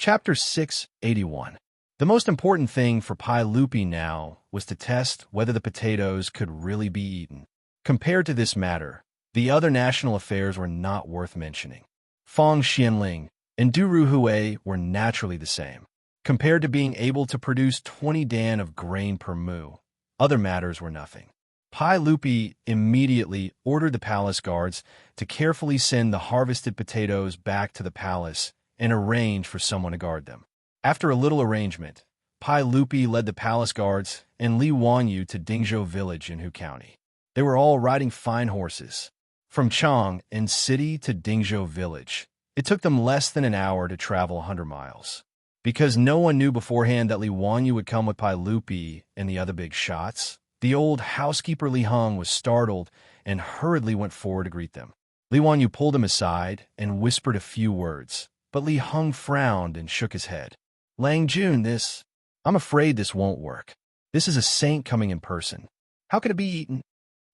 Chapter 681. The most important thing for Pai Lupi now was to test whether the potatoes could really be eaten. Compared to this matter, the other national affairs were not worth mentioning. Feng Xianling and Duru Hui were naturally the same. Compared to being able to produce 20 dan of grain per mu, other matters were nothing. Pai Lupi immediately ordered the palace guards to carefully send the harvested potatoes back to the palace and arrange for someone to guard them. After a little arrangement, Pai Lupi led the palace guards and Li Wanyu to Dingzhou village in Hu County. They were all riding fine horses. From Chang and city to Dingzhou village, it took them less than an hour to travel 100 miles. Because no one knew beforehand that Li Wanyu would come with Pai Lupi and the other big shots, the old housekeeper Li Heng was startled and hurriedly went forward to greet them. Li Wanyu pulled him aside and whispered a few words, but Li Heng frowned and shook his head. Lang Jun, I'm afraid this won't work. This is a saint coming in person. How could it be eaten?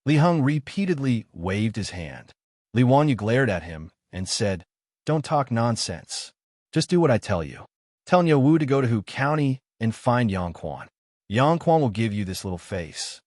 Li Heng repeatedly waved his hand. Li Wanyu glared at him and said, Don't talk nonsense. Just do what I tell you. Tell Niu Wu to go to Hu County and find Yang Quan. Yang Quan will give you this little face.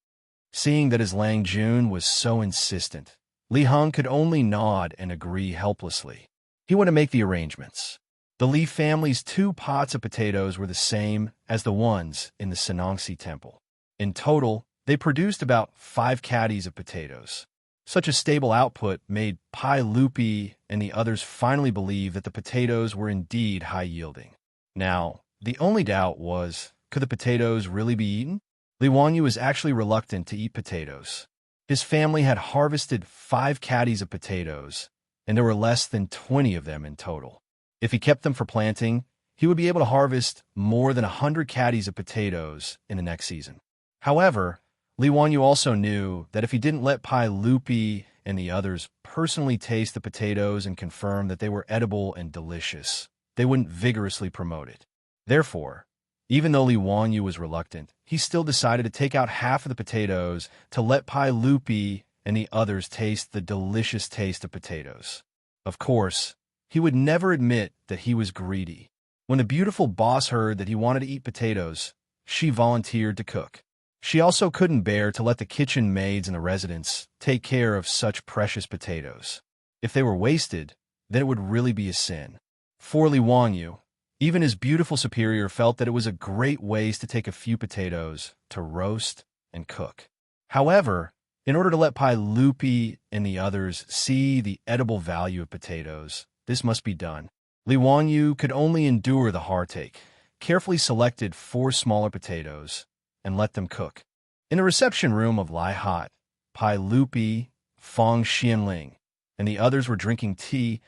Seeing that his Lang Jun was so insistent, Li Heng could only nod and agree helplessly. He went to make the arrangements. The Li family's 2 pots of potatoes were the same as the ones in the Xianxia temple. In total, they produced about 5 caddies of potatoes. Such a stable output made Pai Lupi and the others finally believe that the potatoes were indeed high-yielding. Now, the only doubt was, could the potatoes really be eaten? Li Wanyu was actually reluctant to eat potatoes. His family had harvested 5 caddies of potatoes, and there were less than 20 of them in total. If he kept them for planting, he would be able to harvest more than 100 caddies of potatoes in the next season. However, Li Wanyu also knew that if he didn't let Pai Lupi and the others personally taste the potatoes and confirm that they were edible and delicious, they wouldn't vigorously promote it. Therefore, even though Li Wanyu was reluctant, he still decided to take out half of the potatoes to let Pai Lupi and the others taste the delicious taste of potatoes. Of course, he would never admit that he was greedy. When the beautiful boss heard that he wanted to eat potatoes, she volunteered to cook. She also couldn't bear to let the kitchen maids in the residence take care of such precious potatoes. If they were wasted, then it would really be a sin. For Li Wanyu, even his beautiful superior felt that it was a great waste to take a few potatoes to roast and cook. However, in order to let Pai Lupi and the others see the edible value of potatoes, this must be done. Li Wanyu could only endure the heartache, carefully selected 4 smaller potatoes, and let them cook. In the reception room of Lai Hot, Pai Lupi, Feng Xianling, and the others were drinking tea,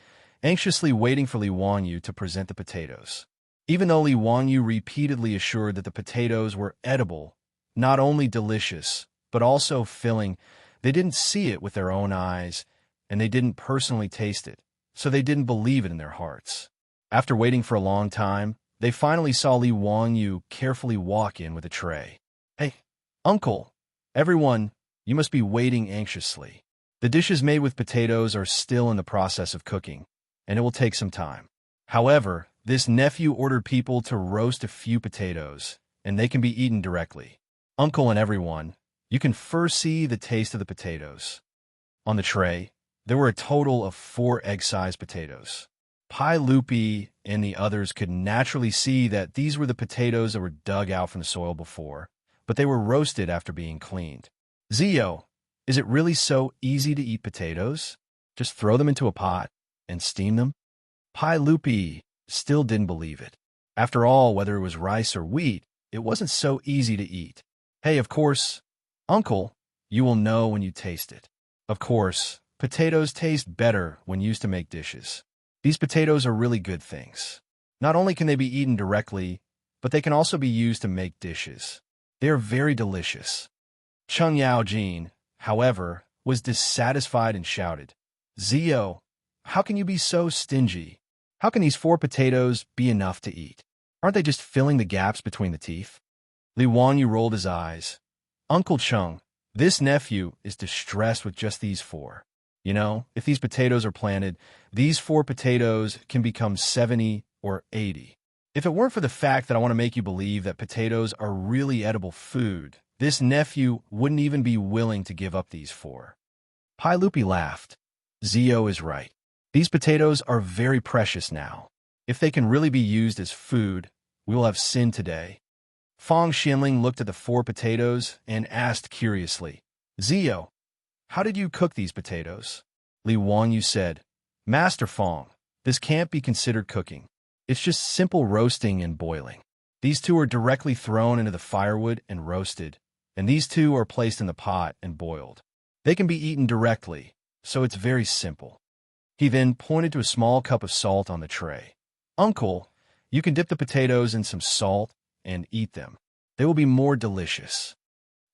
anxiously waiting for Li Wanyu to present the potatoes. Even though Li Wanyu repeatedly assured that the potatoes were edible, not only delicious, but also filling, they didn't see it with their own eyes, and they didn't personally taste it, so they didn't believe it in their hearts. After waiting for a long time, they finally saw Li Wanyu carefully walk in with a tray. Hey, uncle, everyone, you must be waiting anxiously. The dishes made with potatoes are still in the process of cooking, and it will take some time. However, this nephew ordered people to roast a few potatoes, and they can be eaten directly. Uncle and everyone, you can first see the taste of the potatoes. On the tray, there were a total of 4 egg-sized potatoes. Pai Lupi and the others could naturally see that these were the potatoes that were dug out from the soil before, but they were roasted after being cleaned. Zio, is it really so easy to eat potatoes? Just throw them into a pot and steam them? Pai Lupi still didn't believe it. After all, whether it was rice or wheat, it wasn't so easy to eat. Hey, of course, uncle, you will know when you taste it. Of course, potatoes taste better when used to make dishes. These potatoes are really good things. Not only can they be eaten directly, but they can also be used to make dishes. They are very delicious. Cheng Yaojin, however, was dissatisfied and shouted, Zio, how can you be so stingy? How can these 4 potatoes be enough to eat? Aren't they just filling the gaps between the teeth? Li Wanyu rolled his eyes. Uncle Cheng, this nephew is distressed with just these 4. You know, if these potatoes are planted, these 4 potatoes can become 70 or 80. If it weren't for the fact that I want to make you believe that potatoes are really edible food, this nephew wouldn't even be willing to give up these four. Pai Lupi laughed. Zio is right. These potatoes are very precious now. If they can really be used as food, we will have sin today. Fong Xianling looked at the four potatoes and asked curiously, Zio, how did you cook these potatoes? Li Wanyu said, Master Fong, this can't be considered cooking. It's just simple roasting and boiling. These two are directly thrown into the firewood and roasted, and these two are placed in the pot and boiled. They can be eaten directly, so it's very simple. He then pointed to a small cup of salt on the tray. Uncle, you can dip the potatoes in some salt and eat them. They will be more delicious.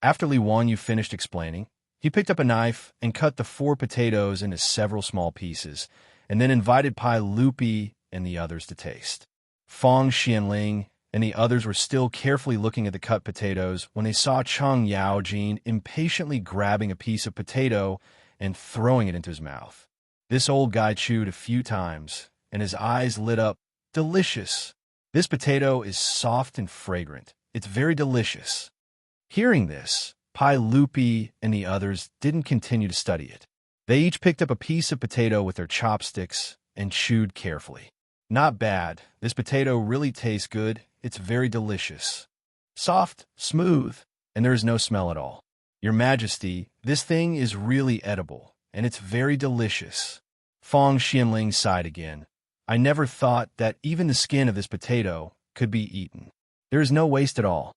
After Li Wanyu finished explaining, he picked up a knife and cut the four potatoes into several small pieces, and then invited Pai Lupi and the others to taste. Fong Xianling and the others were still carefully looking at the cut potatoes when they saw Cheng Yaojin impatiently grabbing a piece of potato and throwing it into his mouth. This old guy chewed a few times, and his eyes lit up. Delicious. This potato is soft and fragrant. It's very delicious. Hearing this, Pai Lupi and the others didn't continue to study it. They each picked up a piece of potato with their chopsticks and chewed carefully. Not bad. This potato really tastes good. It's very delicious. Soft, smooth, and there is no smell at all. Your Majesty, this thing is really edible, and it's very delicious. Fong Xianling sighed again. I never thought that even the skin of this potato could be eaten. There is no waste at all.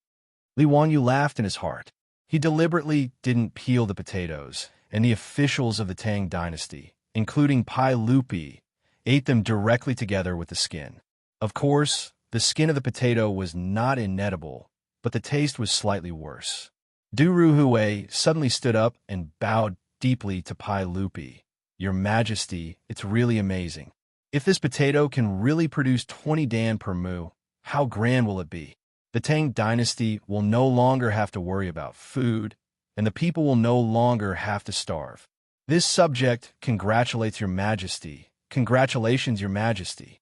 Li Wanyu laughed in his heart. He deliberately didn't peel the potatoes, and the officials of the Tang dynasty, including Pai Lupi, ate them directly together with the skin. Of course, the skin of the potato was not inedible, but the taste was slightly worse. Du Ruhui suddenly stood up and bowed deeply to Pai Lupi. Your Majesty, it's really amazing. If this potato can really produce 20 dan per mu, how grand will it be? The Tang dynasty will no longer have to worry about food, and the people will no longer have to starve. This subject congratulates Your Majesty. Congratulations, Your Majesty.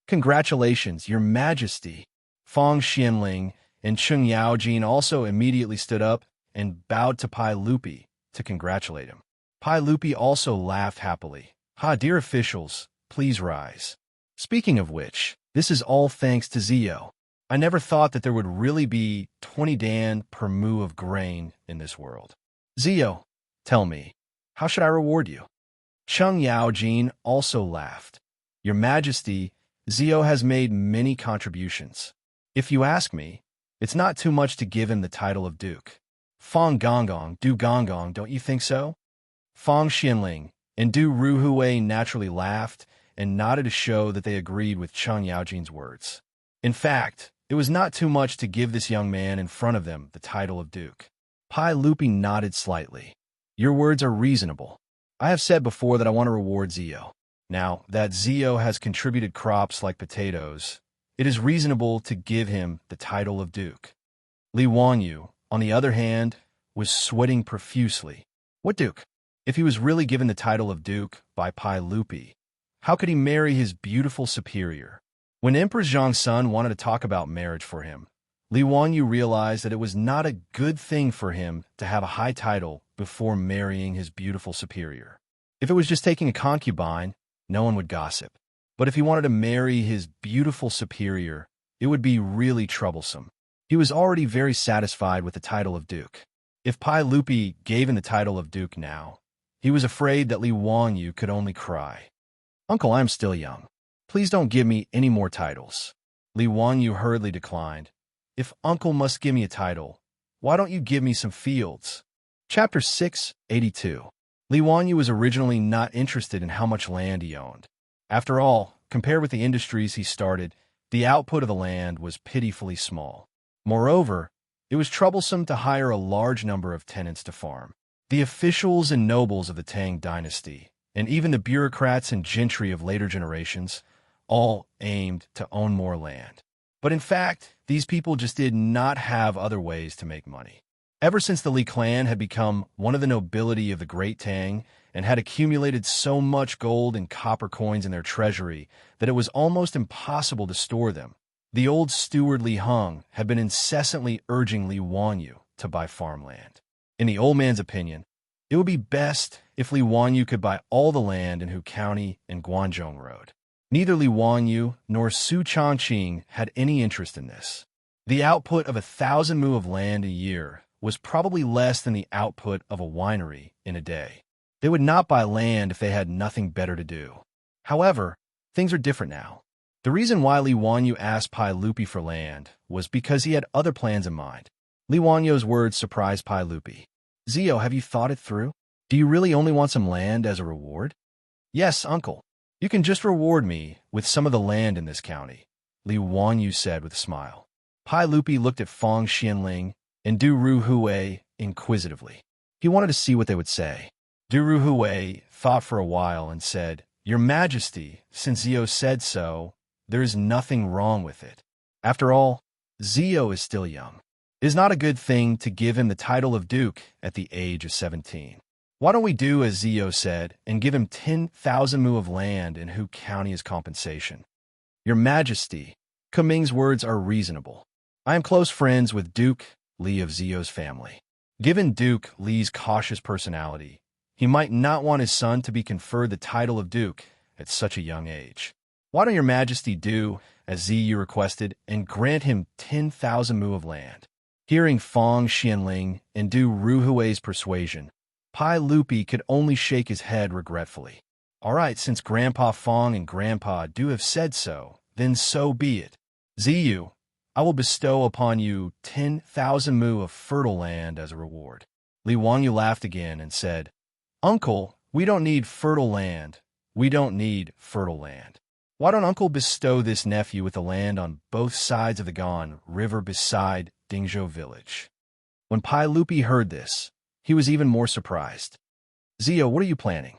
Congratulations, Your Majesty. Fong Xianling and Cheng Yaojin also immediately stood up and bowed to Pai Lupi to congratulate him. Pai Lupi also laughed happily. Ha, dear officials, please rise. Speaking of which, this is all thanks to Zio. I never thought that there would really be 20 dan per mu of grain in this world. Zio, tell me, how should I reward you? Cheng Yaojin also laughed. Your Majesty, Zio has made many contributions. If you ask me, it's not too much to give him the title of Duke. Fong Gonggong, Du Gonggong, don't you think so? Fong Xianling and Du Ruhui naturally laughed and nodded to show that they agreed with Cheng Yaojin's words. In fact, it was not too much to give this young man in front of them the title of Duke. Pai Lupi nodded slightly. Your words are reasonable. I have said before that I want to reward Zio. Now that Zio has contributed crops like potatoes, it is reasonable to give him the title of Duke. Li Wanyu, on the other hand, was sweating profusely. What Duke? If he was really given the title of Duke by Pai Lupi, how could he marry his beautiful superior? When Emperor Xianxia wanted to talk about marriage for him, Li Wanyu realized that it was not a good thing for him to have a high title before marrying his beautiful superior. If it was just taking a concubine, no one would gossip. But if he wanted to marry his beautiful superior, it would be really troublesome. He was already very satisfied with the title of Duke. If Pai Lupi gave him the title of Duke now, he was afraid that Li Wanyu could only cry. Uncle, I'm still young. Please don't give me any more titles. Li Wanyu hurriedly declined. If Uncle must give me a title, why don't you give me some fields? Chapter 682. Li Wanyu was originally not interested in how much land he owned. After all, compared with the industries he started, the output of the land was pitifully small. Moreover, it was troublesome to hire a large number of tenants to farm. The officials and nobles of the Tang dynasty, and even the bureaucrats and gentry of later generations, all aimed to own more land. But in fact, these people just did not have other ways to make money. Ever since the Li clan had become one of the nobility of the Great Tang and had accumulated so much gold and copper coins in their treasury that it was almost impossible to store them, The old steward Li Heng had been incessantly urging Li Wanyu to buy farmland. In the old man's opinion, it would be best if Li Wanyu could buy all the land in Hu County and Guangzhong Road. Neither Li Wanyu nor Su Changqing had any interest in this. The output of 1,000 mu of land a year was probably less than the output of a winery in a day. They would not buy land if they had nothing better to do. However, things are different now. The reason why Li Wanyu asked Pai Lupi for land was because he had other plans in mind. Li Wanyu's words surprised Pai Lupi. "Zio, have you thought it through? Do you really only want some land as a reward?" "Yes, uncle. You can just reward me with some of the land in this county," Li Wanyu said with a smile. Pai Lupi looked at Fong Xianling and Du Ruhui inquisitively. He wanted to see what they would say. Du Ruhui thought for a while and said, "Your Majesty, since Zio said so, there is nothing wrong with it. After all, Zio is still young. It is not a good thing to give him the title of Duke at the age of 17. Why don't we do as Zio said and give him 10,000 mu of land in Hu County as compensation?" "Your Majesty, Kuming's words are reasonable. I am close friends with Duke Li of Zio's family. Given Duke Li's cautious personality, he might not want his son to be conferred the title of Duke at such a young age. Why don't your Majesty do as Ziyu requested and grant him 10,000 mu of land?" Hearing Fong Xianling and Du Ruhui's persuasion, Pai Lupi could only shake his head regretfully. "All right, since Grandpa Fong and Grandpa Du have said so, then so be it. Ziyu, I will bestow upon you 10,000 mu of fertile land as a reward." Li Wanyu laughed again and said, "Uncle, we don't need fertile land. We don't need fertile land. Why don't Uncle bestow this nephew with the land on both sides of the Gan River beside Dingzhou village?" When Pai Lupi heard this, he was even more surprised. "Zio, what are you planning?"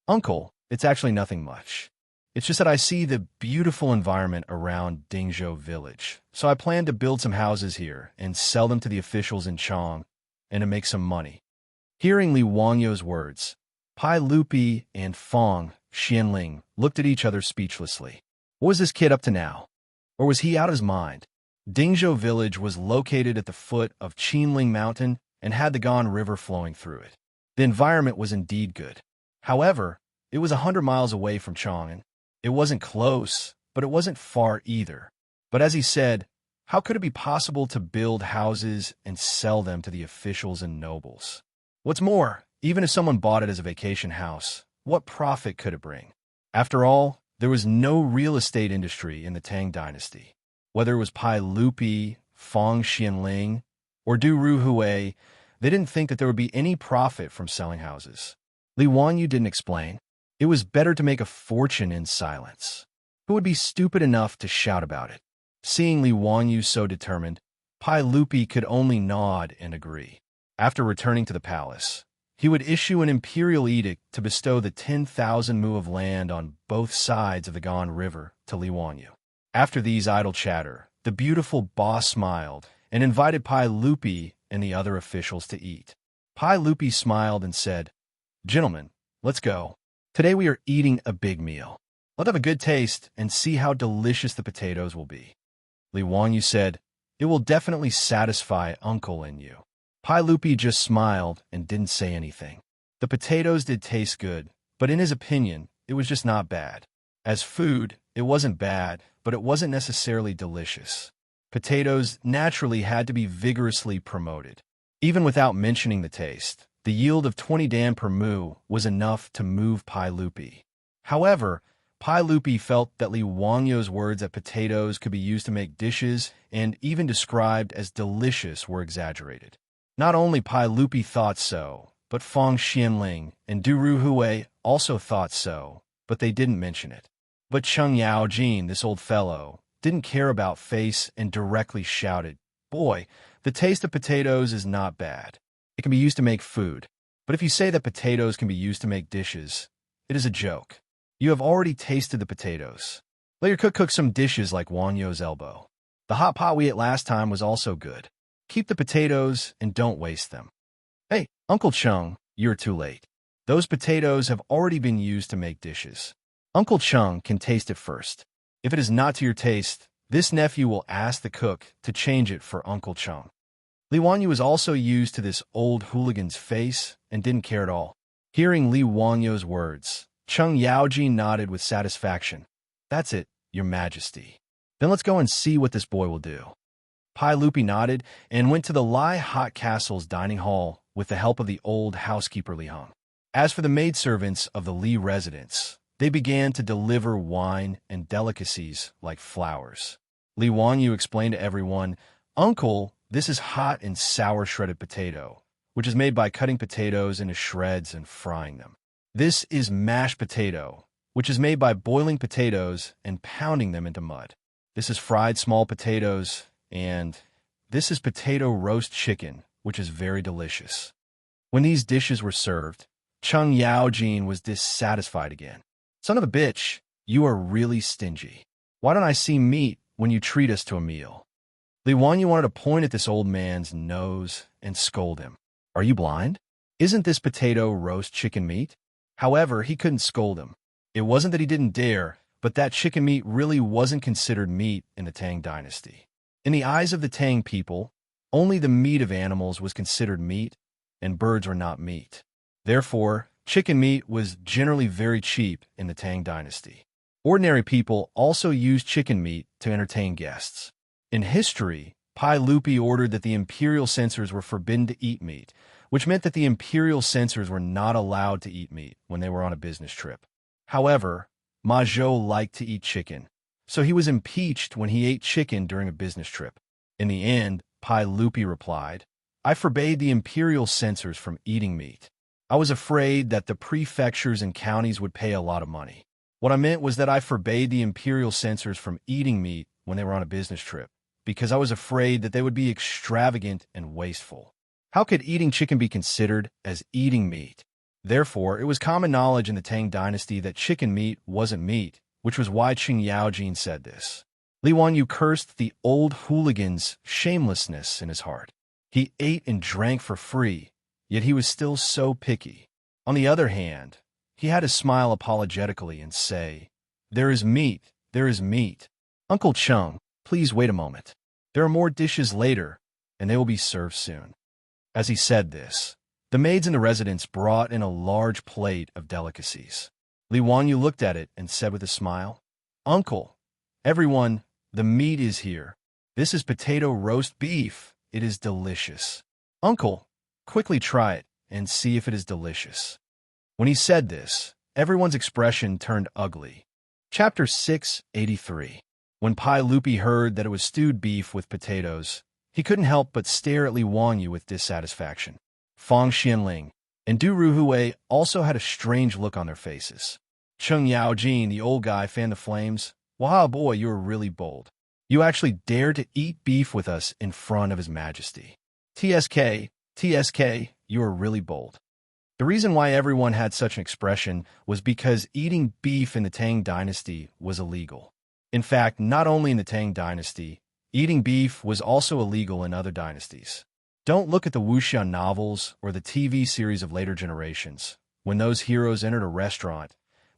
Uncle, it's actually nothing much. It's just that I see the beautiful environment around Dingzhou village, so I plan to build some houses here and sell them to the officials in Chang and to make some money." Hearing Li Wanyu's words, Pai Lupi and Fong Xianling looked at each other speechlessly. What was this kid up to now? Or was he out of his mind? Dingzhou village was located at the foot of Qinling Mountain and had the Gan River flowing through it. The environment was indeed good. However, it was 100 miles away from Chang'an. It wasn't close, but it wasn't far either. But as he said, how could it be possible to build houses and sell them to the officials and nobles? What's more, even if someone bought it as a vacation house, what profit could it bring? After all, there was no real estate industry in the Tang dynasty. Whether it was Pai Lupi, Fong Xianling, or Du Ruhui, they didn't think that there would be any profit from selling houses. Li Wanyu didn't explain. It was better to make a fortune in silence. Who would be stupid enough to shout about it? Seeing Li Wanyu so determined, Pai Lupi could only nod and agree. After returning to the palace, he would issue an imperial edict to bestow the 10,000 mu of land on both sides of the Gan River to Li Wanyu. After these idle chatter, the beautiful boss smiled and invited Pai Lupi and the other officials to eat. Pai Lupi smiled and said, "Gentlemen, let's go. Today we are eating a big meal. Let's have a good taste and see how delicious the potatoes will be." Li Wanyu said, "It will definitely satisfy Uncle and you." Pai Lupi just smiled and didn't say anything. The potatoes did taste good, but in his opinion, it was just not bad. As food, it wasn't bad, but it wasn't necessarily delicious. Potatoes naturally had to be vigorously promoted. Even without mentioning the taste, the yield of 20 dan per mu was enough to move Pai Lupi. However, Pai Lupi felt that Li Wangyu's words that potatoes could be used to make dishes and even described as delicious were exaggerated. Not only Pai Lupi thought so, but Fong Xianling and Du Ruhui also thought so, but they didn't mention it. But Cheng Yaojin, this old fellow, didn't care about face and directly shouted, "Boy, the taste of potatoes is not bad. It can be used to make food. But if you say that potatoes can be used to make dishes, it is a joke. You have already tasted the potatoes. Let your cook cook some dishes like Wanyu's elbow. The hot pot we ate last time was also good. Keep the potatoes and don't waste them." "Hey, Uncle Chung, you're too late. Those potatoes have already been used to make dishes. Uncle Chung can taste it first. If it is not to your taste, This nephew will ask the cook to change it for Uncle Cheng. Li Wanyu was also used to this old hooligan's face and didn't care at all. Hearing Li Wanyu's words, Cheng Yaoji nodded with satisfaction. That's it, Your Majesty. Then let's go and see what this boy will do. Pai Lupi nodded and went to the Lai Hot Castle's dining hall with the help of the old housekeeper Li Hong. As for the maidservants of the Li residence, they began to deliver wine and delicacies like flowers. Li Wanyu explained to everyone, Uncle, this is hot and sour shredded potato, which is made by cutting potatoes into shreds and frying them. This is mashed potato, which is made by boiling potatoes and pounding them into mud. This is fried small potatoes, and this is potato roast chicken, which is very delicious. When these dishes were served, Cheng Yaojin was dissatisfied again. Son of a bitch, you are really stingy. Why don't I see meat when you treat us to a meal? Li Wanyu wanted to point at this old man's nose and scold him. Are you blind? Isn't this potato roast chicken meat? However, he couldn't scold him. It wasn't that he didn't dare, but that chicken meat really wasn't considered meat in the Tang dynasty. In the eyes of the Tang people, only the meat of animals was considered meat, and birds were not meat. Therefore, chicken meat was generally very cheap in the Tang dynasty. Ordinary people also used chicken meat to entertain guests. In history, Pai Lupi ordered that the imperial censors were forbidden to eat meat, which meant that the imperial censors were not allowed to eat meat when they were on a business trip. However, Ma Zhou liked to eat chicken, so he was impeached when he ate chicken during a business trip. In the end, Pai Lupi replied, I forbade the imperial censors from eating meat. I was afraid that the prefectures and counties would pay a lot of money. What I meant was that I forbade the imperial censors from eating meat when they were on a business trip, because I was afraid that they would be extravagant and wasteful. How could eating chicken be considered as eating meat? Therefore, it was common knowledge in the Tang dynasty that chicken meat wasn't meat, which was why Cheng Yaojin said this. Li Wanyu cursed the old hooligan's shamelessness in his heart. He ate and drank for free, yet he was still so picky. On the other hand, he had to smile apologetically and say, There is meat, there is meat. Uncle Cheng, please wait a moment. There are more dishes later, and they will be served soon. As he said this, the maids in the residence brought in a large plate of delicacies. Li Wanyu looked at it and said with a smile, Uncle, everyone, the meat is here. This is potato roast beef. It is delicious. Uncle, quickly try it and see if it is delicious. When he said this, everyone's expression turned ugly. Chapter 683. When Pai Lupi heard that it was stewed beef with potatoes, he couldn't help but stare at Li Wanyu with dissatisfaction. Fang Xianling and Du Ruhui also had a strange look on their faces. Cheng Yaojin, the old guy, fanned the flames. Wow, boy, you are really bold. You actually dared to eat beef with us in front of His Majesty. TSK, you are really bold. The reason why everyone had such an expression was because eating beef in the Tang dynasty was illegal. In fact, not only in the Tang dynasty, eating beef was also illegal in other dynasties. Don't look at the Wuxia novels or the TV series of later generations. When those heroes entered a restaurant,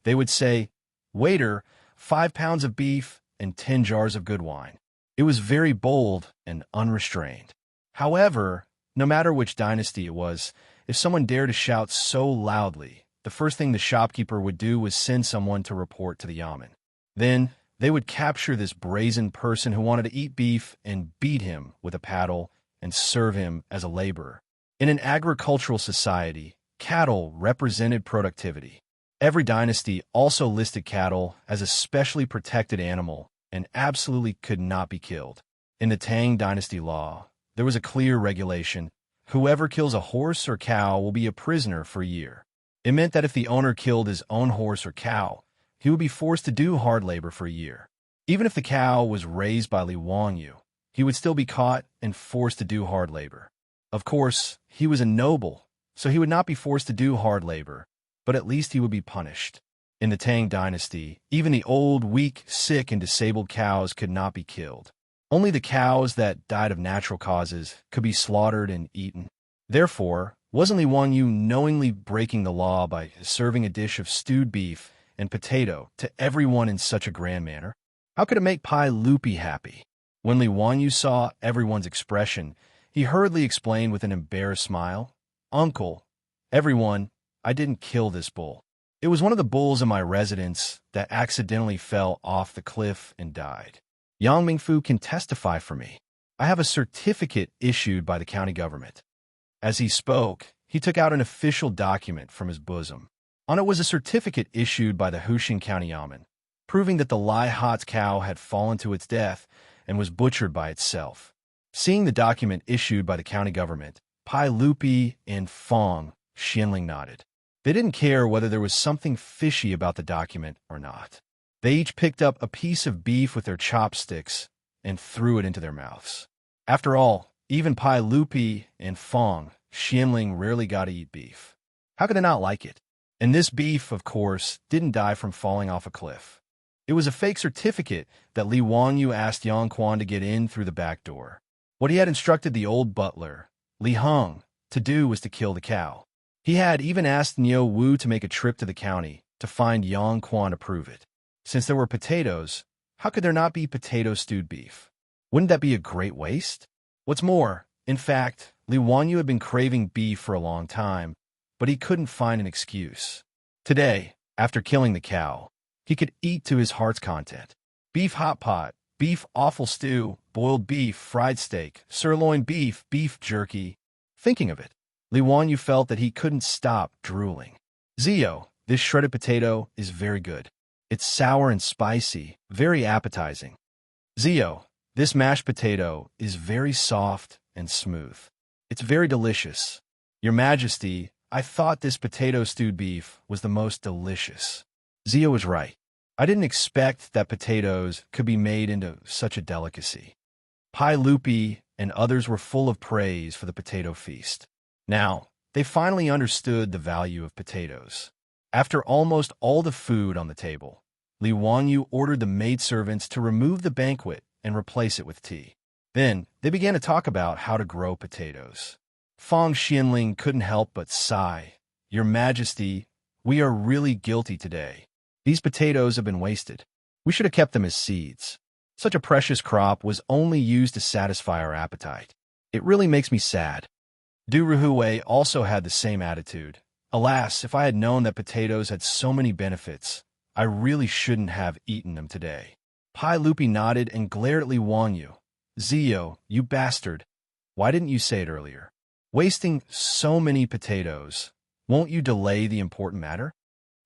they would say, Waiter, 5 pounds of beef and 10 jars of good wine. It was very bold and unrestrained. However, no matter which dynasty it was, if someone dared to shout so loudly, the first thing the shopkeeper would do was send someone to report to the yamen. Then, they would capture this brazen person who wanted to eat beef and beat him with a paddle and serve him as a laborer. In an agricultural society, cattle represented productivity. Every dynasty also listed cattle as a specially protected animal and absolutely could not be killed. In the Tang dynasty law, there was a clear regulation: whoever kills a horse or cow will be a prisoner for a year. It meant that if the owner killed his own horse or cow, he would be forced to do hard labor for a year. Even if the cow was raised by Li Wanyu, he would still be caught and forced to do hard labor. Of course, he was a noble, so he would not be forced to do hard labor, but at least he would be punished. In the Tang dynasty, even the old, weak, sick, and disabled cows could not be killed. Only the cows that died of natural causes could be slaughtered and eaten. Therefore, wasn't Li Wanyu knowingly breaking the law by serving a dish of stewed beef and potato to everyone in such a grand manner? How could it make Pai Lupi happy? When Li Wanyu saw everyone's expression, he hurriedly explained with an embarrassed smile, "Uncle, everyone, I didn't kill this bull. It was one of the bulls in my residence that accidentally fell off the cliff and died. Yang Mingfu can testify for me. I have a certificate issued by the county government." As he spoke, he took out an official document from his bosom. On it was a certificate issued by the Huxing County Yamen, proving that the Lai Hat's cow had fallen to its death and was butchered by itself. Seeing the document issued by the county government, Pai Lupi and Fong Xianling nodded. They didn't care whether there was something fishy about the document or not. They each picked up a piece of beef with their chopsticks and threw it into their mouths. After all, even Pai Lupi and Fong Xianling rarely got to eat beef. How could they not like it? And this beef, of course, didn't die from falling off a cliff. It was a fake certificate that Li Wanyu asked Yang Quan to get in through the back door. What he had instructed the old butler, Li Heng, to do was to kill the cow. He had even asked Niu Wu to make a trip to the county to find Yang Quan to prove it. Since there were potatoes, how could there not be potato-stewed beef? Wouldn't that be a great waste? What's more, in fact, Li Wanyu had been craving beef for a long time, but he couldn't find an excuse. Today, after killing the cow, he could eat to his heart's content. Beef hot pot, beef offal stew, boiled beef, fried steak, sirloin beef, beef jerky. Thinking of it, Li Wanyu felt that he couldn't stop drooling. "Zio, this shredded potato is very good. It's sour and spicy, very appetizing. Zio, this mashed potato is very soft and smooth. It's very delicious. Your Majesty, I thought this potato-stewed beef was the most delicious." Zio was right. I didn't expect that potatoes could be made into such a delicacy. Pai Lupi and others were full of praise for the potato feast. Now, they finally understood the value of potatoes. After almost all the food on the table, Li Wanyu ordered the maidservants to remove the banquet and replace it with tea. Then, they began to talk about how to grow potatoes. Fong Xianling couldn't help but sigh. "Your Majesty, we are really guilty today. These potatoes have been wasted. We should have kept them as seeds. Such a precious crop was only used to satisfy our appetite. It really makes me sad." Du Ruhui also had the same attitude. "Alas, if I had known that potatoes had so many benefits, I really shouldn't have eaten them today." Pai Lupi nodded and glared at Li Wanyu. "Zio, you bastard. Why didn't you say it earlier? Wasting so many potatoes. Won't you delay the important matter?"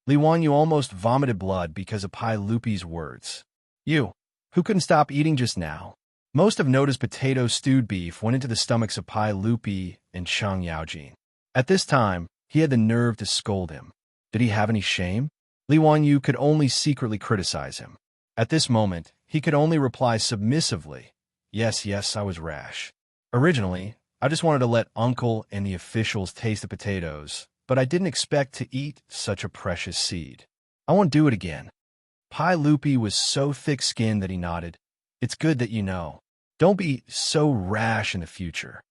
Li Wanyu almost vomited blood because of Pai Lupi's words. "You, who couldn't stop eating just now?" Most of Noda's potato-stewed beef went into the stomachs of Pai Lupi and Shang Yaojin. At this time, he had the nerve to scold him. Did he have any shame? Li Wanyu could only secretly criticize him. At this moment, he could only reply submissively, Yes, I was rash. Originally, I just wanted to let Uncle and the officials taste the potatoes, but I didn't expect to eat such a precious seed. I won't do it again." Pai Lupi was so thick-skinned that he nodded. "It's good that you know. Don't be so rash in the future."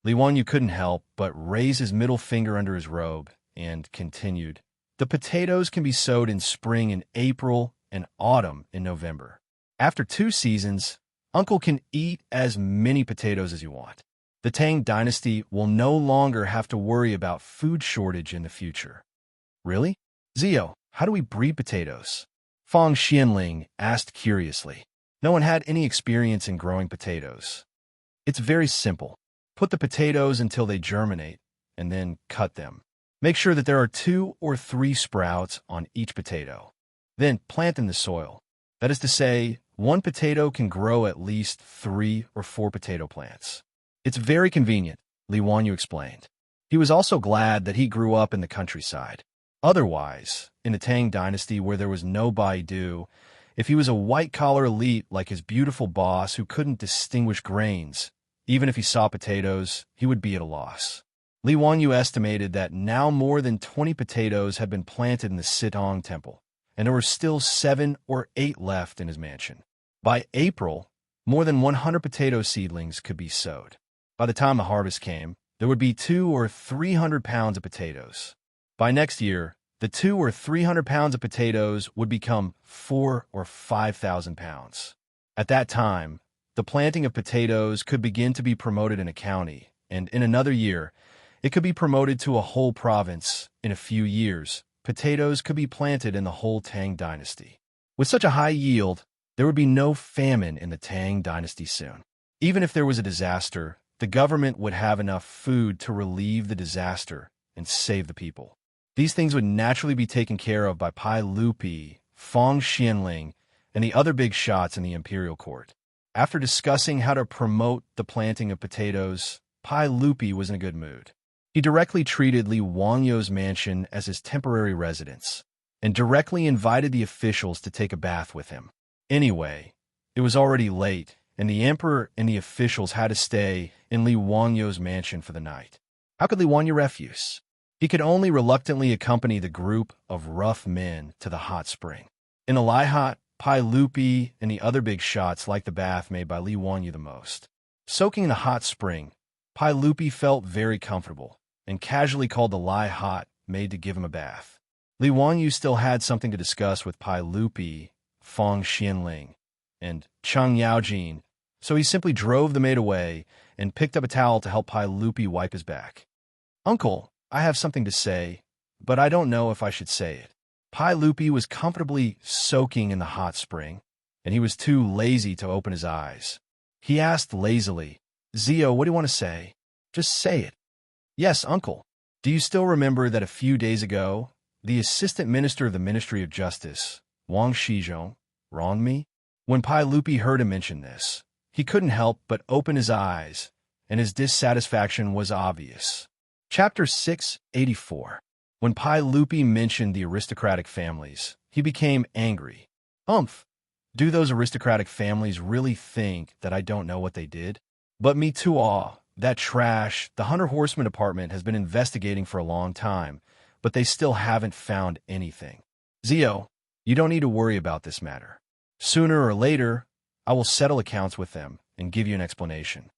Li Wanyu couldn't help but raise his middle finger under his robe and continued, "The potatoes can be sowed in spring in April and autumn in November. After 2 seasons, Uncle can eat as many potatoes as you want. The Tang dynasty will no longer have to worry about food shortage in the future." "Really? Zio, how do we breed potatoes?" Fong Xianling asked curiously. No one had any experience in growing potatoes. "It's very simple. Put the potatoes until they germinate, and then cut them. Make sure that there are 2 or 3 sprouts on each potato. Then plant in the soil. That is to say, one potato can grow at least 3 or 4 potato plants. It's very convenient," Li Wanyu explained. He was also glad that he grew up in the countryside. Otherwise, in the Tang dynasty where there was no Baidu, if he was a white-collar elite like his beautiful boss who couldn't distinguish grains, even if he saw potatoes, he would be at a loss. Li Wanyu estimated that now more than 20 potatoes had been planted in the Sitong temple, and there were still 7 or 8 left in his mansion. By April, more than 100 potato seedlings could be sowed. By the time the harvest came, there would be 200 or 300 pounds of potatoes. By next year, the 200 or 300 pounds of potatoes would become 4,000 or 5,000 pounds. At that time, the planting of potatoes could begin to be promoted in a county, and in another year, it could be promoted to a whole province. In a few years, potatoes could be planted in the whole Tang dynasty. With such a high yield, there would be no famine in the Tang dynasty soon. Even if there was a disaster, the government would have enough food to relieve the disaster and save the people. These things would naturally be taken care of by Pai Lupi, Fong Xianling, and the other big shots in the imperial court. After discussing how to promote the planting of potatoes, Pai Lupi was in a good mood. He directly treated Li Wangyou's mansion as his temporary residence, and directly invited the officials to take a bath with him. Anyway, it was already late, and the emperor and the officials had to stay in Li Wangyou's mansion for the night. How could Li Wangyou refuse? He could only reluctantly accompany the group of rough men to the hot spring. In the Lai Hot, Pai Lupi and the other big shots liked the bath made by Li Wangyou the most. Soaking in the hot spring, Pai Lupi felt very comfortable, and casually called the Lai Hot maid to give him a bath. Li Wangyou still had something to discuss with Pai Lupi, Fong Xianling, and Cheng Yaojin, so he simply drove the maid away and picked up a towel to help Pai Lupi wipe his back. "Uncle, I have something to say, but I don't know if I should say it." Pai Lupi was comfortably soaking in the hot spring, and he was too lazy to open his eyes. He asked lazily, "Zio, what do you want to say? Just say it." "Yes, uncle. Do you still remember that a few days ago, the assistant minister of the Ministry of Justice, Wang Shizhong, wronged me?" When Pai Lupi heard him mention this, he couldn't help but open his eyes, and his dissatisfaction was obvious. Chapter 684. When Pai Lupi mentioned the aristocratic families, he became angry. Do those aristocratic families really think that I don't know what they did? But me too, that trash, the Hunter Horseman Department has been investigating for a long time, but they still haven't found anything. Zio, you don't need to worry about this matter. Sooner or later, I will settle accounts with them and give you an explanation.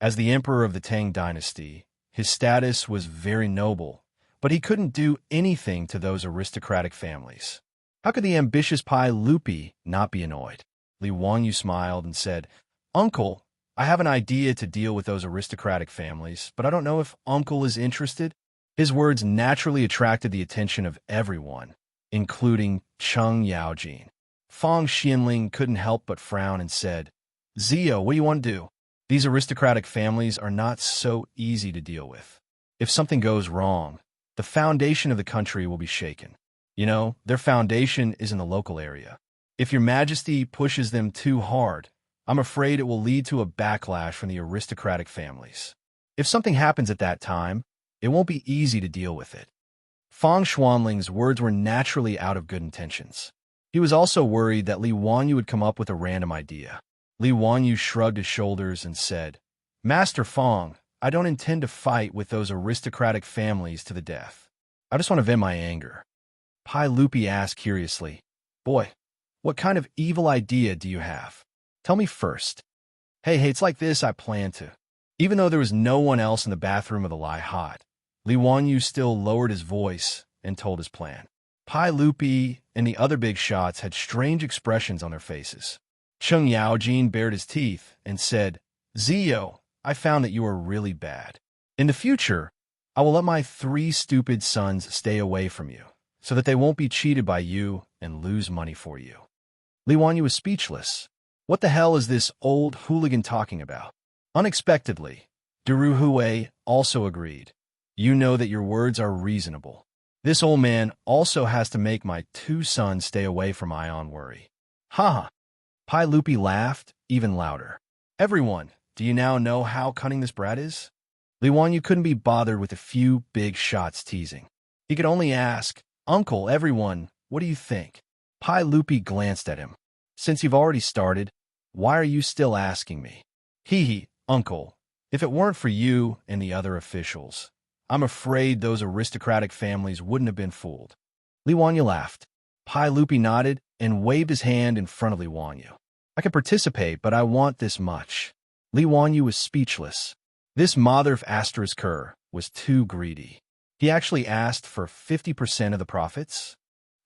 As the emperor of the Tang dynasty, his status was very noble, but he couldn't do anything to those aristocratic families. How could the ambitious Pai Lupi not be annoyed? Li Wangyou smiled and said, "Uncle, I have an idea to deal with those aristocratic families, but I don't know if Uncle is interested." His words naturally attracted the attention of everyone, including Cheng Yaojin. Fong Xianling couldn't help but frown and said, "Zio, what do you want to do? These aristocratic families are not so easy to deal with. If something goes wrong, the foundation of the country will be shaken. You know, their foundation is in the local area. If your majesty pushes them too hard, I'm afraid it will lead to a backlash from the aristocratic families. If something happens at that time, it won't be easy to deal with it." Fong Xuanling's words were naturally out of good intentions. He was also worried that Li Wangyou would come up with a random idea. Li Wangyou shrugged his shoulders and said, "Master Fong, I don't intend to fight with those aristocratic families to the death. I just want to vent my anger." Pai Lupi asked curiously, "Boy, what kind of evil idea do you have? Tell me first." Hey, it's like this I plan to." Even though there was no one else in the bathroom of the Lai Hot, Li Wangyou still lowered his voice and told his plan. Pai Lupi and the other big shots had strange expressions on their faces. Cheng Yaojin bared his teeth and said, "Zio, I found that you are really bad. In the future, I will let my 3 stupid sons stay away from you, so that they won't be cheated by you and lose money for you." Li Wangyou was speechless. What the hell is this old hooligan talking about? Unexpectedly, Duru Hui also agreed. "You know that your words are reasonable. This old man also has to make my 2 sons stay away from Ion Worry." "Ha!" Pai Lupi laughed even louder. "Everyone, do you now know how cunning this brat is?" Li Wangyou couldn't be bothered with a few big shots teasing. He could only ask, "Uncle, everyone, what do you think?" Pai Lupi glanced at him. "Since you've already started, why are you still asking me?" "Hee, uncle, if it weren't for you and the other officials, I'm afraid those aristocratic families wouldn't have been fooled." Li Wangyou laughed. Pai Lupi nodded and waved his hand in front of Li Wangyou. "I can participate, but I want this much." Li Wangyou was speechless. This mother of Aster's cur was too greedy. He actually asked for 50% of the profits.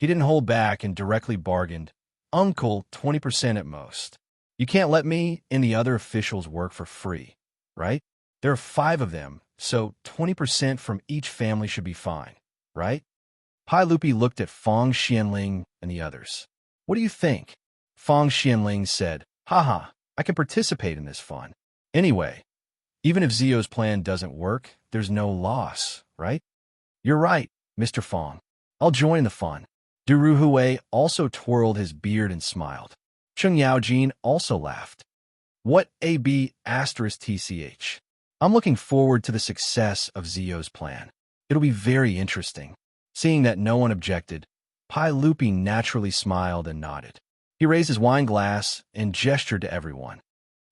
He didn't hold back and directly bargained, "Uncle, 20% at most. You can't let me and the other officials work for free, right? There are 5 of them, so 20% from each family should be fine, right?" Pai Lupi looked at Fang Xianling and the others. "What do you think?" Fang Xianling said, "Haha, I can participate in this fun. Anyway, even if Zio's plan doesn't work, there's no loss, right?" "You're right, Mr. Fang. I'll join the fun." Du Ruhui also twirled his beard and smiled. Cheng Yaojin also laughed. "What AB asterisk TCH? I'm looking forward to the success of Zio's plan. It'll be very interesting." Seeing that no one objected, Pai Lupi naturally smiled and nodded. He raised his wine glass and gestured to everyone.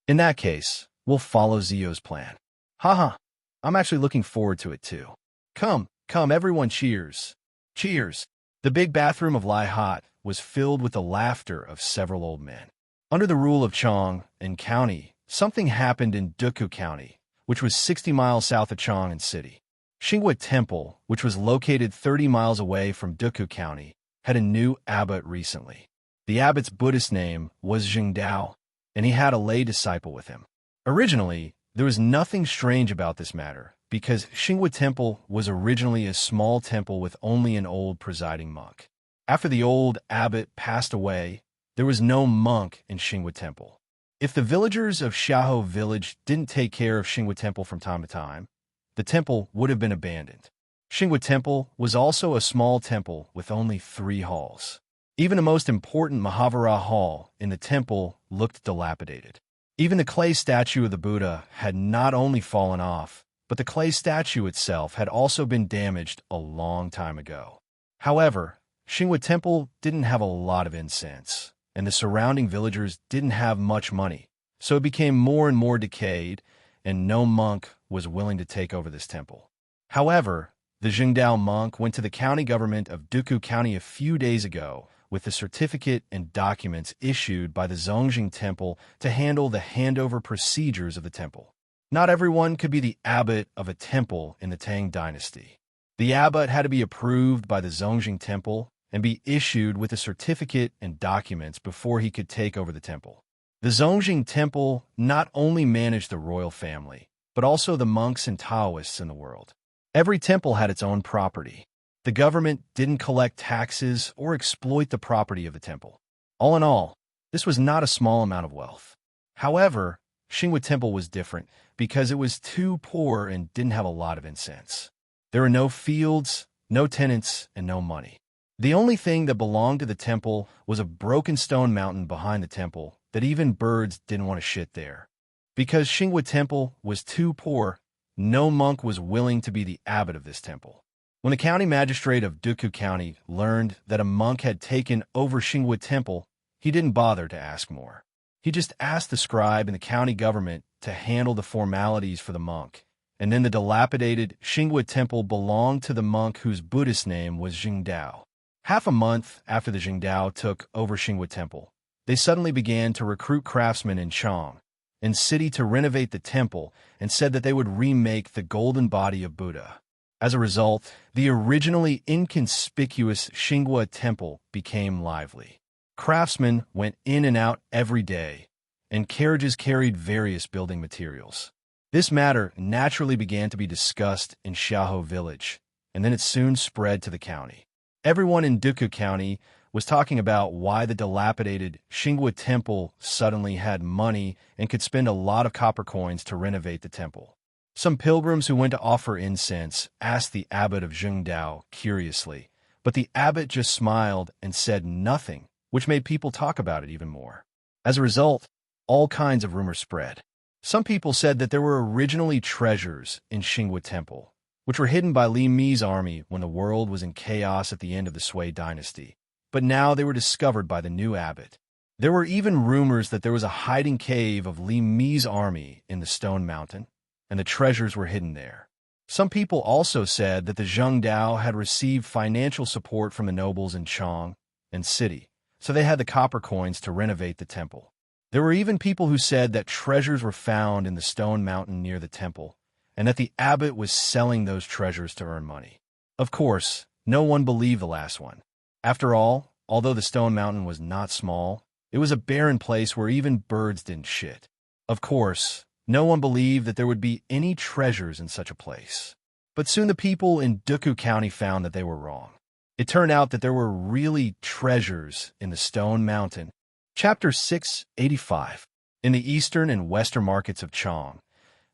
"In that case, we'll follow Zio's plan." "Haha, I'm actually looking forward to it too. Come, everyone cheers. Cheers." The big bathroom of Lai Hot was filled with the laughter of several old men. Under the rule of Chang and County, something happened in Duku County, which was 60 miles south of Chang and City. Xinghua Temple, which was located 30 miles away from Duku County, had a new abbot recently. The abbot's Buddhist name was Xingdao, and he had a lay disciple with him. Originally, there was nothing strange about this matter, because Xinghua Temple was originally a small temple with only an old presiding monk. After the old abbot passed away, there was no monk in Xinghua Temple. If the villagers of Xiaohou village didn't take care of Xinghua Temple from time to time, the temple would have been abandoned. Xinghua Temple was also a small temple with only 3 halls. Even the most important Mahavira hall in the temple looked dilapidated. Even the clay statue of the Buddha had not only fallen off, but the clay statue itself had also been damaged a long time ago. However, Xinghua Temple didn't have a lot of incense, and the surrounding villagers didn't have much money, so it became more and more decayed, and no monk was willing to take over this temple. However, the Xingdao monk went to the county government of Duku County a few days ago with the certificate and documents issued by the Zongjing Temple to handle the handover procedures of the temple. Not everyone could be the abbot of a temple in the Tang dynasty. The abbot had to be approved by the Zongjing Temple and be issued with a certificate and documents before he could take over the temple. The Zongjing Temple not only managed the royal family, but also the monks and Taoists in the world. Every temple had its own property. The government didn't collect taxes or exploit the property of the temple. All in all, this was not a small amount of wealth. However, Xinghua Temple was different because it was too poor and didn't have a lot of incense. There were no fields, no tenants, and no money. The only thing that belonged to the temple was a broken stone mountain behind the temple that even birds didn't want to shit there. Because Xinghua Temple was too poor, no monk was willing to be the abbot of this temple. When the county magistrate of Duku County learned that a monk had taken over Xinghua Temple, he didn't bother to ask more. He just asked the scribe in the county government to handle the formalities for the monk, and then the dilapidated Xinghua Temple belonged to the monk whose Buddhist name was Xingdao. Half a month after the Xingdao took over Xinghua Temple, they suddenly began to recruit craftsmen in Chang and City to renovate the temple and said that they would remake the golden body of Buddha. As a result, the originally inconspicuous Xinghua Temple became lively. Craftsmen went in and out every day, and carriages carried various building materials. This matter naturally began to be discussed in Xiaohou village, and then it soon spread to the county. Everyone in Duku County was talking about why the dilapidated Xinghua Temple suddenly had money and could spend a lot of copper coins to renovate the temple. Some pilgrims who went to offer incense asked the abbot of Xingdao curiously, but the abbot just smiled and said nothing, which made people talk about it even more. As a result, all kinds of rumors spread. Some people said that there were originally treasures in Xinghua Temple, which were hidden by Li Mi's army when the world was in chaos at the end of the Sui dynasty, but now they were discovered by the new abbot. There were even rumors that there was a hiding cave of Li Mi's army in the Stone Mountain, and the treasures were hidden there. Some people also said that the Zhengdao had received financial support from the nobles in Chang and City, so they had the copper coins to renovate the temple. There were even people who said that treasures were found in the Stone Mountain near the temple, and that the abbot was selling those treasures to earn money. Of course, no one believed the last one. After all, although the stone mountain was not small, it was a barren place where even birds didn't shit. Of course, no one believed that there would be any treasures in such a place. But soon the people in Duku County found that they were wrong. It turned out that there were really treasures in the Stone Mountain. Chapter 685. In the eastern and western markets of Chang,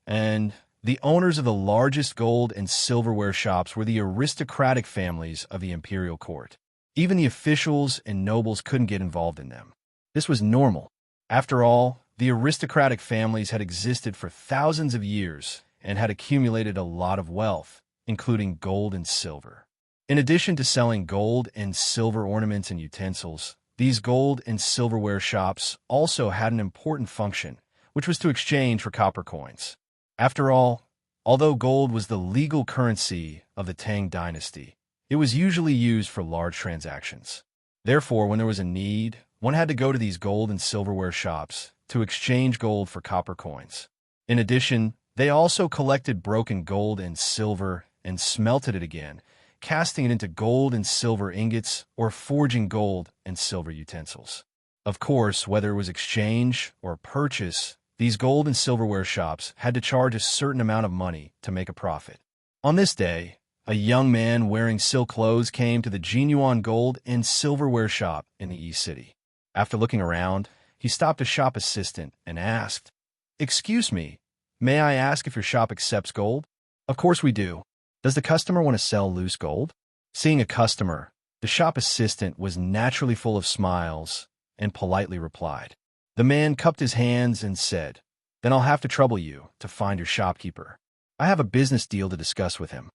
and the owners of the largest gold and silverware shops were the aristocratic families of the imperial court. Even the officials and nobles couldn't get involved in them. This was normal. After all, the aristocratic families had existed for thousands of years and had accumulated a lot of wealth, including gold and silver. In addition to selling gold and silver ornaments and utensils, these gold and silverware shops also had an important function, which was to exchange for copper coins. After all, although gold was the legal currency of the Tang dynasty, it was usually used for large transactions. Therefore, when there was a need, one had to go to these gold and silverware shops to exchange gold for copper coins. In addition, they also collected broken gold and silver and smelted it again, casting it into gold and silver ingots or forging gold and silver utensils. Of course, whether it was exchange or purchase, these gold and silverware shops had to charge a certain amount of money to make a profit. On this day, a young man wearing silk clothes came to the Jinyuan gold and silverware shop in the East City. After looking around, he stopped a shop assistant and asked, "Excuse me, may I ask if your shop accepts gold?" "Of course we do. Does the customer want to sell loose gold?" Seeing a customer, the shop assistant was naturally full of smiles and politely replied. The man cupped his hands and said, "Then I'll have to trouble you to find your shopkeeper. I have a business deal to discuss with him."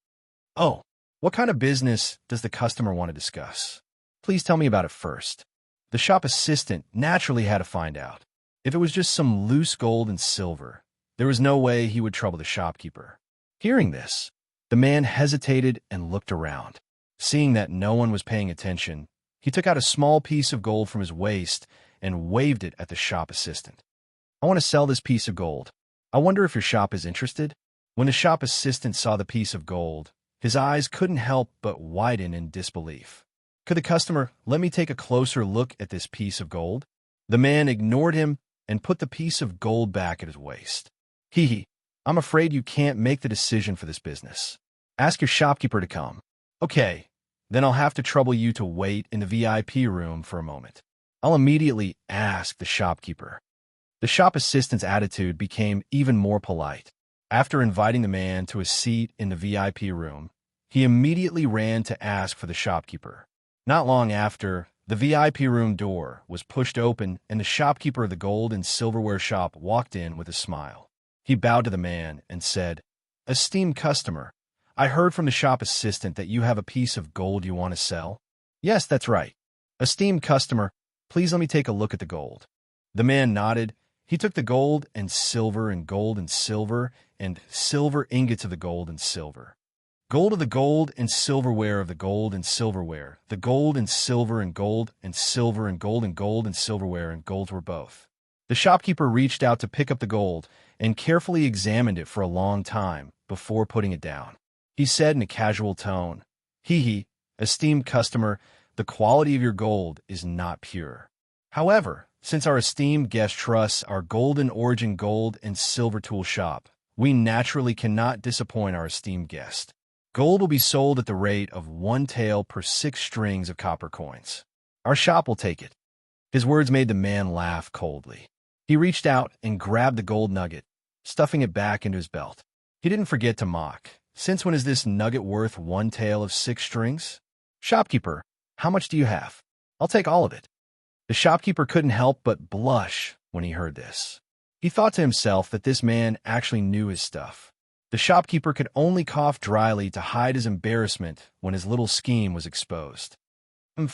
"Oh, what kind of business does the customer want to discuss? Please tell me about it first." The shop assistant naturally had to find out. If it was just some loose gold and silver, there was no way he would trouble the shopkeeper. Hearing this, the man hesitated and looked around. Seeing that no one was paying attention, he took out a small piece of gold from his waist and waved it at the shop assistant. "I want to sell this piece of gold. I wonder if your shop is interested?" When the shop assistant saw the piece of gold, his eyes couldn't help but widen in disbelief. "Could the customer let me take a closer look at this piece of gold?" The man ignored him and put the piece of gold back at his waist. "Hee, I'm afraid you can't make the decision for this business. Ask your shopkeeper to come." "Okay, then I'll have to trouble you to wait in the VIP room for a moment. I'll immediately ask the shopkeeper." The shop assistant's attitude became even more polite. After inviting the man to a seat in the VIP room, he immediately ran to ask for the shopkeeper. Not long after, the VIP room door was pushed open and the shopkeeper of the gold and silverware shop walked in with a smile. He bowed to the man and said, "Esteemed customer, I heard from the shop assistant that you have a piece of gold you want to sell." "Yes, that's right." "Esteemed customer, please let me take a look at the gold." The man nodded. He took the gold and silver and silver ingots of the gold and silver. Gold of the gold and silverware of the gold and silverware, the gold and silver and gold and silver and gold and silverware and golds were both. The shopkeeper reached out to pick up the gold and carefully examined it for a long time before putting it down. He said in a casual tone, "Hee, esteemed customer, the quality of your gold is not pure. However, since our esteemed guest trusts our Golden Origin Gold and Silver Tool Shop, we naturally cannot disappoint our esteemed guest. Gold will be sold at the rate of 1 tael per 6 strings of copper coins. Our shop will take it." His words made the man laugh coldly. He reached out and grabbed the gold nugget, stuffing it back into his belt. He didn't forget to mock. "Since when is this nugget worth 1 tael of 6 strings? Shopkeeper, how much do you have? I'll take all of it." The shopkeeper couldn't help but blush when he heard this. He thought to himself that this man actually knew his stuff. The shopkeeper could only cough dryly to hide his embarrassment when his little scheme was exposed. I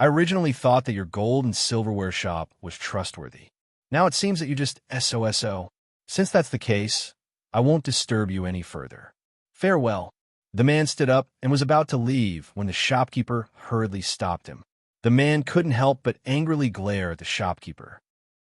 originally thought that your gold and silverware shop was trustworthy. Now it seems that you just SOSO. Since that's the case, I won't disturb you any further. Farewell." The man stood up and was about to leave when the shopkeeper hurriedly stopped him. The man couldn't help but angrily glare at the shopkeeper.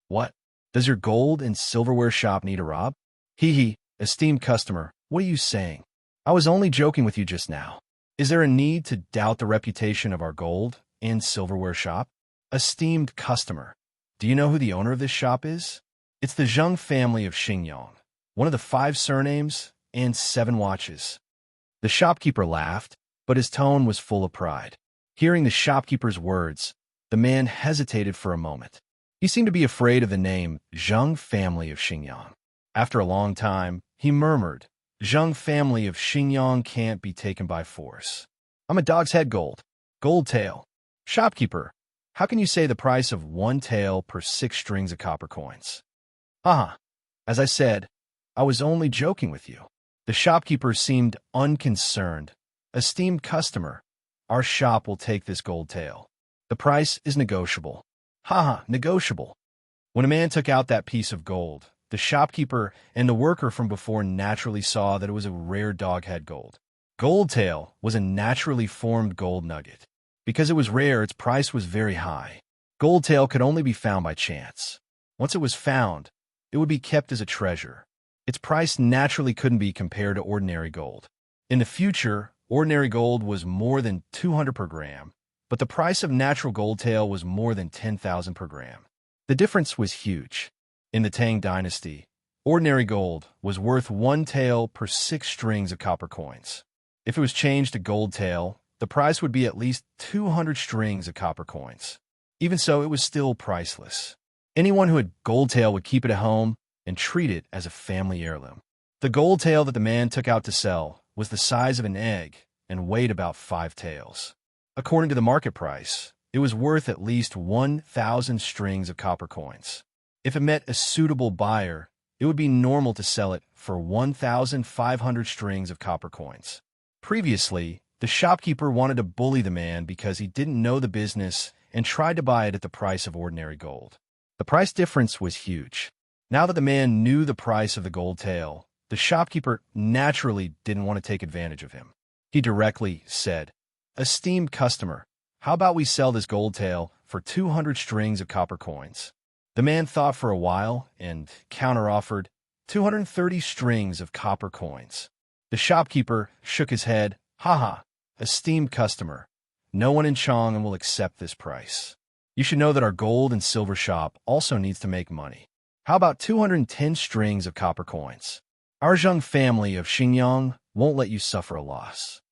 "What? Does your gold and silverware shop need a rob?" "Hee, esteemed customer, what are you saying? I was only joking with you just now." Is there a need to doubt the reputation of our gold and silverware shop? Esteemed customer, do you know who the owner of this shop is? It's the Zheng family of Xingyang, one of the 5 surnames and 7 watches. The shopkeeper laughed, but his tone was full of pride. Hearing the shopkeeper's words, the man hesitated for a moment. He seemed to be afraid of the name Zheng family of Xingyang. After a long time, he murmured, Zheng family of Xingyang can't be taken by force. I'm a dog's head gold. Gold tail. Shopkeeper, how can you say the price of 1 tael per 6 strings of copper coins? Haha. As I said, I was only joking with you. The shopkeeper seemed unconcerned. Esteemed customer, our shop will take this gold tael. The price is negotiable. Haha, negotiable. When a man took out that piece of gold, the shopkeeper and the worker from before naturally saw that it was a rare doghead gold. Gold tael was a naturally formed gold nugget. Because it was rare, its price was very high. Gold tael could only be found by chance. Once it was found, it would be kept as a treasure. Its price naturally couldn't be compared to ordinary gold. In the future, ordinary gold was more than 200 per gram, but the price of natural gold tael was more than 10,000 per gram. The difference was huge. In the Tang dynasty, ordinary gold was worth 1 tael per 6 strings of copper coins. If it was changed to gold tael, the price would be at least 200 strings of copper coins. Even so, it was still priceless. Anyone who had gold tael would keep it at home and treat it as a family heirloom. The gold tael that the man took out to sell was the size of an egg and weighed about 5 taels. According to the market price, it was worth at least 1,000 strings of copper coins. If it met a suitable buyer, it would be normal to sell it for 1,500 strings of copper coins. Previously, the shopkeeper wanted to bully the man because he didn't know the business and tried to buy it at the price of ordinary gold. The price difference was huge. Now that the man knew the price of the gold tael, the shopkeeper naturally didn't want to take advantage of him. He directly said, Esteemed customer, how about we sell this gold tael for 200 strings of copper coins? The man thought for a while and counteroffered 230 strings of copper coins. The shopkeeper shook his head. Haha, esteemed customer, no one in Chang'an will accept this price. You should know that our gold and silver shop also needs to make money. How about 210 strings of copper coins? Our Zheng family of Xingyang won't let you suffer a loss.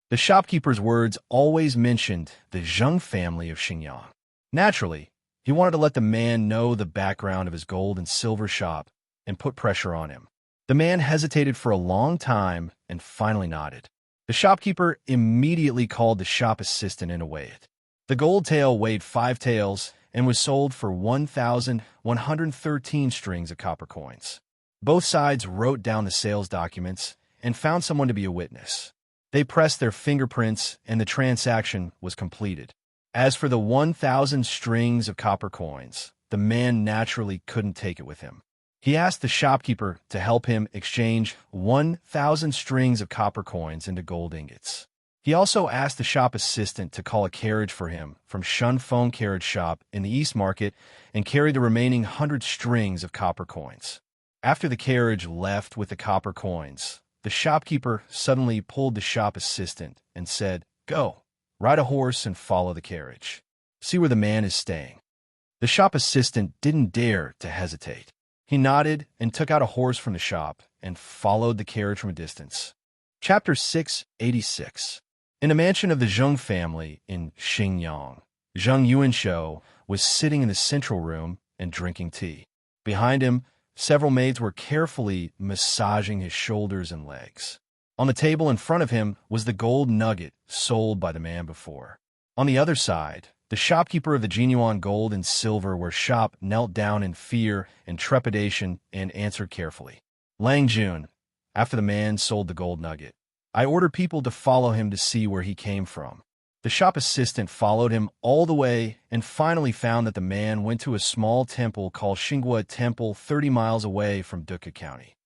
The shopkeeper's words always mentioned the Zheng family of Xingyang. Naturally, he wanted to let the man know the background of his gold and silver shop and put pressure on him. The man hesitated for a long time and finally nodded. The shopkeeper immediately called the shop assistant and weighed it. The gold tael weighed 5 taels and was sold for 1,113 strings of copper coins. Both sides wrote down the sales documents and found someone to be a witness. They pressed their fingerprints and the transaction was completed. As for the 1,000 strings of copper coins, the man naturally couldn't take it with him. He asked the shopkeeper to help him exchange 1,000 strings of copper coins into gold ingots. He also asked the shop assistant to call a carriage for him from Shunfeng Carriage Shop in the East Market and carry the remaining 100 strings of copper coins. After the carriage left with the copper coins, the shopkeeper suddenly pulled the shop assistant and said, Go, ride a horse and follow the carriage. See where the man is staying. The shop assistant didn't dare to hesitate. He nodded and took out a horse from the shop and followed the carriage from a distance. Chapter 686. In the mansion of the Zheng family in Xingyang, Zheng Yuanshou was sitting in the central room and drinking tea. Behind him, several maids were carefully massaging his shoulders and legs. On the table in front of him was the gold nugget sold by the man before. On the other side, the shopkeeper of the Jinyuan gold and silverware shop knelt down in fear and trepidation and answered carefully. Lang Jun, after the man sold the gold nugget, I ordered people to follow him to see where he came from. The shop assistant followed him all the way and finally found that the man went to a small temple called Xinghua Temple 30 miles away from Duke County.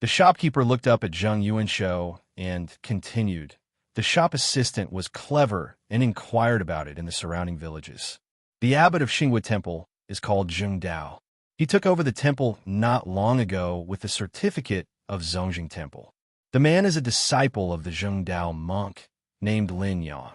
The shopkeeper looked up at Zheng Yuanshou and continued. The shop assistant was clever and inquired about it in the surrounding villages. The abbot of Xinghua Temple is called Zheng Dao. He took over the temple not long ago with the certificate of Zongjing Temple. The man is a disciple of the Zheng Dao monk named Lin Yang.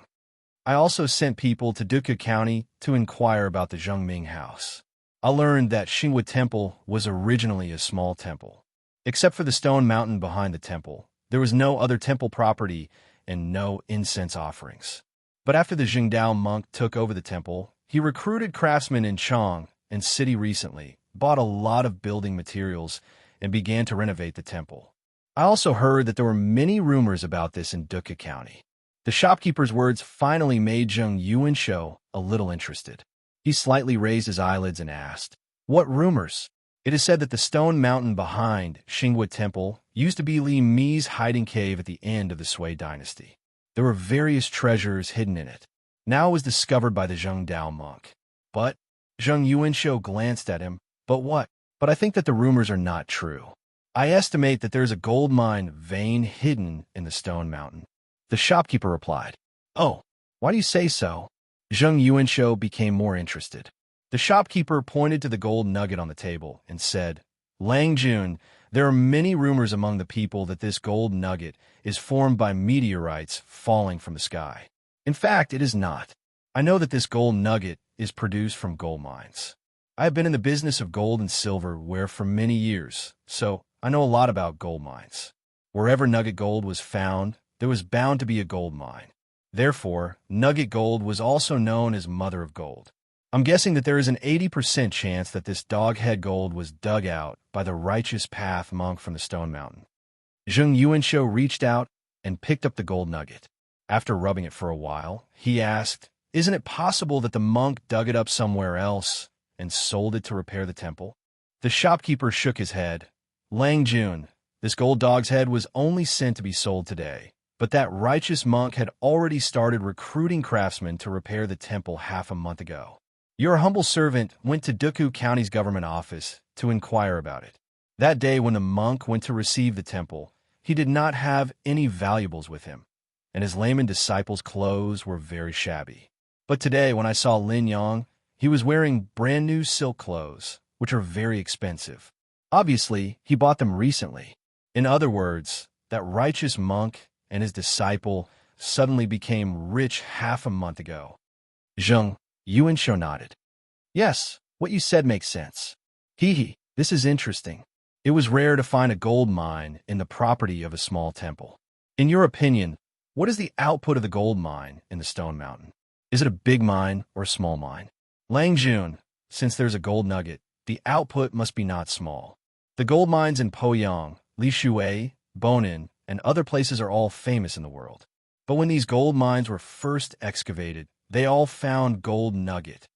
I also sent people to Duke County to inquire about the Zhengming house. I learned that Xinghua Temple was originally a small temple. Except for the stone mountain behind the temple, there was no other temple property and no incense offerings. But after the Jingdao monk took over the temple, he recruited craftsmen in Chang and city recently, bought a lot of building materials, and began to renovate the temple. I also heard that there were many rumors about this in Duke County. The shopkeeper's words finally made Zheng Yuanshou a little interested. He slightly raised his eyelids and asked, "What rumors?" It is said that the stone mountain behind Xinghua Temple used to be Li Mi's hiding cave at the end of the Sui dynasty. There were various treasures hidden in it. Now it was discovered by the Zhengdao monk. But Zheng Yuanshou glanced at him. But what? But I think that the rumors are not true. I estimate that there is a gold mine vein hidden in the stone mountain. The shopkeeper replied, "Oh, why do you say so?" Zheng Yuanshou became more interested. The shopkeeper pointed to the gold nugget on the table and said, "Lang Jun, there are many rumors among the people that this gold nugget is formed by meteorites falling from the sky. In fact, it is not. I know that this gold nugget is produced from gold mines. I have been in the business of gold and silverware for many years, so I know a lot about gold mines. Wherever nugget gold was found, there was bound to be a gold mine. Therefore, nugget gold was also known as mother of gold. I'm guessing that there is an 80% chance that this doghead gold was dug out by the righteous path monk from the stone mountain." Zheng Yuanshou reached out and picked up the gold nugget. After rubbing it for a while, he asked, "Isn't it possible that the monk dug it up somewhere else and sold it to repair the temple?" The shopkeeper shook his head. "Lang Jun, this gold dog's head was only sent to be sold today, but that righteous monk had already started recruiting craftsmen to repair the temple half a month ago. Your humble servant went to Duku County's government office to inquire about it. That day when the monk went to receive the temple, he did not have any valuables with him, and his layman disciple's clothes were very shabby. But today when I saw Lin Yang, he was wearing brand new silk clothes, which are very expensive. Obviously, he bought them recently. In other words, that righteous monk and his disciple suddenly became rich half a month ago." Zheng Yuanshou nodded. "Yes, what you said makes sense. This is interesting. It was rare to find a gold mine in the property of a small temple. In your opinion, what is the output of the gold mine in the stone mountain? Is it a big mine or a small mine?" "Lang Jun, since there's a gold nugget, the output must be not small. The gold mines in Poyang, Lishui, Bonin, and other places are all famous in the world. But when these gold mines were first excavated, they all found gold nugget."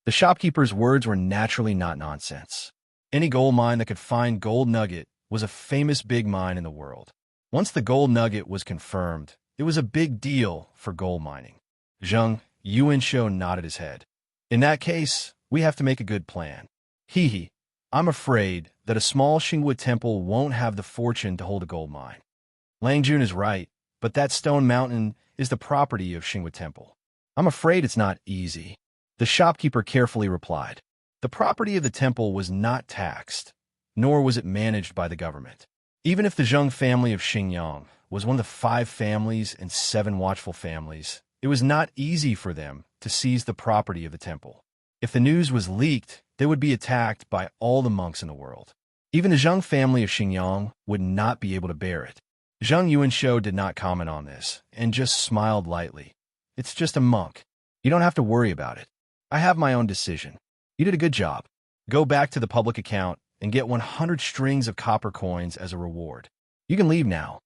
The shopkeeper's words were naturally not nonsense. Any gold mine that could find gold nugget was a famous big mine in the world. Once the gold nugget was confirmed, it was a big deal for gold mining. Zheng Yuanshou nodded his head. "In that case, we have to make a good plan. I'm afraid that a small Xinghua temple won't have the fortune to hold a gold mine. Lang Jun is right, but that stone mountain is the property of Xinghua Temple. I'm afraid it's not easy." The shopkeeper carefully replied. The property of the temple was not taxed, nor was it managed by the government. Even if the Zheng family of Xingyang was one of the 5 families and 7 watchful families, it was not easy for them to seize the property of the temple. If the news was leaked, they would be attacked by all the monks in the world. Even the Zheng family of Xingyang would not be able to bear it. Zheng Yuanshou did not comment on this and just smiled lightly. "It's just a monk. You don't have to worry about it. I have my own decision. You did a good job. Go back to the public account and get 100 strings of copper coins as a reward. You can leave now."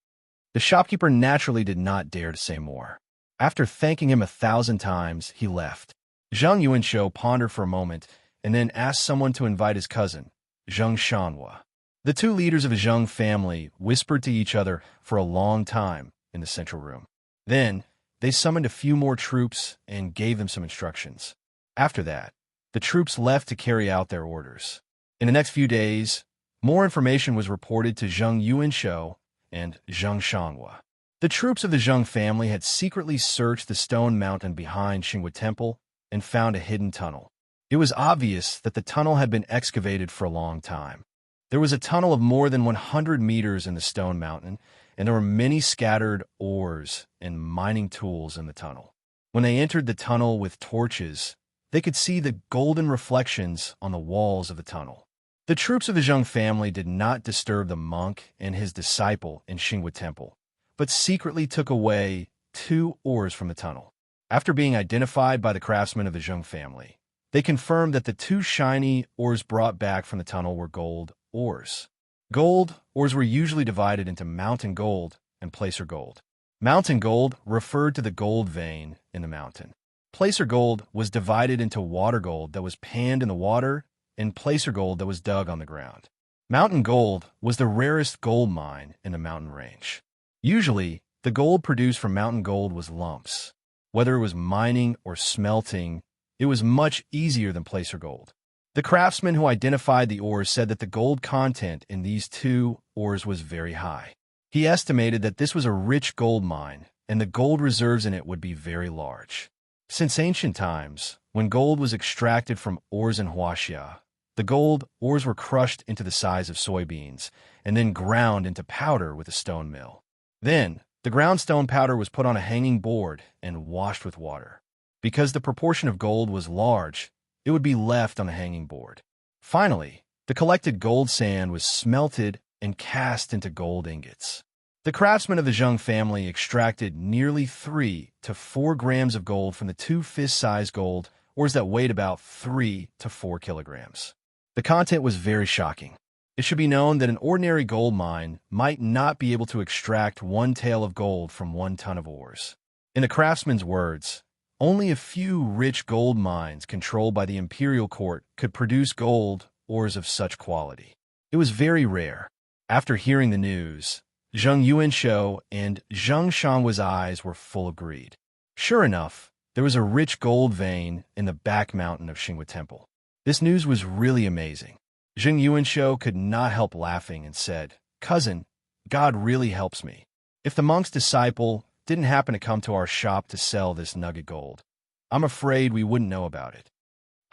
The shopkeeper naturally did not dare to say more. After thanking him 1,000 times, he left. Zheng Yuanshou pondered for a moment and then asked someone to invite his cousin, Zheng Xianxia. The 2 leaders of the Zheng family whispered to each other for a long time in the central room. Then, they summoned a few more troops and gave them some instructions. After that, the troops left to carry out their orders. In the next few days, more information was reported to Zheng Yuanshou and Zheng Xianxia. The troops of the Zheng family had secretly searched the stone mountain behind Xinghua Temple and found a hidden tunnel. It was obvious that the tunnel had been excavated for a long time. There was a tunnel of more than 100 meters in the stone mountain, and there were many scattered ores and mining tools in the tunnel. When they entered the tunnel with torches, they could see the golden reflections on the walls of the tunnel. The troops of the Zheng family did not disturb the monk and his disciple in Xinghua Temple, but secretly took away 2 ores from the tunnel. After being identified by the craftsmen of the Zheng family, they confirmed that the 2 shiny ores brought back from the tunnel were gold ores. Gold ores were usually divided into mountain gold and placer gold. Mountain gold referred to the gold vein in the mountain. Placer gold was divided into water gold that was panned in the water and placer gold that was dug on the ground. Mountain gold was the rarest gold mine in the mountain range. Usually, the gold produced from mountain gold was lumps. Whether it was mining or smelting, it was much easier than placer gold. The craftsman who identified the ores said that the gold content in these 2 ores was very high. He estimated that this was a rich gold mine, and the gold reserves in it would be very large. Since ancient times, when gold was extracted from ores in Wuxia, the gold ores were crushed into the size of soybeans and then ground into powder with a stone mill. Then, the ground stone powder was put on a hanging board and washed with water. Because the proportion of gold was large, it would be left on the hanging board. Finally, the collected gold sand was smelted and cast into gold ingots. The craftsmen of the Zheng family extracted nearly 3 to 4 grams of gold from the 2 fist-sized gold ores that weighed about 3 to 4 kilograms. The content was very shocking. It should be known that an ordinary gold mine might not be able to extract 1 tael of gold from 1 ton of ores. In the craftsman's words, only a few rich gold mines controlled by the imperial court could produce gold ores of such quality. It was very rare. After hearing the news, Zheng Yuanshou and Zheng Xiangua's eyes were full of greed. Sure enough, there was a rich gold vein in the back mountain of Xinghua Temple. This news was really amazing. Zheng Yuanshou could not help laughing and said, "Cousin, God really helps me. If the monk's disciple didn't happen to come to our shop to sell this nugget gold, I'm afraid we wouldn't know about it."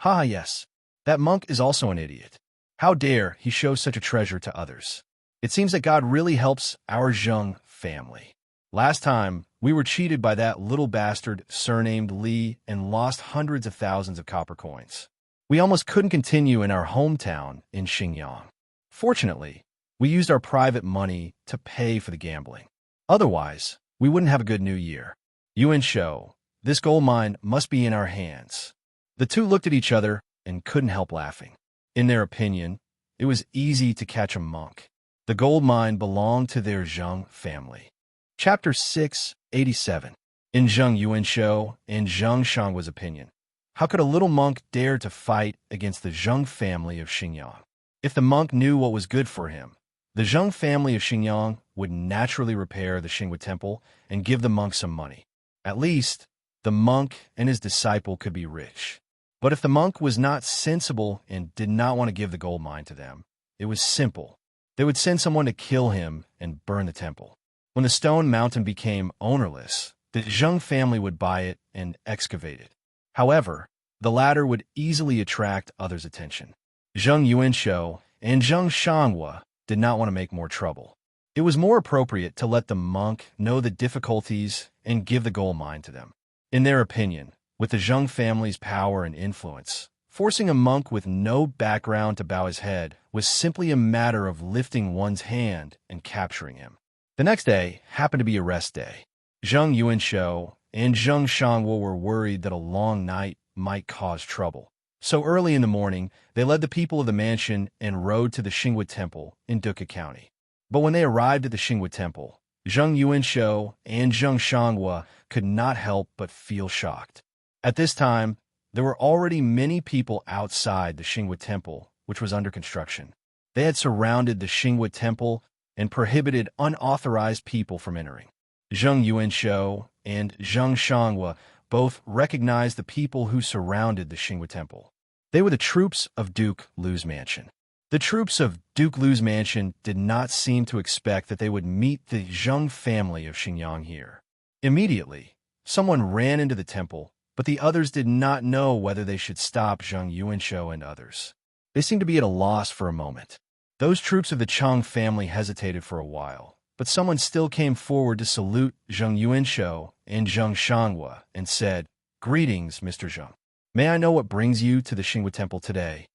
"Ha, yes. That monk is also an idiot. How dare he show such a treasure to others? It seems that God really helps our Zheng family. Last time, we were cheated by that little bastard surnamed Li and lost hundreds of thousands of copper coins. We almost couldn't continue in our hometown in Xinjiang. Fortunately, we used our private money to pay for the gambling. Otherwise, we wouldn't have a good new year. Yuanshou, this gold mine must be in our hands." The 2 looked at each other and couldn't help laughing. In their opinion, it was easy to catch a monk. The gold mine belonged to their Zheng family. Chapter 687. In Zheng Yuanshou and Zheng Xiangua's opinion, how could a little monk dare to fight against the Zheng family of Xinjiang? If the monk knew what was good for him, the Zheng family of Xinjiang would naturally repair the Xinghua Temple and give the monk some money. At least, the monk and his disciple could be rich. But if the monk was not sensible and did not want to give the gold mine to them, it was simple. They would send someone to kill him and burn the temple. When the stone mountain became ownerless, the Zheng family would buy it and excavate it. However, the latter would easily attract others' attention. Zheng Yuanshou and Zheng Xiangua did not want to make more trouble. It was more appropriate to let the monk know the difficulties and give the gold mine to them. In their opinion, with the Zheng family's power and influence, forcing a monk with no background to bow his head was simply a matter of lifting one's hand and capturing him. The next day happened to be a rest day. Zheng Yuanshou and Zheng Xiangua were worried that a long night might cause trouble. So early in the morning, they led the people of the mansion and rode to the Xinghua Temple in Duke County. But when they arrived at the Xinghua Temple, Zheng Yuanshou and Zheng Xiangua could not help but feel shocked. At this time, there were already many people outside the Xinghua Temple, which was under construction. They had surrounded the Xinghua Temple and prohibited unauthorized people from entering. Zheng Yuanshou and Zheng Xiangua both recognized the people who surrounded the Xinghua Temple. They were the troops of Duke Lu's mansion. The troops of Duke Lu's mansion did not seem to expect that they would meet the Zheng family of Xinjiang here. Immediately, someone ran into the temple, but the others did not know whether they should stop Zheng Yuanshou and others. They seemed to be at a loss for a moment. Those troops of the Chang family hesitated for a while, but someone still came forward to salute Zheng Yuanshou and Zheng Xianxia and said, "Greetings, Mr. Zheng. May I know what brings you to the Xinhua Temple today?"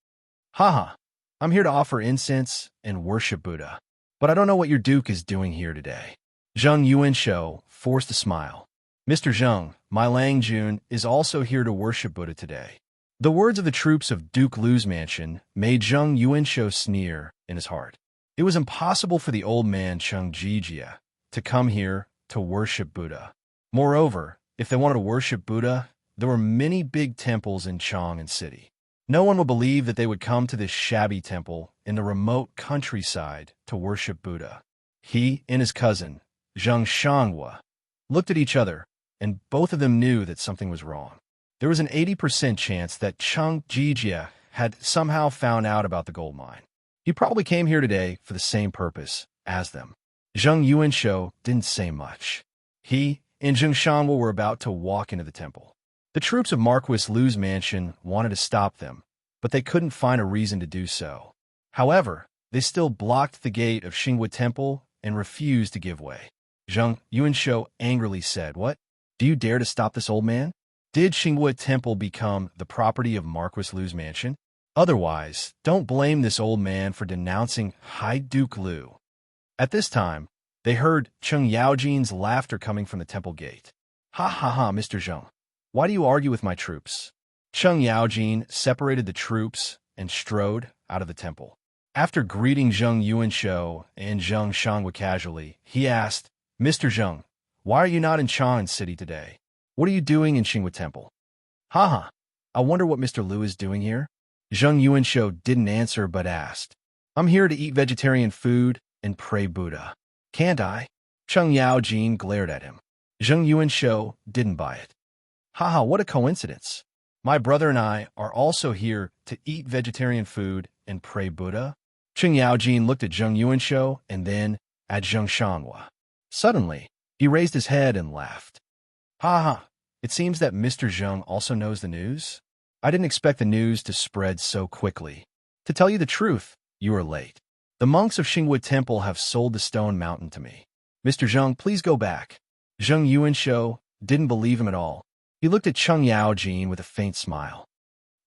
"Haha, I'm here to offer incense and worship Buddha, but I don't know what your duke is doing here today." Zheng Yuanshou forced a smile. "Mr. Zheng, my Lang Jun is also here to worship Buddha today." The words of the troops of Duke Lu's mansion made Zheng Yuanshou sneer in his heart. It was impossible for the old man Cheng Jijia to come here to worship Buddha. Moreover, if they wanted to worship Buddha, there were many big temples in Chang'an City. No one would believe that they would come to this shabby temple in the remote countryside to worship Buddha. He and his cousin, Zheng Xianxia, looked at each other, and both of them knew that something was wrong. There was an 80% chance that Cheng Jijia had somehow found out about the gold mine. He probably came here today for the same purpose as them. Zheng Yuanshou didn't say much. He and Zheng Xianxia were about to walk into the temple. The troops of Marquis Lu's mansion wanted to stop them, but they couldn't find a reason to do so. However, they still blocked the gate of Xinhua Temple and refused to give way. Zheng Yuanshou angrily said, "What? Do you dare to stop this old man? Did Xinhua Temple become the property of Marquis Lu's mansion? Otherwise, don't blame this old man for denouncing High Duke Lu." At this time, they heard Cheng Yaojin's laughter coming from the temple gate. "Ha ha ha, Mr. Zheng. Why do you argue with my troops?" Cheng Yaojin separated the troops and strode out of the temple. After greeting Zheng Yuanshou and Zheng Xianxia casually, he asked, "Mr. Zheng, why are you not in Chang'an City today? What are you doing in Xinhua Temple?" "Haha, I wonder what Mr. Lu is doing here?" Zheng Yuanshou didn't answer but asked, "I'm here to eat vegetarian food and pray Buddha. Can't I?" Cheng Yaojin glared at him. Zheng Yuanshou didn't buy it. "Haha, what a coincidence. My brother and I are also here to eat vegetarian food and pray Buddha." Cheng Yaojin looked at Zheng Yuanshou and then at Zheng Xianxia. Suddenly, he raised his head and laughed. "Haha, it seems that Mr. Zheng also knows the news. I didn't expect the news to spread so quickly. To tell you the truth, you are late. The monks of Xinhua Temple have sold the stone mountain to me. Mr. Zheng, please go back." Zheng Yuanshou didn't believe him at all. He looked at Cheng Yaojin with a faint smile.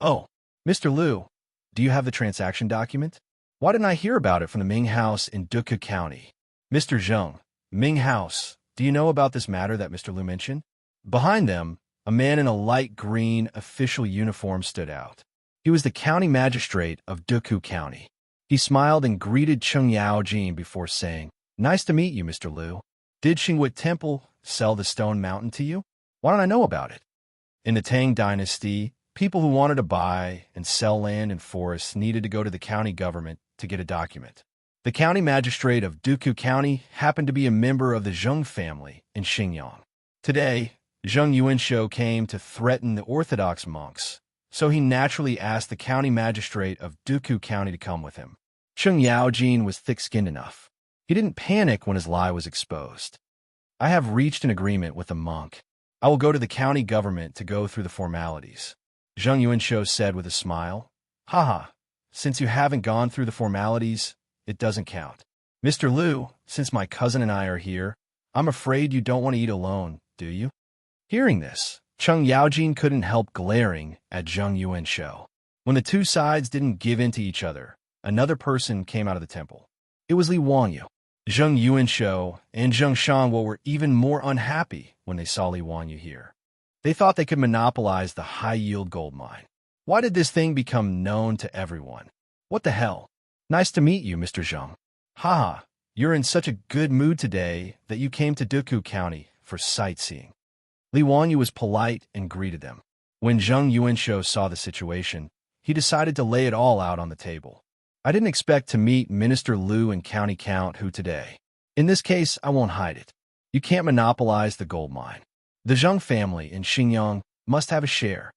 "Oh, Mr. Lu, do you have the transaction document? Why didn't I hear about it from the Ming House in Duku County?" "Mr. Zheng, Ming House, do you know about this matter that Mr. Lu mentioned?" Behind them, a man in a light green official uniform stood out. He was the county magistrate of Duku County. He smiled and greeted Cheng Yaojin before saying, "Nice to meet you, Mr. Lu. Did Xinhua Temple sell the stone mountain to you? Why don't I know about it?" In the Tang dynasty, people who wanted to buy and sell land and forests needed to go to the county government to get a document. The county magistrate of Duku County happened to be a member of the Zheng family in Xinjiang. Today, Zheng Yuanshou came to threaten the Orthodox monks, so he naturally asked the county magistrate of Duku County to come with him. Cheng Yaojin was thick-skinned enough. He didn't panic when his lie was exposed. "I have reached an agreement with the monk. I will go to the county government to go through the formalities," Zheng Yuanshou said with a smile. "Haha, since you haven't gone through the formalities, it doesn't count. Mr. Lu, since my cousin and I are here, I'm afraid you don't want to eat alone, do you?" Hearing this, Cheng Yaojin couldn't help glaring at Zheng Yuanshou. When the two sides didn't give in to each other, another person came out of the temple. It was Li Wangyu. Zheng Yuanshou and Zheng Xianxia were even more unhappy when they saw Li Wangyu here. They thought they could monopolize the high-yield gold mine. Why did this thing become known to everyone? What the hell? "Nice to meet you, Mr. Zheng. Haha, you're in such a good mood today that you came to Duku County for sightseeing." Li Wangyu was polite and greeted them. When Zheng Yuanshou saw the situation, he decided to lay it all out on the table. "I didn't expect to meet Minister Lu and County Count Hu today. In this case, I won't hide it. You can't monopolize the gold mine. The Zheng family in Xinjiang must have a share."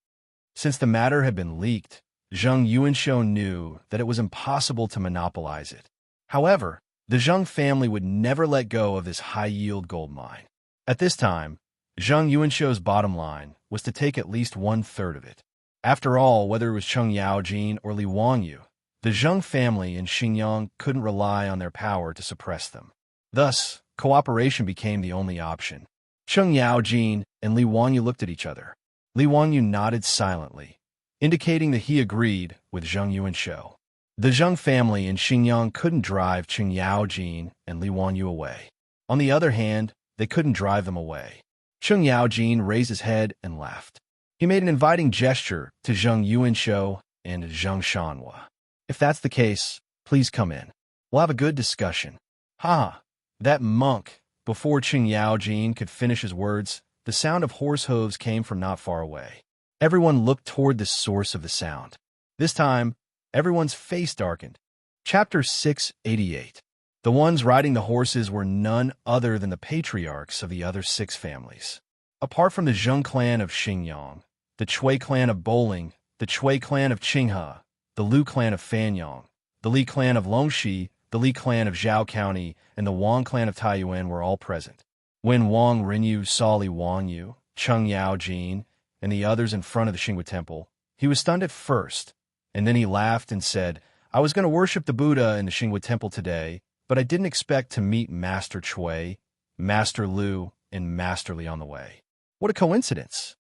Since the matter had been leaked, Zheng Yuanshou knew that it was impossible to monopolize it. However, the Zheng family would never let go of this high-yield gold mine. At this time, Zheng Yuanshou's bottom line was to take at least 1/3 of it. After all, whether it was Cheng Yaojin or Li Wangyu, The Zheng family in Xinjiang couldn't rely on their power to suppress them. Thus, cooperation became the only option. Cheng Yaojin and Li Wanyu looked at each other. Li Wanyu nodded silently, indicating that he agreed with Zheng Yuanshou. The Zheng family in Xinjiang couldn't drive Cheng Yaojin and Li Wanyu away. On the other hand, they couldn't drive them away. Cheng Yaojin raised his head and laughed. He made an inviting gesture to Zheng Yuanshou and Zheng Shanhua. If that's the case, please come in. We'll have a good discussion. Ha! That monk! Before Cheng Yaojin could finish his words, the sound of horse hooves came from not far away. Everyone looked toward the source of the sound. This time, everyone's face darkened. Chapter 688. The ones riding the horses were none other than the patriarchs of the other 6 families. Apart from the Zheng clan of Xinjiang, the Chui clan of Bowling, the Chui clan of Qinghe, the Lu clan of Fanyang, the Li clan of Longxi, the Li clan of Zhao County, and the Wang clan of Taiyuan were all present. When Wang Rinyu saw Li Wanyu, Cheng Yaojin, and the others in front of the Xingwu temple, he was stunned at first, and then he laughed and said, "I was going to worship the Buddha in the Xingwu temple today, but I didn't expect to meet Master Chui, Master Lu, and Master Li on the way. What a coincidence."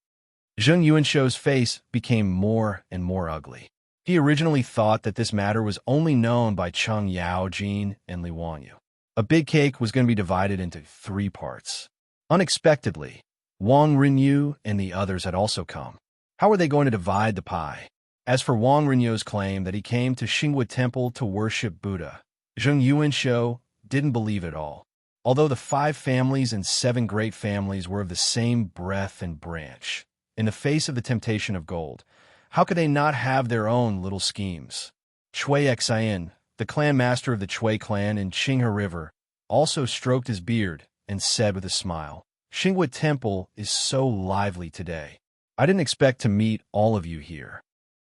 Zheng Yuanshou's face became more and more ugly. He originally thought that this matter was only known by Cheng Yaojin and Li Wanyu. A big cake was going to be divided into 3 parts. Unexpectedly, Wang Rinyu and the others had also come. How were they going to divide the pie? As for Wang Rinyu's claim that he came to Xingwu Temple to worship Buddha, Zheng Yuanshou didn't believe it all. Although the 5 families and 7 great families were of the same breath and branch, in the face of the temptation of gold, how could they not have their own little schemes? Chui Xian, the clan master of the Chui clan in Qinghe River, also stroked his beard and said with a smile, "Xingwu Temple is so lively today. I didn't expect to meet all of you here."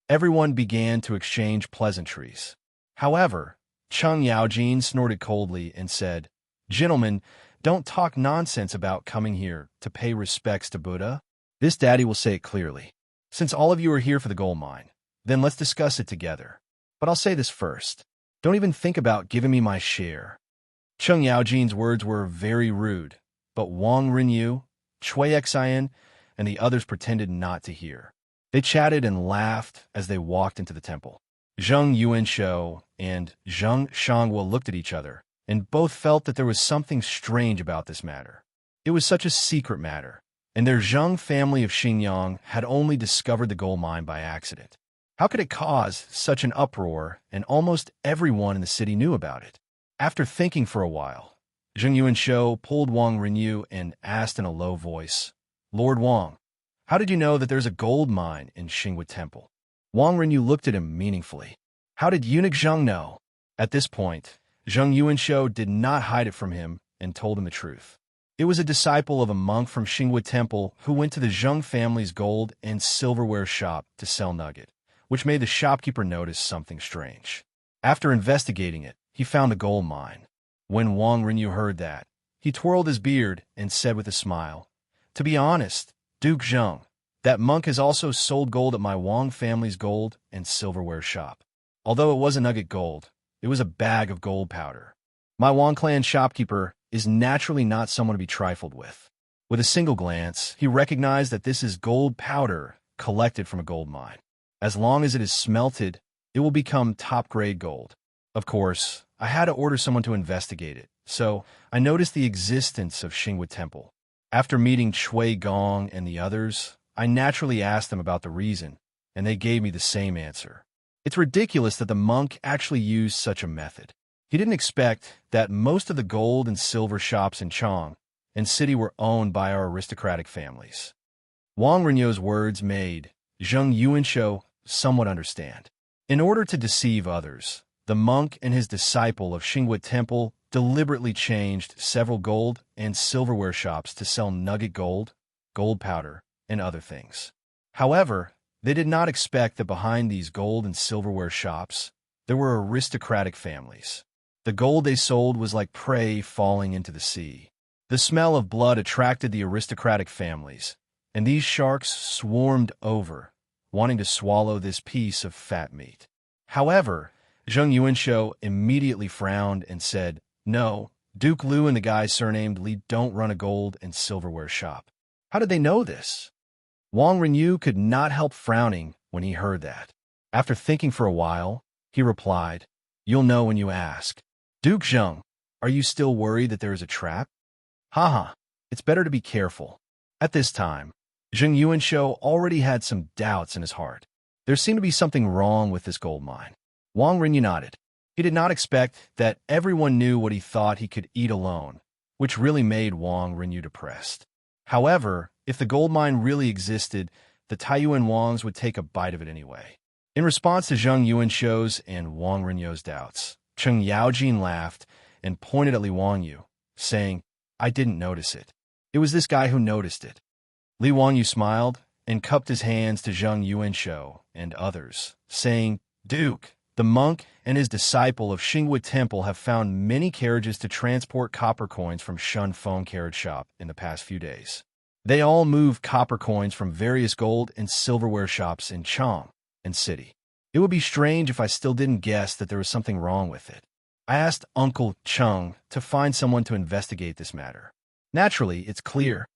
Everyone began to exchange pleasantries. However, Cheng Yaojin snorted coldly and said, "Gentlemen, don't talk nonsense about coming here to pay respects to Buddha. This daddy will say it clearly. Since all of you are here for the gold mine, then let's discuss it together. But I'll say this first. Don't even think about giving me my share." Cheng Yaojin's words were very rude, but Wang Rinyu, Chui Xian, and the others pretended not to hear. They chatted and laughed as they walked into the temple. Zheng Yuanshou and Zheng Shanhua looked at each other, and both felt that there was something strange about this matter. It was such a secret matter, and their Zheng family of Xinjiang had only discovered the gold mine by accident. How could it cause such an uproar, and almost everyone in the city knew about it? After thinking for a while, Zheng Yuanshou pulled Wang Rinyu and asked in a low voice, "Lord Wang, how did you know that there's a gold mine in Xingwu Temple?" Wang Rinyu looked at him meaningfully. "How did eunuch Zheng know?" At this point, Zheng Yuanshou did not hide it from him and told him the truth. It was a disciple of a monk from Xingwu Temple who went to the Zheng family's gold and silverware shop to sell nugget, which made the shopkeeper notice something strange. After investigating it, he found the gold mine. When Wang Rinyu heard that, he twirled his beard and said with a smile, "To be honest, Duke Zheng, that monk has also sold gold at my Wang family's gold and silverware shop. Although it wasn't nugget gold, it was a bag of gold powder. My Wang clan shopkeeper is naturally not someone to be trifled with." With a single glance, he recognized that this is gold powder collected from a gold mine. As long as it is smelted, it will become top-grade gold. Of course, I had to order someone to investigate it, so I noticed the existence of Xingwu Temple. After meeting Chui Gong and the others, I naturally asked them about the reason, and they gave me the same answer. It's ridiculous that the monk actually used such a method. He didn't expect that most of the gold and silver shops in Chang and city were owned by our aristocratic families. Wang Rinyu's words made Zheng Yuanshou somewhat understand. In order to deceive others, the monk and his disciple of Xingwu Temple deliberately changed several gold and silverware shops to sell nugget gold, gold powder, and other things. However, they did not expect that behind these gold and silverware shops, there were aristocratic families. The gold they sold was like prey falling into the sea. The smell of blood attracted the aristocratic families, and these sharks swarmed over, wanting to swallow this piece of fat meat. However, Zheng Yuanshou immediately frowned and said, "No, Duke Liu and the guy surnamed Li don't run a gold and silverware shop." How did they know this? Wang Renyu could not help frowning when he heard that. After thinking for a while, he replied, "You'll know when you ask. Duke Zheng, are you still worried that there is a trap?" Haha, it's better to be careful. At this time, Zheng Yuanshou already had some doubts in his heart. There seemed to be something wrong with this gold mine. Wang Renyu nodded. He did not expect that everyone knew what he thought he could eat alone, which really made Wang Renyu depressed. However, if the gold mine really existed, the Taiyuan Wangs would take a bite of it anyway. In response to Zheng Yuanshou's and Wang Renyu's doubts, Cheng Yaojin laughed and pointed at Li Wangyu, saying, "I didn't notice it. It was this guy who noticed it." Li Wangyu smiled and cupped his hands to Zheng Yuanshou and others, saying, "Duke, the monk and his disciple of Xinghua Temple have found many carriages to transport copper coins from Shun Feng carriage shop in the past few days. They all moved copper coins from various gold and silverware shops in Chang and City. It would be strange if I still didn't guess that there was something wrong with it. I asked Uncle Cheng to find someone to investigate this matter. Naturally, it's clear."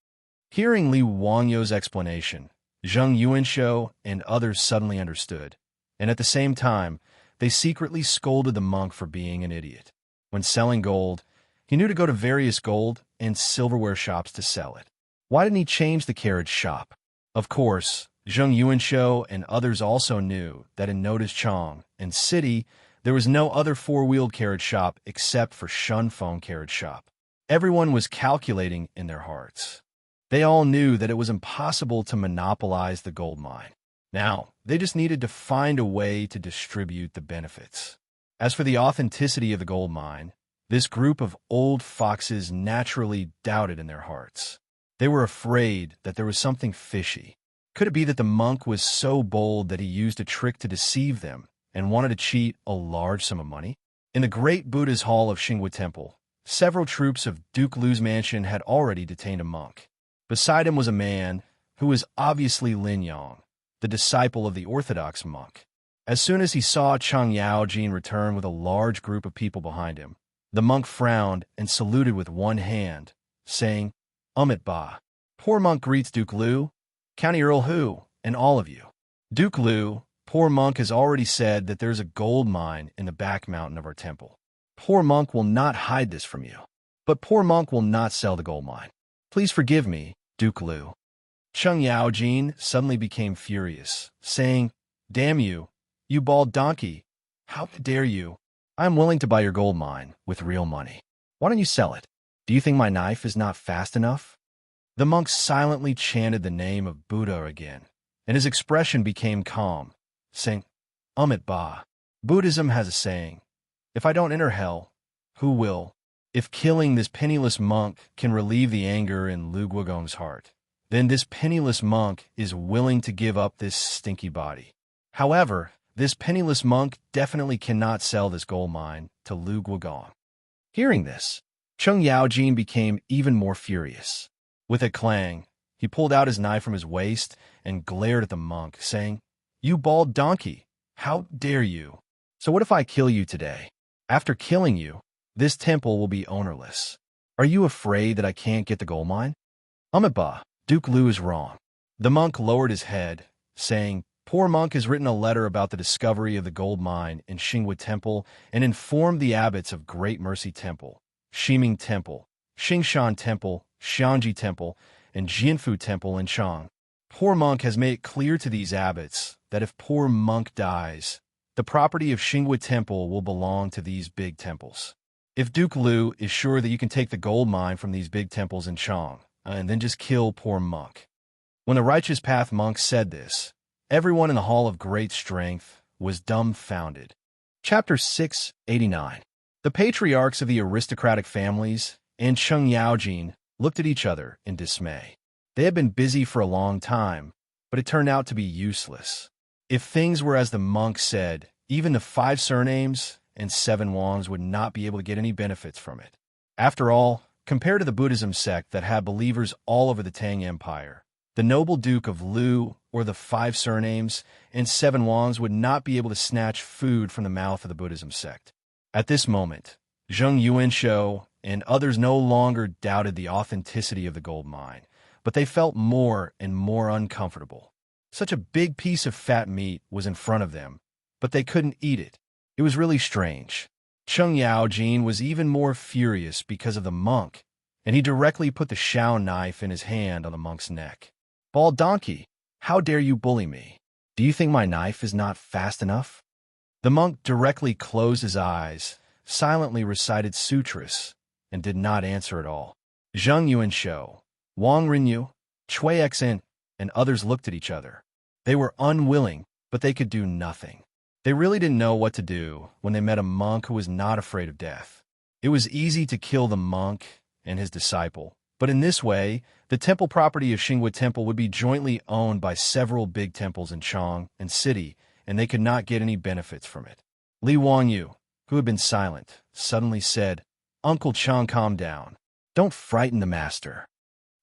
Hearing Li Wangyu's explanation, Zheng Yuanshou and others suddenly understood, and at the same time, they secretly scolded the monk for being an idiot. When selling gold, he knew to go to various gold and silverware shops to sell it. Why didn't he change the carriage shop? Of course, Zheng Yuanshou and others also knew that in Notice Chang and City, there was no other four-wheeled carriage shop except for Shun Feng carriage shop. Everyone was calculating in their hearts. They all knew that it was impossible to monopolize the gold mine. Now, they just needed to find a way to distribute the benefits. As for the authenticity of the gold mine, this group of old foxes naturally doubted in their hearts. They were afraid that there was something fishy. Could it be that the monk was so bold that he used a trick to deceive them and wanted to cheat a large sum of money? In the great Buddha's hall of Xinghua Temple, several troops of Duke Liu's mansion had already detained a monk. Beside him was a man who was obviously Lin Yang, the disciple of the orthodox monk. As soon as he saw Cheng Yaojin return with a large group of people behind him, the monk frowned and saluted with one hand, saying, "Amit Ba. Poor monk greets Duke Liu, County Earl Hu, and all of you. Duke Liu, poor monk has already said that there's a gold mine in the back mountain of our temple. Poor monk will not hide this from you, but poor monk will not sell the gold mine. Please forgive me, Duke Liu." Cheng Yaojin suddenly became furious, saying, "Damn you, you bald donkey! How dare you? I am willing to buy your gold mine with real money. Why don't you sell it? Do you think my knife is not fast enough?" The monk silently chanted the name of Buddha again, and his expression became calm, saying, "Amit Ba. Buddhism has a saying, if I don't enter hell, who will? If killing this penniless monk can relieve the anger in Lu Guogong's heart, then this penniless monk is willing to give up this stinky body. However, this penniless monk definitely cannot sell this gold mine to Lu Guogong." Hearing this, Cheng Yaojin became even more furious. With a clang, he pulled out his knife from his waist and glared at the monk, saying, "You bald donkey! How dare you? So what if I kill you today? After killing you, this temple will be ownerless. Are you afraid that I can't get the gold mine?" "Amiba, Duke Liu is wrong." The monk lowered his head, saying, "Poor monk has written a letter about the discovery of the gold mine in Xinghua Temple and informed the abbots of Great Mercy Temple, Shiming Temple, Xingshan Temple, Xianxia Temple, and Jianfu Temple in Chang. Poor monk has made it clear to these abbots that if poor monk dies, the property of Xinghua Temple will belong to these big temples. If Duke Liu is sure that you can take the gold mine from these big temples in Chang, and then just kill poor monk." When the Righteous Path monk said this, everyone in the Hall of Great Strength was dumbfounded. Chapter 689. The patriarchs of the aristocratic families and Cheng Yaojin looked at each other in dismay. They had been busy for a long time, but it turned out to be useless. If things were as the monk said, even the 5 surnames and 7 Wangs would not be able to get any benefits from it. After all, compared to the Buddhism sect that had believers all over the Tang Empire, The noble Duke of Lu, or the 5 surnames, and 7 Wangs would not be able to snatch food from the mouth of the Buddhism sect. At this moment, Zheng Yuanshou and others no longer doubted the authenticity of the gold mine, but they felt more and more uncomfortable. Such a big piece of fat meat was in front of them, but they couldn't eat it. It was really strange. Cheng Yaojin was even more furious because of the monk, and he directly put the Shao knife in his hand on the monk's neck. "Bald donkey, how dare you bully me? Do you think my knife is not fast enough?" The monk directly closed his eyes, silently recited sutras, and did not answer at all. Zheng Yuanshou, Wang Rinyu, Cui Exin, and others looked at each other. They were unwilling, but they could do nothing. They really didn't know what to do when they met a monk who was not afraid of death. It was easy to kill the monk and his disciple, but in this way, the temple property of Xinghua Temple would be jointly owned by several big temples in Chang and city, and they could not get any benefits from it. Li Wangyu, who had been silent, suddenly said, "Uncle Chang, calm down. Don't frighten the master."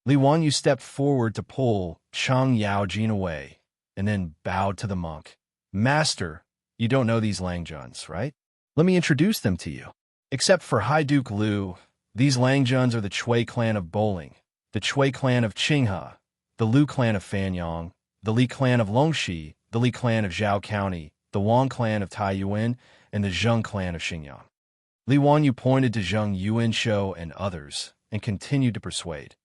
Li Wangyu stepped forward to pull Cheng Yaojin away, and then bowed to the monk. "Master, you don't know these Langjuns, right? Let me introduce them to you. Except for High Duke Lu, these Langjuns are the Chui clan of Bowling, the Chui clan of Qinghe, the Lu clan of Fanyang, the Li clan of Longxi, the Li clan of Zhao County, the Wang clan of Taiyuan, and the Zheng clan of Xinjiang." Li Wanyu pointed to Zheng Yuanshou and others, and continued to persuade.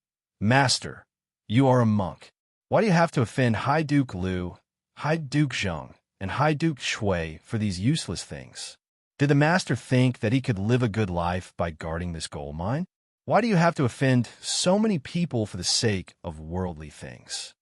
"Master, you are a monk. Why do you have to offend High Duke Lu, High Duke Zheng, and High Duke Shui for these useless things? Did the master think that he could live a good life by guarding this gold mine? Why do you have to offend so many people for the sake of worldly things?"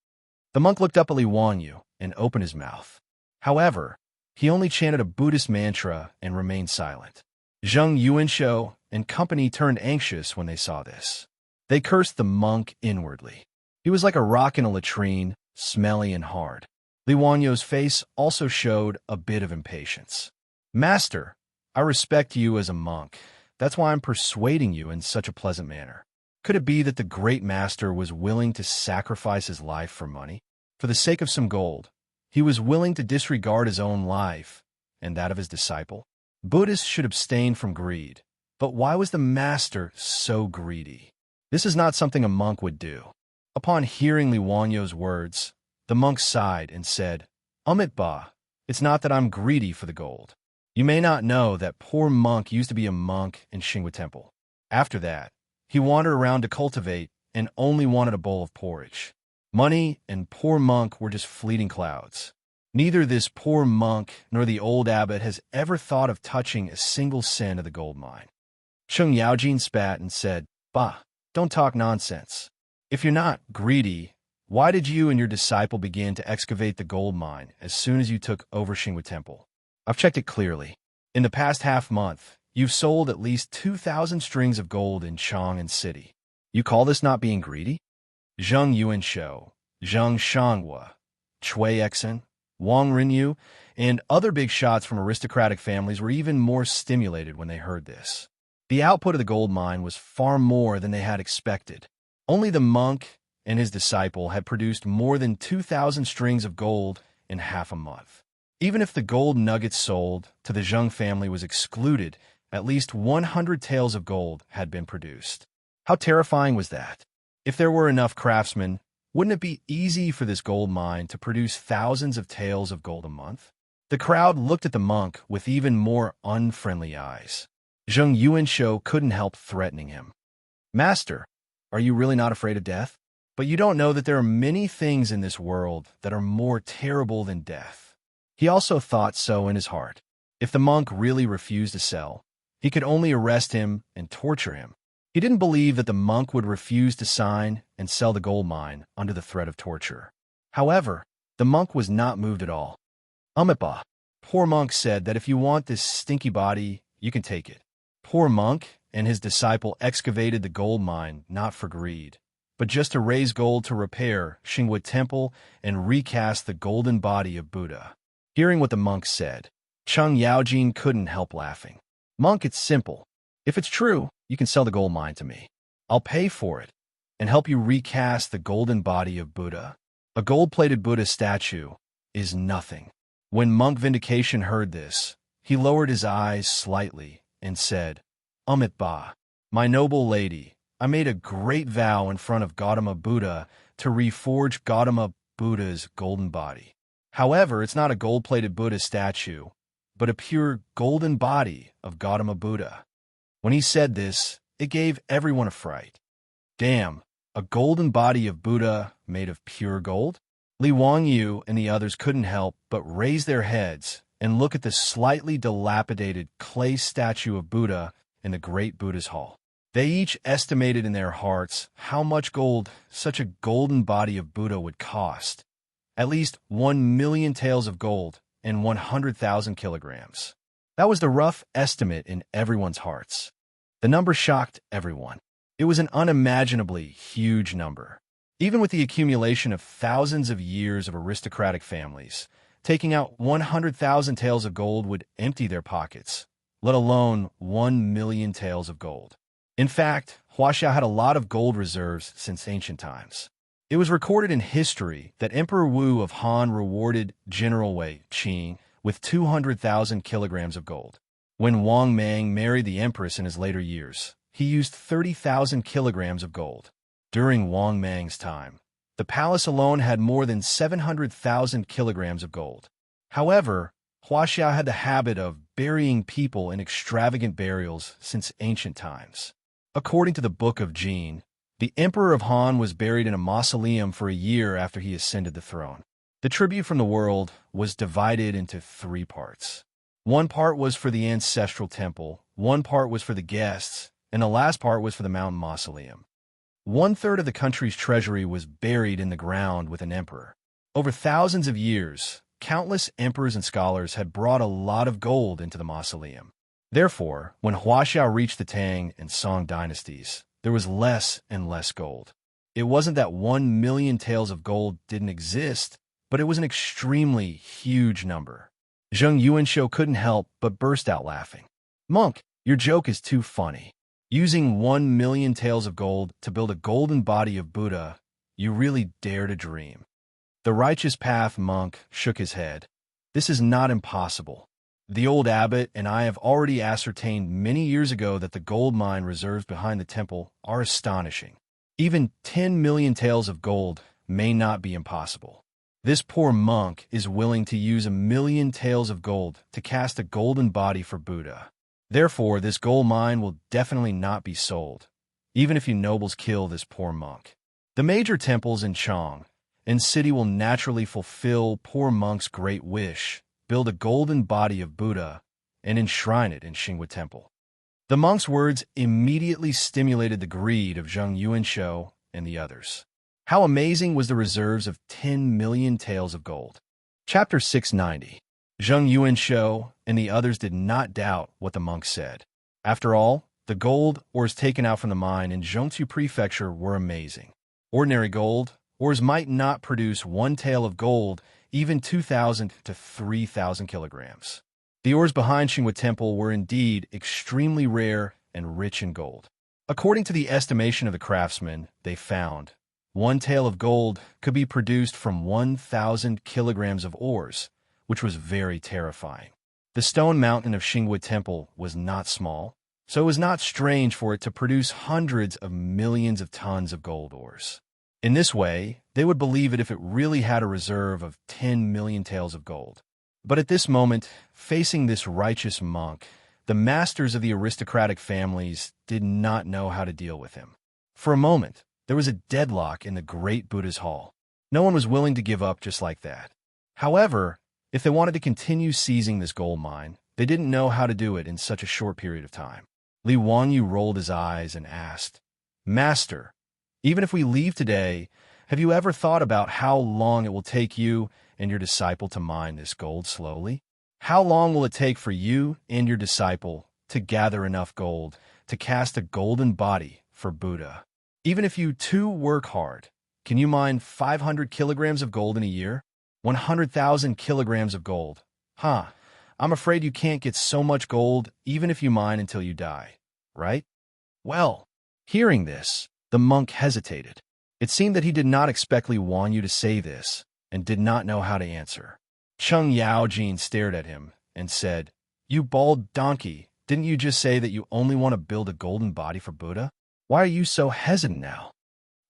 The monk looked up at Li Wanyu and opened his mouth. However, he only chanted a Buddhist mantra and remained silent. Zheng Yuanshou and company turned anxious when they saw this. They cursed the monk inwardly. He was like a rock in a latrine, smelly and hard. Li Wanyu's face also showed a bit of impatience. "Master, I respect you as a monk. That's why I'm persuading you in such a pleasant manner. Could it be that the great master was willing to sacrifice his life for money? For the sake of some gold, he was willing to disregard his own life and that of his disciple? Buddhists should abstain from greed, but why was the master so greedy? This is not something a monk would do." Upon hearing Li Wanyu's words, the monk sighed and said, "Amit Ba, it's not that I'm greedy for the gold. You may not know that poor monk used to be a monk in Xinghua Temple. After that, he wandered around to cultivate and only wanted a bowl of porridge. Money and poor monk were just fleeting clouds. Neither this poor monk nor the old abbot has ever thought of touching a single cent of the gold mine." Cheng Yaojin spat and said, "Bah, don't talk nonsense. If you're not greedy, why did you and your disciple begin to excavate the gold mine as soon as you took over Xinghua Temple? I've checked it clearly. In the past half-month, you've sold at least 2,000 strings of gold in Chang and city. You call this not being greedy?" Zheng Yuanshou, Zheng Xianxia, Cui Exin, Wang Rinyu, and other big shots from aristocratic families were even more stimulated when they heard this. The output of the gold mine was far more than they had expected. Only the monk and his disciple had produced more than 2,000 strings of gold in half a month. Even if the gold nuggets sold to the Zheng family was excluded, at least 100 taels of gold had been produced. How terrifying was that? If there were enough craftsmen, wouldn't it be easy for this gold mine to produce thousands of taels of gold a month? The crowd looked at the monk with even more unfriendly eyes. Zheng Yuanshou couldn't help threatening him. "Master, are you really not afraid of death? But you don't know that there are many things in this world that are more terrible than death." He also thought so in his heart. If the monk really refused to sell, he could only arrest him and torture him. He didn't believe that the monk would refuse to sign and sell the gold mine under the threat of torture. However, the monk was not moved at all. "Amipa, poor monk said that if you want this stinky body, you can take it." Poor monk and his disciple excavated the gold mine not for greed, but just to raise gold to repair Xinghua Temple and recast the golden body of Buddha. Hearing what the monk said, Cheng Yaojin couldn't help laughing. "Monk, it's simple. If it's true, you can sell the gold mine to me. I'll pay for it, and help you recast the golden body of Buddha. A gold-plated Buddha statue is nothing. When monk Vindication heard this, he lowered his eyes slightly and said, Ba, my noble lady, I made a great vow in front of Gautama Buddha to reforge Gautama Buddha's golden body. However, it's not a gold-plated Buddha statue, but a pure golden body of Gautama Buddha. When he said this, it gave everyone a fright. Damn, a golden body of Buddha made of pure gold? Li Wangyu and the others couldn't help but raise their heads and look at the slightly dilapidated clay statue of Buddha in the great Buddha's hall. They each estimated in their hearts how much gold such a golden body of Buddha would cost. At least 1,000,000 taels of gold and 100,000 kilograms. That was the rough estimate in everyone's hearts. The number shocked everyone. It was an unimaginably huge number. Even with the accumulation of thousands of years of aristocratic families, taking out 100,000 taels of gold would empty their pockets, let alone 1,000,000 taels of gold. In fact, Wuxia had a lot of gold reserves since ancient times. It was recorded in history that Emperor Wu of Han rewarded General Wei Qing with 200,000 kilograms of gold. When Wang Mang married the empress in his later years, he used 30,000 kilograms of gold. During Wang Mang's time, the palace alone had more than 700,000 kilograms of gold. However, Wuxia had the habit of burying people in extravagant burials since ancient times. According to the Book of Jin, the Emperor of Han was buried in a mausoleum for a year after he ascended the throne. The tribute from the world was divided into 3 parts. One part was for the ancestral temple, one part was for the guests, and the last part was for the mountain mausoleum. 1/3 of the country's treasury was buried in the ground with an emperor. Over thousands of years, countless emperors and scholars had brought a lot of gold into the mausoleum. Therefore, when Wuxia reached the Tang and Song dynasties, there was less and less gold. It wasn't that 1,000,000 taels of gold didn't exist, but it was an extremely huge number. Zheng Yuanshou couldn't help but burst out laughing. Monk, your joke is too funny. Using 1,000,000 taels of gold to build a golden body of Buddha, you really dare to dream. The righteous path monk shook his head. This is not impossible. The old abbot and I have already ascertained many years ago that the gold mine reserves behind the temple are astonishing. Even 10,000,000 taels of gold may not be impossible. This poor monk is willing to use 1,000,000 taels of gold to cast a golden body for Buddha. Therefore, this gold mine will definitely not be sold, even if you nobles kill this poor monk. The major temples in Chang and city will naturally fulfill poor monk's great wish, build a golden body of Buddha, and enshrine it in Xinghua Temple. The monk's words immediately stimulated the greed of Zheng Yuanshou and the others. How amazing was the reserves of 10,000,000 taels of gold. Chapter 690. Zheng Yuanshou and the others did not doubt what the monk said. After all, the gold ores taken out from the mine in Zhongtu Prefecture were amazing. Ordinary gold ores might not produce 1 tael of gold, even 2,000 to 3,000 kilograms. The ores behind Xinghua Temple were indeed extremely rare and rich in gold. According to the estimation of the craftsmen, they found 1 tael of gold could be produced from 1,000 kilograms of ores, which was very terrifying. The stone mountain of Xinghua Temple was not small, so it was not strange for it to produce hundreds of millions of tons of gold ores. In this way, they would believe it if it really had a reserve of 10,000,000 taels of gold. But at this moment, facing this righteous monk, the masters of the aristocratic families did not know how to deal with him. For a moment, there was a deadlock in the great Buddha's hall. No one was willing to give up just like that. However, if they wanted to continue seizing this gold mine, they didn't know how to do it in such a short period of time. Li Wangyu rolled his eyes and asked, Master, even if we leave today, have you ever thought about how long it will take you and your disciple to mine this gold slowly? How long will it take for you and your disciple to gather enough gold to cast a golden body for Buddha? Even if you two work hard, can you mine 500 kilograms of gold in a year? 100,000 kilograms of gold. I'm afraid you can't get so much gold even if you mine until you die, right? Well, hearing this, The monk hesitated. It seemed that he did not expect Li Wanyu to say this, and did not know how to answer. Cheng Yaojin stared at him and said, "You bald donkey, didn't you just say that you only want to build a golden body for Buddha? Why are you so hesitant now?"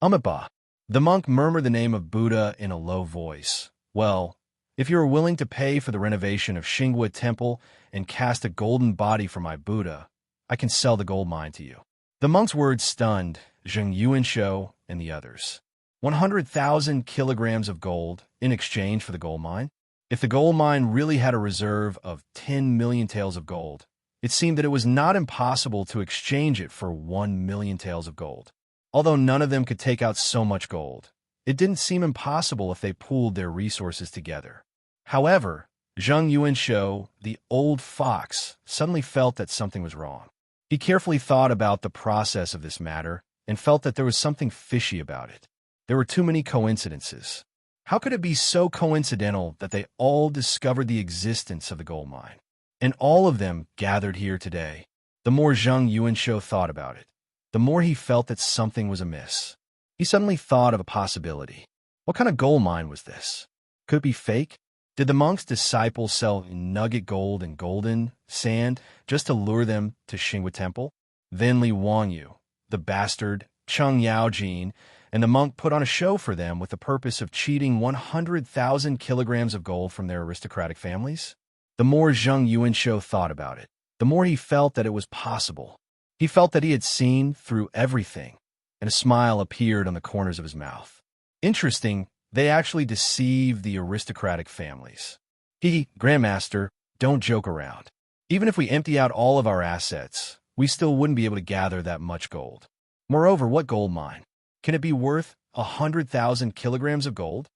"Amitabha." The monk murmured the name of Buddha in a low voice. "Well, if you are willing to pay for the renovation of Xinghua Temple and cast a golden body for my Buddha, I can sell the gold mine to you." The monk's words stunned Zheng Yuanshou and the others. 100,000 kilograms of gold in exchange for the gold mine? If the gold mine really had a reserve of 10 million taels of gold, it seemed that it was not impossible to exchange it for 1 million taels of gold. Although none of them could take out so much gold, it didn't seem impossible if they pooled their resources together. However, Zheng Yuanshou, the old fox, suddenly felt that something was wrong. He carefully thought about the process of this matter and felt that there was something fishy about it. There were too many coincidences. How could it be so coincidental that they all discovered the existence of the gold mine, and all of them gathered here today? The more Zheng Yuanshou thought about it, the more he felt that something was amiss. He suddenly thought of a possibility. What kind of gold mine was this? Could it be fake? Did the monk's disciples sell nugget gold and golden sand just to lure them to Xinghua Temple? Then Li Wanyu, the bastard, Cheng Yaojin, and the monk put on a show for them with the purpose of cheating 100,000 kilograms of gold from their aristocratic families? The more Zheng Yuanshou thought about it, the more he felt that it was possible. He felt that he had seen through everything, and a smile appeared on the corners of his mouth. Interesting, they actually deceived the aristocratic families. Grandmaster, don't joke around. Even if we empty out all of our assets, we still wouldn't be able to gather that much gold. Moreover, what gold mine? Can it be worth 100,000 kilograms of gold?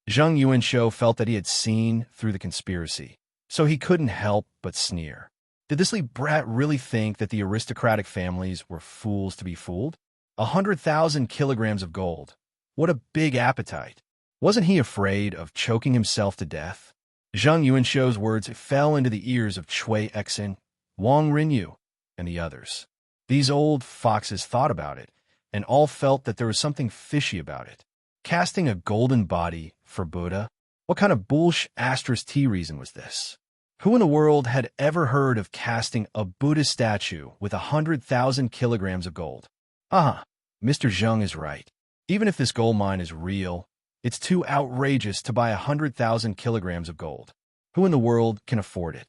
Zheng Yuanshou felt that he had seen through the conspiracy, so he couldn't help but sneer. Did this Li brat really think that the aristocratic families were fools to be fooled? 100,000 kilograms of gold. What a big appetite. Wasn't he afraid of choking himself to death? Zheng Yuanshou's words fell into the ears of Cui Exin, Wang Rinyu, and the others. These old foxes thought about it, and all felt that there was something fishy about it. Casting a golden body for Buddha? What kind of *T reason was this? Who in the world had ever heard of casting a Buddha statue with 100,000 kilograms of gold? Mr. Zheng is right. Even if this gold mine is real, it's too outrageous to buy 100,000 kilograms of gold. Who in the world can afford it?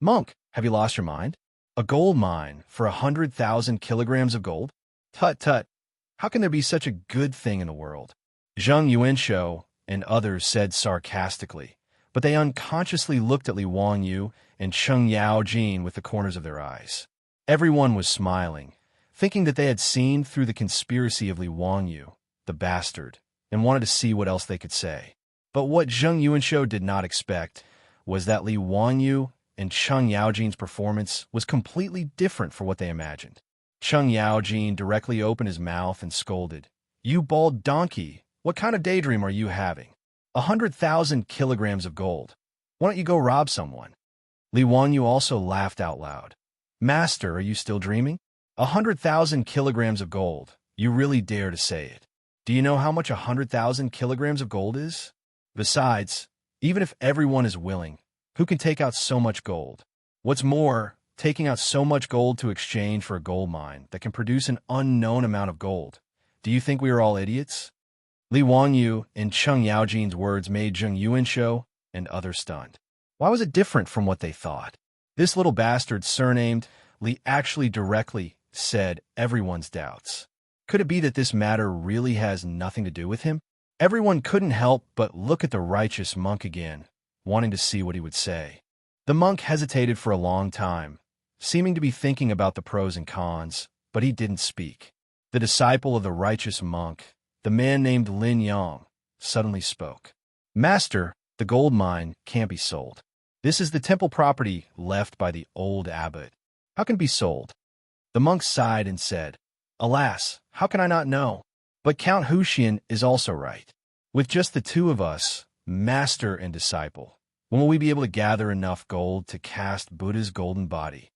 Monk, have you lost your mind? A gold mine for 100,000 kilograms of gold? Tut tut. How can there be such a good thing in the world? Zheng Yuanshou and others said sarcastically, but they unconsciously looked at Li Wanyu and Cheng Yaojin with the corners of their eyes. Everyone was smiling, thinking that they had seen through the conspiracy of Li Wanyu, the bastard, and wanted to see what else they could say. But what Zheng Yuanshou did not expect was that Li Wanyu and Cheng Yaojin's performance was completely different from what they imagined. Cheng Yaojin directly opened his mouth and scolded, "You bald donkey, what kind of daydream are you having? 100,000 kilograms of gold. Why don't you go rob someone?" Li Wanyu also laughed out loud. "Master, are you still dreaming? 100,000 kilograms of gold. You really dare to say it. Do you know how much 100,000 kilograms of gold is? Besides, even if everyone is willing, who can take out so much gold? What's more, taking out so much gold to exchange for a gold mine that can produce an unknown amount of gold. Do you think we are all idiots?" Li Wanyu and Cheng Yaojin's words made Zheng Yuanshou and others stunned. Why was it different from what they thought? This little bastard surnamed Li actually directly said everyone's doubts. Could it be that this matter really has nothing to do with him? Everyone couldn't help but look at the righteous monk again, wanting to see what he would say. The monk hesitated for a long time, seeming to be thinking about the pros and cons, but he didn't speak. The disciple of the righteous monk, the man named Lin Yang, suddenly spoke. "Master, the gold mine can't be sold. This is the temple property left by the old abbot. How can it be sold?" The monk sighed and said, "Alas, how can I not know? But Count Huxian is also right. With just the two of us, master and disciple, when will we be able to gather enough gold to cast Buddha's golden body?"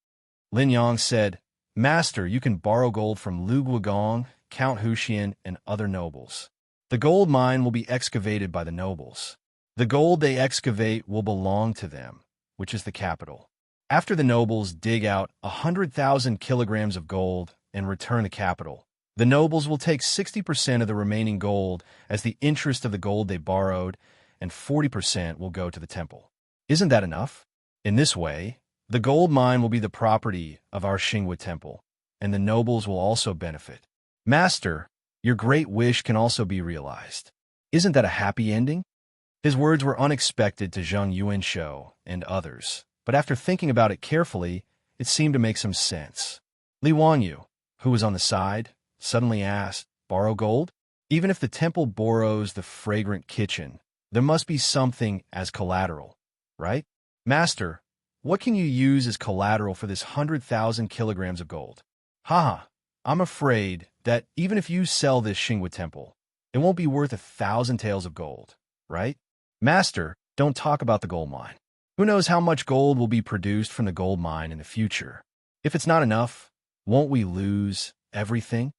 Lin Yang said, "Master, you can borrow gold from Lu Guogong, Count Huxian, and other nobles. The gold mine will be excavated by the nobles. The gold they excavate will belong to them, which is the capital. After the nobles dig out 100,000 kilograms of gold and return the capital, the nobles will take 60% of the remaining gold as the interest of the gold they borrowed, and 40% will go to the temple. Isn't that enough? In this way, the gold mine will be the property of our Xinghua temple, and the nobles will also benefit. Master, your great wish can also be realized. Isn't that a happy ending?" His words were unexpected to Zheng Yuanshou and others, but after thinking about it carefully, it seemed to make some sense. Li Wanyu, who was on the side, suddenly asked, "Borrow gold? Even if the temple borrows the fragrant kitchen, there must be something as collateral, right? Master, what can you use as collateral for this 100,000 kilograms of gold?" "Haha, I'm afraid that even if you sell this Xinghua temple, it won't be worth 1,000 taels of gold, right? Master, don't talk about the gold mine. Who knows how much gold will be produced from the gold mine in the future? If it's not enough, won't we lose everything?"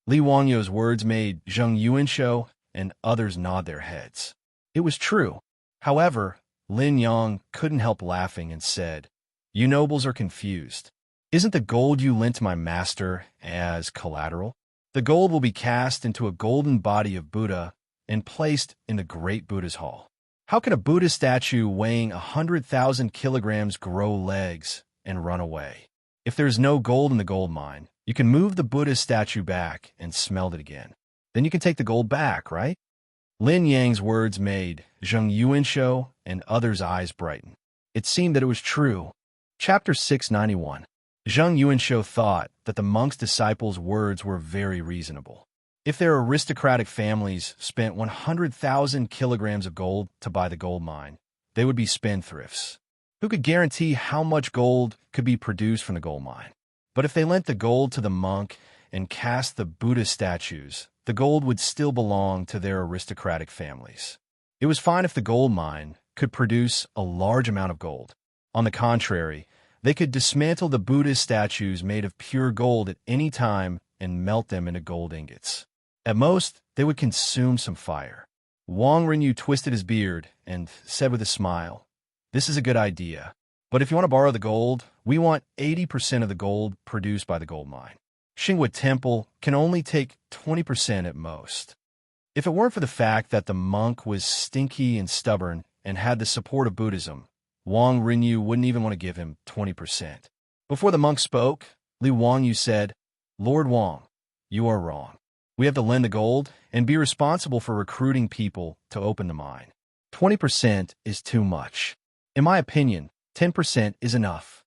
Li Wangyu's words made Zheng Yuanshou and others nod their heads. It was true. However, Lin Yang couldn't help laughing and said, "You nobles are confused. Isn't the gold you lent to my master as collateral? The gold will be cast into a golden body of Buddha and placed in the great Buddha's hall. How can a Buddha statue weighing 100,000 kilograms grow legs and run away? If there's no gold in the gold mine, you can move the Buddha statue back and smelt it again. Then you can take the gold back, right?" Lin Yang's words made Zheng Yuanshou and others' eyes brighten. It seemed that it was true. Chapter 691. Zheng Yuanshou thought that the monk's disciples' words were very reasonable. If their aristocratic families spent 100,000 kilograms of gold to buy the gold mine, they would be spendthrifts. Who could guarantee how much gold could be produced from the gold mine? But if they lent the gold to the monk and cast the Buddha statues, the gold would still belong to their aristocratic families. It was fine if the gold mine could produce a large amount of gold. On the contrary, they could dismantle the Buddha statues made of pure gold at any time and melt them into gold ingots. At most, they would consume some fire. Wang Renyu twisted his beard and said with a smile, "This is a good idea. But if you want to borrow the gold, we want 80% of the gold produced by the gold mine. Xinghua Temple can only take 20% at most." If it weren't for the fact that the monk was stinky and stubborn and had the support of Buddhism, Wang Renyu wouldn't even want to give him 20%. Before the monk spoke, Li Wanyu said, "Lord Wang, you are wrong. We have to lend the gold and be responsible for recruiting people to open the mine. 20% is too much. In my opinion, 10% is enough."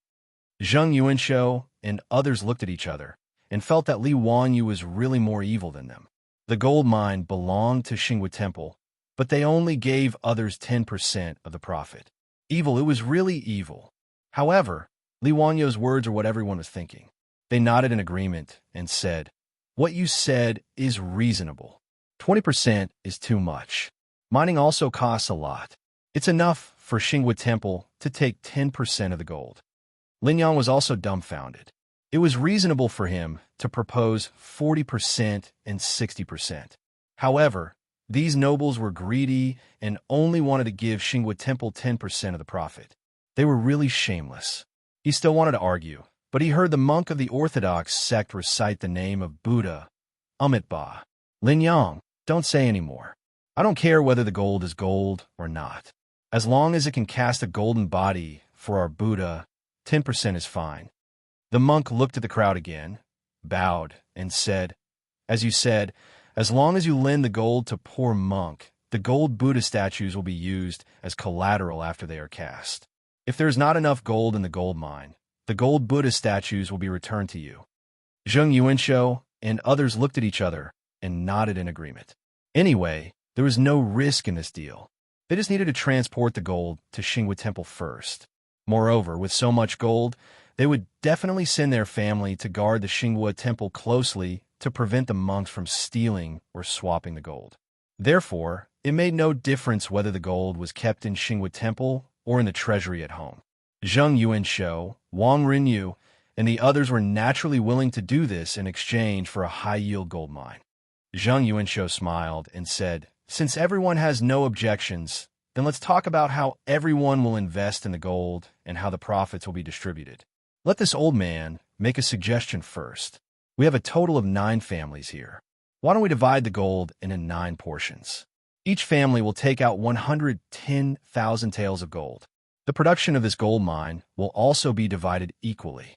Zheng Yuanshou and others looked at each other and felt that Li Wanyu was really more evil than them. The gold mine belonged to Xinghua Temple, but they only gave others 10% of the profit. Evil, it was really evil. However, Li Wanyu's words are what everyone was thinking. They nodded in agreement and said, "What you said is reasonable. 20% is too much. Mining also costs a lot. It's enough for Xinghua Temple to take 10% of the gold." Lin Yang was also dumbfounded. It was reasonable for him to propose 40% and 60%. However, these nobles were greedy and only wanted to give Xinghua Temple 10% of the profit. They were really shameless. He still wanted to argue, but he heard the monk of the Orthodox sect recite the name of Buddha, Amitabha. "Lin Yang, don't say any more. I don't care whether the gold is gold or not. As long as it can cast a golden body for our Buddha, 10% is fine." The monk looked at the crowd again, bowed, and said, "As you said, as long as you lend the gold to poor monk, the gold Buddha statues will be used as collateral after they are cast. If there is not enough gold in the gold mine, the gold Buddha statues will be returned to you." Zheng Yuanshou and others looked at each other and nodded in agreement. Anyway, there was no risk in this deal. They just needed to transport the gold to Xinghua Temple first. Moreover, with so much gold, they would definitely send their family to guard the Xinghua Temple closely to prevent the monks from stealing or swapping the gold. Therefore, it made no difference whether the gold was kept in Xinghua Temple or in the treasury at home. Zheng Yuanshou, Wang Renyu, and the others were naturally willing to do this in exchange for a high-yield gold mine. Zheng Yuanshou smiled and said, "Since everyone has no objections, then let's talk about how everyone will invest in the gold and how the profits will be distributed. Let this old man make a suggestion first. We have a total of 9 families here. Why don't we divide the gold into 9 portions? Each family will take out 110,000 taels of gold. The production of this gold mine will also be divided equally."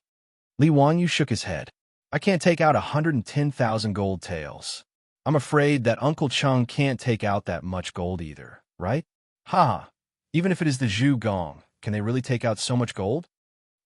Li Wanyu shook his head. "I can't take out 110,000 gold taels. I'm afraid that Uncle Cheng can't take out that much gold either, right? Ha! Even if it is the Zhu Gong, can they really take out so much gold?"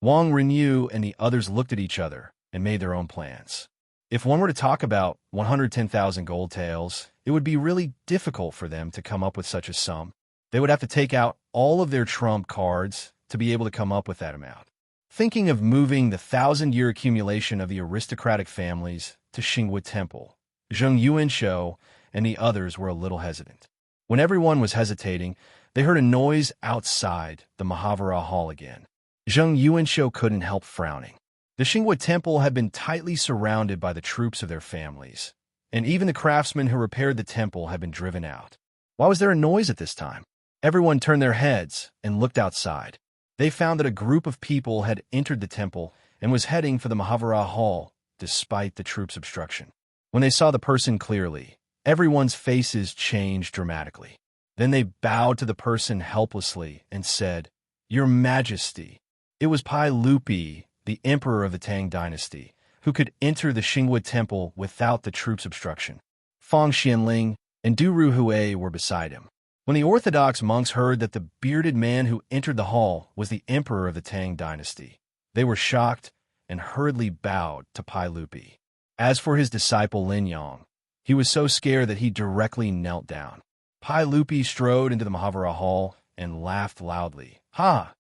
Wang Renyu and the others looked at each other and made their own plans. If one were to talk about 110,000 gold taels, it would be really difficult for them to come up with such a sum. They would have to take out all of their trump cards to be able to come up with that amount. Thinking of moving the 1,000-year accumulation of the aristocratic families to Xingwu Temple, Zheng Yuanshou and the others were a little hesitant. When everyone was hesitating, they heard a noise outside the Mahavira Hall again. Zheng Yuanshou couldn't help frowning. The Xingwu Temple had been tightly surrounded by the troops of their families, and even the craftsmen who repaired the temple had been driven out. Why was there a noise at this time? Everyone turned their heads and looked outside. They found that a group of people had entered the temple and was heading for the Mahavira Hall, despite the troops' obstruction. When they saw the person clearly, everyone's faces changed dramatically. Then they bowed to the person helplessly and said, "Your Majesty." It was Pai Lupi, the emperor of the Tang dynasty, who could enter the Xingwu Temple without the troops' obstruction. Fang Xianling and Du Ruhui were beside him. When the Orthodox monks heard that the bearded man who entered the hall was the emperor of the Tang dynasty, they were shocked and hurriedly bowed to Pai Lupi. As for his disciple Lin Yang, he was so scared that he directly knelt down. Pai Lupi strode into the Mahavira Hall and laughed loudly. "Ha!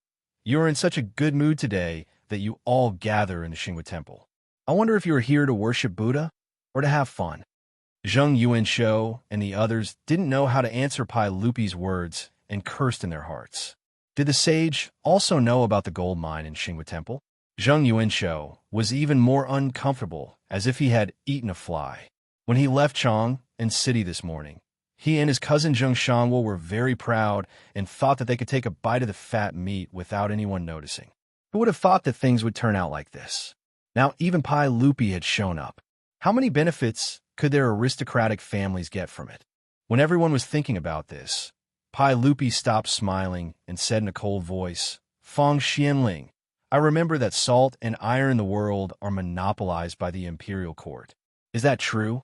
You are in such a good mood today that you all gather in the Xingwu Temple. I wonder if you are here to worship Buddha or to have fun." Zheng Yuanshou and the others didn't know how to answer Pai Lupi's words and cursed in their hearts. Did the sage also know about the gold mine in Xingwu Temple? Zheng Yuanshou was even more uncomfortable, as if he had eaten a fly. When he left Chang and City this morning, he and his cousin Zheng Shangwo were very proud and thought that they could take a bite of the fat meat without anyone noticing. Who would have thought that things would turn out like this? Now even Pai Lupi had shown up. How many benefits could their aristocratic families get from it? When everyone was thinking about this, Pai Lupi stopped smiling and said in a cold voice, "Fang Xianling, I remember that salt and iron in the world are monopolized by the imperial court. Is that true?"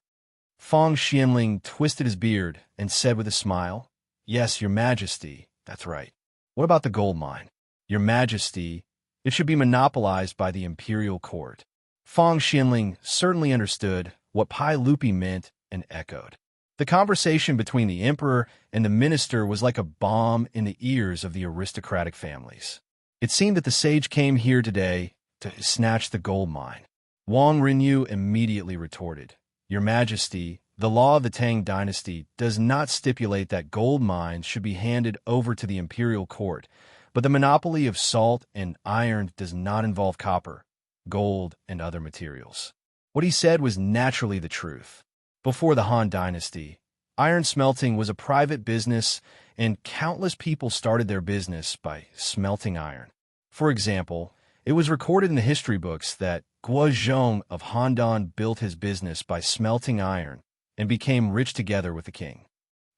Fang Xianling twisted his beard and said with a smile, "Yes, Your Majesty, that's right. What about the gold mine? Your Majesty, it should be monopolized by the imperial court." Fang Xianling certainly understood what Pai Lupi meant and echoed. The conversation between the emperor and the minister was like a balm in the ears of the aristocratic families. It seemed that the sage came here today to snatch the gold mine. Wang Renyu immediately retorted, "Your Majesty, the law of the Tang dynasty does not stipulate that gold mines should be handed over to the imperial court, but the monopoly of salt and iron does not involve copper, gold, and other materials." What he said was naturally the truth. Before the Han Dynasty, iron smelting was a private business, and countless people started their business by smelting iron. For example, it was recorded in the history books that Guo Zhong of Handan built his business by smelting iron and became rich together with the king.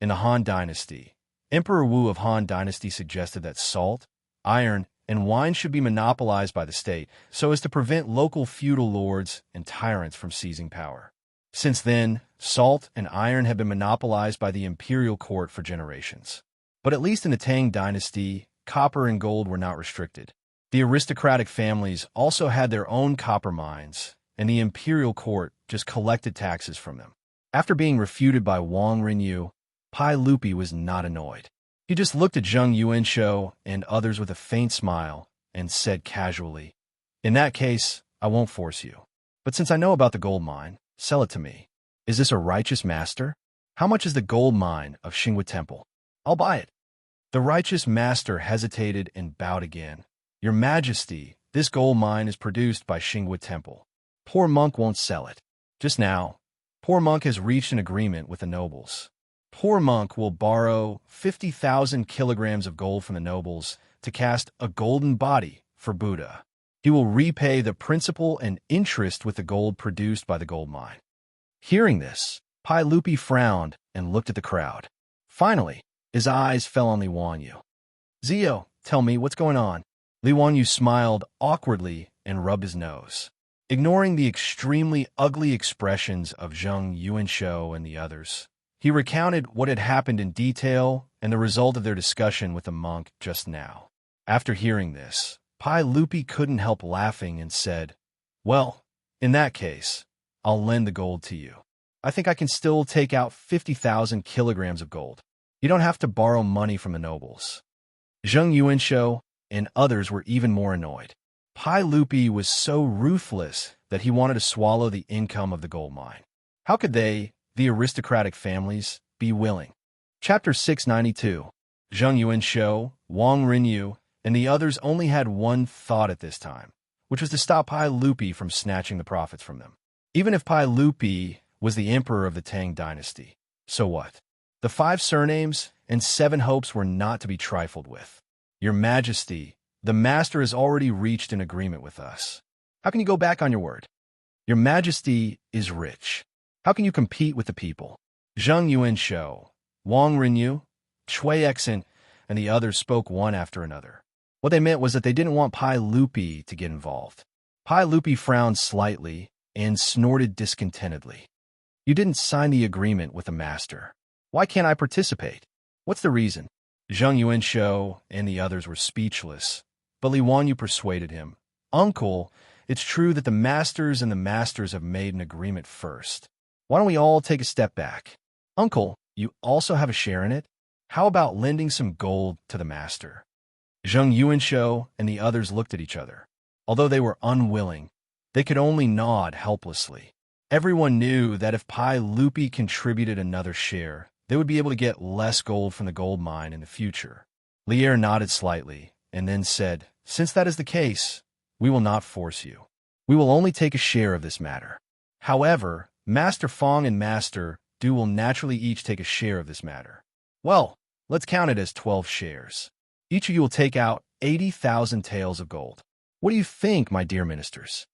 In the Han Dynasty, Emperor Wu of Han Dynasty suggested that salt, iron, and wine should be monopolized by the state so as to prevent local feudal lords and tyrants from seizing power. Since then, salt and iron have been monopolized by the imperial court for generations. But at least in the Tang dynasty, copper and gold were not restricted. The aristocratic families also had their own copper mines, and the imperial court just collected taxes from them. After being refuted by Wang Renyu, Pai Lupi was not annoyed. He just looked at Zheng Yuanshou and others with a faint smile and said casually, "In that case, I won't force you. But since I know about the gold mine, sell it to me. Is this a righteous master? How much is the gold mine of Xingwu Temple? I'll buy it." The righteous master hesitated and bowed again. "Your Majesty, This gold mine is produced by Xinghua Temple. Poor monk won't sell it. Just now, poor monk has reached an agreement with the nobles. Poor monk will borrow 50,000 kilograms of gold from the nobles to cast a golden body for Buddha. He will repay the principal and interest with the gold produced by the gold mine. Hearing this, Pai Lupi frowned and looked at the crowd. Finally, his eyes fell on Li Wanyu. "Zio, tell me, what's going on?" Li Wanyu smiled awkwardly and rubbed his nose. Ignoring the extremely ugly expressions of Zheng Yuanshou and the others, he recounted what had happened in detail and the result of their discussion with the monk just now. After hearing this, Pai Lupi couldn't help laughing and said, "Well, in that case, I'll lend the gold to you. I think I can still take out 50,000 kilograms of gold. You don't have to borrow money from the nobles." Zheng Yuanshou and others were even more annoyed. Pai Lupi was so ruthless that he wanted to swallow the income of the gold mine. How could they, the aristocratic families, be willing? Chapter 692. Zheng Yuanshou, Wang Rinyu, and the others only had one thought at this time, which was to stop Pai Lupi from snatching the profits from them. Even if Pai Lupi was the emperor of the Tang dynasty, so what? The 5 surnames and 7 hopes were not to be trifled with. "Your Majesty, the master has already reached an agreement with us. How can you go back on your word? Your Majesty is rich. How can you compete with the people?" Zheng Yuanshou, Wang Rinyu, Cui Exin, and the others spoke one after another. What they meant was that they didn't want Pai Lupi to get involved. Pai Lupi frowned slightly and snorted discontentedly. "You didn't sign the agreement with the master. Why can't I participate? What's the reason?" Zheng Yuanshou and the others were speechless, but Li Wanyu persuaded him. "Uncle, it's true that the masters and the masters have made an agreement first. Why don't we all take a step back? Uncle, you also have a share in it? How about lending some gold to the master?" Zheng Yuanshou and the others looked at each other. Although they were unwilling, they could only nod helplessly. Everyone knew that if Pai Lupi contributed another share, they would be able to get less gold from the gold mine in the future. Lier nodded slightly and then said, "Since that is the case, we will not force you. We will only take a share of this matter. However, Master Fong and Master Du will naturally each take a share of this matter. Well, let's count it as 12 shares. Each of you will take out 80,000 taels of gold. What do you think, my dear ministers?"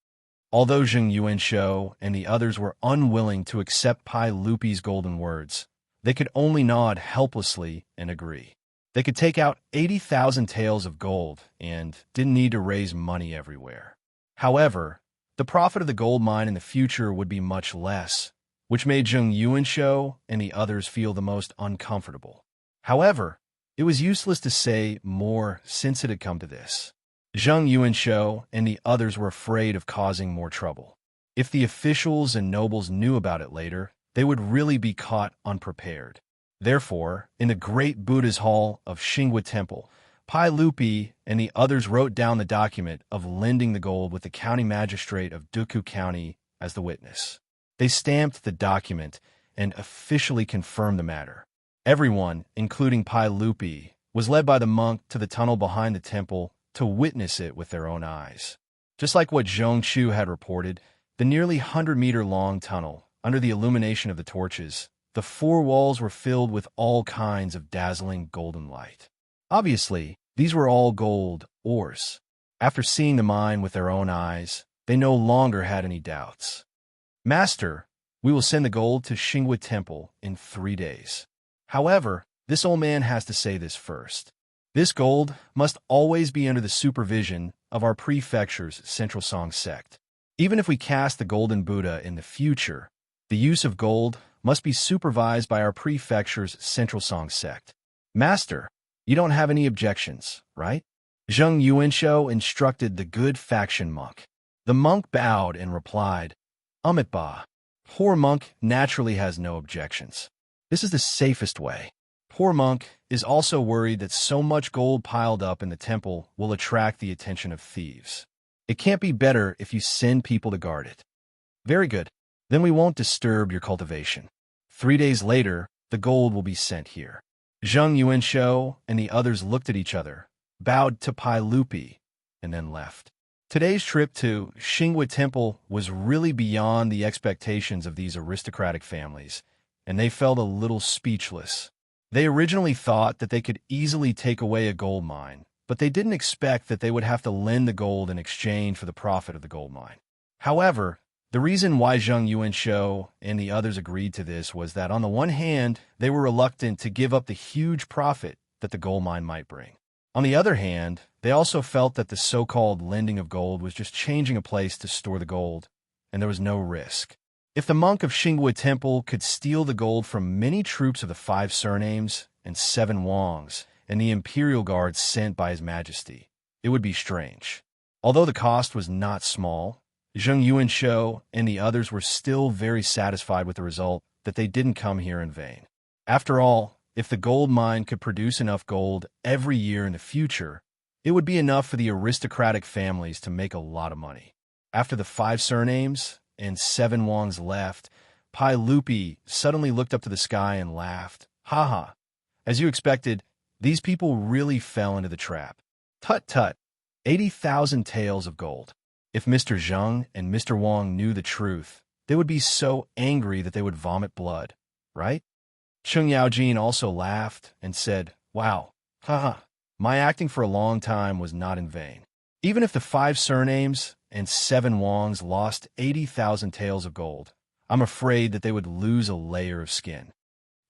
Although Zheng Yuanshou and the others were unwilling to accept Pai Lupi's golden words, they could only nod helplessly and agree. They could take out 80,000 taels of gold and didn't need to raise money everywhere. However, the profit of the gold mine in the future would be much less, which made Zheng Yuanshou and the others feel the most uncomfortable. However, it was useless to say more since it had come to this. Zheng Yuanshou and the others were afraid of causing more trouble. If the officials and nobles knew about it later, they would really be caught unprepared. Therefore, in the great Buddha's hall of Xinghua Temple, Pai Lupi and the others wrote down the document of lending the gold with the county magistrate of Duku County as the witness. They stamped the document and officially confirmed the matter. Everyone, including Pai Lupi, was led by the monk to the tunnel behind the temple to witness it with their own eyes. Just like what Zhongchu had reported, the nearly 100-meter-long tunnel, under the illumination of the torches, the 4 walls were filled with all kinds of dazzling golden light. Obviously, these were all gold ores. After seeing the mine with their own eyes, they no longer had any doubts. "Master, we will send the gold to Xinghua Temple in 3 days. However, this old man has to say this first. This gold must always be under the supervision of our prefecture's Central Song sect. Even if we cast the golden Buddha in the future, the use of gold must be supervised by our prefecture's Central Song sect. Master, you don't have any objections, right?" Zheng Yuanshou instructed the good faction monk. The monk bowed and replied, "Ba. Poor monk naturally has no objections. This is the safest way. Poor monk is also worried that so much gold piled up in the temple will attract the attention of thieves. It can't be better if you send people to guard it." "Very good. Then we won't disturb your cultivation. 3 days later, the gold will be sent here." Zheng Yuanshou and the others looked at each other, bowed to Pai Lupi, and then left. Today's trip to Xinghua Temple was really beyond the expectations of these aristocratic families, and they felt a little speechless. They originally thought that they could easily take away a gold mine, but they didn't expect that they would have to lend the gold in exchange for the profit of the gold mine. However, the reason why Zheng Yuanshou and the others agreed to this was that on the one hand, they were reluctant to give up the huge profit that the gold mine might bring. On the other hand, they also felt that the so-called lending of gold was just changing a place to store the gold, and there was no risk. If the monk of Xinghua Temple could steal the gold from many troops of the 5 surnames and 7 Wangs and the imperial guards sent by His Majesty, it would be strange. Although the cost was not small, Zheng Yuanshou and the others were still very satisfied with the result that they didn't come here in vain. After all, if the gold mine could produce enough gold every year in the future, it would be enough for the aristocratic families to make a lot of money. After the 5 surnames and 7 Wangs left, Pai Lupi suddenly looked up to the sky and laughed. "Ha ha. As you expected, these people really fell into the trap. Tut tut, 80,000 taels of gold. If Mr. Zheng and Mr. Wang knew the truth, they would be so angry that they would vomit blood, right?" Cheng Yaojin also laughed and said, "Wow, haha, my acting for a long time was not in vain. Even if the 5 surnames and 7 Wangs lost 80,000 taels of gold, I'm afraid that they would lose a layer of skin."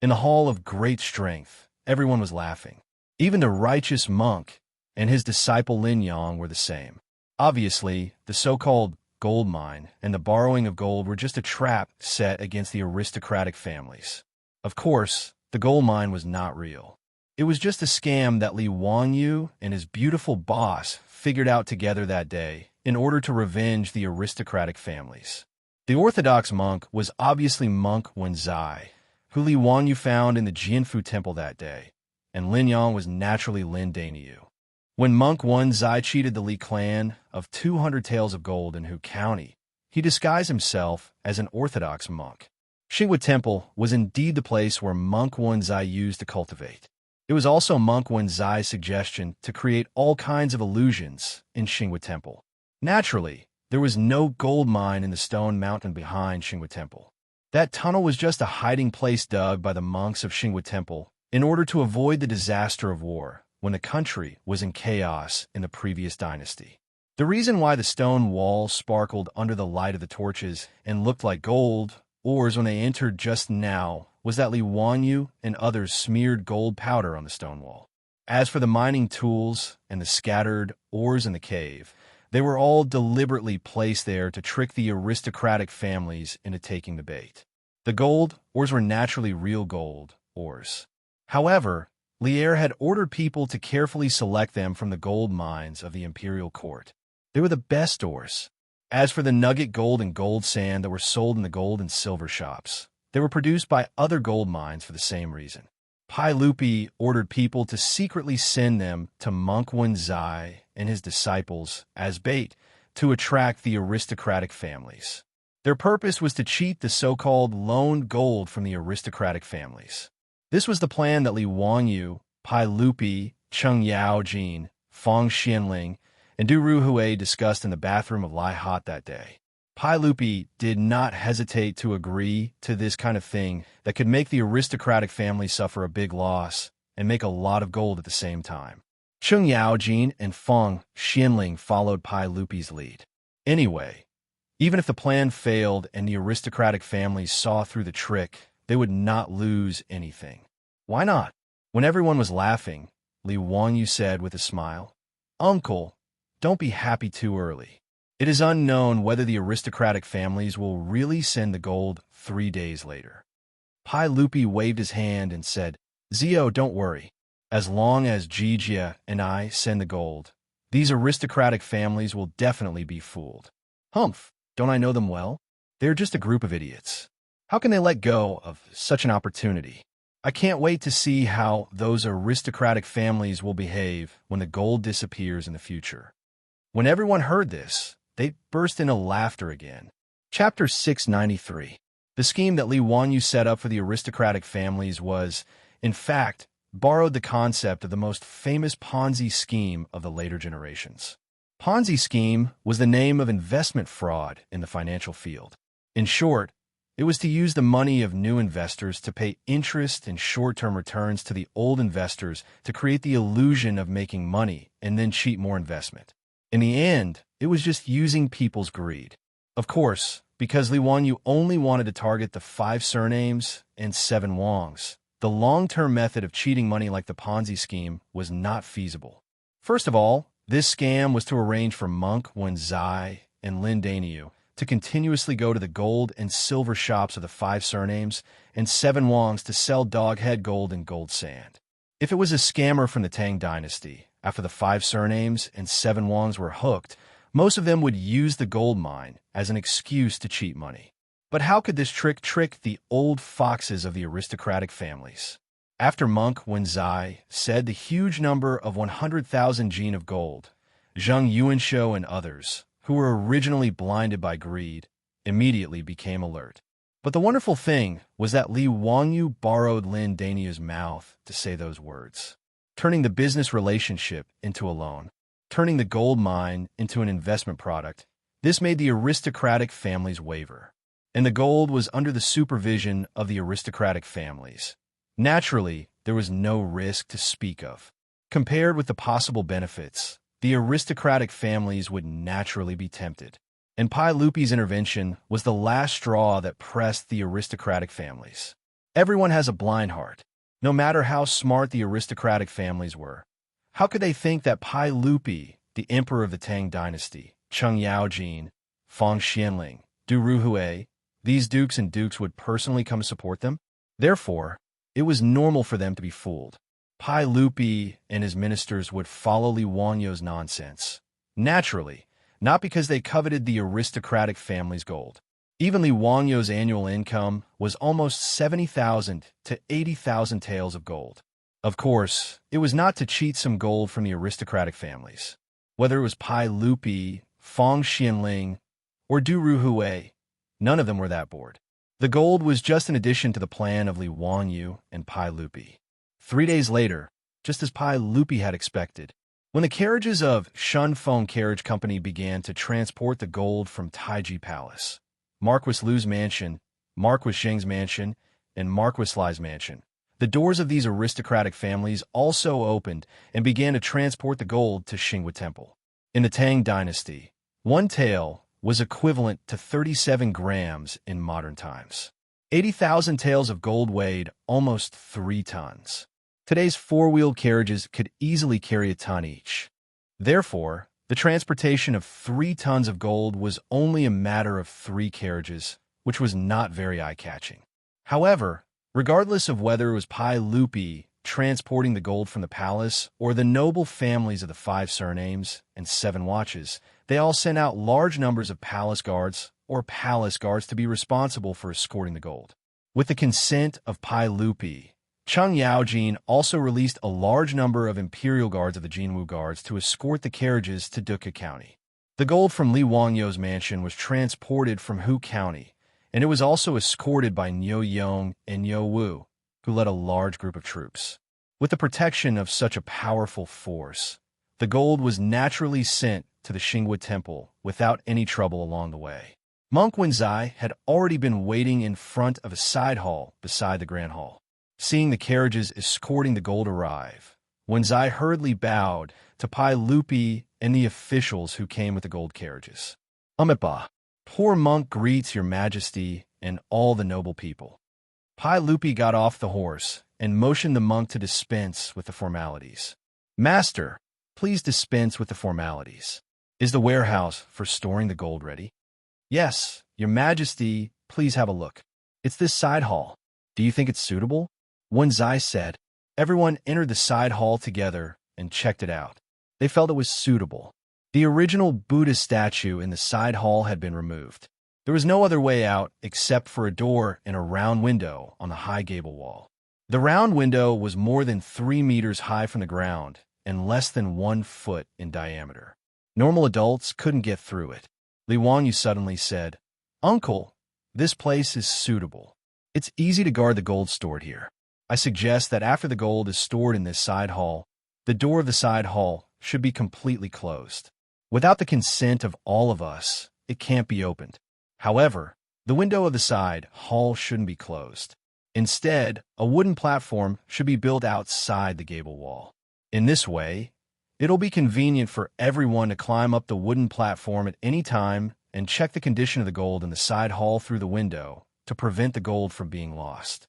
In the Hall of Great Strength, everyone was laughing. Even the righteous monk and his disciple Lin Yang were the same. Obviously, the so-called gold mine and the borrowing of gold were just a trap set against the aristocratic families. Of course, the gold mine was not real. It was just a scam that Li Wangyu and his beautiful boss figured out together that day in order to revenge the aristocratic families. The orthodox monk was obviously Monk Wenzai, who Li Wangyu found in the Jianfu temple that day, and Lin Yang was naturally Lin Dainiu. When Monk Wenzai cheated the Li clan of 200 taels of gold in Hu County, he disguised himself as an orthodox monk. Xinghua Temple was indeed the place where Monk Wenzai used to cultivate. It was also Monk Wenzai's suggestion to create all kinds of illusions in Xinghua Temple. Naturally, there was no gold mine in the stone mountain behind Xinghua Temple. That tunnel was just a hiding place dug by the monks of Xinghua Temple in order to avoid the disaster of war when the country was in chaos in the previous dynasty. The reason why the stone walls sparkled under the light of the torches and looked like gold ores when they entered just now was that Li Wangyu and others smeared gold powder on the stone wall. As for the mining tools and the scattered ores in the cave, they were all deliberately placed there to trick the aristocratic families into taking the bait. The gold ores were naturally real gold ores. However, Lier had ordered people to carefully select them from the gold mines of the imperial court. They were the best ores. As for the nugget gold and gold sand that were sold in the gold and silver shops, they were produced by other gold mines for the same reason. Pai Lupi ordered people to secretly send them to Monk Wenzai and his disciples as bait to attract the aristocratic families. Their purpose was to cheat the so-called loaned gold from the aristocratic families. This was the plan that Li Wangyu, Pai Lupi, Cheng Yaojin, Feng Xianling, and Du Ruhui discussed in the bathroom of Lai Hot that day. Pai Lupi did not hesitate to agree to this kind of thing that could make the aristocratic family suffer a big loss and make a lot of gold at the same time. Cheng Yaojin and Feng Xianling followed Pai Lupi's lead. Anyway, even if the plan failed and the aristocratic families saw through the trick, they would not lose anything. Why not? When everyone was laughing, Li Wangyu said with a smile, "Uncle, don't be happy too early. It is unknown whether the aristocratic families will really send the gold 3 days later." Pai Lupi waved his hand and said, "Zio, don't worry. As long as Xianxia and I send the gold, these aristocratic families will definitely be fooled." "Humph, don't I know them well? They're just a group of idiots. How can they let go of such an opportunity? I can't wait to see how those aristocratic families will behave when the gold disappears in the future." When everyone heard this, they burst into laughter again. Chapter 693. The scheme that Li Wangyu set up for the aristocratic families was, in fact, borrowed the concept of the most famous Ponzi scheme of the later generations. Ponzi scheme was the name of investment fraud in the financial field. In short, it was to use the money of new investors to pay interest and short-term returns to the old investors to create the illusion of making money and then cheat more investment. In the end, it was just using people's greed. Of course, because Li Wanyu only wanted to target the 5 surnames and 7 Wangs, the long-term method of cheating money like the Ponzi scheme was not feasible. First of all, this scam was to arrange for Monk Wenzai and Lin Daniu to continuously go to the gold and silver shops of the 5 surnames and 7 Wangs to sell dog-head gold and gold sand. If it was a scammer from the Tang dynasty, after the 5 surnames and 7 Wangs were hooked, most of them would use the gold mine as an excuse to cheat money. But how could this trick the old foxes of the aristocratic families? After Monk Wenzai said the huge number of 100,000 jin of gold, Zheng Yuanshou and others, who were originally blinded by greed, immediately became alert. But the wonderful thing was that Li Wanyu borrowed Lin Daniu's mouth to say those words, turning the business relationship into a loan, turning the gold mine into an investment product. This made the aristocratic families waver, and the gold was under the supervision of the aristocratic families. Naturally, there was no risk to speak of. Compared with the possible benefits, the aristocratic families would naturally be tempted. And Pai Lupi's intervention was the last straw that pressed the aristocratic families. Everyone has a blind heart. No matter how smart the aristocratic families were, how could they think that Pai Lupi, the emperor of the Tang dynasty, Cheng Yaojin, Fang Xianling, Du Ruhui, these dukes and dukes would personally come support them? Therefore, it was normal for them to be fooled. Pai Lupi and his ministers would follow Li Wanyu's nonsense. Naturally, not because they coveted the aristocratic family's gold. Even Li Wanyu's annual income was almost 70,000 to 80,000 taels of gold. Of course, it was not to cheat some gold from the aristocratic families. Whether it was Pai Lupi, Fang Xianling, or Du Ruhui, none of them were that bored. The gold was just an addition to the plan of Li Wanyu and Pai Lupi. 3 days later, just as Pai Lupi had expected, when the carriages of Shunfeng Carriage Company began to transport the gold from Taiji Palace, Marquis Lu's mansion, Marquis Zheng's mansion, and Marquis Lai's mansion, the doors of these aristocratic families also opened and began to transport the gold to Xinghua Temple. In the Tang dynasty, 1 tael was equivalent to 37 grams in modern times. 80,000 taels of gold weighed almost 3 tons. Today's 4-wheeled carriages could easily carry a ton each. Therefore, the transportation of 3 tons of gold was only a matter of 3 carriages, which was not very eye-catching. However, regardless of whether it was Pai Lupi transporting the gold from the palace or the noble families of the 5 surnames and 7 watches, they all sent out large numbers of palace guards to be responsible for escorting the gold. With the consent of Pai Lupi, Cheng Yaojin also released a large number of imperial guards of the Jinwu Guards to escort the carriages to Duke County. The gold from Li Wangyu's mansion was transported from Hu County, and it was also escorted by Niu Yong and Niu Wu, who led a large group of troops. With the protection of such a powerful force, the gold was naturally sent to the Xinghua Temple without any trouble along the way. Monk Wenzai had already been waiting in front of a side hall beside the Grand Hall. Seeing the carriages escorting the gold arrive, Wenzai hurriedly bowed to Pai Lupi and the officials who came with the gold carriages. Umitba, poor monk greets your majesty and all the noble people. Pai Lupi got off the horse and motioned the monk to dispense with the formalities. Master, please dispense with the formalities. Is the warehouse for storing the gold ready? Yes, your majesty, please have a look. It's this side hall. Do you think it's suitable? Wenzai said. Everyone entered the side hall together and checked it out. They felt it was suitable. The original Buddha statue in the side hall had been removed. There was no other way out except for a door and a round window on the high gable wall. The round window was more than 3 meters high from the ground and less than 1 foot in diameter. Normal adults couldn't get through it. Li Wanyu suddenly said, Uncle, this place is suitable. It's easy to guard the gold stored here. I suggest that after the gold is stored in this side hall, the door of the side hall should be completely closed. Without the consent of all of us, it can't be opened. However, the window of the side hall shouldn't be closed. Instead, a wooden platform should be built outside the gable wall. In this way, it'll be convenient for everyone to climb up the wooden platform at any time and check the condition of the gold in the side hall through the window to prevent the gold from being lost.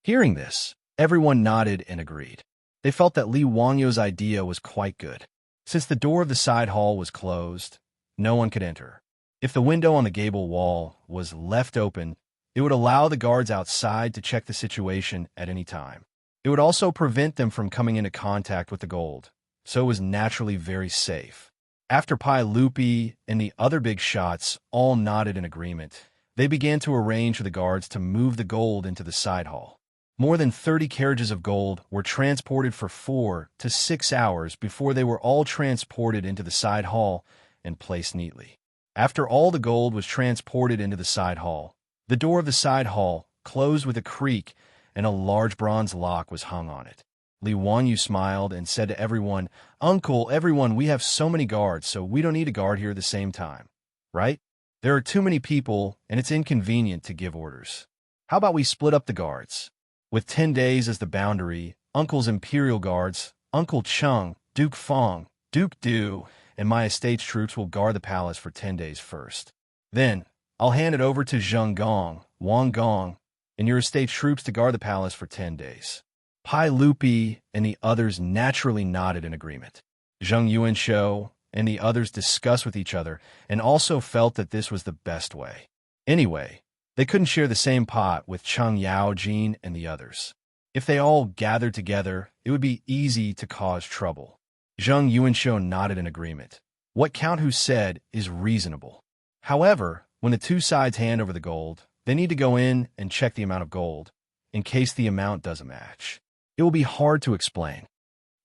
Hearing this, everyone nodded and agreed. They felt that Li Wangyu's idea was quite good. Since the door of the side hall was closed, no one could enter. If the window on the gable wall was left open, it would allow the guards outside to check the situation at any time. It would also prevent them from coming into contact with the gold, so it was naturally very safe. After Pai Lupi and the other big shots all nodded in agreement, they began to arrange for the guards to move the gold into the side hall. More than 30 carriages of gold were transported for 4 to 6 hours before they were all transported into the side hall and placed neatly. After all the gold was transported into the side hall, the door of the side hall closed with a creak and a large bronze lock was hung on it. Li Wanyu smiled and said to everyone, "Uncle, everyone, we have so many guards, so we don't need a guard here at the same time, right? There are too many people, and it's inconvenient to give orders. How about we split up the guards? With 10 days as the boundary, Uncle's Imperial Guards, Uncle Chung, Duke Fong, Duke Du, and my estate's troops will guard the palace for 10 days first. Then, I'll hand it over to Zheng Gong, Wang Gong, and your estate's troops to guard the palace for 10 days. Pai Lupi and the others naturally nodded in agreement. Zheng Yuanshou and the others discussed with each other and also felt that this was the best way. Anyway, they couldn't share the same pot with Cheng Yaojin and the others. If they all gathered together, it would be easy to cause trouble. Zheng Yuanshou nodded in agreement. What Count Hu said is reasonable. However, when the two sides hand over the gold, they need to go in and check the amount of gold, in case the amount doesn't match. It will be hard to explain.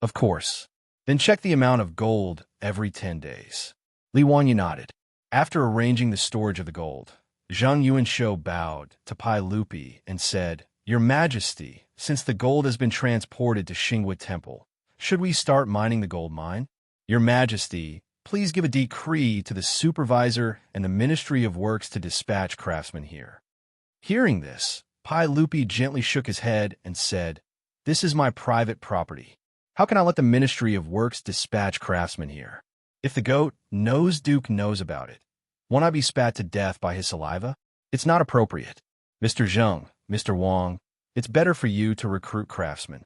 Of course. Then check the amount of gold every 10 days. Li Wanyu nodded. After arranging the storage of the gold, Zheng Yuanshou bowed to Pai Lupi and said, "Your Majesty, since the gold has been transported to Xinghua Temple, should we start mining the gold mine? Your Majesty, please give a decree to the supervisor and the Ministry of Works to dispatch craftsmen here." Hearing this, Pai Lupi gently shook his head and said, "This is my private property. How can I let the Ministry of Works dispatch craftsmen here? If the goat Nose Duke knows about it, won't I be spat to death by his saliva? It's not appropriate. Mr. Zheng, Mr. Wang, it's better for you to recruit craftsmen."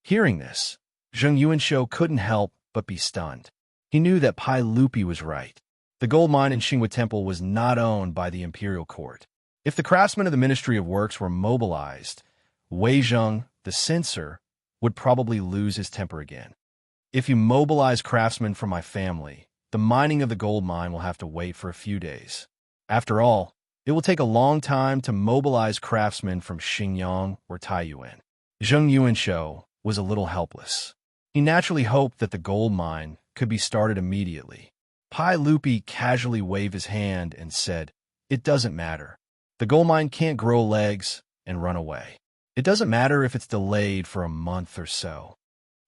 Hearing this, Zheng Yuanshou couldn't help but be stunned. He knew that Pai Lupi was right. The gold mine in Xinghua Temple was not owned by the imperial court. If the craftsmen of the Ministry of Works were mobilized, Wei Zheng, the censor, would probably lose his temper again. "If you mobilize craftsmen from my family, the mining of the gold mine will have to wait for a few days. After all, it will take a long time to mobilize craftsmen from Xinjiang or Taiyuan." Zheng Yuanshou was a little helpless. He naturally hoped that the gold mine could be started immediately. Pai Lupi casually waved his hand and said, "It doesn't matter. The gold mine can't grow legs and run away. It doesn't matter if it's delayed for a month or so."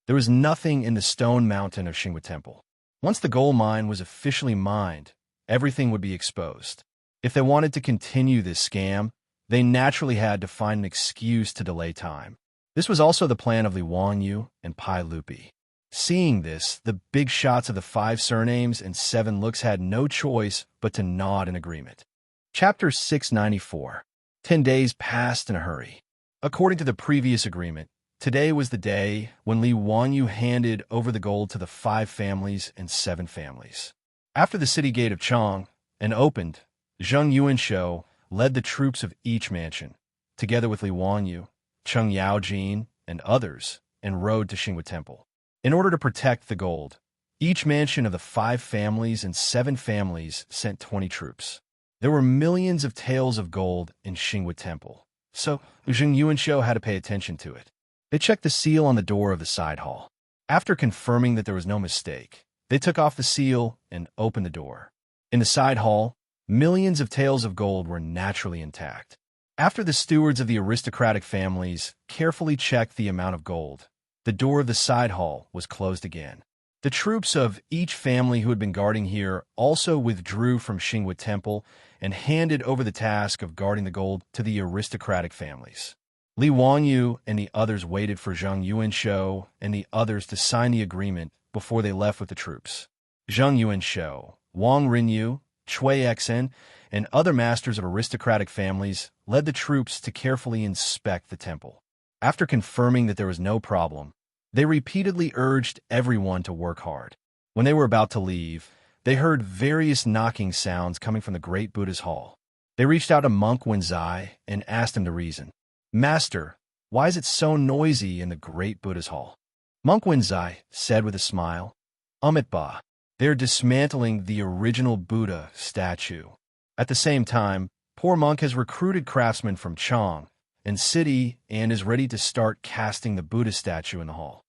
There was nothing in the stone mountain of Xinghua Temple. Once the gold mine was officially mined, everything would be exposed. If they wanted to continue this scam, they naturally had to find an excuse to delay time. This was also the plan of Li Wanyu and Pai Lupi. Seeing this, the big shots of the 5 surnames and 7 looks had no choice but to nod in agreement. Chapter 694. 10 days passed in a hurry. According to the previous agreement, today was the day when Li Wanyu handed over the gold to the 5 families and 7 families. After the city gate of Chang and opened, Zheng Yuanshou led the troops of each mansion, together with Li Wanyu, Cheng Yaojin, and others, and rode to Xinghua Temple. In order to protect the gold, each mansion of the 5 families and 7 families sent 20 troops. There were millions of taels of gold in Xinghua Temple, so Zheng Yuanshou had to pay attention to it. They checked the seal on the door of the side hall. After confirming that there was no mistake, they took off the seal and opened the door. In the side hall, millions of taels of gold were naturally intact. After the stewards of the aristocratic families carefully checked the amount of gold, the door of the side hall was closed again. The troops of each family who had been guarding here also withdrew from Xinhua Temple and handed over the task of guarding the gold to the aristocratic families. Li Wanyu and the others waited for Zheng Yuanshou and the others to sign the agreement before they left with the troops. Zheng Yuanshou, Wang Rinyu, Cui Exen, and other masters of aristocratic families led the troops to carefully inspect the temple. After confirming that there was no problem, they repeatedly urged everyone to work hard. When they were about to leave, they heard various knocking sounds coming from the great Buddha's hall. They reached out to monk Wenzai and asked him to reason. "Master, why is it so noisy in the great Buddha's hall?" Monk Wenzai said with a smile, "Amitba, they're dismantling the original Buddha statue. At the same time, poor monk has recruited craftsmen from Chang and city and is ready to start casting the Buddha statue in the hall."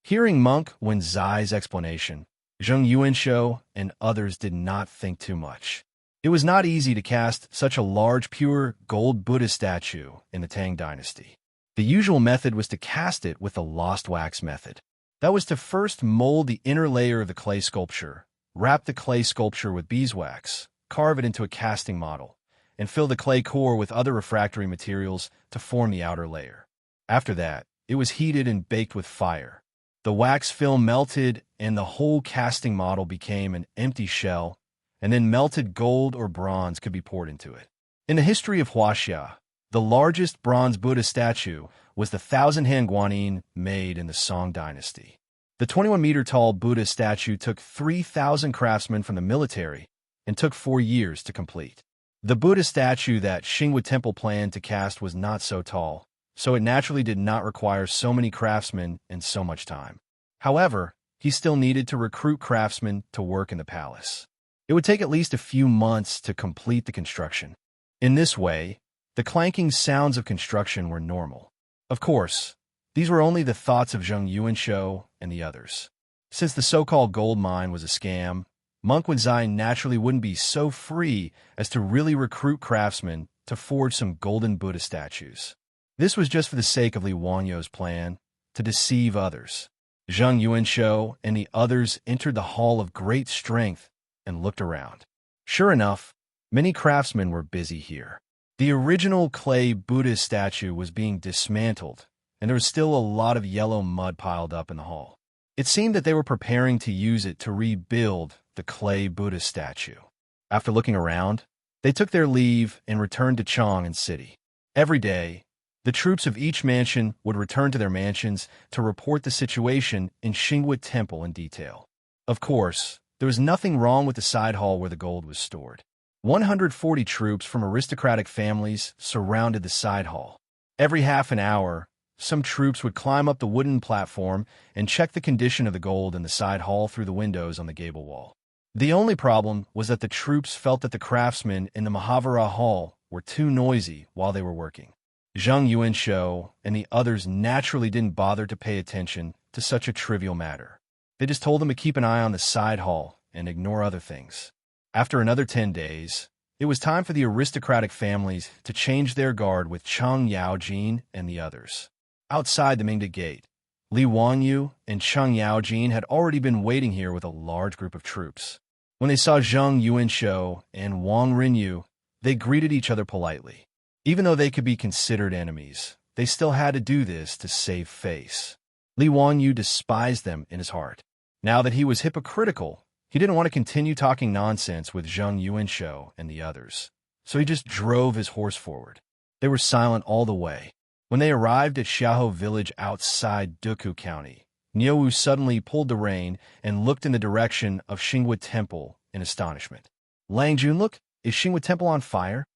Hearing Monk Wenzai's explanation, Zheng Yuanshou and others did not think too much. It was not easy to cast such a large pure gold Buddha statue in the Tang dynasty. The usual method was to cast it with the lost wax method. That was to first mold the inner layer of the clay sculpture, wrap the clay sculpture with beeswax, carve it into a casting model, and fill the clay core with other refractory materials to form the outer layer. After that, it was heated and baked with fire. The wax film melted and the whole casting model became an empty shell, and then melted gold or bronze could be poured into it. In the history of Wuxia, the largest bronze Buddha statue was the 1,000-hand guanyin made in the Song dynasty. The 21-meter-tall Buddha statue took 3,000 craftsmen from the military and took 4 years to complete. The Buddha statue that Xinhua Temple planned to cast was not so tall, so it naturally did not require so many craftsmen and so much time. However, he still needed to recruit craftsmen to work in the palace. It would take at least a few months to complete the construction. In this way, the clanking sounds of construction were normal. Of course, these were only the thoughts of Zheng Yuanshou and the others. Since the so-called gold mine was a scam, Monk Wenzai naturally wouldn't be so free as to really recruit craftsmen to forge some golden Buddha statues. This was just for the sake of Li Wanyou's plan, to deceive others. Zheng Yuanshou and the others entered the hall of great strength and looked around. Sure enough, many craftsmen were busy here. The original clay Buddha statue was being dismantled, and there was still a lot of yellow mud piled up in the hall. It seemed that they were preparing to use it to rebuild the clay Buddha statue. After looking around, they took their leave and returned to Chang and city. Every day, the troops of each mansion would return to their mansions to report the situation in Xinhua Temple in detail. Of course, there was nothing wrong with the side hall where the gold was stored. 140 troops from aristocratic families surrounded the side hall. Every half an hour, some troops would climb up the wooden platform and check the condition of the gold in the side hall through the windows on the gable wall. The only problem was that the troops felt that the craftsmen in the Mahavira Hall were too noisy while they were working. Zheng Yuanshou and the others naturally didn't bother to pay attention to such a trivial matter. They just told them to keep an eye on the side hall and ignore other things. After another 10 days, it was time for the aristocratic families to change their guard with Cheng Yaojin and the others. Outside the Mingda Gate, Li Wanyu and Cheng Yaojin had already been waiting here with a large group of troops. When they saw Zheng Yuanshou and Wang Rinyu, they greeted each other politely. Even though they could be considered enemies, they still had to do this to save face. Li Wanyu despised them in his heart. Now that he was hypocritical, he didn't want to continue talking nonsense with Zheng Yuanshou and the others, so he just drove his horse forward. They were silent all the way. When they arrived at Xiaohou village outside Duku County, Niuwu suddenly pulled the rein and looked in the direction of Xinhua Temple in astonishment. "Lang Junluk, is Xinhua Temple on fire?"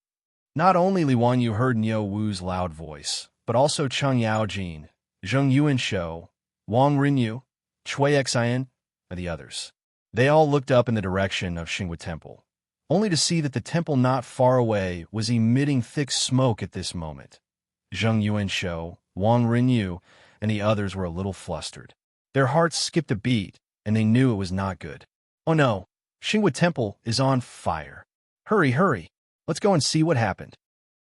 Not only Li Wanyu heard Niuwu's loud voice, but also Cheng Yaojin, Zheng Yuanshou, Wang Rinyu, Cui Exen, and the others. They all looked up in the direction of Xinhua Temple, only to see that the temple not far away was emitting thick smoke at this moment. Zheng Yuanshou, Wang Rinyu, and the others were a little flustered. Their hearts skipped a beat, and they knew it was not good. "Oh no, Xinhua Temple is on fire. Hurry, hurry, let's go and see what happened."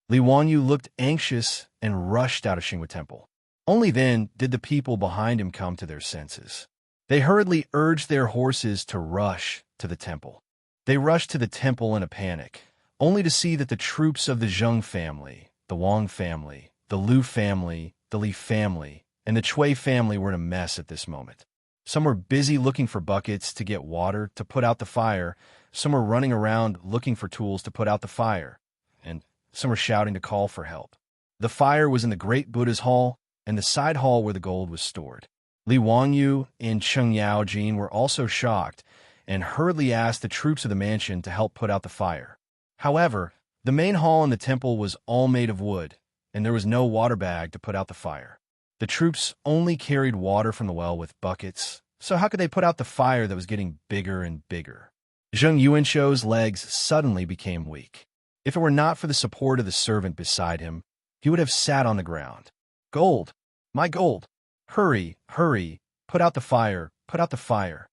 Li Wanyu looked anxious and rushed out of Xinhua Temple. Only then did the people behind him come to their senses. They hurriedly urged their horses to rush to the temple. They rushed to the temple in a panic, only to see that the troops of the Zheng family, the Wang family, the Lu family, the Li family, and the Chui family were in a mess at this moment. Some were busy looking for buckets to get water to put out the fire, some were running around looking for tools to put out the fire, and some were shouting to call for help. The fire was in the great Buddha's hall and the side hall where the gold was stored. Li Wangyu and Xianxia were also shocked and hurriedly asked the troops of the mansion to help put out the fire. However, the main hall in the temple was all made of wood, and there was no water bag to put out the fire. The troops only carried water from the well with buckets, so how could they put out the fire that was getting bigger and bigger? Zheng Yuanshou's legs suddenly became weak. If it were not for the support of the servant beside him, he would have sat on the ground. Gold! My gold! Hurry, hurry! Put out the fire! Put out the fire!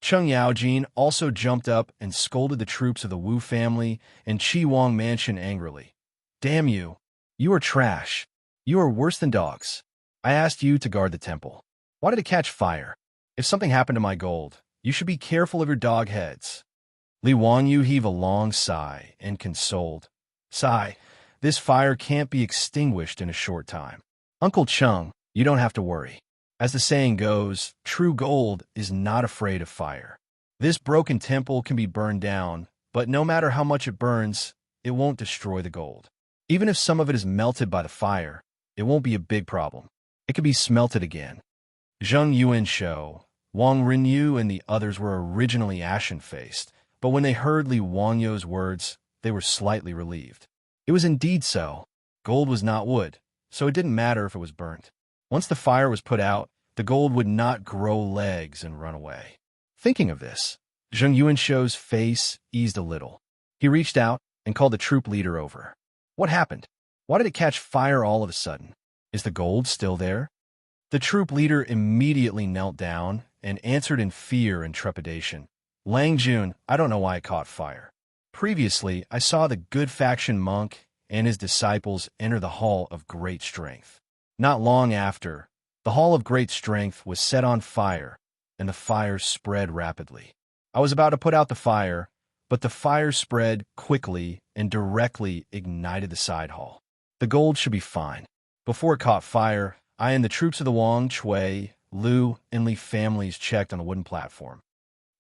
Cheng Yaojin also jumped up and scolded the troops of the Wu family and Qi Wang mansion angrily. Damn you! You are trash! You are worse than dogs! I asked you to guard the temple. Why did it catch fire? If something happened to my gold, you should be careful of your dog heads. Li Wangyu heaved a long sigh and consoled. Sigh, this fire can't be extinguished in a short time. Uncle Cheng, you don't have to worry. As the saying goes, true gold is not afraid of fire. This broken temple can be burned down, but no matter how much it burns, it won't destroy the gold. Even if some of it is melted by the fire, it won't be a big problem. It can be smelted again. Zheng Yuanshou, Wang Rinyu, and the others were originally ashen-faced, but when they heard Li Wangyu's words, they were slightly relieved. It was indeed so. Gold was not wood, so it didn't matter if it was burnt. Once the fire was put out, the gold would not grow legs and run away. Thinking of this, Zheng Yuanshou's face eased a little. He reached out and called the troop leader over. What happened? Why did it catch fire all of a sudden? Is the gold still there? The troop leader immediately knelt down and answered in fear and trepidation. Lang Jun, I don't know why it caught fire. Previously, I saw the good faction monk and his disciples enter the Hall of Great Strength. Not long after, the Hall of Great Strength was set on fire, and the fire spread rapidly. I was about to put out the fire, but the fire spread quickly and directly ignited the side hall. The gold should be fine. Before it caught fire, I and the troops of the Wang, Chui, Lu, and Li families checked on the wooden platform.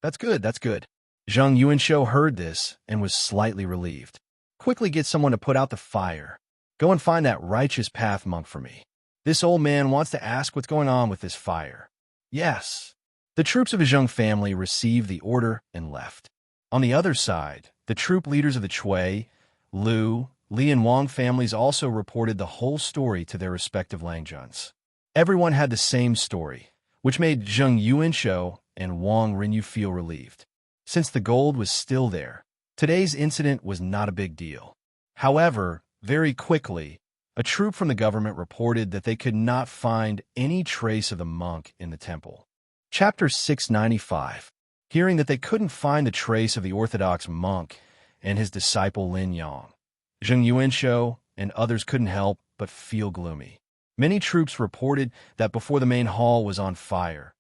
That's good, that's good. Zheng Yuanshou heard this and was slightly relieved. Quickly get someone to put out the fire. Go and find that righteous path monk for me. This old man wants to ask what's going on with this fire. Yes. The troops of the Zheng family received the order and left. On the other side, the troop leaders of the Chui, Lu, Li, and Wang families also reported the whole story to their respective Langjuns. Everyone had the same story, which made Zheng Yuanshou and Wang Rinyu feel relieved. Since the gold was still there, today's incident was not a big deal. However, very quickly, a troop from the government reported that they could not find any trace of the monk in the temple. Chapter 695. Hearing that they couldn't find the trace of the Orthodox monk and his disciple Lin Yang, Zheng Yuanshou and others couldn't help but feel gloomy. Many troops reported that before the main hall was on fire,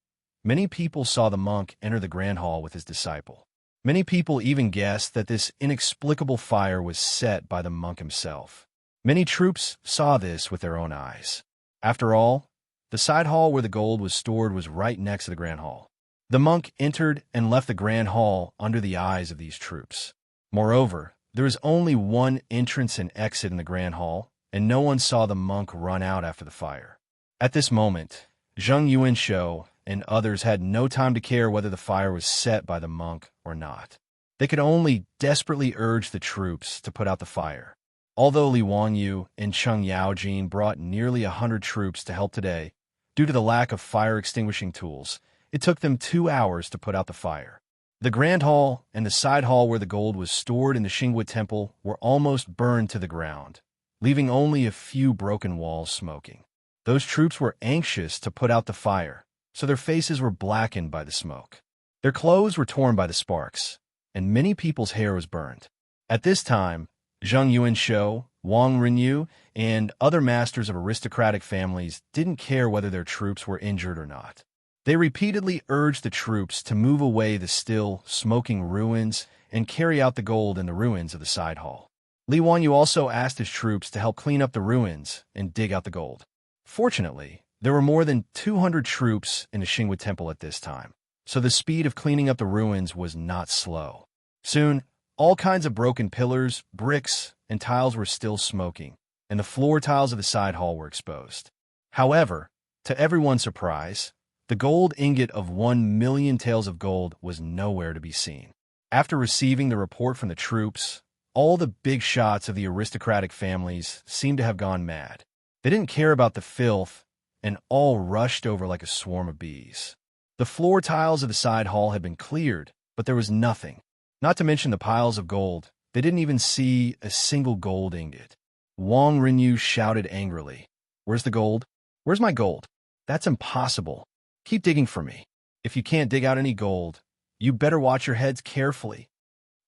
many people saw the monk enter the grand hall with his disciple. Many people even guessed that this inexplicable fire was set by the monk himself. Many troops saw this with their own eyes. After all, the side hall where the gold was stored was right next to the grand hall. The monk entered and left the grand hall under the eyes of these troops. Moreover, there was only one entrance and exit in the grand hall, and no one saw the monk run out after the fire. At this moment, Zheng Yuanshou and others had no time to care whether the fire was set by the monk or not. They could only desperately urge the troops to put out the fire. Although Li Wangyu and Cheng Yaojin brought nearly 100 troops to help today, due to the lack of fire-extinguishing tools, it took them 2 hours to put out the fire. The grand hall and the side hall where the gold was stored in the Xingwu temple were almost burned to the ground, leaving only a few broken walls smoking. Those troops were anxious to put out the fire, so their faces were blackened by the smoke. Their clothes were torn by the sparks, and many people's hair was burned. At this time, Zheng Yuanshou, Wang Rinyu, and other masters of aristocratic families didn't care whether their troops were injured or not. They repeatedly urged the troops to move away the still, smoking ruins and carry out the gold in the ruins of the side hall. Li Wanyu also asked his troops to help clean up the ruins and dig out the gold. Fortunately, there were more than 200 troops in the Xinhua Temple at this time, so the speed of cleaning up the ruins was not slow. Soon, all kinds of broken pillars, bricks, and tiles were still smoking, and the floor tiles of the side hall were exposed. However, to everyone's surprise, the gold ingot of 1,000,000 taels of gold was nowhere to be seen. After receiving the report from the troops, all the big shots of the aristocratic families seemed to have gone mad. They didn't care about the filth, and all rushed over like a swarm of bees. The floor tiles of the side hall had been cleared, but there was nothing. Not to mention the piles of gold, they didn't even see a single gold ingot. Wang Rinyu shouted angrily, "Where's the gold? Where's my gold? That's impossible. Keep digging for me. If you can't dig out any gold, you better watch your heads carefully."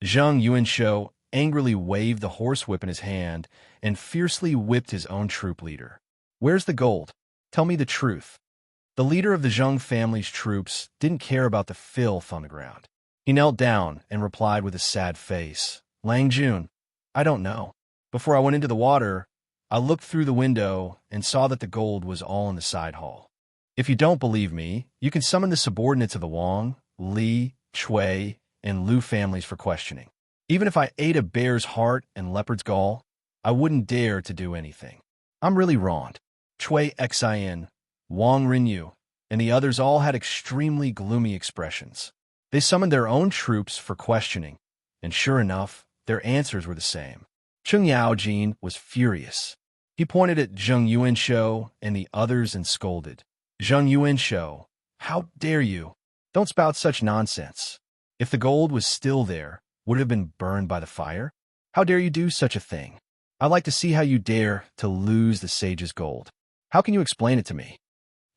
Zheng Yuanshou angrily waved the horsewhip in his hand and fiercely whipped his own troop leader. "Where's the gold? Tell me the truth." The leader of the Zheng family's troops didn't care about the filth on the ground. He knelt down and replied with a sad face, "Lang Jun, I don't know. Before I went into the water, I looked through the window and saw that the gold was all in the side hall. If you don't believe me, you can summon the subordinates of the Wang, Li, Chui, and Lu families for questioning. Even if I ate a bear's heart and leopard's gall, I wouldn't dare to do anything. I'm really wronged." Chui Xian, Wang Rinyu, and the others all had extremely gloomy expressions. They summoned their own troops for questioning, and sure enough, their answers were the same. Cheng Yaojin was furious. He pointed at Zheng Yuanshou and the others and scolded, "Zheng Yuanshou, how dare you? Don't spout such nonsense. If the gold was still there, would it have been burned by the fire? How dare you do such a thing? I'd like to see how you dare to lose the sage's gold. How can you explain it to me?"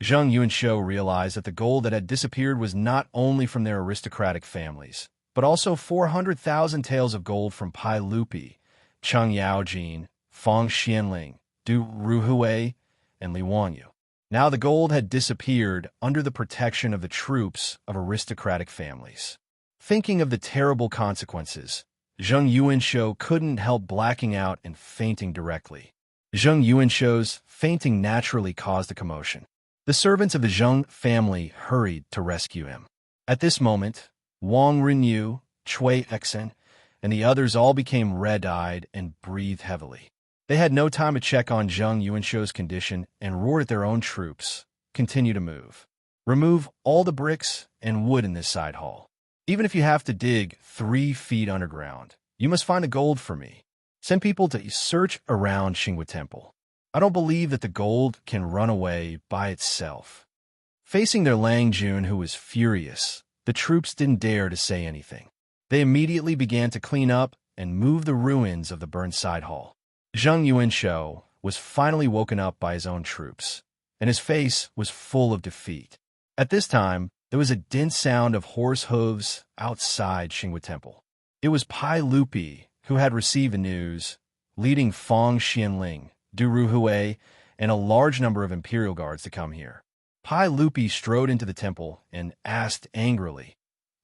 Zheng Yuanshou realized that the gold that had disappeared was not only from their aristocratic families, but also 400,000 taels of gold from Pai Lupi, Cheng Yaojin, Feng Xianling, Du Ruhui, and Li Wanyu. Now the gold had disappeared under the protection of the troops of aristocratic families. Thinking of the terrible consequences, Zheng Yuanshou couldn't help blacking out and fainting directly. Zheng Yuanshou's fainting naturally caused a commotion. The servants of the Zheng family hurried to rescue him. At this moment, Wang Rinyu, Chui Exen, and the others all became red-eyed and breathed heavily. They had no time to check on Zheng Yuanshou's condition and roared at their own troops, "Continue to move. Remove all the bricks and wood in this side hall. Even if you have to dig 3 feet underground, you must find the gold for me. Send people to search around Xinhua Temple. I don't believe that the gold can run away by itself." Facing their Lang Jun, who was furious, the troops didn't dare to say anything. They immediately began to clean up and move the ruins of the burned side hall. Zheng Yuanshou was finally woken up by his own troops, and his face was full of defeat. At this time, there was a dense sound of horse hooves outside Xinhua Temple. It was Pai Lupi who had received the news, leading Feng Xianling, Du Ruhui, and a large number of imperial guards to come here. Pai Lupi strode into the temple and asked angrily,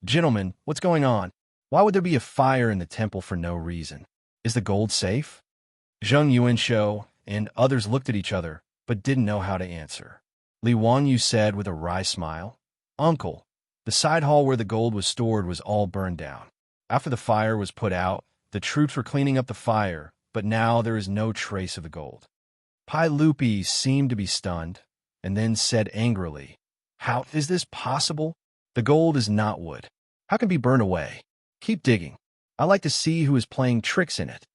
"Gentlemen, what's going on? Why would there be a fire in the temple for no reason? Is the gold safe?" Zheng Yuanshou and others looked at each other, but didn't know how to answer. Li Wanyu said with a wry smile, "Uncle, the side hall where the gold was stored was all burned down. After the fire was put out, the troops were cleaning up the fire, but now there is no trace of the gold." Pai Lupi seemed to be stunned, and then said angrily, "How is this possible? The gold is not wood. How can it be burned away? Keep digging. I'd like to see who is playing tricks in it."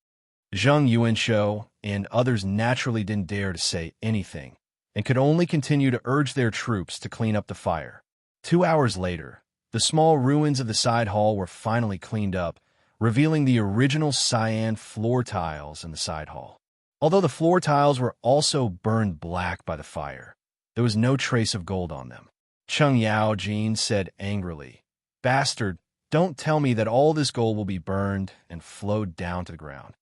Zheng Yuanshou and others naturally didn't dare to say anything, and could only continue to urge their troops to clean up the fire. 2 hours later, the small ruins of the side hall were finally cleaned up, revealing the original cyan floor tiles in the side hall. Although the floor tiles were also burned black by the fire, there was no trace of gold on them. Cheng Yaojin said angrily, "Bastard, don't tell me that all this gold will be burned and flowed down to the ground.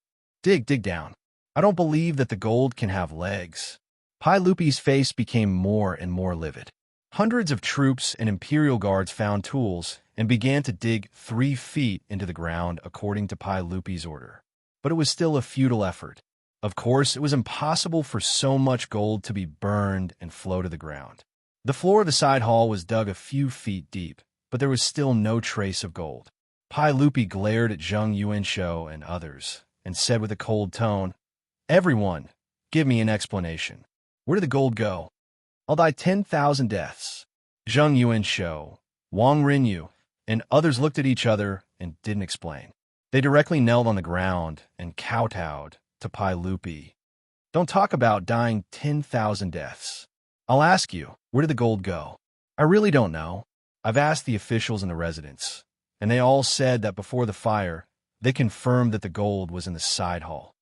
Dig down. I don't believe that the gold can have legs." Pai Lupi's face became more and more livid. Hundreds of troops and imperial guards found tools and began to dig 3 feet into the ground according to Pai Lupi's order. But it was still a futile effort. Of course, it was impossible for so much gold to be burned and flow to the ground. The floor of the side hall was dug a few feet deep, but there was still no trace of gold. Pai Lupi glared at Xianxia and others and said with a cold tone, "Everyone, give me an explanation. Where did the gold go? I'll die 10,000 deaths." Xianxia, Wang Rinyu, and others looked at each other and didn't explain. They directly knelt on the ground and kowtowed to Pai Lupi. "Don't talk about dying 10,000 deaths. I'll ask you, where did the gold go? I really don't know. I've asked the officials in the residence, and they all said that before the fire, they confirmed that the gold was in the side hall."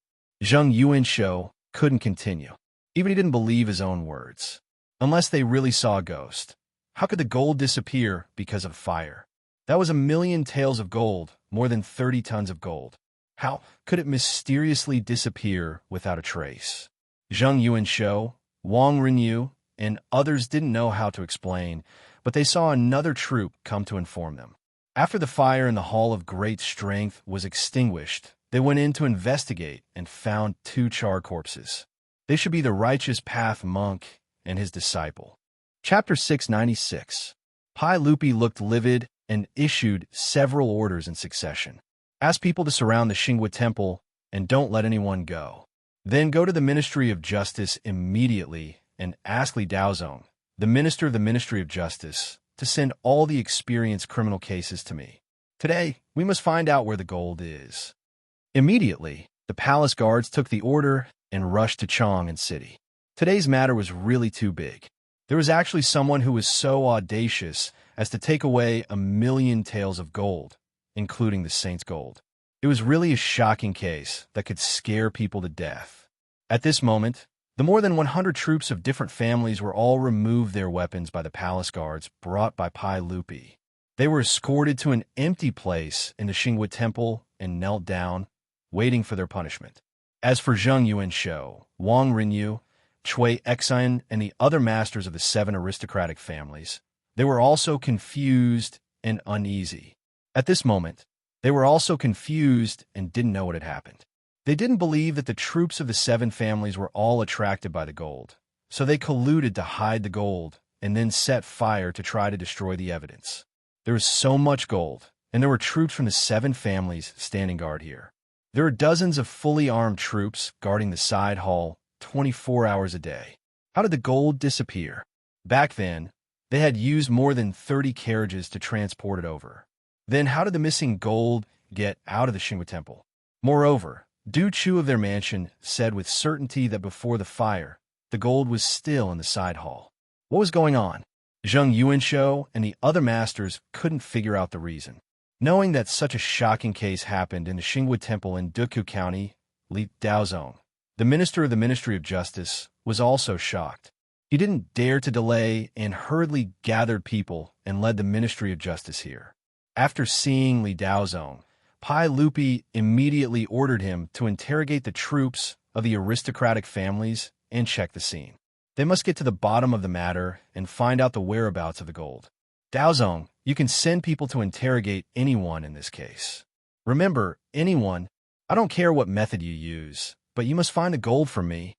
Xianxia couldn't continue. Even he didn't believe his own words. Unless they really saw a ghost, how could the gold disappear because of fire? That was 1,000,000 taels of gold, more than 30 tons of gold. How could it mysteriously disappear without a trace? Xianxia, Wang Rinyu, and others didn't know how to explain, but they saw another troop come to inform them. After the fire in the Hall of Great Strength was extinguished, they went in to investigate and found 2 charred corpses. They should be the Righteous Path monk and his disciple. Chapter 696. Pai Lupi looked livid and issued several orders in succession. Ask people to surround the Xinghua Temple and don't let anyone go. Then go to the Ministry of Justice immediately and ask Li Daozong, the Minister of the Ministry of Justice, to send all the experienced criminal cases to me. Today, we must find out where the gold is. Immediately, the palace guards took the order and rushed to Chang'an City. Today's matter was really too big. There was actually someone who was so audacious as to take away 1,000,000 taels of gold, including the saint's gold. It was really a shocking case that could scare people to death. At this moment, the more than 100 troops of different families were all removed their weapons by the palace guards brought by Pai Lupi. They were escorted to an empty place in the Xinghua Temple and knelt down, waiting for their punishment. As for Xianxia, Wang Rinyu, Cui Exin, and the other masters of the 7 aristocratic families, they were also confused and uneasy. At this moment, they were also confused and didn't know what had happened. They didn't believe that the troops of the 7 families were all attracted by the gold, so they colluded to hide the gold and then set fire to try to destroy the evidence. There was so much gold, and there were troops from the 7 families standing guard here. There are dozens of fully armed troops guarding the side hall 24 hours a day. How did the gold disappear? Back then, they had used more than 30 carriages to transport it over. Then how did the missing gold get out of the Xinghua Temple? Moreover, Du Chu of their mansion said with certainty that before the fire, the gold was still in the side hall. What was going on? Xianxia and the other masters couldn't figure out the reason. Knowing that such a shocking case happened in the Xinghua Temple in Duku County, Li Daozong, the minister of the Ministry of Justice, was also shocked. He didn't dare to delay and hurriedly gathered people and led the Ministry of Justice here. After seeing Li Daozong, Pai Lupi immediately ordered him to interrogate the troops of the aristocratic families and check the scene. They must get to the bottom of the matter and find out the whereabouts of the gold. Daozong, you can send people to interrogate anyone in this case. Remember, anyone. I don't care what method you use, but you must find the gold for me.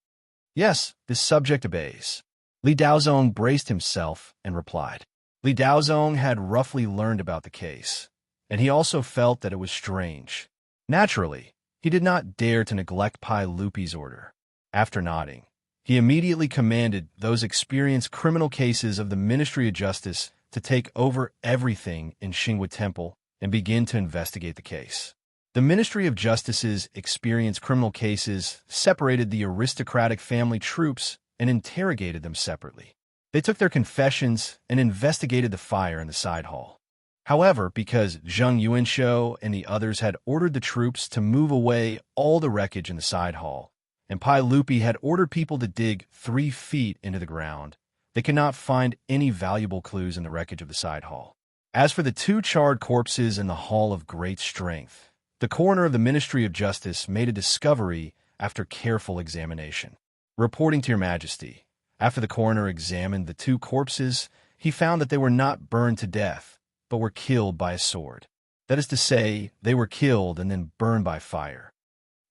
Yes, this subject obeys. Li Daozong braced himself and replied. Li Daozong had roughly learned about the case, and he also felt that it was strange. Naturally, he did not dare to neglect Pai Lupi's order. After nodding, he immediately commanded those experienced criminal cases of the Ministry of Justice to take over everything in Xinghua Temple and begin to investigate the case. The Ministry of Justice's experienced criminal cases separated the aristocratic family troops and interrogated them separately. They took their confessions and investigated the fire in the side hall. However, because Xianxia and the others had ordered the troops to move away all the wreckage in the side hall, and Pai Lupi had ordered people to dig 3 feet into the ground, they could not find any valuable clues in the wreckage of the side hall. As for the 2 charred corpses in the Hall of Great Strength, the coroner of the Ministry of Justice made a discovery after careful examination. Reporting to Your Majesty, after the coroner examined the 2 corpses, he found that they were not burned to death, but were killed by a sword. That is to say, they were killed and then burned by fire.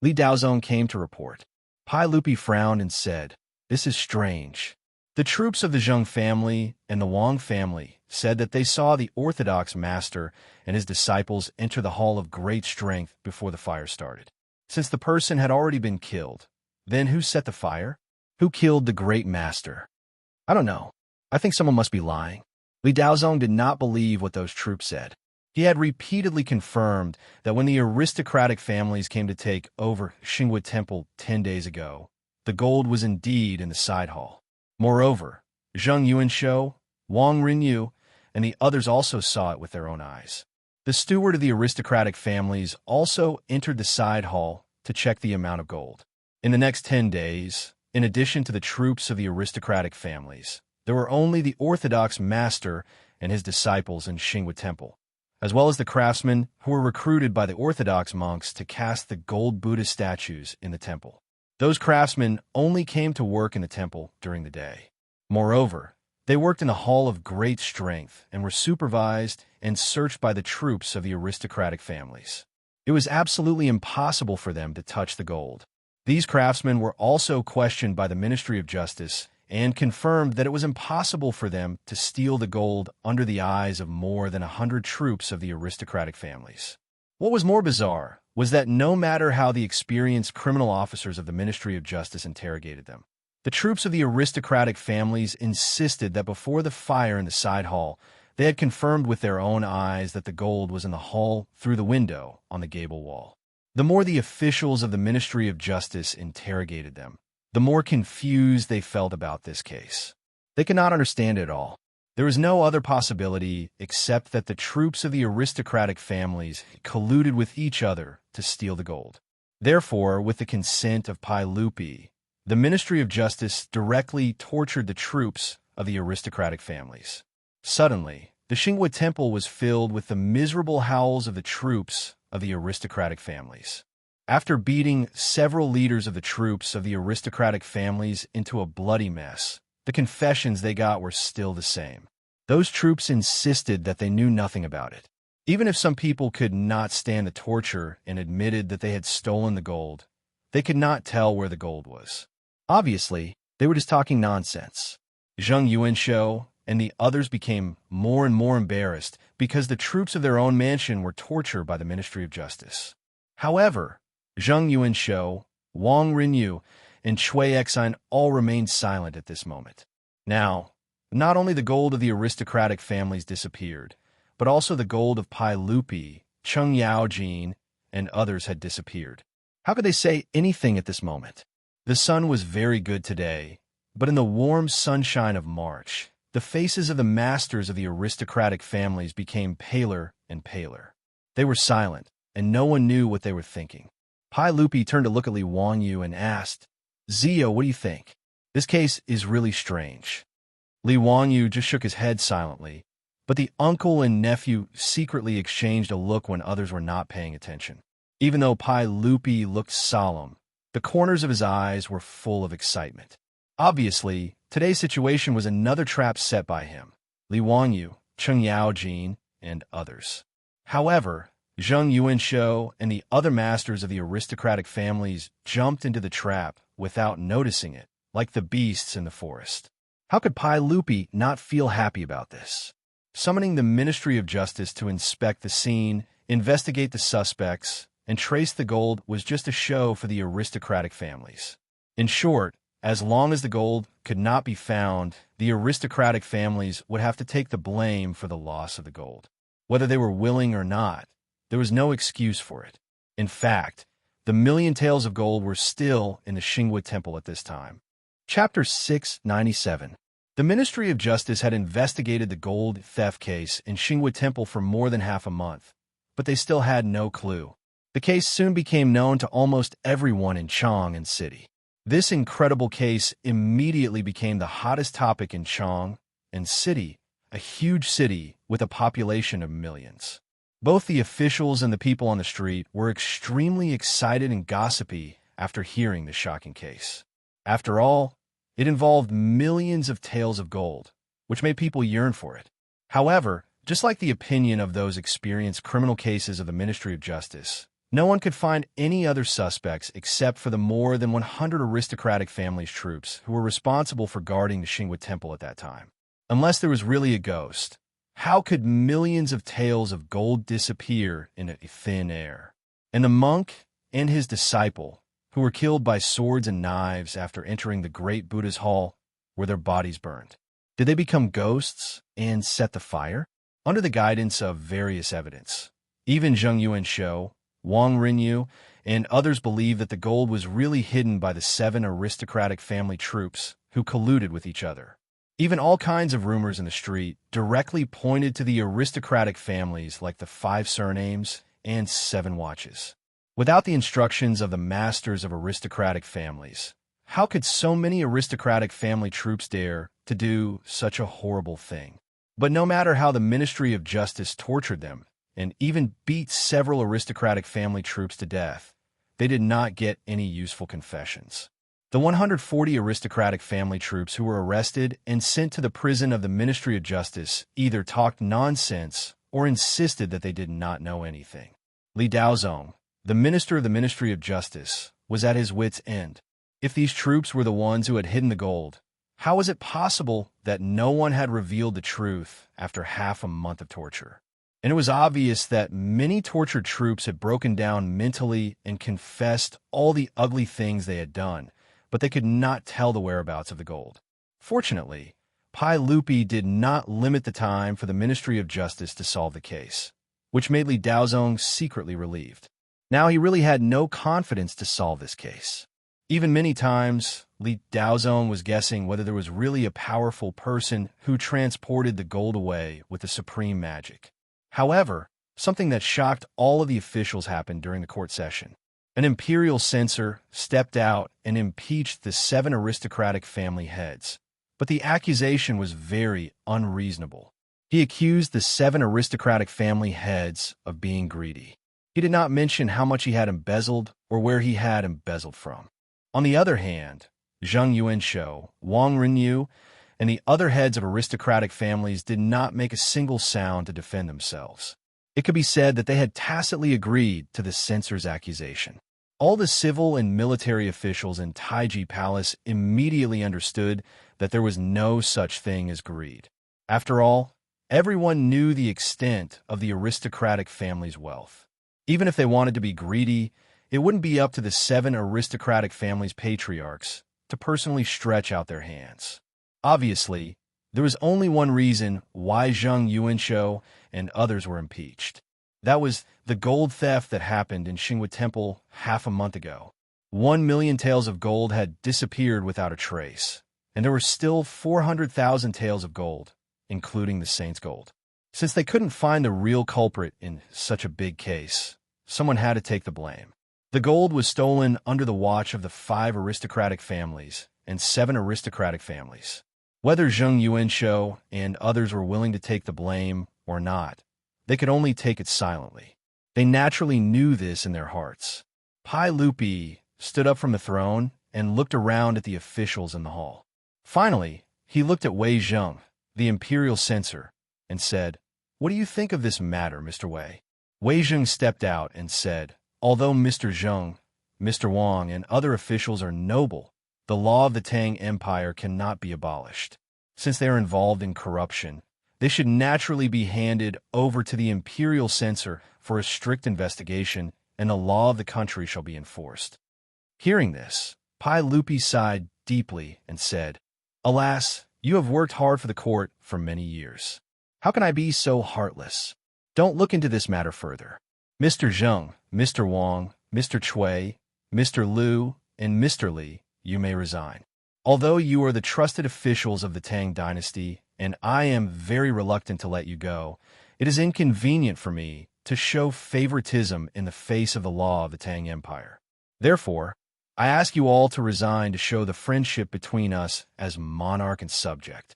Li Daozong came to report. Pai Lupi frowned and said, "This is strange." The troops of the Zheng family and the Wang family said that they saw the Orthodox master and his disciples enter the Hall of Great Strength before the fire started. Since the person had already been killed, then who set the fire? Who killed the great master? I don't know. I think someone must be lying. Li Daozong did not believe what those troops said. He had repeatedly confirmed that when the aristocratic families came to take over Xinghua Temple 10 days ago, the gold was indeed in the side hall. Moreover, Zheng Yuanshou, Wang Rinyu, and the others also saw it with their own eyes. The steward of the aristocratic families also entered the side hall to check the amount of gold. In the next 10 days, in addition to the troops of the aristocratic families, there were only the Orthodox master and his disciples in Xinghua Temple, as well as the craftsmen who were recruited by the Orthodox monks to cast the gold Buddha statues in the temple. Those craftsmen only came to work in the temple during the day. Moreover, they worked in the Hall of Great Strength and were supervised and searched by the troops of the aristocratic families. It was absolutely impossible for them to touch the gold. These craftsmen were also questioned by the Ministry of Justice and confirmed that it was impossible for them to steal the gold under the eyes of more than 100 troops of the aristocratic families. What was more bizarre was that no matter how the experienced criminal officers of the Ministry of Justice interrogated them, the troops of the aristocratic families insisted that before the fire in the side hall, they had confirmed with their own eyes that the gold was in the hall through the window on the gable wall. The more the officials of the Ministry of Justice interrogated them, the more confused they felt about this case. They could not understand it at all. There was no other possibility except that the troops of the aristocratic families colluded with each other to steal the gold. Therefore, with the consent of Pai Lupi, the Ministry of Justice directly tortured the troops of the aristocratic families. Suddenly, the Xinghua Temple was filled with the miserable howls of the troops of the aristocratic families. After beating several leaders of the troops of the aristocratic families into a bloody mess, the confessions they got were still the same. Those troops insisted that they knew nothing about it. Even if some people could not stand the torture and admitted that they had stolen the gold, they could not tell where the gold was. Obviously, they were just talking nonsense. Zheng Yuanshou and the others became more and more embarrassed because the troops of their own mansion were tortured by the Ministry of Justice. However, Zheng Yuanshou, Wang Rinyu, and Cui Exine all remained silent at this moment. Now, not only the gold of the aristocratic families disappeared, but also the gold of Pai Lupi, Cheng Yaojin, and others had disappeared. How could they say anything at this moment? The sun was very good today, but in the warm sunshine of March, the faces of the masters of the aristocratic families became paler and paler. They were silent, and no one knew what they were thinking. Pai Lupi turned to look at Li Wangyu and asked, "Zio, what do you think? This case is really strange." Li Wangyu just shook his head silently, but the uncle and nephew secretly exchanged a look when others were not paying attention. Even though Pai Lupi looked solemn, the corners of his eyes were full of excitement. Obviously, today's situation was another trap set by him, Li Wangyu, Cheng Yaojin, and others. However, Zheng Yuanshou and the other masters of the aristocratic families jumped into the trap without noticing it, like the beasts in the forest. How could Pai Lupi not feel happy about this? Summoning the Ministry of Justice to inspect the scene, investigate the suspects, and trace the gold was just a show for the aristocratic families. In short, as long as the gold could not be found, the aristocratic families would have to take the blame for the loss of the gold. Whether they were willing or not, there was no excuse for it. In fact, the million taels of gold were still in the Xinghua Temple at this time. Chapter 697. The Ministry of Justice had investigated the gold theft case in Xinghua Temple for more than half a month, but they still had no clue. The case soon became known to almost everyone in Chang and City. This incredible case immediately became the hottest topic in Chang and City, a huge city with a population of millions. Both the officials and the people on the street were extremely excited and gossipy after hearing the shocking case. After all, it involved millions of taels of gold, which made people yearn for it. However, just like the opinion of those experienced criminal cases of the Ministry of Justice, no one could find any other suspects except for the more than 100 aristocratic families' troops who were responsible for guarding the Xinhua Temple at that time. Unless there was really a ghost, how could millions of taels of gold disappear into thin air? And the monk and his disciple, who were killed by swords and knives after entering the great Buddha's hall, were their bodies burned? Did they become ghosts and set the fire? Under the guidance of various evidence, even Zheng Yuanshou, Wang Rinyu, and others believe that the gold was really hidden by the 7 aristocratic family troops who colluded with each other. Even all kinds of rumors in the street directly pointed to the aristocratic families like the 5 surnames and 7 watches. Without the instructions of the masters of aristocratic families, how could so many aristocratic family troops dare to do such a horrible thing? But no matter how the Ministry of Justice tortured them, and even beat several aristocratic family troops to death, they did not get any useful confessions. The 140 aristocratic family troops who were arrested and sent to the prison of the Ministry of Justice either talked nonsense or insisted that they did not know anything. Li Daozong, the minister of the Ministry of Justice, was at his wits' end. If these troops were the ones who had hidden the gold, how was it possible that no one had revealed the truth after half a month of torture? And it was obvious that many tortured troops had broken down mentally and confessed all the ugly things they had done, but they could not tell the whereabouts of the gold. Fortunately, Pai Lupi did not limit the time for the Ministry of Justice to solve the case, which made Li Daozong secretly relieved. Now he really had no confidence to solve this case. Even many times, Li Daozong was guessing whether there was really a powerful person who transported the gold away with the supreme magic. However, something that shocked all of the officials happened during the court session. An imperial censor stepped out and impeached the 7 aristocratic family heads. But the accusation was very unreasonable. He accused the 7 aristocratic family heads of being greedy. He did not mention how much he had embezzled or where he had embezzled from. On the other hand, Zheng Yuanshou, Wang Rinyu, and the other heads of aristocratic families did not make a single sound to defend themselves. It could be said that they had tacitly agreed to the censor's accusation. All the civil and military officials in Taiji Palace immediately understood that there was no such thing as greed. After all, everyone knew the extent of the aristocratic family's wealth. Even if they wanted to be greedy, it wouldn't be up to the 7 aristocratic families' patriarchs to personally stretch out their hands. Obviously, there was only one reason why Zheng Yuanshou and others were impeached. That was the gold theft that happened in Xinhua Temple half a month ago. 1 million taels of gold had disappeared without a trace, and there were still 400,000 taels of gold, including the saint's gold. Since they couldn't find the real culprit in such a big case, someone had to take the blame. The gold was stolen under the watch of the 5 aristocratic families and 7 aristocratic families. Whether Zheng Yuanshou and others were willing to take the blame or not, they could only take it silently. They naturally knew this in their hearts. Pai Lupi stood up from the throne and looked around at the officials in the hall. Finally, he looked at Wei Zheng, the imperial censor, and said, "What do you think of this matter, Mr. Wei?" Wei Zheng stepped out and said, "Although Mr. Zheng, Mr. Wang, and other officials are noble, the law of the Tang Empire cannot be abolished. Since they are involved in corruption, they should naturally be handed over to the imperial censor for a strict investigation, and the law of the country shall be enforced." Hearing this, Pai Lupi sighed deeply and said, "Alas, you have worked hard for the court for many years. How can I be so heartless? Don't look into this matter further. Mr. Zheng, Mr. Wang, Mr. Cui, Mr. Liu, and Mr. Li, you may resign. Although you are the trusted officials of the Tang dynasty, and I am very reluctant to let you go, it is inconvenient for me to show favoritism in the face of the law of the Tang Empire. Therefore, I ask you all to resign to show the friendship between us as monarch and subject."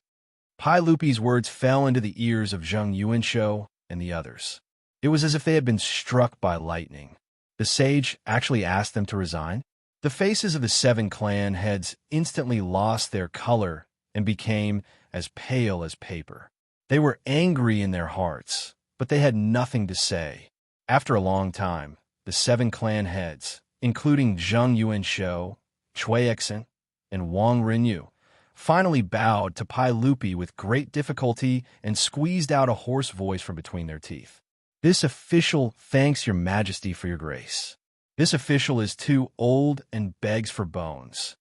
Pai Lupi's words fell into the ears of Zheng Yuanshou and the others. It was as if they had been struck by lightning. The sage actually asked them to resign. The faces of the 7 clan heads instantly lost their color and became as pale as paper. They were angry in their hearts, but they had nothing to say. After a long time, the 7 clan heads, including Zheng Yuanshou, Cui Exen, and Wang Renyu, finally bowed to Pai Lupi with great difficulty and squeezed out a hoarse voice from between their teeth. "This official thanks your majesty for your grace. This official is too old and begs for bones."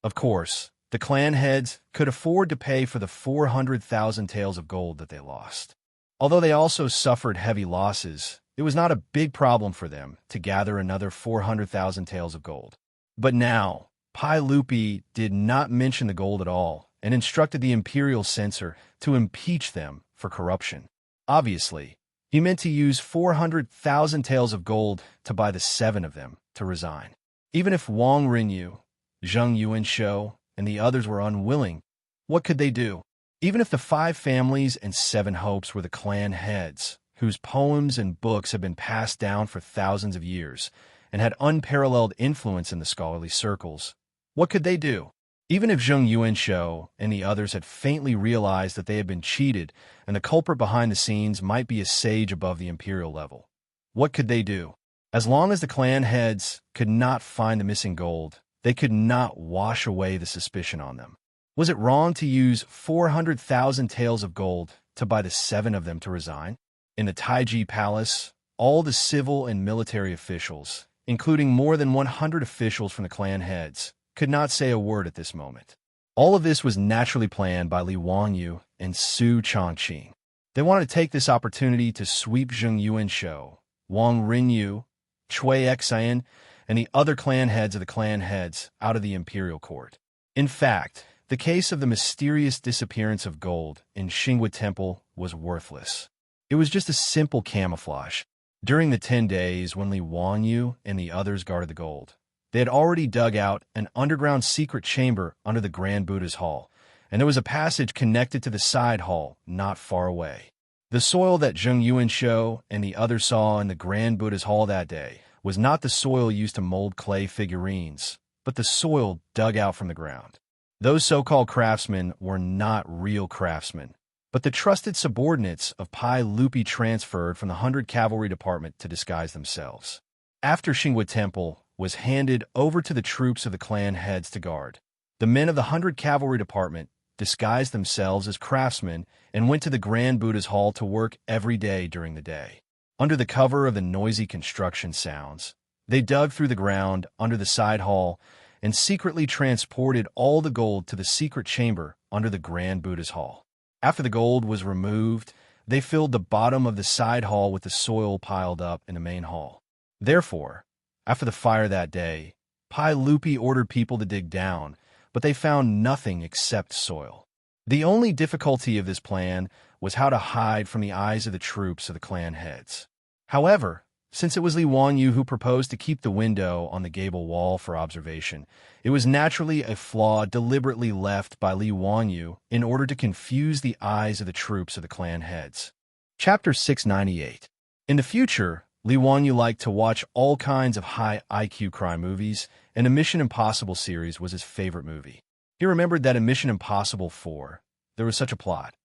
Of course, the clan heads could afford to pay for the 400,000 taels of gold that they lost. Although they also suffered heavy losses, it was not a big problem for them to gather another 400,000 taels of gold. But now, Pai Lupi did not mention the gold at all and instructed the imperial censor to impeach them for corruption. Obviously, he meant to use 400,000 taels of gold to buy the 7 of them to resign. Even if Wang Renyu, Zheng Yuanshou, and the others were unwilling, what could they do? Even if the 5 families and 7 hopes were the clan heads, whose poems and books had been passed down for thousands of years and had unparalleled influence in the scholarly circles, what could they do? Even if Zheng Yuanshou and the others had faintly realized that they had been cheated and the culprit behind the scenes might be a sage above the imperial level, what could they do? As long as the clan heads could not find the missing gold, they could not wash away the suspicion on them. Was it wrong to use 400,000 taels of gold to buy the 7 of them to resign? In the Taiji Palace, all the civil and military officials, including more than 100 officials from the clan heads, could not say a word at this moment. All of this was naturally planned by Li Wangyu and Su Chongqing. They wanted to take this opportunity to sweep Zheng Yuanshou, Wang Renyu, Cui Exen, and the other clan heads of the clan heads out of the imperial court. In fact, the case of the mysterious disappearance of gold in Xinghua Temple was worthless. It was just a simple camouflage. During the 10 days when Li Wangyu and the others guarded the gold, they had already dug out an underground secret chamber under the Grand Buddha's hall, and there was a passage connected to the side hall not far away. The soil that Zheng Yuanshou and the others saw in the Grand Buddha's hall that day was not the soil used to mold clay figurines, but the soil dug out from the ground. Those so-called craftsmen were not real craftsmen, but the trusted subordinates of Pai Lupi transferred from the 100 Cavalry Department to disguise themselves. After Xinghua Temple was handed over to the troops of the clan heads to guard, the men of the 100 Cavalry Department disguised themselves as craftsmen and went to the Grand Buddha's hall to work every day during the day. Under the cover of the noisy construction sounds, they dug through the ground under the side hall and secretly transported all the gold to the secret chamber under the Grand Buddha's hall. After the gold was removed, they filled the bottom of the side hall with the soil piled up in the main hall. Therefore, after the fire that day, Pai Lupi ordered people to dig down, but they found nothing except soil. The only difficulty of this plan was how to hide from the eyes of the troops of the clan heads. However, since it was Li Wangyu who proposed to keep the window on the gable wall for observation, it was naturally a flaw deliberately left by Li Wangyu in order to confuse the eyes of the troops of the clan heads. Chapter 698. In the future, Li Wangyu liked to watch all kinds of high IQ crime movies, and the Mission Impossible series was his favorite movie. He remembered that in Mission Impossible 4, there was such a plot.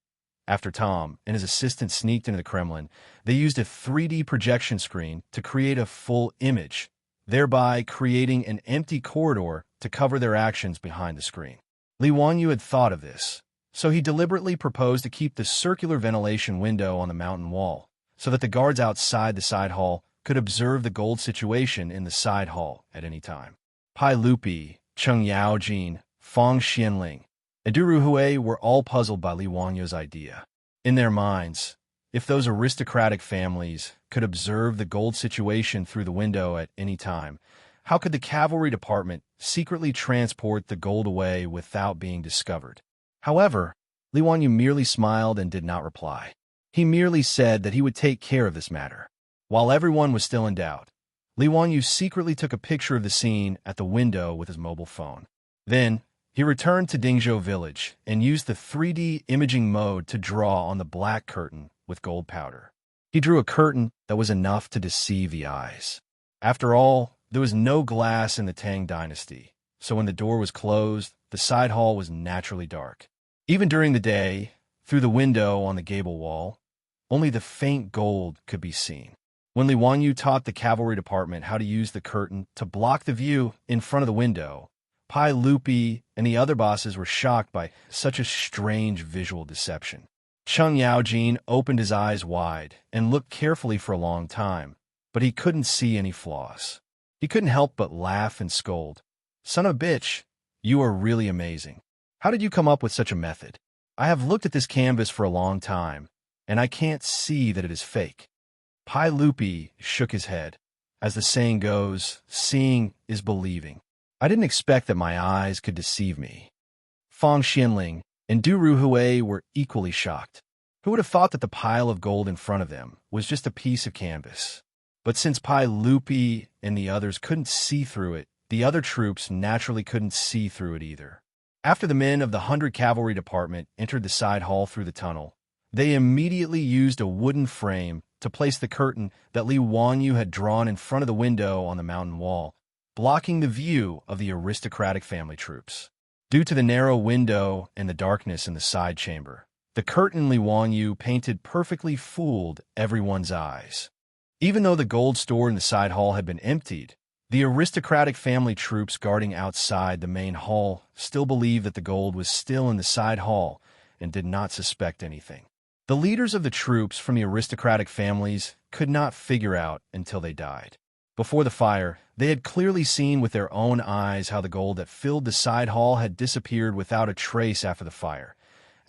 After Tom and his assistant sneaked into the Kremlin, they used a 3D projection screen to create a full image, thereby creating an empty corridor to cover their actions behind the screen. Li Wangyu had thought of this, so he deliberately proposed to keep the circular ventilation window on the mountain wall, so that the guards outside the side hall could observe the gold situation in the side hall at any time. Pai Lupi, Cheng Yaojin, Fang Xianling, and Du Ruhui were all puzzled by Li Wangyu's idea. In their minds, if those aristocratic families could observe the gold situation through the window at any time, how could the cavalry department secretly transport the gold away without being discovered? However, Li Wangyu merely smiled and did not reply. He merely said that he would take care of this matter. While everyone was still in doubt, Li Wangyu secretly took a picture of the scene at the window with his mobile phone. Then, he returned to Dingzhou village and used the 3D imaging mode to draw on the black curtain with gold powder. He drew a curtain that was enough to deceive the eyes. After all, there was no glass in the Tang dynasty, so when the door was closed, the side hall was naturally dark. Even during the day, through the window on the gable wall, only the faint gold could be seen. When Li Wanyu taught the cavalry department how to use the curtain to block the view in front of the window, Pai Lupi and the other bosses were shocked by such a strange visual deception. Cheng Yaojin opened his eyes wide and looked carefully for a long time, but he couldn't see any flaws. He couldn't help but laugh and scold. "Son of a bitch, you are really amazing. How did you come up with such a method? I have looked at this canvas for a long time, and I can't see that it is fake." Pai Lupi shook his head. As the saying goes, seeing is believing. "I didn't expect that my eyes could deceive me." Fang Xianling and Du Ruhui were equally shocked. Who would have thought that the pile of gold in front of them was just a piece of canvas? But since Pai Lupi and the others couldn't see through it, the other troops naturally couldn't see through it either. After the men of the 100 Cavalry Department entered the side hall through the tunnel, they immediately used a wooden frame to place the curtain that Li Wanyu had drawn in front of the window on the mountain wall, blocking the view of the aristocratic family troops. Due to the narrow window and the darkness in the side chamber, the curtain Li Wanyu painted perfectly fooled everyone's eyes. Even though the gold store in the side hall had been emptied, the aristocratic family troops guarding outside the main hall still believed that the gold was still in the side hall and did not suspect anything. The leaders of the troops from the aristocratic families could not figure out until they died. Before the fire, they had clearly seen with their own eyes how the gold that filled the side hall had disappeared without a trace after the fire.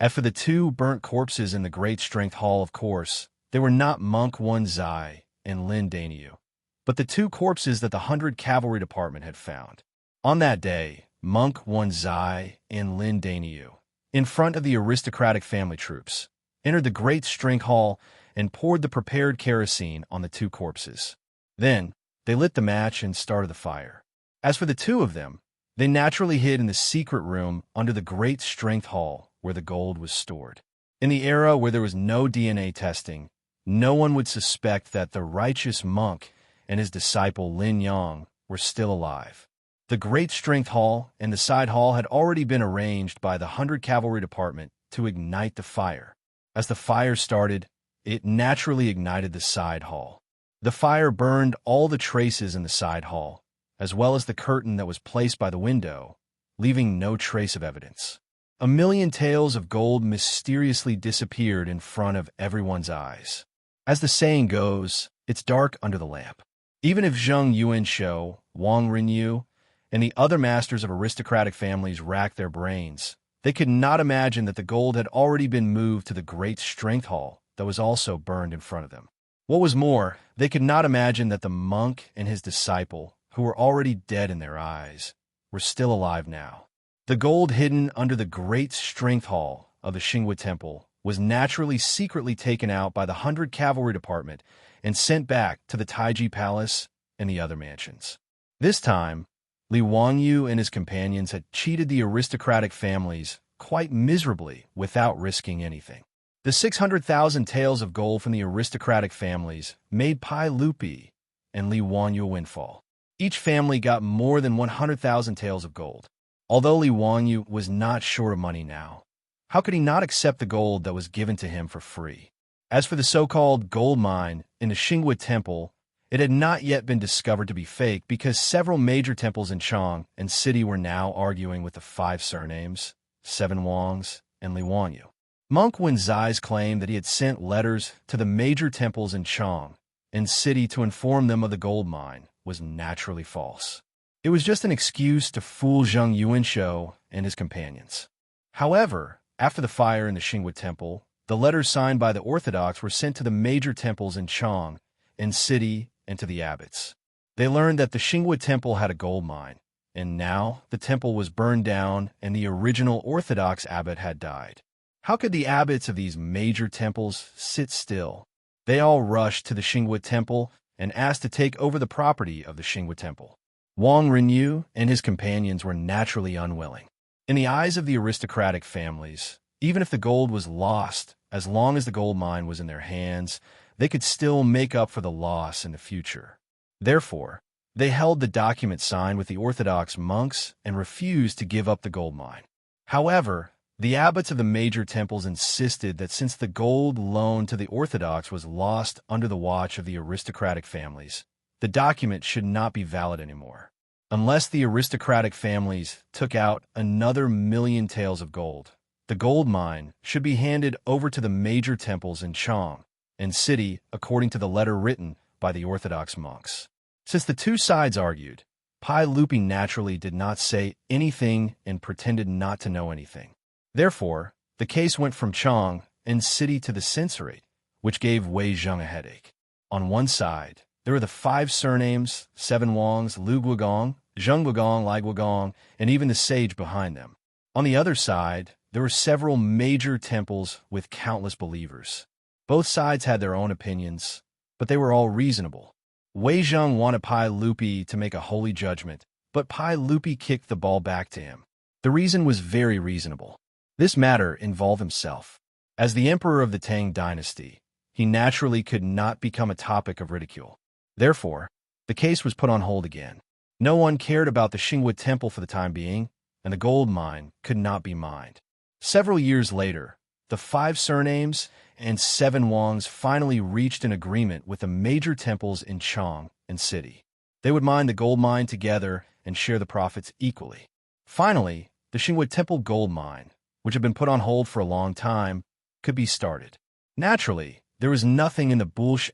As for the two burnt corpses in the Great Strength Hall, of course, they were not Monk Wen Zai and Lin Daniu, but the two corpses that the 100 Cavalry Department had found. On that day, Monk Wen Zai and Lin Daniu, in front of the aristocratic family troops, entered the Great Strength Hall and poured the prepared kerosene on the two corpses. Then, they lit the match and started the fire. As for the two of them, they naturally hid in the secret room under the Great Strength Hall where the gold was stored. In the era where there was no DNA testing, no one would suspect that the righteous monk and his disciple Lin Yang were still alive. The Great Strength Hall and the side hall had already been arranged by the 100 Cavalry Department to ignite the fire. As the fire started, it naturally ignited the side hall. The fire burned all the traces in the side hall, as well as the curtain that was placed by the window, leaving no trace of evidence. 1,000,000 taels of gold mysteriously disappeared in front of everyone's eyes. As the saying goes, it's dark under the lamp. Even if Zheng Yuanshou, Wang Rinyu, and the other masters of aristocratic families racked their brains, they could not imagine that the gold had already been moved to the Great Strength Hall that was also burned in front of them. What was more, they could not imagine that the monk and his disciple, who were already dead in their eyes, were still alive now. The gold hidden under the Great Strength Hall of the Xinghua Temple was naturally secretly taken out by the 100 Cavalry Department and sent back to the Taiji Palace and the other mansions. This time, Li Wanyu and his companions had cheated the aristocratic families quite miserably without risking anything. The 600,000 taels of gold from the aristocratic families made Pai Lupi and Li Wanyu a windfall. Each family got more than 100,000 taels of gold. Although Li Wanyu was not short of money now, how could he not accept the gold that was given to him for free? As for the so-called gold mine in the Xinghua Temple, it had not yet been discovered to be fake because several major temples in Chang and city were now arguing with the 5 surnames, 7 Wangs, and Li Wanyu. Monk Wen Zai's claim that he had sent letters to the major temples in Chang and city to inform them of the gold mine was naturally false. It was just an excuse to fool Zheng Yuanshou and his companions. However, after the fire in the Xinghua Temple, the letters signed by the Orthodox were sent to the major temples in Chang and city and to the abbots. They learned that the Xinghua Temple had a gold mine, and now the temple was burned down and the original Orthodox abbot had died. How could the abbots of these major temples sit still? They all rushed to the Xinghua Temple and asked to take over the property of the Xinghua Temple. Wang Rinyu and his companions were naturally unwilling. In the eyes of the aristocratic families, even if the gold was lost, as long as the gold mine was in their hands, they could still make up for the loss in the future. Therefore, they held the document signed with the Orthodox monks and refused to give up the gold mine. However, The abbots of the major temples insisted that since the gold loaned to the Orthodox was lost under the watch of the aristocratic families, the document should not be valid anymore. Unless the aristocratic families took out another 1,000,000 taels of gold, the gold mine should be handed over to the major temples in Chang and city according to the letter written by the Orthodox monks. Since the two sides argued, Pai Lupi naturally did not say anything and pretended not to know anything. Therefore, the case went from Chang and city to the censorate, which gave Wei Zheng a headache. On one side, there were the 5 surnames, 7 Wangs, Lu Guogong, Zheng Guogong, Lai Guogong, and even the sage behind them. On the other side, there were several major temples with countless believers. Both sides had their own opinions, but they were all reasonable. Wei Zheng wanted Pai Lupi to make a holy judgment, but Pai Lupi kicked the ball back to him. The reason was very reasonable. This matter involved himself. As the emperor of the Tang dynasty, he naturally could not become a topic of ridicule. Therefore, the case was put on hold again. No one cared about the Xinghua temple for the time being, and the gold mine could not be mined. Several years later, the 5 surnames and 7 Wangs finally reached an agreement with the major temples in Chang and city. They would mine the gold mine together and share the profits equally. Finally, the Xinghua temple gold mine, which had been put on hold for a long time, could be started. Naturally, there was nothing in the Bulsh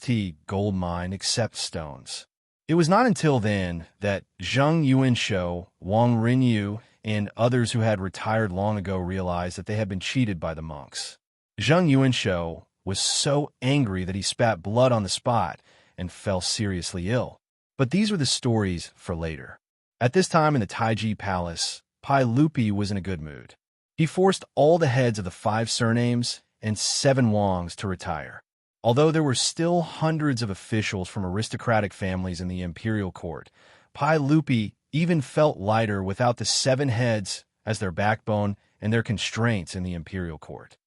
*T gold mine except stones. It was not until then that Zheng Yuanshou, Wang Rinyu, and others who had retired long ago realized that they had been cheated by the monks. Zheng Yuanshou was so angry that he spat blood on the spot and fell seriously ill. But these were the stories for later. At this time in the Taiji Palace, Pai Lupi was in a good mood. He forced all the heads of the 5 surnames and 7 Wangs to retire. Although there were still hundreds of officials from aristocratic families in the imperial court, Pai Lupi even felt lighter without the 7 heads as their backbone and their constraints in the imperial court.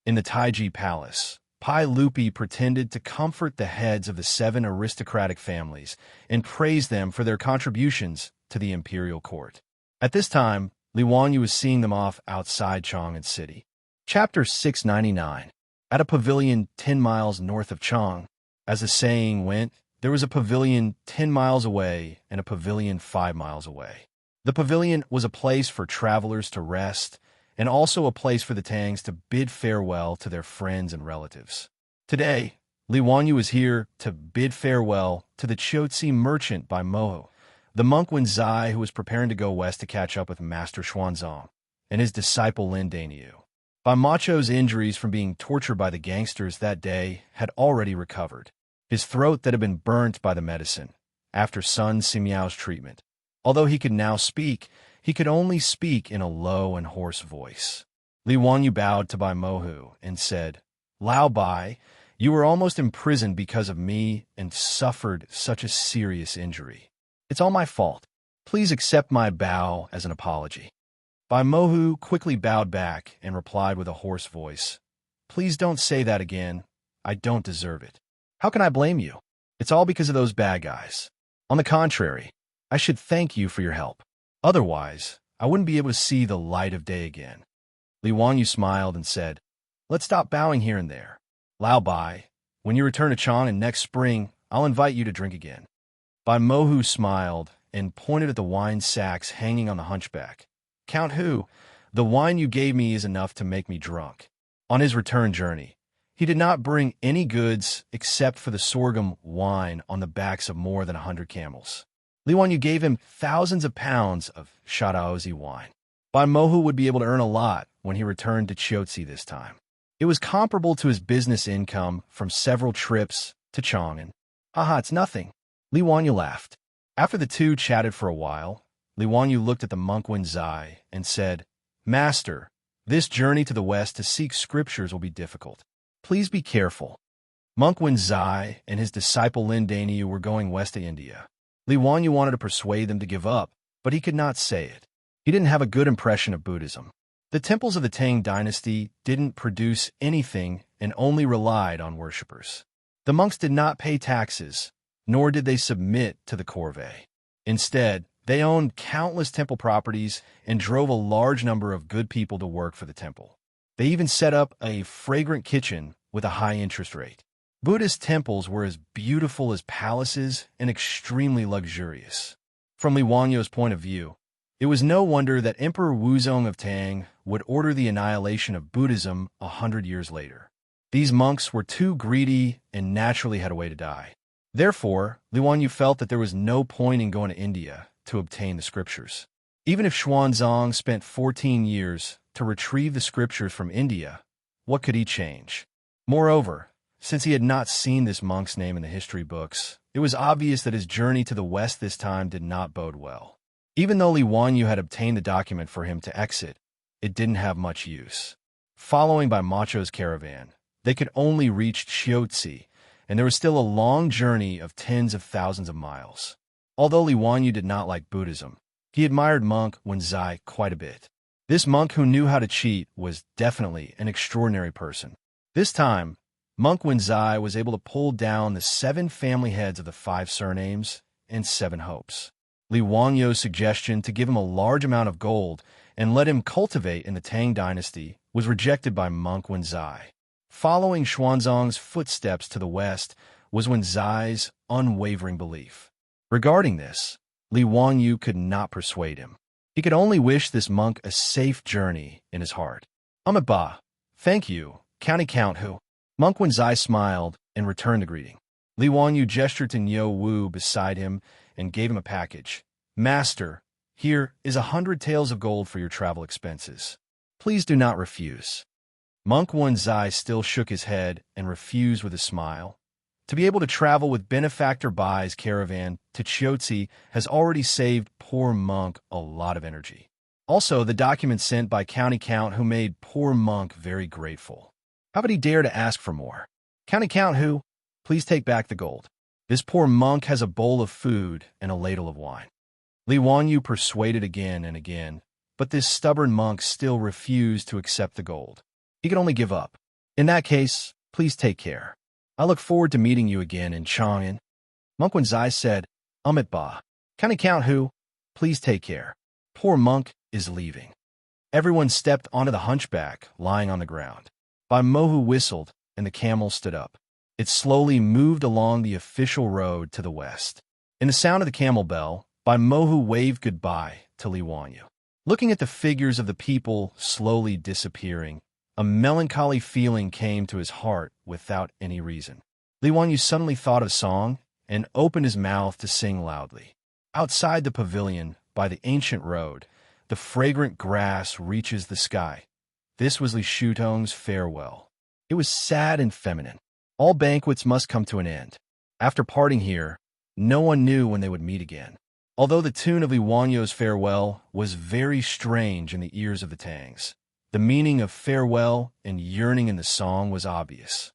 In the Taiji Palace, Pai Lupi pretended to comfort the heads of the 7 aristocratic families and praise them for their contributions to the imperial court. At this time, Li Wanyu was seeing them off outside Chang'an city. Chapter 699. At a pavilion 10 miles north of Chang, as the saying went, there was a pavilion 10 miles away and a pavilion 5 miles away. The pavilion was a place for travelers to rest and also a place for the Tangs to bid farewell to their friends and relatives. Today, Li Wanyu was here to bid farewell to the Qiuzi merchant by Moho, the monk Wen Zai who was preparing to go west to catch up with Master Xuanzang, and his disciple Lin Dainiu. Bai Macho's injuries from being tortured by the gangsters that day had already recovered. His throat that had been burnt by the medicine, after Sun Simiao's treatment. Although he could now speak, he could only speak in a low and hoarse voice. Li Wanyu bowed to Bai Mohu and said, "Lao Bai, you were almost imprisoned because of me and suffered such a serious injury. It's all my fault. Please accept my bow as an apology." Bai Mohu quickly bowed back and replied with a hoarse voice, "Please don't say that again. I don't deserve it. How can I blame you? It's all because of those bad guys. On the contrary, I should thank you for your help. Otherwise, I wouldn't be able to see the light of day again." Li Wanyu smiled and said, "Let's stop bowing here and there. Lao Bai, when you return to Chang'an next spring, I'll invite you to drink again." Bai Mohu smiled and pointed at the wine sacks hanging on the hunchback. "Count Hu, the wine you gave me is enough to make me drunk." On his return journey, he did not bring any goods except for the sorghum wine on the backs of more than 100 camels. Li Wanyu gave him thousands of pounds of Shadaozi wine. Bai Mohu would be able to earn a lot when he returned to Qiuzi this time. It was comparable to his business income from several trips to Chang'an. "Haha, it's nothing." Li Wanyu laughed. After the two chatted for a while, Li Wanyu looked at the monk Wen Zai and said, "Master, this journey to the west to seek scriptures will be difficult. Please be careful." Monk Wen Zai and his disciple Lin Dainiu were going west to India. Li Wanyu wanted to persuade them to give up, but he could not say it. He didn't have a good impression of Buddhism. The temples of the Tang dynasty didn't produce anything and only relied on worshippers. The monks did not pay taxes, nor did they submit to the corvée. Instead, They owned countless temple properties and drove a large number of good people to work for the temple. They even set up a fragrant kitchen with a high interest rate. Buddhist temples were as beautiful as palaces and extremely luxurious. From Li Wanyo's point of view, it was no wonder that Emperor Wuzong of Tang would order the annihilation of Buddhism 100 years later. These monks were too greedy and naturally had a way to die. Therefore, Li Wanyu felt that there was no point in going to India to obtain the scriptures. Even if Xuanzang spent 14 years to retrieve the scriptures from India, what could he change? Moreover, since he had not seen this monk's name in the history books, it was obvious that his journey to the west this time did not bode well. Even though Li Wanyu had obtained the document for him to exit, it didn't have much use. Following by Macho's caravan, they could only reach Xianxia, and there was still a long journey of tens of thousands of miles. Although Li Wanyu did not like Buddhism, he admired monk Wenzai quite a bit. This monk who knew how to cheat was definitely an extraordinary person. This time, monk Wenzai was able to pull down the 7 family heads of the 5 surnames and 7 hopes. Li Wanyu's suggestion to give him a large amount of gold and let him cultivate in the Tang dynasty was rejected by monk Wenzai. Following Xuanzang's footsteps to the west was Wenzai's unwavering belief. Regarding this, Li Wanyu could not persuade him. He could only wish this monk a safe journey in his heart. Ba, thank you, County Count Hu. Monk Wenzai smiled and returned the greeting. Li Wanyu gestured to Niu Wu beside him and gave him a package. Master, here is 100 taels of gold for your travel expenses. Please do not refuse. Monk Wenzai still shook his head and refused with a smile. To be able to travel with Benefactor Bai's caravan to Xianxia has already saved poor monk a lot of energy. Also, the document sent by County Count Hu made poor monk very grateful. How could he dare to ask for more? County Count Hu, please take back the gold. This poor monk has a bowl of food and a ladle of wine. Li Wanyu persuaded again and again, but this stubborn monk still refused to accept the gold. He could only give up. In that case, please take care. I look forward to meeting you again in Chang'an. Monk Wenzai said, Ba. County Count Hu, please take care. Poor monk is leaving. Everyone stepped onto the hunchback lying on the ground. Bai Mohu whistled, and the camel stood up. It slowly moved along the official road to the west. In the sound of the camel bell, Bai Mohu waved goodbye to Li Wanyu. Looking at the figures of the people slowly disappearing, a melancholy feeling came to his heart without any reason. Li Wanyu suddenly thought of a song and opened his mouth to sing loudly. Outside the pavilion, by the ancient road, the fragrant grass reaches the sky. This was Li Shutong's farewell. It was sad and feminine. All banquets must come to an end. After parting here, no one knew when they would meet again. Although the tune of Li Wanyu's farewell was very strange in the ears of the Tangs, the meaning of farewell and yearning in the song was obvious.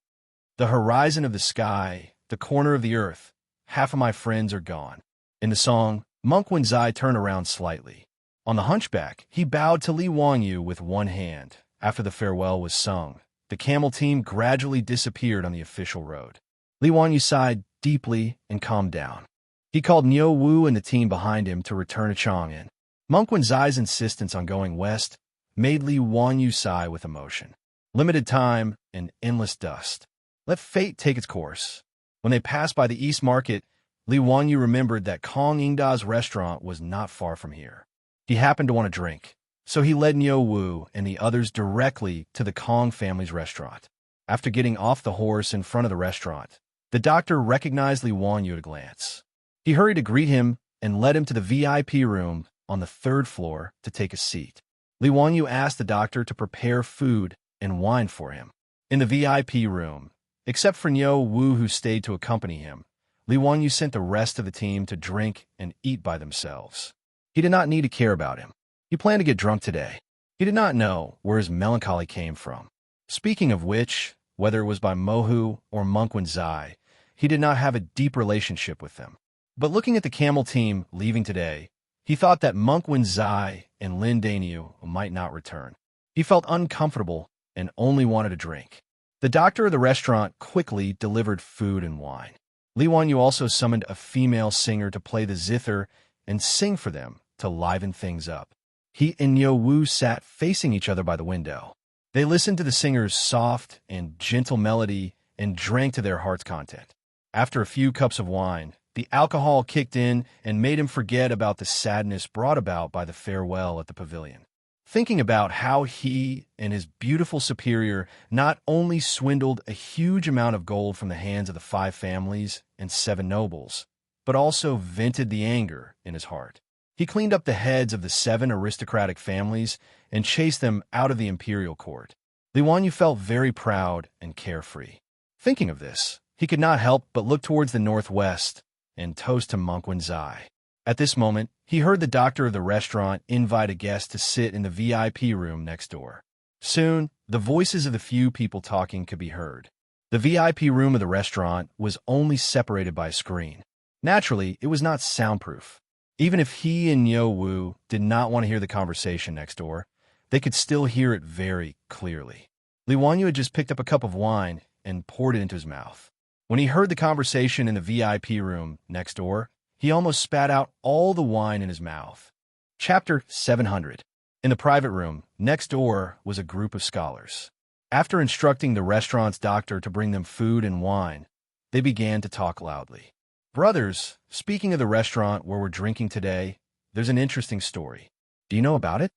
The horizon of the sky, the corner of the earth, half of my friends are gone. In the song, Monk Wenzai turned around slightly. On the hunchback, he bowed to Li Wanyu with one hand. After the farewell was sung, the camel team gradually disappeared on the official road. Li Wanyu sighed deeply and calmed down. He called Niu Wu and the team behind him to return to Chang'an. Monk Wenzai's insistence on going west made Li Wanyu sigh with emotion. Limited time and endless dust. Let fate take its course. When they passed by the East Market, Li Wanyu remembered that Kong Ingda's restaurant was not far from here. He happened to want a drink, so he led Niu Wu and the others directly to the Kong family's restaurant. After getting off the horse in front of the restaurant, the doctor recognized Li Wanyu at a glance. He hurried to greet him and led him to the VIP room on the 3rd floor to take a seat. Li Wanyu asked the doctor to prepare food and wine for him. In the VIP room, except for Niu Wu who stayed to accompany him, Li Wanyu sent the rest of the team to drink and eat by themselves. He did not need to care about him. He planned to get drunk today. He did not know where his melancholy came from. Speaking of which, whether it was by Mohu or Monk Wenzai, he did not have a deep relationship with them. But looking at the camel team leaving today, he thought that Monk Wenzai and Lin Daniu might not return. He felt uncomfortable and only wanted a drink. The doctor of the restaurant quickly delivered food and wine. Li Wanyu also summoned a female singer to play the zither and sing for them to liven things up. He and Yo Wu sat facing each other by the window. They listened to the singer's soft and gentle melody and drank to their heart's content. After a few cups of wine, the alcohol kicked in and made him forget about the sadness brought about by the farewell at the pavilion. Thinking about how he and his beautiful superior not only swindled a huge amount of gold from the hands of the 5 families and 7 nobles, but also vented the anger in his heart. He cleaned up the heads of the 7 aristocratic families and chased them out of the imperial court. Li Wanyu felt very proud and carefree. Thinking of this, he could not help but look towards the northwest and toast to Monk Wenzai. At this moment, he heard the doctor of the restaurant invite a guest to sit in the VIP room next door. Soon, the voices of the few people talking could be heard. The VIP room of the restaurant was only separated by a screen. Naturally, it was not soundproof. Even if he and Yo Wu did not want to hear the conversation next door, they could still hear it very clearly. Li Wanyu had just picked up a cup of wine and poured it into his mouth. When he heard the conversation in the VIP room next door, he almost spat out all the wine in his mouth. Chapter 700. In the private room, next door was a group of scholars. After instructing the restaurant's doctor to bring them food and wine, they began to talk loudly. Brothers, speaking of the restaurant where we're drinking today, there's an interesting story. Do you know about it?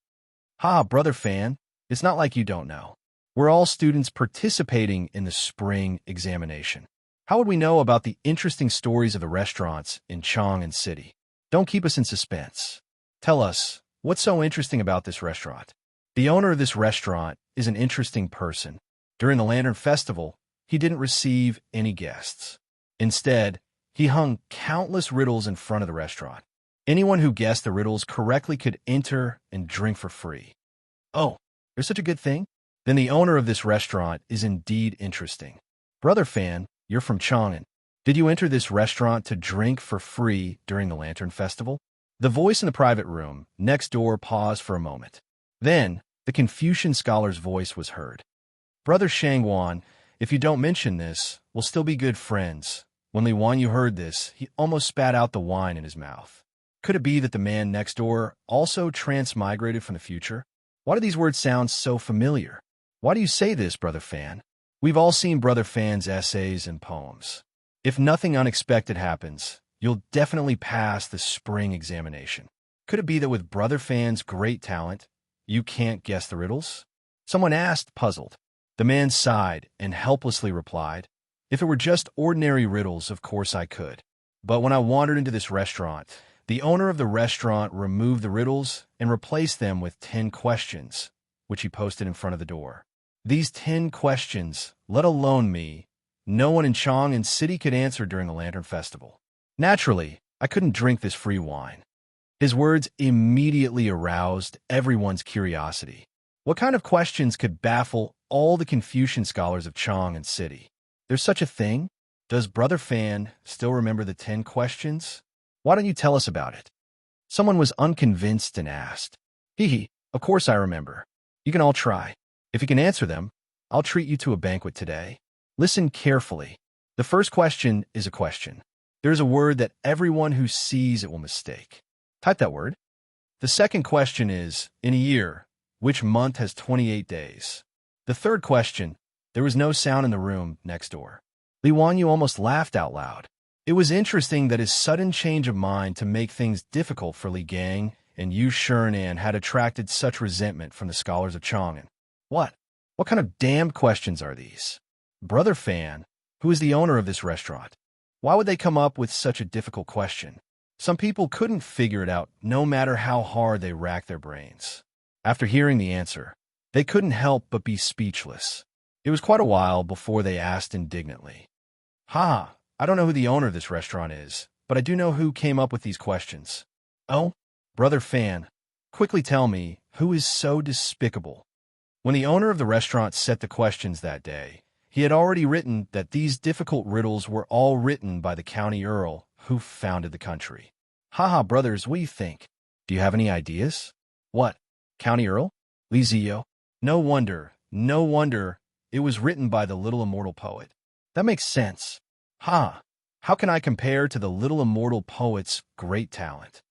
Ha, brother Fan, it's not like you don't know. We're all students participating in the spring examination. How would we know about the interesting stories of the restaurants in Chang'an City? Don't keep us in suspense. Tell us, what's so interesting about this restaurant? The owner of this restaurant is an interesting person. During the Lantern Festival, he didn't receive any guests. Instead, he hung countless riddles in front of the restaurant. Anyone who guessed the riddles correctly could enter and drink for free. Oh, there's such a good thing? Then the owner of this restaurant is indeed interesting. Brother Fan, you're from Chang'an. Did you enter this restaurant to drink for free during the Lantern Festival? The voice in the private room next door paused for a moment. Then, the Confucian scholar's voice was heard. Brother Shangwan, if you don't mention this, we'll still be good friends. When Li Wanyu heard this, he almost spat out the wine in his mouth. Could it be that the man next door also transmigrated from the future? Why do these words sound so familiar? Why do you say this, Brother Fan? We've all seen Brother Fan's essays and poems. If nothing unexpected happens, you'll definitely pass the spring examination. Could it be that with Brother Fan's great talent, you can't guess the riddles? Someone asked, puzzled. The man sighed and helplessly replied, if it were just ordinary riddles, of course I could. But when I wandered into this restaurant, the owner of the restaurant removed the riddles and replaced them with 10 questions, which he posted in front of the door. These 10 questions, let alone me, no one in Chang'an City could answer during the Lantern Festival. Naturally, I couldn't drink this free wine. His words immediately aroused everyone's curiosity. What kind of questions could baffle all the Confucian scholars of Chang'an City? There's such a thing? Does Brother Fan still remember the 10 questions? Why don't you tell us about it? Someone was unconvinced and asked. Hee, of course I remember. You can all try. If you can answer them, I'll treat you to a banquet today. Listen carefully. The first question is a question. There's a word that everyone who sees it will mistake. Type that word. The second question is, in a year, which month has 28 days? The third question, there was no sound in the room next door. Li Wanyu almost laughed out loud. It was interesting that his sudden change of mind to make things difficult for Li Gang and Yu Shinan had attracted such resentment from the scholars of Chang'an. What? What kind of damned questions are these? Brother Fan, who is the owner of this restaurant, why would they come up with such a difficult question? Some people couldn't figure it out no matter how hard they racked their brains. After hearing the answer, they couldn't help but be speechless. It was quite a while before they asked indignantly. Ha, I don't know who the owner of this restaurant is, but I do know who came up with these questions. Oh, Brother Fan, quickly tell me, who is so despicable? When the owner of the restaurant set the questions that day, he had already written that these difficult riddles were all written by the county earl who founded the country. Haha, brothers, what do you think? Do you have any ideas? What? County earl? Li Ziyo? No wonder, it was written by the little immortal poet. That makes sense. Ha! How can I compare to the little immortal poet's great talent?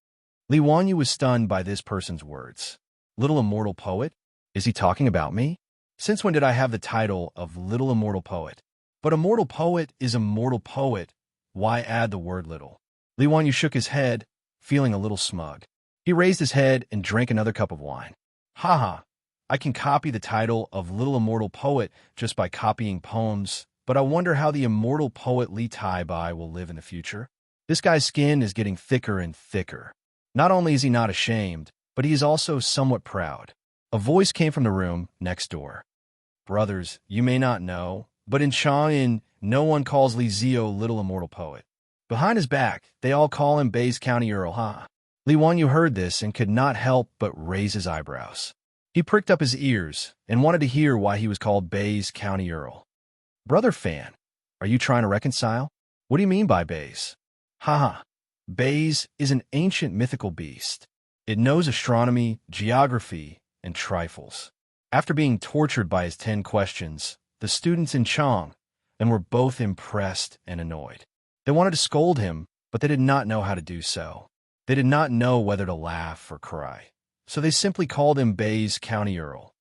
Li Wanyu was stunned by this person's words. Little immortal poet? Is he talking about me? Since when did I have the title of little immortal poet? But immortal poet is immortal poet. Why add the word little? Li Wanyu shook his head, feeling a little smug. He raised his head and drank another cup of wine. Haha, I can copy the title of little immortal poet just by copying poems, but I wonder how the immortal poet Li Taibai will live in the future. This guy's skin is getting thicker and thicker. Not only is he not ashamed, but he is also somewhat proud. A voice came from the room next door. Brothers, you may not know, but in Chang'an, no one calls Li Zio little immortal poet. Behind his back, they all call him Bai's County Earl, huh? Li Wanyu heard this and could not help but raise his eyebrows. He pricked up his ears and wanted to hear why he was called Bai's County Earl. Brother Fan, are you trying to reconcile? What do you mean by Bai's? Haha, Bai's is an ancient mythical beast. It knows astronomy, geography, and trifles. After being tortured by his 10 questions, the students in Chang and were both impressed and annoyed. They wanted to scold him, but they did not know how to do so. They did not know whether to laugh or cry, so they simply called him Bai's County Earl.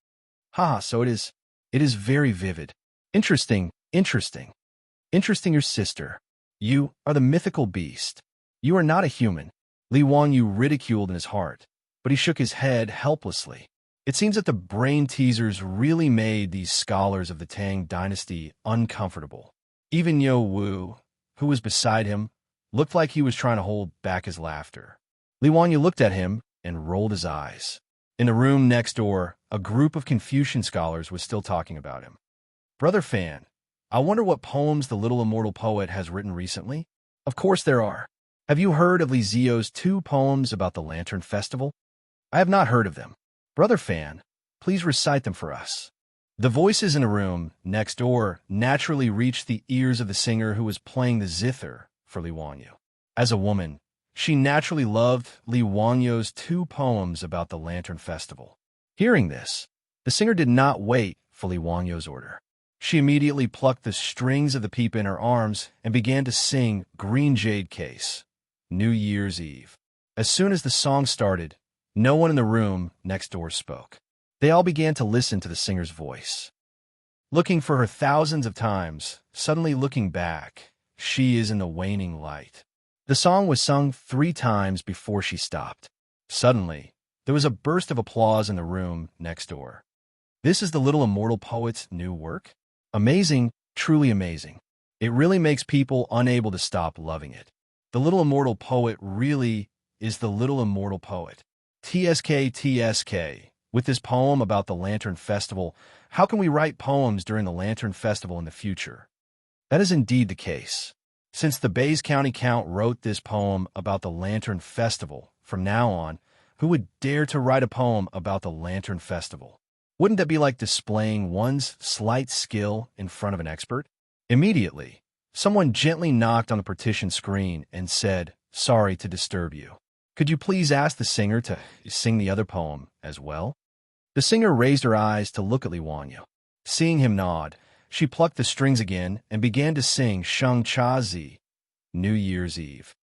Haha, so it is very vivid. Interesting, your sister. You are the mythical beast. You are not a human. Li Wanyu ridiculed in his heart, but he shook his head helplessly. It seems that the brain teasers really made these scholars of the Tang dynasty uncomfortable. Even Yo Wu, who was beside him, looked like he was trying to hold back his laughter. Li Wanyu looked at him and rolled his eyes. In the room next door, a group of Confucian scholars was still talking about him. Brother Fan, I wonder what poems the little immortal poet has written recently? Of course there are. Have you heard of Li Zio's 2 poems about the Lantern Festival? I have not heard of them. Brother Fan, please recite them for us. The voices in the room next door naturally reached the ears of the singer who was playing the zither for Li Wanyu. As a woman, she naturally loved Li Wanyu's 2 poems about the Lantern Festival. Hearing this, the singer did not wait for Li Wanyu's order. She immediately plucked the strings of the pipa in her arms and began to sing Green Jade Case, New Year's Eve. As soon as the song started, no one in the room next door spoke. They all began to listen to the singer's voice. Looking for her thousands of times, suddenly looking back, she is in the waning light. The song was sung 3 times before she stopped. Suddenly, there was a burst of applause in the room next door. This is the little immortal poet's new work? Amazing, truly amazing. It really makes people unable to stop loving it. The little immortal poet really is the little immortal poet. TSK. With this poem about the Lantern Festival, how can we write poems during the Lantern Festival in the future? That is indeed the case. Since the Bai's County Count wrote this poem about the Lantern Festival, from now on, who would dare to write a poem about the Lantern Festival? Wouldn't that be like displaying one's slight skill in front of an expert? Immediately, someone gently knocked on the partition screen and said, "Sorry to disturb you. Could you please ask the singer to sing the other poem as well?" The singer raised her eyes to look at Li Wanyu. Seeing him nod, she plucked the strings again and began to sing Xianxia, New Year's Eve.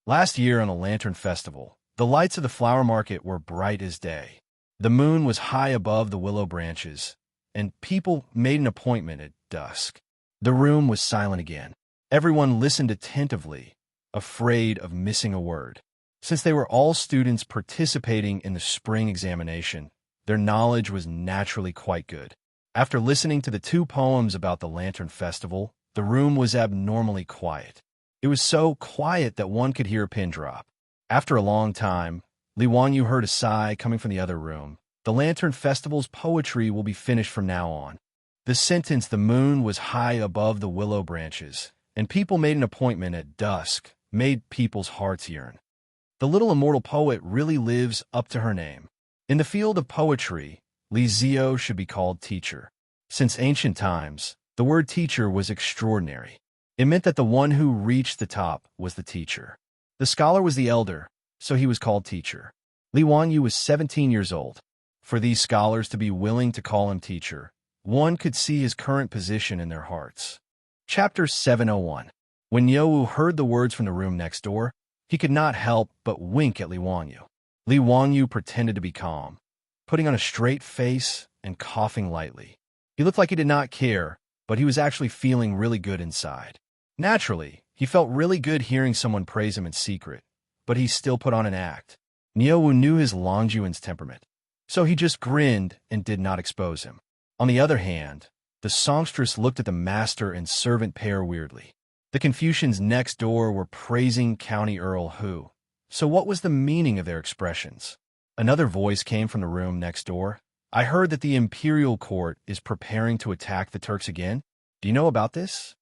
Last year on the Lantern Festival, the lights of the flower market were bright as day. The moon was high above the willow branches, and people made an appointment at dusk. The room was silent again. Everyone listened attentively, afraid of missing a word. Since they were all students participating in the spring examination, their knowledge was naturally quite good. After listening to the 2 poems about the Lantern Festival, the room was abnormally quiet. It was so quiet that one could hear a pin drop. After a long time, Li Wanyu heard a sigh coming from the other room. The Lantern Festival's poetry will be finished from now on. The sentence, "The moon was high above the willow branches, and people made an appointment at dusk," made people's hearts yearn. The little immortal poet really lives up to her name. In the field of poetry, Li Zio should be called teacher. Since ancient times, the word teacher was extraordinary. It meant that the one who reached the top was the teacher. The scholar was the elder, so he was called teacher. Li Wanyu was 17 years old. For these scholars to be willing to call him teacher, one could see his current position in their hearts. Chapter 701. When Yo Wu heard the words from the room next door, he could not help but wink at Li Wanyu. Li Wanyu pretended to be calm, putting on a straight face and coughing lightly. He looked like he did not care, but he was actually feeling really good inside. Naturally, he felt really good hearing someone praise him in secret, but he still put on an act. Niuwu knew his Longjuan's temperament, so he just grinned and did not expose him. On the other hand, the songstress looked at the master and servant pair weirdly. The Confucians next door were praising County Earl Hu. So what was the meaning of their expressions? Another voice came from the room next door. I heard that the imperial court is preparing to attack the Turks again. Do you know about this?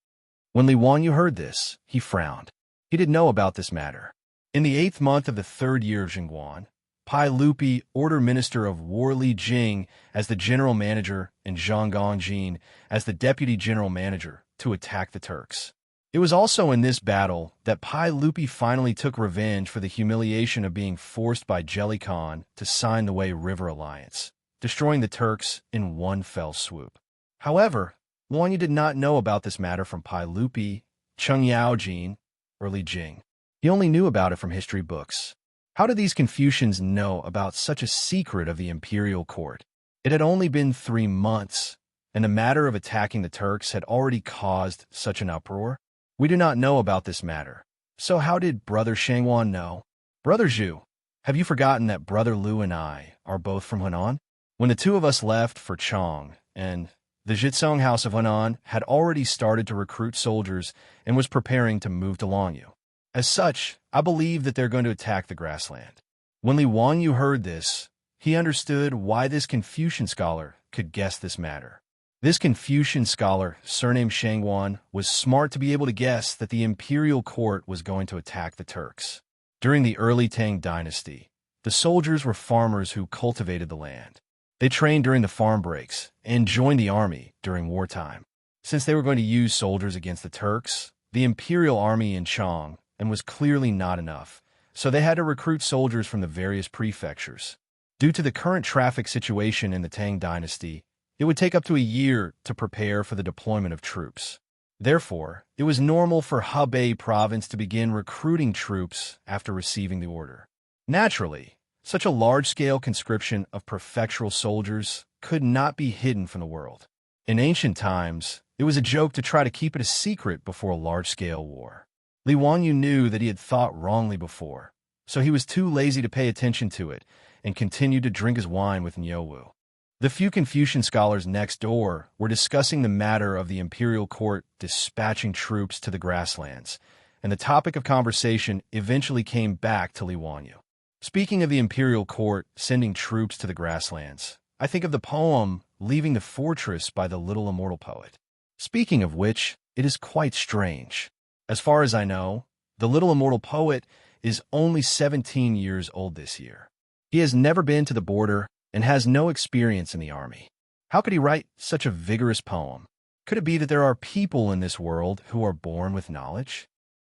When Li Wanyu heard this, he frowned. He didn't know about this matter. In the 8th month of the 3rd year of Jingguan, Pai Lupi ordered Minister of War Li Jing as the general manager and Zhang Gongjin as the deputy general manager to attack the Turks. It was also in this battle that Pai Lupi finally took revenge for the humiliation of being forced by Jelly Khan to sign the Wei River Alliance, destroying the Turks in one fell swoop. However, Wanyu did not know about this matter from Pai Lupi, Cheng Yaojin, or Li Jing. He only knew about it from history books. How did these Confucians know about such a secret of the imperial court? It had only been 3 months, and the matter of attacking the Turks had already caused such an uproar. We do not know about this matter. So how did Brother Shangwan know? Brother Zhu, have you forgotten that Brother Lu and I are both from Hunan? When the two of us left for Chong, and the Jitsong House of Hunan had already started to recruit soldiers and was preparing to move to Longyu. As such, I believe that they're going to attack the grassland. When Li Wanyu heard this, he understood why this Confucian scholar could guess this matter. This Confucian scholar, surnamed Shangwan, was smart to be able to guess that the imperial court was going to attack the Turks. During the early Tang dynasty, the soldiers were farmers who cultivated the land. They trained during the farm breaks and joined the army during wartime. Since they were going to use soldiers against the Turks, the imperial army in Chong and was clearly not enough, so they had to recruit soldiers from the various prefectures. Due to the current traffic situation in the Tang dynasty, it would take up to a year to prepare for the deployment of troops. Therefore, it was normal for Hebei province to begin recruiting troops after receiving the order. Naturally, such a large-scale conscription of prefectural soldiers could not be hidden from the world. In ancient times, it was a joke to try to keep it a secret before a large-scale war. Li Wanyu knew that he had thought wrongly before, so he was too lazy to pay attention to it and continued to drink his wine with Niuwu. The few Confucian scholars next door were discussing the matter of the imperial court dispatching troops to the grasslands, and the topic of conversation eventually came back to Li Wanyu. Speaking of the imperial court sending troops to the grasslands, I think of the poem Leaving the Fortress by the Little Immortal Poet. Speaking of which, it is quite strange. As far as I know, the Little Immortal Poet is only 17 years old this year. He has never been to the border and has no experience in the army. How could he write such a vigorous poem? Could it be that there are people in this world who are born with knowledge?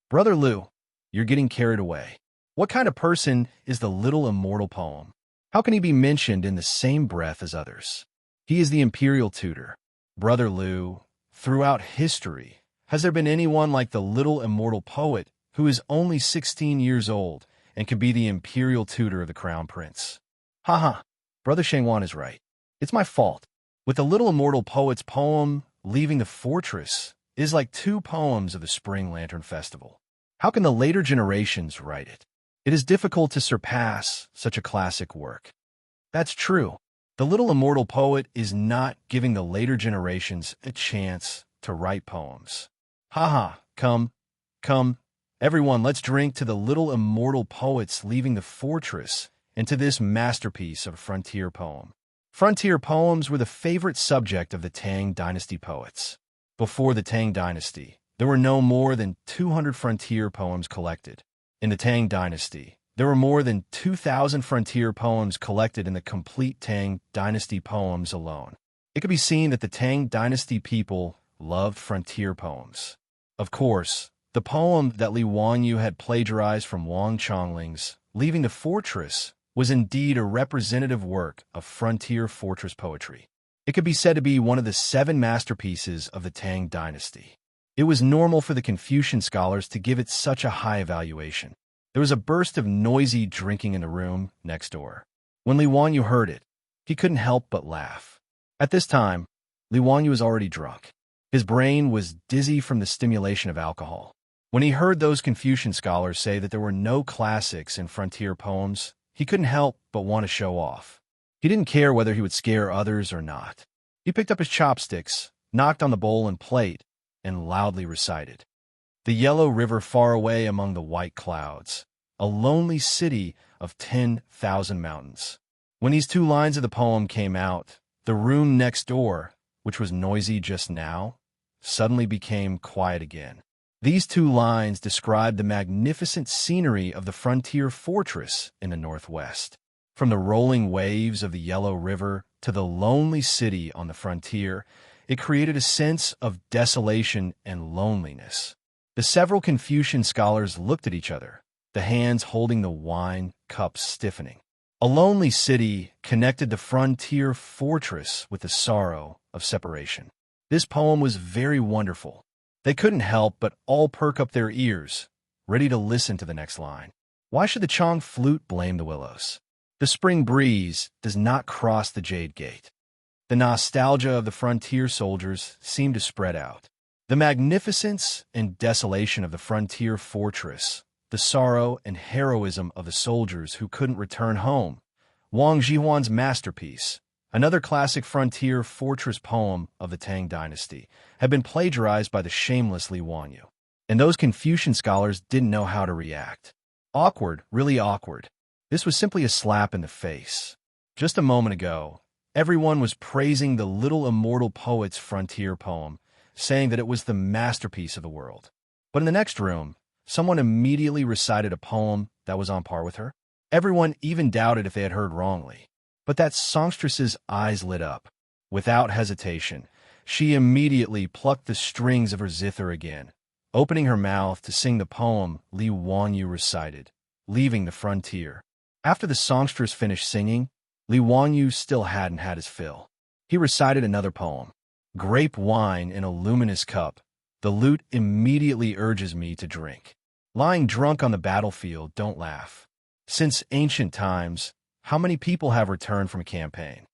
Brother Lu, you're getting carried away. What kind of person is the Little Immortal Poem? How can he be mentioned in the same breath as others? He is the imperial tutor. Brother Lu, throughout history, has there been anyone like the Little Immortal Poet who is only 16 years old and could be the imperial tutor of the crown prince? Haha, Brother Shangwan is right. It's my fault. With the Little Immortal Poet's poem, Leaving the Fortress, is like 2 poems of the Spring Lantern Festival. How can the later generations write it? It is difficult to surpass such a classic work. That's true. The Little Immortal Poet is not giving the later generations a chance to write poems. Haha, come, everyone, let's drink to the Little Immortal Poet's Leaving the Fortress and to this masterpiece of a frontier poem. Frontier poems were the favorite subject of the Tang dynasty poets. Before the Tang dynasty, there were no more than 200 frontier poems collected. In the Tang dynasty, there were more than 2,000 frontier poems collected in the complete Tang dynasty poems alone. It could be seen that the Tang dynasty people loved frontier poems. Of course, the poem that Li Wanyu had plagiarized from Wang Chongling's Leaving the Fortress was indeed a representative work of frontier fortress poetry. It could be said to be one of the 7 masterpieces of the Tang dynasty. It was normal for the Confucian scholars to give it such a high evaluation. There was a burst of noisy drinking in the room next door. When Li Wanyu heard it, he couldn't help but laugh. At this time, Li Wanyu was already drunk. His brain was dizzy from the stimulation of alcohol. When he heard those Confucian scholars say that there were no classics in frontier poems, he couldn't help but want to show off. He didn't care whether he would scare others or not. He picked up his chopsticks, knocked on the bowl and plate, and loudly recited. The yellow river far away among the white clouds, a lonely city of 10,000 mountains. When these two lines of the poem came out, the room next door, which was noisy just now, suddenly became quiet again. These two lines describe the magnificent scenery of the frontier fortress in the northwest. From the rolling waves of the Yellow River to the lonely city on the frontier, it created a sense of desolation and loneliness. The several Confucian scholars looked at each other, the hands holding the wine cups stiffening. A lonely city connected the frontier fortress with the sorrow of separation. This poem was very wonderful. They couldn't help but all perk up their ears, ready to listen to the next line. Why should the Chong flute blame the willows? The spring breeze does not cross the jade gate. The nostalgia of the frontier soldiers seemed to spread out. The magnificence and desolation of the frontier fortress, the sorrow and heroism of the soldiers who couldn't return home. Wang Zhihuan's masterpiece, another classic frontier fortress poem of the Tang dynasty, had been plagiarized by the shameless Li Wanyu. And those Confucian scholars didn't know how to react. Awkward, really awkward. This was simply a slap in the face. Just a moment ago, everyone was praising the little immortal poet's frontier poem, saying that it was the masterpiece of the world. But in the next room, someone immediately recited a poem that was on par with her. Everyone even doubted if they had heard wrongly. But that songstress's eyes lit up. Without hesitation, she immediately plucked the strings of her zither again, opening her mouth to sing the poem Li Wanyu recited, Leaving the Frontier. After the songstress finished singing, Li Wanyu still hadn't had his fill. He recited another poem. Grape wine in a luminous cup, the lute immediately urges me to drink. Lying drunk on the battlefield, don't laugh. Since ancient times, how many people have returned from a campaign?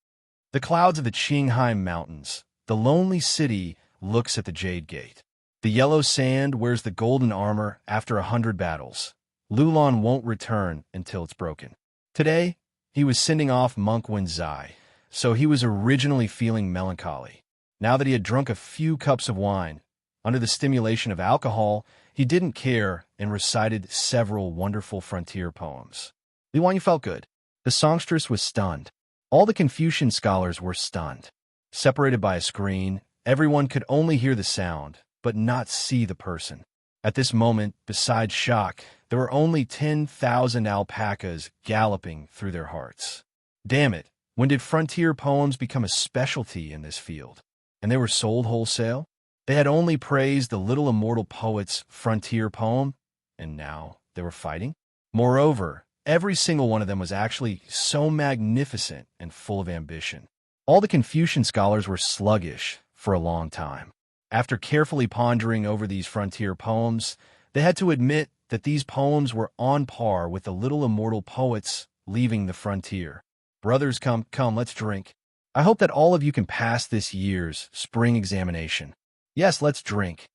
The clouds of the Qinghai Mountains, the lonely city looks at the Jade Gate. The yellow sand wears the golden armor after 100 battles. Lulan won't return until it's broken. Today, he was sending off monk Wen Zai, so he was originally feeling melancholy. Now that he had drunk a few cups of wine, under the stimulation of alcohol, he didn't care and recited several wonderful frontier poems. Li Wanyu felt good. The songstress was stunned. All the Confucian scholars were stunned. Separated by a screen, everyone could only hear the sound, but not see the person. At this moment, besides shock, there were only 10,000 alpacas galloping through their hearts. Damn it, when did frontier poems become a specialty in this field? And they were sold wholesale? They had only praised the little immortal poet's frontier poem, and now they were fighting? Moreover, every single one of them was actually so magnificent and full of ambition. All the Confucian scholars were sluggish for a long time. After carefully pondering over these frontier poems, they had to admit that these poems were on par with the little immortal poets leaving the frontier. Brothers, come, let's drink. I hope that all of you can pass this year's spring examination. Yes, let's drink.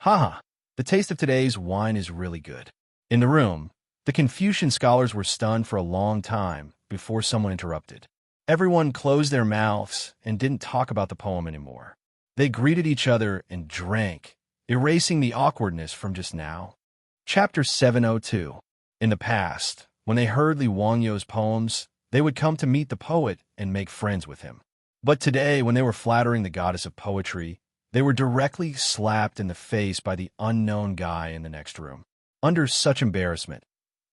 Haha, the taste of today's wine is really good. In the room, the Confucian scholars were stunned for a long time before someone interrupted. Everyone closed their mouths and didn't talk about the poem anymore. They greeted each other and drank, erasing the awkwardness from just now. Chapter 702. In the past, when they heard Li Wangyu's poems, they would come to meet the poet and make friends with him. But today, when they were flattering the goddess of poetry, they were directly slapped in the face by the unknown guy in the next room. Under such embarrassment,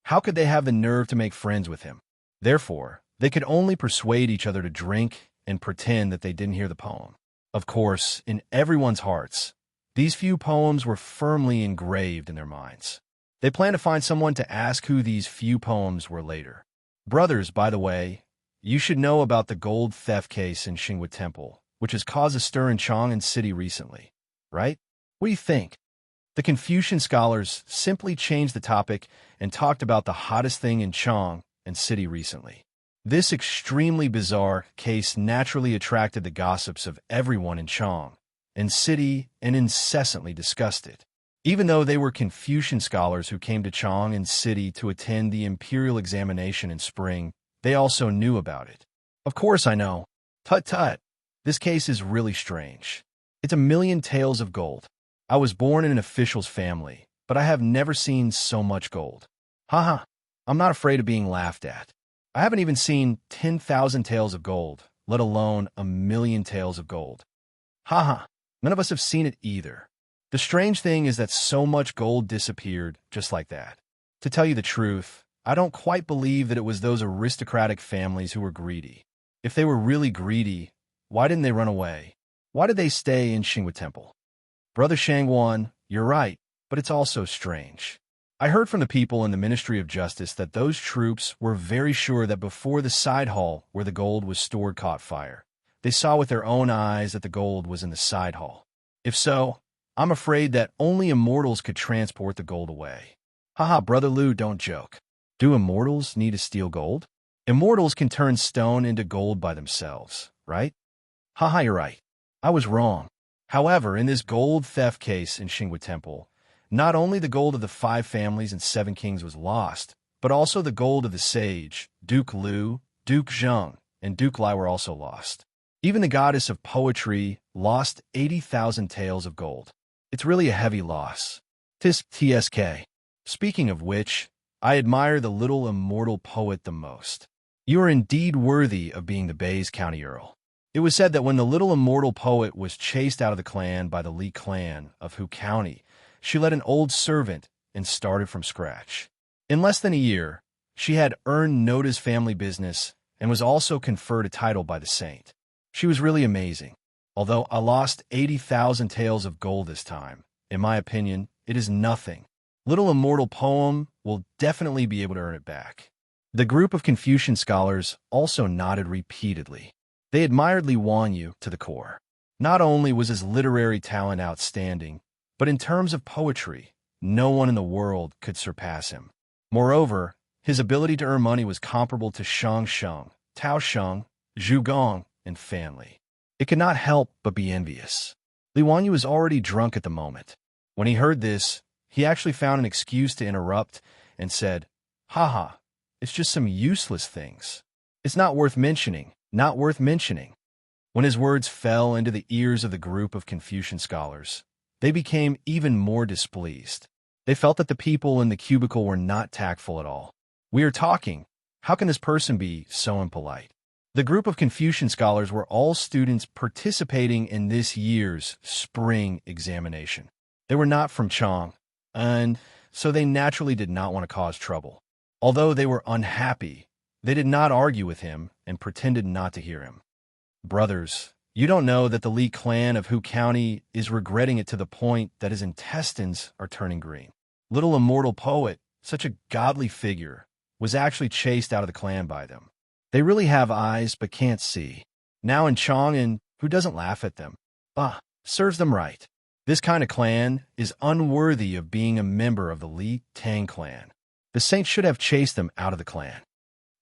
how could they have the nerve to make friends with him? Therefore, they could only persuade each other to drink and pretend that they didn't hear the poem. Of course, in everyone's hearts, these few poems were firmly engraved in their minds. They planned to find someone to ask who these few poems were later. Brothers, by the way, you should know about the gold theft case in Xinghua Temple, which has caused a stir in Chang'an City recently, right? What do you think? The Confucian scholars simply changed the topic and talked about the hottest thing in Chang and city recently. This extremely bizarre case naturally attracted the gossips of everyone in Chang and city and incessantly discussed it. Even though they were Confucian scholars who came to Chang and city to attend the imperial examination in spring, they also knew about it. Of course I know. Tut-tut. This case is really strange. It's a million tales of gold. I was born in an official's family, but I have never seen so much gold. Haha, I'm not afraid of being laughed at. I haven't even seen 10,000 tales of gold, let alone a million tales of gold. Haha, none of us have seen it either. The strange thing is that so much gold disappeared just like that. To tell you the truth, I don't quite believe that it was those aristocratic families who were greedy. If they were really greedy, why didn't they run away? Why did they stay in Xinhua Temple? Brother Shangguan, you're right, but it's also strange. I heard from the people in the Ministry of Justice that those troops were very sure that before the side hall where the gold was stored caught fire, they saw with their own eyes that the gold was in the side hall. If so, I'm afraid that only immortals could transport the gold away. Haha, Brother Liu, don't joke. Do immortals need to steal gold? Immortals can turn stone into gold by themselves, right? Haha, you're right. I was wrong. However, in this gold theft case in Xinhua Temple, not only the gold of the 5 families and 7 kings was lost, but also the gold of the sage, Duke Liu, Duke Zheng, and Duke Lai were also lost. Even the goddess of poetry lost 80,000 tales of gold. It's really a heavy loss. TSK. Speaking of which, I admire the little immortal poet the most. You are indeed worthy of being the Bay's County Earl. It was said that when the little immortal poet was chased out of the clan by the Li clan of Hu County, she led an old servant and started from scratch. In less than a year, she had earned Noda's family business and was also conferred a title by the saint. She was really amazing. Although I lost 80,000 tales of gold this time, in my opinion, it is nothing. Little immortal poem will definitely be able to earn it back. The group of Confucian scholars also nodded repeatedly. They admired Li Wanyu to the core. Not only was his literary talent outstanding, but in terms of poetry, no one in the world could surpass him. Moreover, his ability to earn money was comparable to Xianxia, Tao Sheng, Zhu Gong, and Fan Li. It could not help but be envious. Li Wanyu was already drunk at the moment. When he heard this, he actually found an excuse to interrupt and said, Haha, it's just some useless things. It's not worth mentioning, not worth mentioning. When his words fell into the ears of the group of Confucian scholars, they became even more displeased. They felt that the people in the cubicle were not tactful at all. We are talking. How can this person be so impolite? The group of Confucian scholars were all students participating in this year's spring examination. They were not from Chang, and so they naturally did not want to cause trouble. Although they were unhappy, they did not argue with him and pretended not to hear him. Brothers, you don't know that the Li clan of Hu County is regretting it to the point that his intestines are turning green. Little immortal poet, such a godly figure, was actually chased out of the clan by them. They really have eyes but can't see. Now in Chang, and who doesn't laugh at them? Serves them right. This kind of clan is unworthy of being a member of the Li Tang clan. The saint should have chased them out of the clan.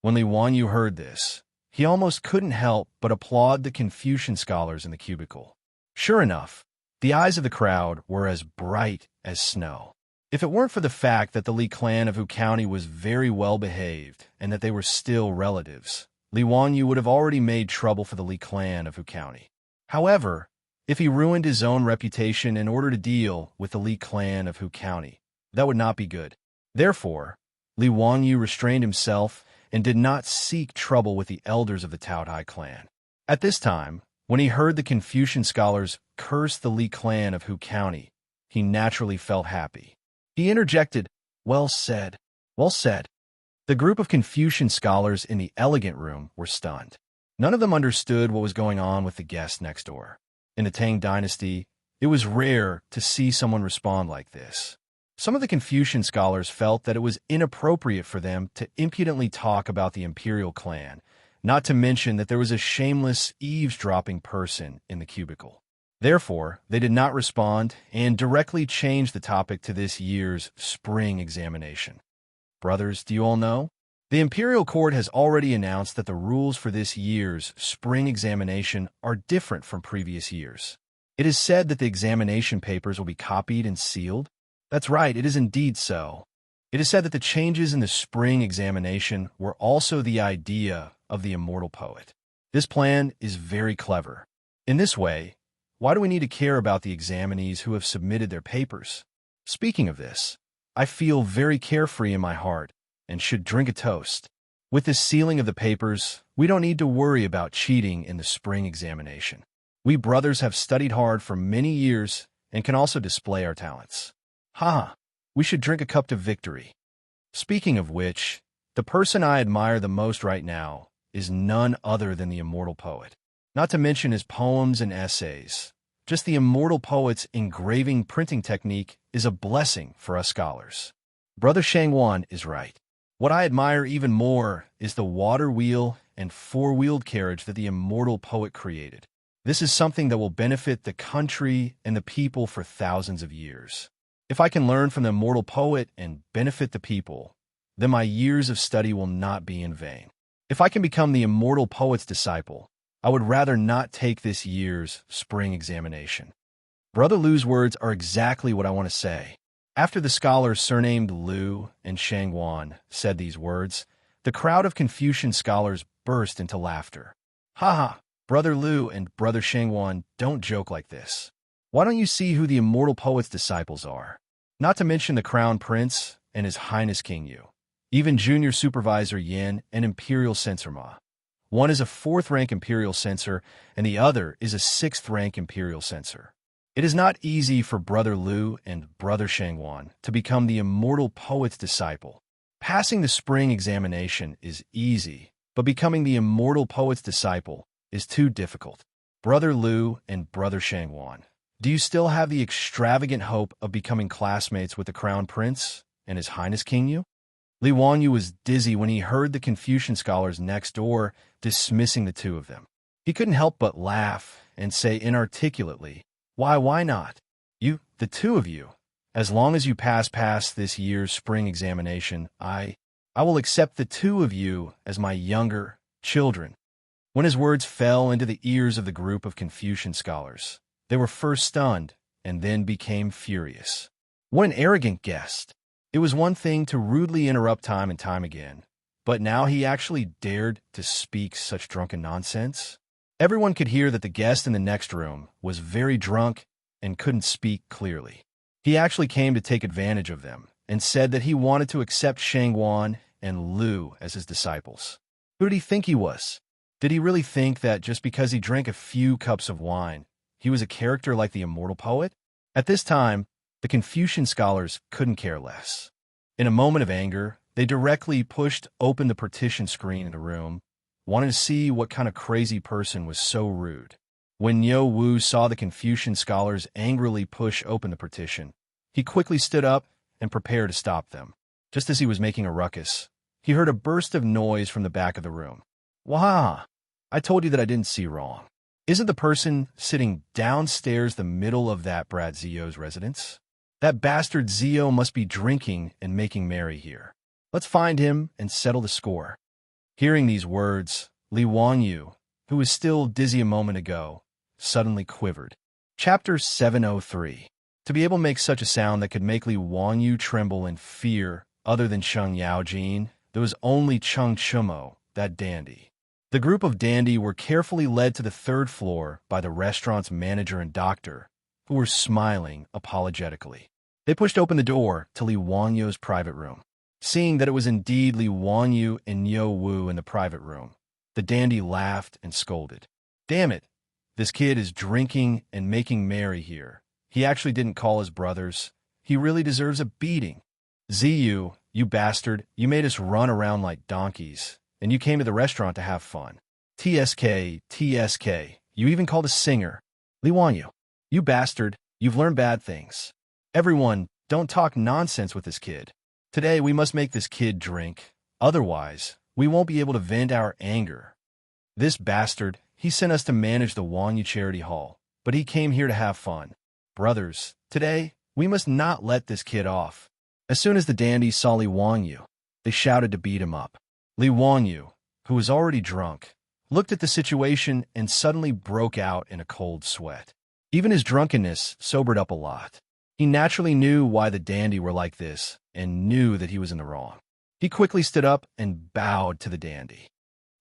When Li Wanyu heard this, he almost couldn't help but applaud the Confucian scholars in the cubicle. Sure enough, the eyes of the crowd were as bright as snow. If it weren't for the fact that the Li clan of Hu County was very well behaved and that they were still relatives, Li Wanyu would have already made trouble for the Li clan of Hu County. However, if he ruined his own reputation in order to deal with the Li clan of Hu County, that would not be good. Therefore, Li Wanyu restrained himself and did not seek trouble with the elders of the Taotai clan. At this time, when he heard the Confucian scholars curse the Li clan of Hu County, he naturally felt happy. He interjected, "Well said, well said." The group of Confucian scholars in the elegant room were stunned. None of them understood what was going on with the guest next door. In the Tang dynasty, it was rare to see someone respond like this. Some of the Confucian scholars felt that it was inappropriate for them to impudently talk about the imperial clan, not to mention that there was a shameless eavesdropping person in the cubicle. Therefore, they did not respond and directly changed the topic to this year's spring examination. Brothers, do you all know? The Imperial Court has already announced that the rules for this year's spring examination are different from previous years. It is said that the examination papers will be copied and sealed. That's right, it is indeed so. It is said that the changes in the spring examination were also the idea of the immortal poet. This plan is very clever. In this way, why do we need to care about the examinees who have submitted their papers? Speaking of this, I feel very carefree in my heart and should drink a toast. With this sealing of the papers, we don't need to worry about cheating in the spring examination. We brothers have studied hard for many years and can also display our talents. We should drink a cup to victory. Speaking of which, the person I admire the most right now is none other than the immortal poet. Not to mention his poems and essays. Just the immortal poet's engraving printing technique is a blessing for us scholars. Brother Xianxia is right. What I admire even more is the water wheel and four-wheeled carriage that the immortal poet created. This is something that will benefit the country and the people for thousands of years. If I can learn from the immortal poet and benefit the people, then my years of study will not be in vain. If I can become the immortal poet's disciple, I would rather not take this year's spring examination. Brother Lu's words are exactly what I want to say. After the scholars surnamed Lu and Xianxia said these words, the crowd of Confucian scholars burst into laughter. Brother Lu and Brother Xianxia, don't joke like this. Why don't you see who the immortal poet's disciples are? Not to mention the Crown Prince and His Highness King Yu. Even Junior Supervisor Yin and Imperial Censor Ma. One is a 4th-rank Imperial Censor, and the other is a 6th-rank Imperial Censor. It is not easy for Brother Lu and Brother Xianxia to become the immortal poet's disciple. Passing the spring examination is easy, but becoming the immortal poet's disciple is too difficult. Brother Lu and Brother Xianxia, do you still have the extravagant hope of becoming classmates with the Crown Prince and His Highness King Yu? Li Wanyu was dizzy when he heard the Confucian scholars next door dismissing the two of them. He couldn't help but laugh and say inarticulately, why not? You, the two of you. As long as you pass this year's spring examination, I will accept the two of you as my younger children. When his words fell into the ears of the group of Confucian scholars, they were first stunned and then became furious. What an arrogant guest! It was one thing to rudely interrupt time and time again, but now he actually dared to speak such drunken nonsense? Everyone could hear that the guest in the next room was very drunk and couldn't speak clearly. He actually came to take advantage of them and said that he wanted to accept Xianxia and Lu as his disciples. Who did he think he was? Did he really think that just because he drank a few cups of wine, he was a character like the immortal poet? At this time, the Confucian scholars couldn't care less. In a moment of anger, they directly pushed open the partition screen in the room, wanting to see what kind of crazy person was so rude. When Niu Wu saw the Confucian scholars angrily push open the partition, he quickly stood up and prepared to stop them. Just as he was making a ruckus, he heard a burst of noise from the back of the room. Wah! I told you that I didn't see wrong. Isn't the person sitting downstairs the middle of that brat Zio's residence? That bastard Zio must be drinking and making merry here. Let's find him and settle the score. Hearing these words, Li Wanyu, who was still dizzy a moment ago, suddenly quivered. Chapter 703. To be able to make such a sound that could make Li Wanyu tremble in fear other than Sheng Yaojin, there was only Cheng Chumo, that dandy. The group of dandy were carefully led to the 3rd floor by the restaurant's manager and doctor, who were smiling apologetically. They pushed open the door to Li Wanyu's private room. Seeing that it was indeed Li Wanyu and Niu Wu in the private room, the dandy laughed and scolded. Damn it, this kid is drinking and making merry here. He actually didn't call his brothers. He really deserves a beating. Ziyu, you bastard, you made us run around like donkeys, and you came to the restaurant to have fun. TSK, you even called a singer. Li Wanyu, you bastard, you've learned bad things. Everyone, don't talk nonsense with this kid. Today we must make this kid drink, otherwise we won't be able to vent our anger. This bastard, he sent us to manage the Wanyu Charity Hall, but he came here to have fun. Brothers, today, we must not let this kid off. As soon as the dandies saw Li Wangyu, they shouted to beat him up. Li Wangyu, who was already drunk, looked at the situation and suddenly broke out in a cold sweat. Even his drunkenness sobered up a lot. He naturally knew why the dandy were like this and knew that he was in the wrong. He quickly stood up and bowed to the dandy.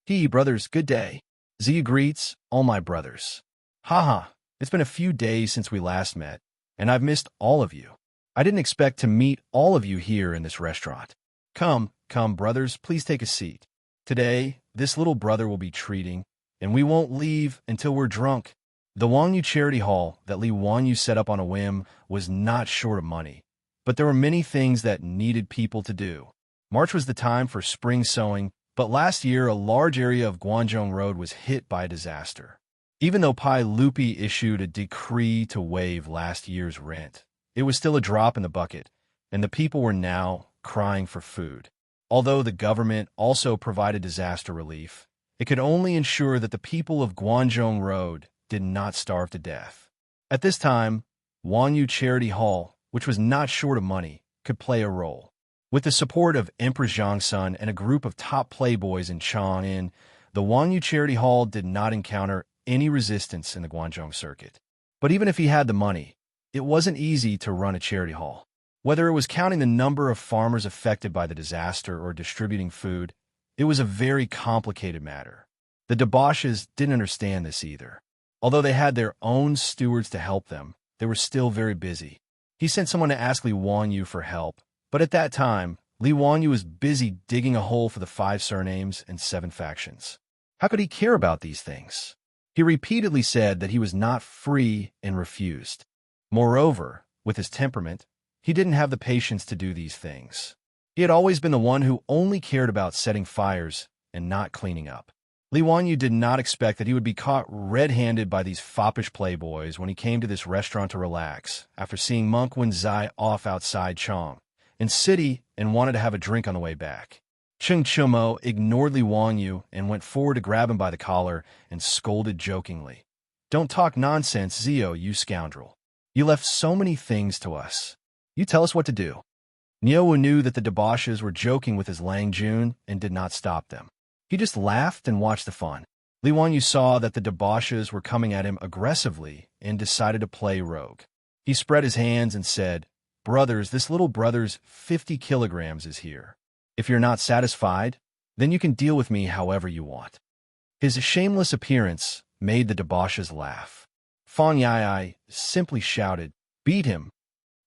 "He, brothers, good day. Zia greets all my brothers. Haha, it's been a few days since we last met, and I've missed all of you. I didn't expect to meet all of you here in this restaurant. Come, brothers, please take a seat. Today, this little brother will be treating, and we won't leave until we're drunk." The Wangyu Charity Hall that Li Wangyu set up on a whim was not short of money, but there were many things that needed people to do. March was the time for spring sowing, but last year a large area of Guangzhou Road was hit by a disaster. Even though Pai Lupi issued a decree to waive last year's rent, it was still a drop in the bucket, and the people were now crying for food. Although the government also provided disaster relief, it could only ensure that the people of Guangzhou Road did not starve to death. At this time, Wangyu Charity Hall, which was not short of money, could play a role. With the support of Emperor Xianxia and a group of top playboys in Chang'an, the Wangyu Charity Hall did not encounter any resistance in the Guangzhou circuit. But even if he had the money, it wasn't easy to run a charity hall. Whether it was counting the number of farmers affected by the disaster or distributing food, it was a very complicated matter. The debauches didn't understand this either. Although they had their own stewards to help them, they were still very busy. He sent someone to ask Li Wangyu for help, but at that time, Li Wangyu was busy digging a hole for the 5 surnames and 7 factions. How could he care about these things? He repeatedly said that he was not free and refused. Moreover, with his temperament, he didn't have the patience to do these things. He had always been the one who only cared about setting fires and not cleaning up. Li Wangyu did not expect that he would be caught red-handed by these foppish playboys when he came to this restaurant to relax after seeing Monk Wenzai off outside Chong in city and wanted to have a drink on the way back. Cheng Chumo ignored Li Wangyu and went forward to grab him by the collar and scolded jokingly. "Don't talk nonsense, Zio, you scoundrel. You left so many things to us. You tell us what to do." Niuwu knew that the debauches were joking with his Lang Jun and did not stop them. He just laughed and watched the fun. Li Wangyu saw that the debauches were coming at him aggressively and decided to play rogue. He spread his hands and said, "Brothers, this little brother's 50 kilograms is here. If you're not satisfied, then you can deal with me however you want." His shameless appearance made the debauches laugh. Fang Yai simply shouted, "Beat him!"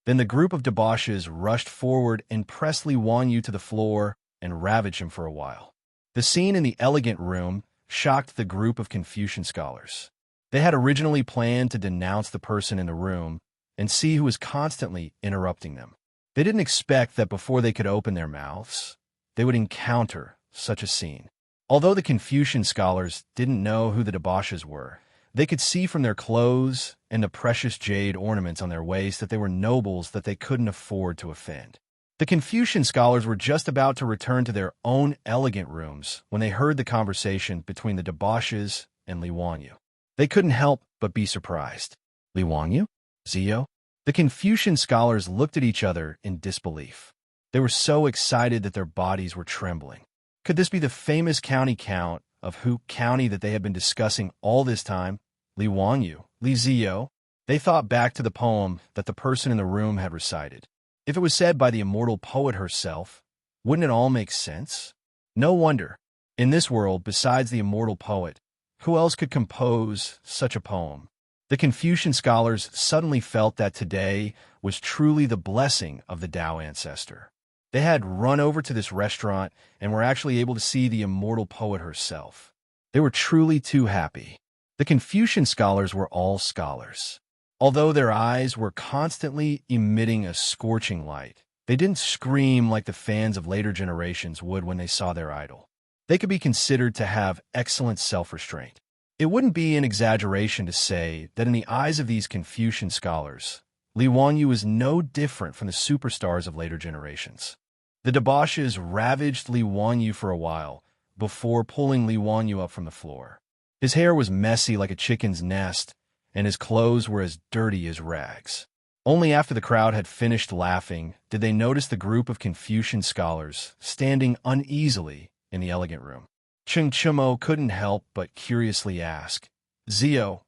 Then the group of debauches rushed forward and pressed Li Wangyu to the floor and ravaged him for a while. The scene in the elegant room shocked the group of Confucian scholars. They had originally planned to denounce the person in the room and see who was constantly interrupting them. They didn't expect that before they could open their mouths, they would encounter such a scene. Although the Confucian scholars didn't know who the debauches were, they could see from their clothes and the precious jade ornaments on their waist that they were nobles that they couldn't afford to offend. The Confucian scholars were just about to return to their own elegant rooms when they heard the conversation between the debauches and Li Wangyu. They couldn't help but be surprised. Li Wangyu? Zio? The Confucian scholars looked at each other in disbelief. They were so excited that their bodies were trembling. Could this be the famous county count of Hu County that they had been discussing all this time? Li Wangyu? Li Zio? They thought back to the poem that the person in the room had recited. If it was said by the immortal poet herself, wouldn't it all make sense? No wonder. In this world, besides the immortal poet, who else could compose such a poem? The Confucian scholars suddenly felt that today was truly the blessing of the Tao ancestor. They had run over to this restaurant and were actually able to see the immortal poet herself. They were truly too happy. The Confucian scholars were all scholars. Although their eyes were constantly emitting a scorching light, they didn't scream like the fans of later generations would when they saw their idol. They could be considered to have excellent self-restraint. It wouldn't be an exaggeration to say that in the eyes of these Confucian scholars, Li Wangyu is no different from the superstars of later generations. The debauches ravaged Li Wangyu for a while before pulling Li Wangyu up from the floor. His hair was messy like a chicken's nest, and his clothes were as dirty as rags. Only after the crowd had finished laughing did they notice the group of Confucian scholars standing uneasily in the elegant room. Cheng Chumo couldn't help but curiously ask, "Zio,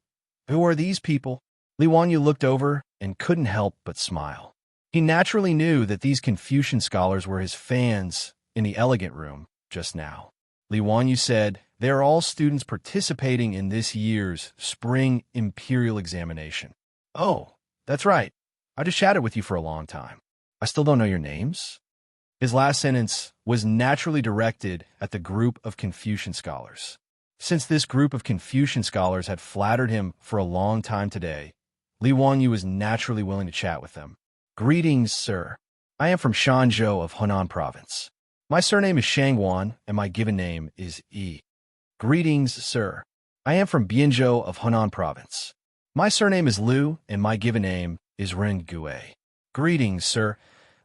who are these people?" Li Wanyu looked over and couldn't help but smile. He naturally knew that these Confucian scholars were his fans in the elegant room just now. Li Wanyu said, "They are all students participating in this year's spring imperial examination." "Oh, that's right. I just chatted with you for a long time. I still don't know your names?" His last sentence was naturally directed at the group of Confucian scholars. Since this group of Confucian scholars had flattered him for a long time today, Li Wanyu was naturally willing to chat with them. "Greetings, sir. I am from Shanzhou of Hunan Province. My surname is Shangwan, and my given name is Yi." "Greetings, sir. I am from Bianzhou of Hunan Province. My surname is Liu, and my given name is Ren Gue." "Greetings, sir."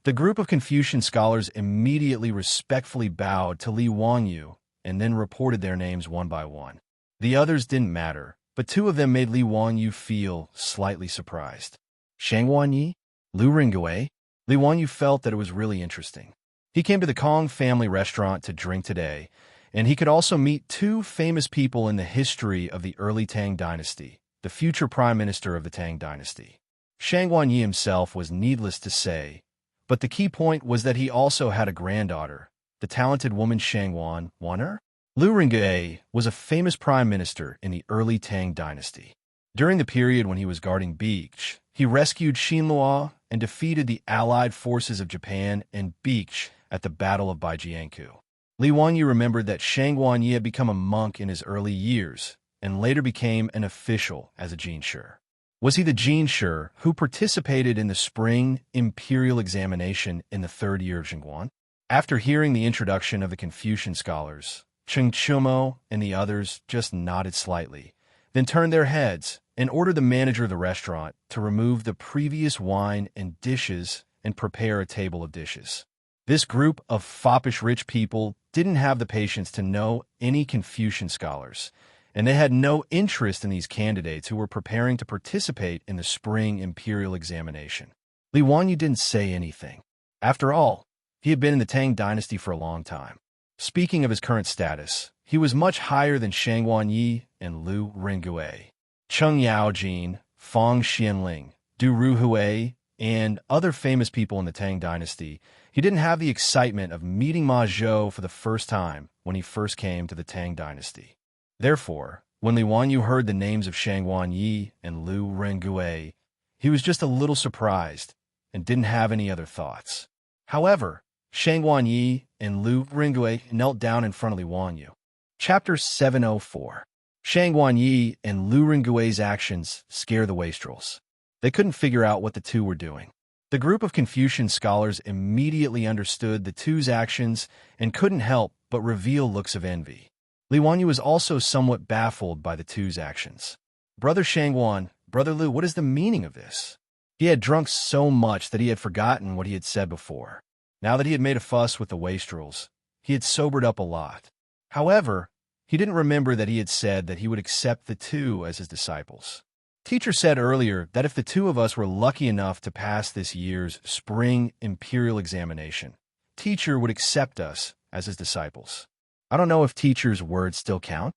The group of Confucian scholars immediately respectfully bowed to Li Wanyu and then reported their names one by one. The others didn't matter, but two of them made Li Wanyu feel slightly surprised. Shangwan Yi? Liu Ringue? Li Wanyu felt that it was really interesting. He came to the Kong family restaurant to drink today, and he could also meet two famous people in the history of the early Tang dynasty, the future prime minister of the Tang dynasty. Shangwan Yi himself was needless to say, but the key point was that he also had a granddaughter, the talented woman Shangwan Wan'er. Liu Ringue was a famous prime minister in the early Tang dynasty. During the period when he was guarding Beich, he rescued Xinlua and defeated the allied forces of Japan and Beich at the Battle of Baijiankou. Li Wanyu remembered that Shangwan Yi had become a monk in his early years and later became an official as a jinshi. Was he the jinshi who participated in the spring imperial examination in the third year of Zhengguan? After hearing the introduction of the Confucian scholars, Cheng Chumo and the others just nodded slightly, then turned their heads and ordered the manager of the restaurant to remove the previous wine and dishes and prepare a table of dishes. This group of foppish rich people didn't have the patience to know any Confucian scholars, and they had no interest in these candidates who were preparing to participate in the spring imperial examination. Li Wanyu didn't say anything. After all, he had been in the Tang dynasty for a long time. Speaking of his current status, he was much higher than Shangwan Yi and Liu Ringue. Cheng Yaojin, Fang Xianling, Du Ruhui, and other famous people in the Tang dynasty, he didn't have the excitement of meeting Ma Zhou for the first time when he first came to the Tang dynasty. Therefore, when Li Wanyu heard the names of Shangwan Yi and Liu Ringue, he was just a little surprised and didn't have any other thoughts. However, Shangwan Yi and Liu Ringue knelt down in front of Li Wanyu. Chapter 704. Shangwan Yi and Liu Ringue's actions scare the wastrels. They couldn't figure out what the two were doing. The group of Confucian scholars immediately understood the two's actions and couldn't help but reveal looks of envy. Li Wanyu was also somewhat baffled by the two's actions. "Brother Shangwan, Brother Liu, what is the meaning of this?" He had drunk so much that he had forgotten what he had said before. Now that he had made a fuss with the wastrels, he had sobered up a lot. However, he didn't remember that he had said that he would accept the two as his disciples. Teacher said earlier that if the two of us were lucky enough to pass this year's spring imperial examination, Teacher would accept us as his disciples. I don't know if Teacher's words still count.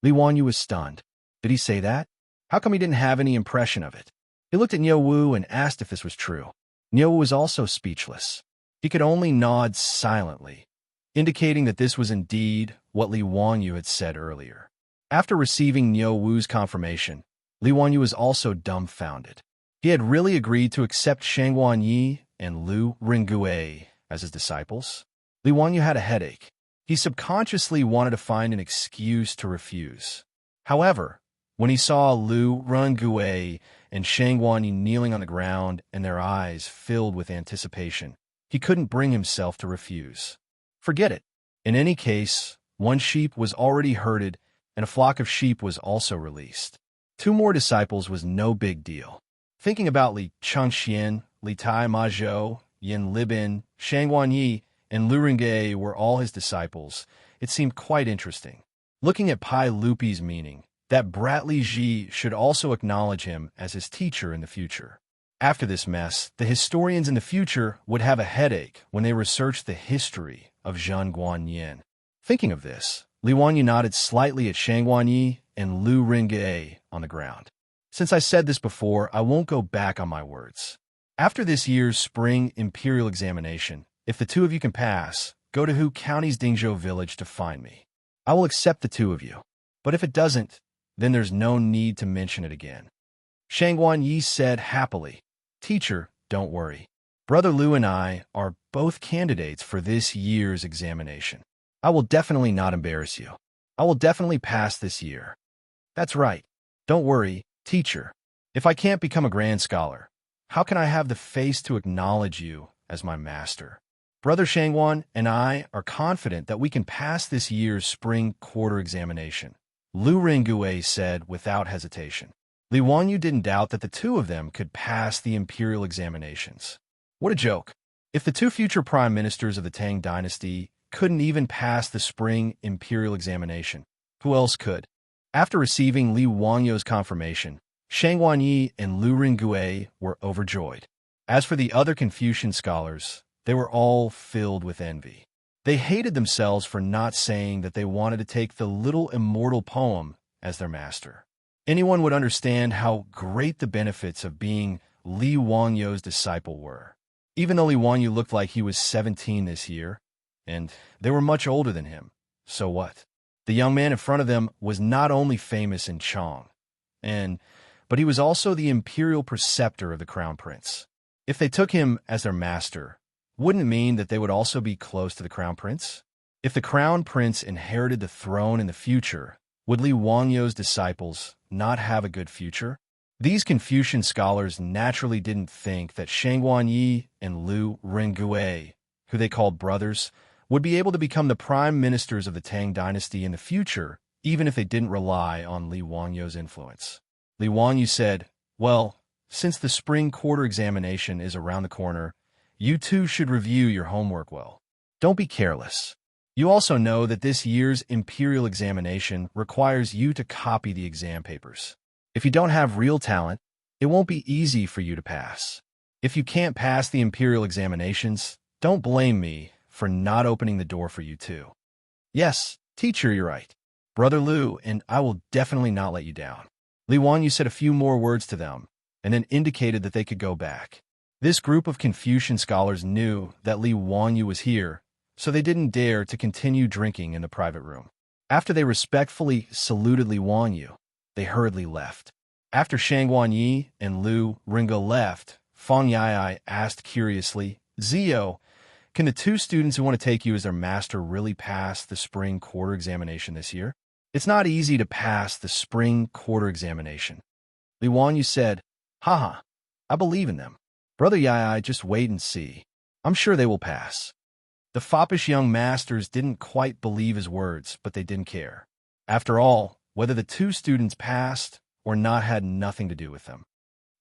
Li Wanyu was stunned. Did he say that? How come he didn't have any impression of it? He looked at Niu Wu and asked if this was true. Niu Wu was also speechless. He could only nod silently, indicating that this was indeed what Li Wanyu had said earlier. After receiving Niu Wu's confirmation, Li Wanyu was also dumbfounded. He had really agreed to accept Shangwan Yi and Liu Ringue as his disciples. Li Wanyu had a headache. He subconsciously wanted to find an excuse to refuse. However, when he saw Liu Ringue and Shangwan Yi kneeling on the ground and their eyes filled with anticipation, he couldn't bring himself to refuse. Forget it. In any case, one sheep was already herded and a flock of sheep was also released. Two more disciples was no big deal. Thinking about Li Changxian, Li Tai Ma Zhou, Yin Libin, Shangwan Yi, and Liu Ringue were all his disciples, it seemed quite interesting. Looking at Pai Lupi's meaning, that Bradley Ji should also acknowledge him as his teacher in the future. After this mess, the historians in the future would have a headache when they researched the history of Zhang Guanyin. Thinking of this, Li Wanyu nodded slightly at Shang Guanyi and Lu Ringe on the ground. Since I said this before, I won't go back on my words. After this year's spring imperial examination, if the two of you can pass, go to Hu County's Dingzhou village to find me. I will accept the two of you. But if it doesn't, then there's no need to mention it again. Shang Guanyi said happily, Teacher, don't worry. Brother Lu and I are both candidates for this year's examination. I will definitely not embarrass you. I will definitely pass this year. That's right. Don't worry, teacher. If I can't become a grand scholar, how can I have the face to acknowledge you as my master? Brother Shangguan and I are confident that we can pass this year's spring quarter examination, Lu Ringue said without hesitation. Li Wanyu didn't doubt that the two of them could pass the imperial examinations. What a joke. If the two future prime ministers of the Tang dynasty couldn't even pass the spring imperial examination, who else could? After receiving Li Wanyu's confirmation, Shang Guanyi and Lu Ringue were overjoyed. As for the other Confucian scholars, they were all filled with envy. They hated themselves for not saying that they wanted to take the little immortal poem as their master. Anyone would understand how great the benefits of being Li Wanyu's disciple were. Even though Li Wanyu looked like he was 17 this year, and they were much older than him, so what? The young man in front of them was not only famous in Chong, but he was also the imperial preceptor of the crown prince. If they took him as their master, wouldn't it mean that they would also be close to the crown prince? If the crown prince inherited the throne in the future, would Li Wanyu's disciples not have a good future? These Confucian scholars naturally didn't think that Shang Guanyi and Lu Ringue, who they called brothers, would be able to become the prime ministers of the Tang dynasty in the future, even if they didn't rely on Li Wanyu's influence. Li Wanyu said, well, since the spring quarter examination is around the corner, you two should review your homework well. Don't be careless. You also know that this year's imperial examination requires you to copy the exam papers. If you don't have real talent, it won't be easy for you to pass. If you can't pass the imperial examinations, don't blame me for not opening the door for you too. Yes, teacher, you're right. Brother Lu and I will definitely not let you down. Li Wanyu said a few more words to them, and then indicated that they could go back. This group of Confucian scholars knew that Li Wanyu was here, so they didn't dare to continue drinking in the private room. After they respectfully saluted Li Wanyu, they hurriedly left. After Shang Guanyi and Lu Ringue left, Fang Yai asked curiously, Zio, can the two students who want to take you as their master really pass the spring quarter examination this year? It's not easy to pass the spring quarter examination. Li Wanyu said, haha, I believe in them. Brother Yai, just wait and see. I'm sure they will pass. The foppish young masters didn't quite believe his words, but they didn't care. After all, whether the two students passed or not had nothing to do with them.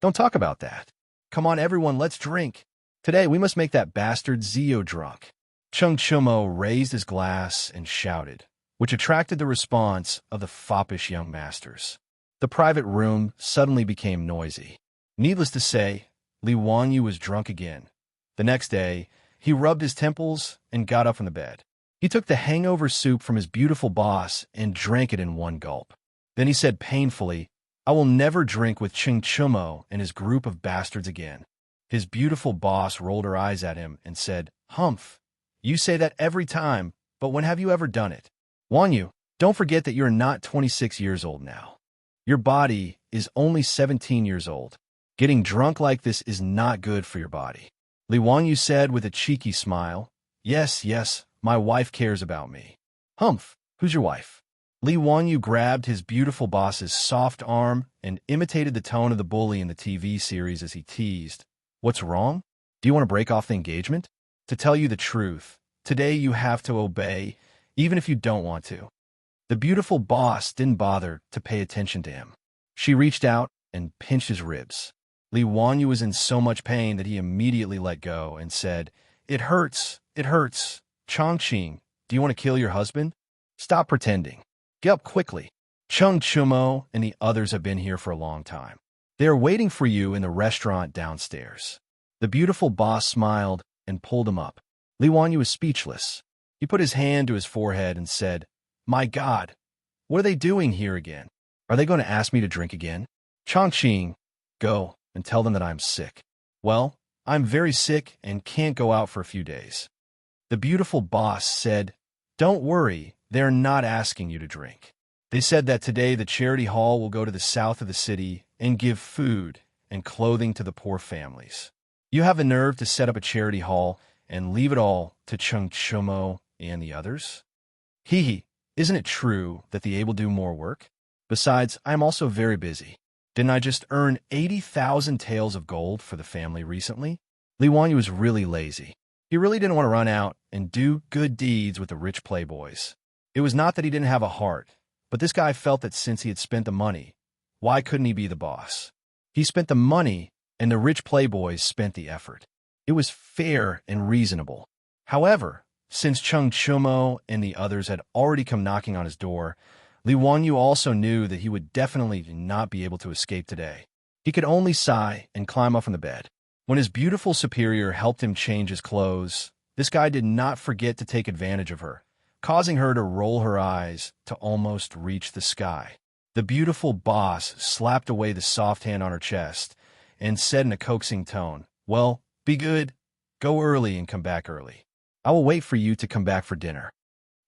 Don't talk about that. Come on, everyone, let's drink. Today, we must make that bastard Zio drunk. Chung Chumo raised his glass and shouted, which attracted the response of the foppish young masters. The private room suddenly became noisy. Needless to say, Li Wanyu was drunk again. The next day, he rubbed his temples and got up from the bed. He took the hangover soup from his beautiful boss and drank it in one gulp. Then he said painfully, I will never drink with Chung Chumo and his group of bastards again. His beautiful boss rolled her eyes at him and said, Humph, you say that every time, but when have you ever done it? Wanyu, don't forget that you're not 26 years old now. Your body is only 17 years old. Getting drunk like this is not good for your body. Li Wanyu said with a cheeky smile, Yes, my wife cares about me. Humph, who's your wife? Li Wanyu grabbed his beautiful boss's soft arm and imitated the tone of the bully in the TV series as he teased, What's wrong? Do you want to break off the engagement? To tell you the truth, today you have to obey, even if you don't want to. The beautiful boss didn't bother to pay attention to him. She reached out and pinched his ribs. Li Wanyu was in so much pain that he immediately let go and said, It hurts. Chongqing, do you want to kill your husband? Stop pretending. Get up quickly. Chung Chumo and the others have been here for a long time. They are waiting for you in the restaurant downstairs. The beautiful boss smiled and pulled him up. Li Wanyu was speechless. He put his hand to his forehead and said, "My God, what are they doing here again? Are they going to ask me to drink again?" Chongqing, go and tell them that I'm sick. Well, I'm very sick and can't go out for a few days. The beautiful boss said, "Don't worry, they're not asking you to drink. They said that today the charity hall will go to the south of the city and give food and clothing to the poor families. You have the nerve to set up a charity hall and leave it all to Chung Chumo and the others? Hee hee, isn't it true that the able do more work? Besides, I am also very busy. Didn't I just earn 80,000 taels of gold for the family recently?" Li Wanyu was really lazy. He really didn't want to run out and do good deeds with the rich playboys. It was not that he didn't have a heart, but this guy felt that since he had spent the money, why couldn't he be the boss? He spent the money, and the rich playboys spent the effort. It was fair and reasonable. However, since Chung Chumo and the others had already come knocking on his door, Li Wanyu also knew that he would definitely not be able to escape today. He could only sigh and climb up from the bed. When his beautiful superior helped him change his clothes, this guy did not forget to take advantage of her, causing her to roll her eyes to almost reach the sky. The beautiful boss slapped away the soft hand on her chest and said in a coaxing tone, "Well, be good. Go early and come back early. I will wait for you to come back for dinner."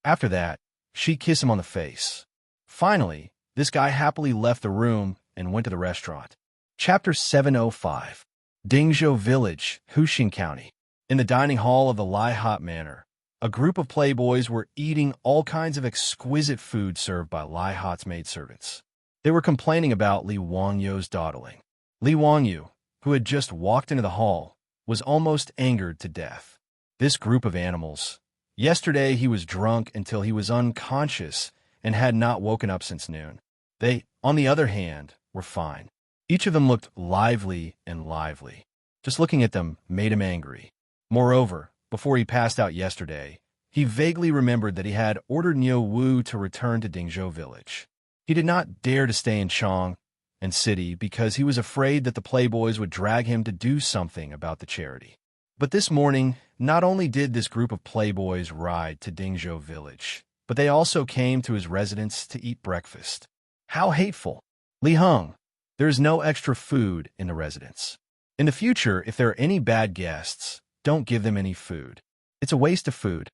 After that, she kissed him on the face. Finally, this guy happily left the room and went to the restaurant. Chapter 705. Dingzhou Village, Huxing County. In the dining hall of the Lai Hot Manor, a group of playboys were eating all kinds of exquisite food served by Lai Hot's maidservants. They were complaining about Li Wanyu's dawdling. Li Wanyu, who had just walked into the hall, was almost angered to death. This group of animals. Yesterday he was drunk until he was unconscious and had not woken up since noon. They, on the other hand, were fine. Each of them looked lively and lively. Just looking at them made him angry. Moreover, before he passed out yesterday, he vaguely remembered that he had ordered Niu Wu to return to Dingzhou Village. He did not dare to stay in Chang and City because he was afraid that the playboys would drag him to do something about the charity. But this morning, not only did this group of playboys ride to Dingzhou Village, but they also came to his residence to eat breakfast. How hateful! Li Heng, there is no extra food in the residence. In the future, if there are any bad guests, don't give them any food. It's a waste of food.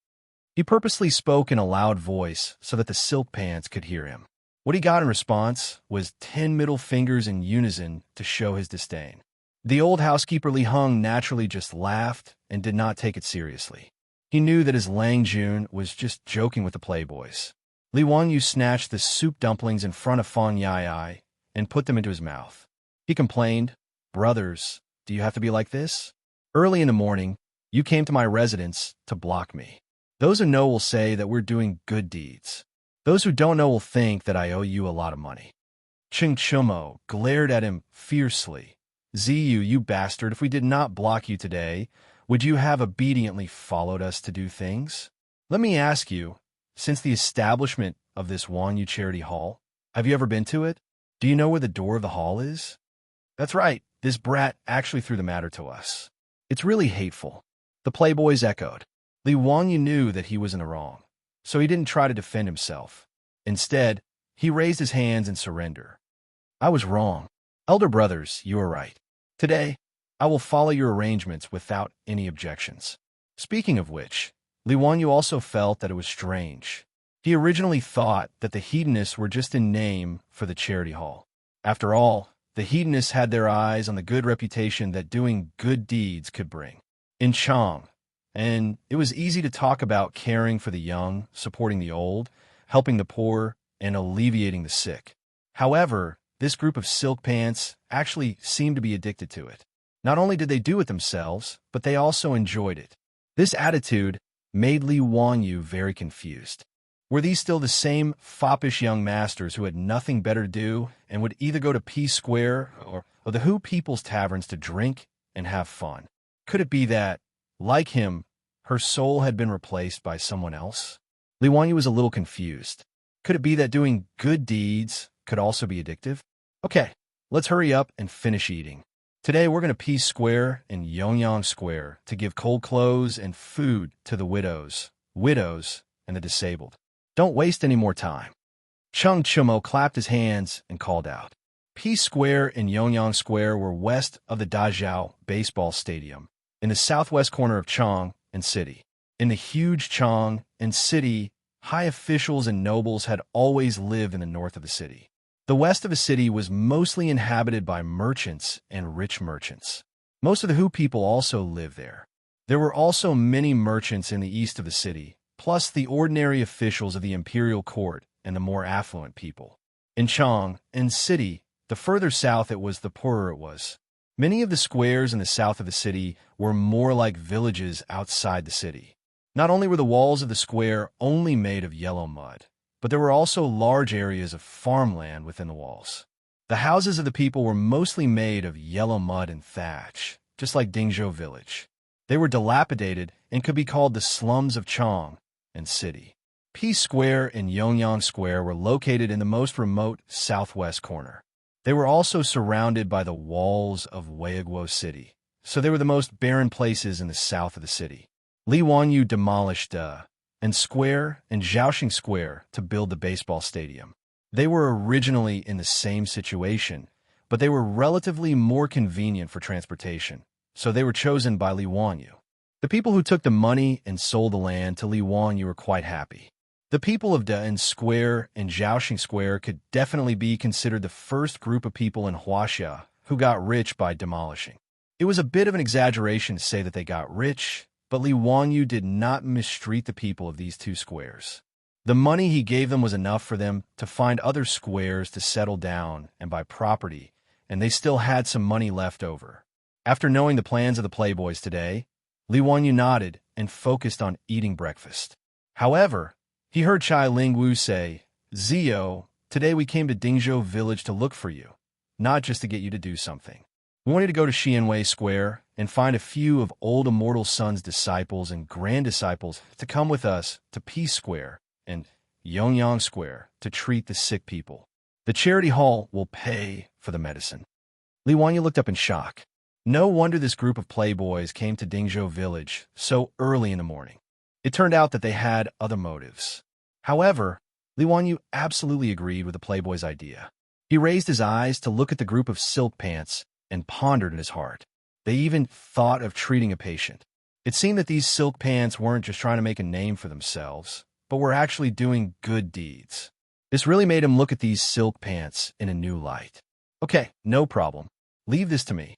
He purposely spoke in a loud voice so that the silk pants could hear him. What he got in response was 10 middle fingers in unison to show his disdain. The old housekeeper Li Heng naturally just laughed and did not take it seriously. He knew that his Lang Jun was just joking with the playboys. Li Wanyu snatched the soup dumplings in front of Fang Yai and put them into his mouth. He complained, "Brothers, do you have to be like this? Early in the morning, you came to my residence to block me. Those who know will say that we're doing good deeds. Those who don't know will think that I owe you a lot of money." Ching Chumo glared at him fiercely. "Ziyu, you bastard, if we did not block you today, would you have obediently followed us to do things? Let me ask you, since the establishment of this Wanyu Charity Hall, have you ever been to it? Do you know where the door of the hall is?" "That's right, this brat actually threw the matter to us. It's really hateful." The playboys echoed. Li Wanyu knew that he was in the wrong, so he didn't try to defend himself. Instead, he raised his hands in surrender. "I was wrong. Elder brothers, you are right. Today, I will follow your arrangements without any objections." Speaking of which, Li Wanyu also felt that it was strange. He originally thought that the hedonists were just in name for the charity hall. After all, the hedonists had their eyes on the good reputation that doing good deeds could bring. In Chang, and it was easy to talk about caring for the young, supporting the old, helping the poor, and alleviating the sick. However, this group of silk pants actually seemed to be addicted to it. Not only did they do it themselves, but they also enjoyed it. This attitude made Li Wanyu very confused. Were these still the same foppish young masters who had nothing better to do and would either go to P Square or the Hu People's Taverns to drink and have fun? Could it be that, like him, her soul had been replaced by someone else? Li Wanyu was a little confused. Could it be that doing good deeds could also be addictive? Okay, let's hurry up and finish eating. Today we're going to Peace Square and Yongyang Square to give cold clothes and food to the widows, and the disabled. Don't waste any more time. Chung Chumo clapped his hands and called out. Peace Square and Yongyang Square were west of the Dazhao baseball stadium, in the southwest corner of Chang and City. In the huge Chang and City, high officials and nobles had always lived in the north of the city. The west of the city was mostly inhabited by merchants and rich merchants. Most of the Hu people also lived there. There were also many merchants in the east of the city, plus the ordinary officials of the imperial court and the more affluent people. In Chang and City, the further south it was, the poorer it was. Many of the squares in the south of the city were more like villages outside the city. Not only were the walls of the square only made of yellow mud, but there were also large areas of farmland within the walls. The houses of the people were mostly made of yellow mud and thatch, just like Dingzhou village. They were dilapidated and could be called the slums of Chang and City. Peace Square and Yongyang Square were located in the most remote southwest corner. They were also surrounded by the walls of Weiguo City, so they were the most barren places in the south of the city. Li Wanyu demolished and Square and Zhaoxing Square to build the baseball stadium. They were originally in the same situation, but they were relatively more convenient for transportation, so they were chosen by Li Wanyu. The people who took the money and sold the land to Li Wanyu were quite happy. The people of Da Square and Zhaoxing Square could definitely be considered the first group of people in Wuxia who got rich by demolishing. It was a bit of an exaggeration to say that they got rich, but Li Wanyu did not mistreat the people of these two squares. The money he gave them was enough for them to find other squares to settle down and buy property, and they still had some money left over. After knowing the plans of the playboys today, Li Wanyu nodded and focused on eating breakfast. However, he heard Chai Lingwu say, Zio, today we came to Dingzhou village to look for you, not just to get you to do something. We wanted to go to Xianxia Square and find a few of old Immortal Sun's disciples and grand disciples to come with us to Peace Square and Yongyang Square to treat the sick people. The charity hall will pay for the medicine. Li Wanyu looked up in shock. No wonder this group of playboys came to Dingzhou village so early in the morning. It turned out that they had other motives. However, Li Wanyu absolutely agreed with the playboy's idea. He raised his eyes to look at the group of silk pants and pondered in his heart. They even thought of treating a patient. It seemed that these silk pants weren't just trying to make a name for themselves, but were actually doing good deeds. This really made him look at these silk pants in a new light. Okay, no problem. Leave this to me.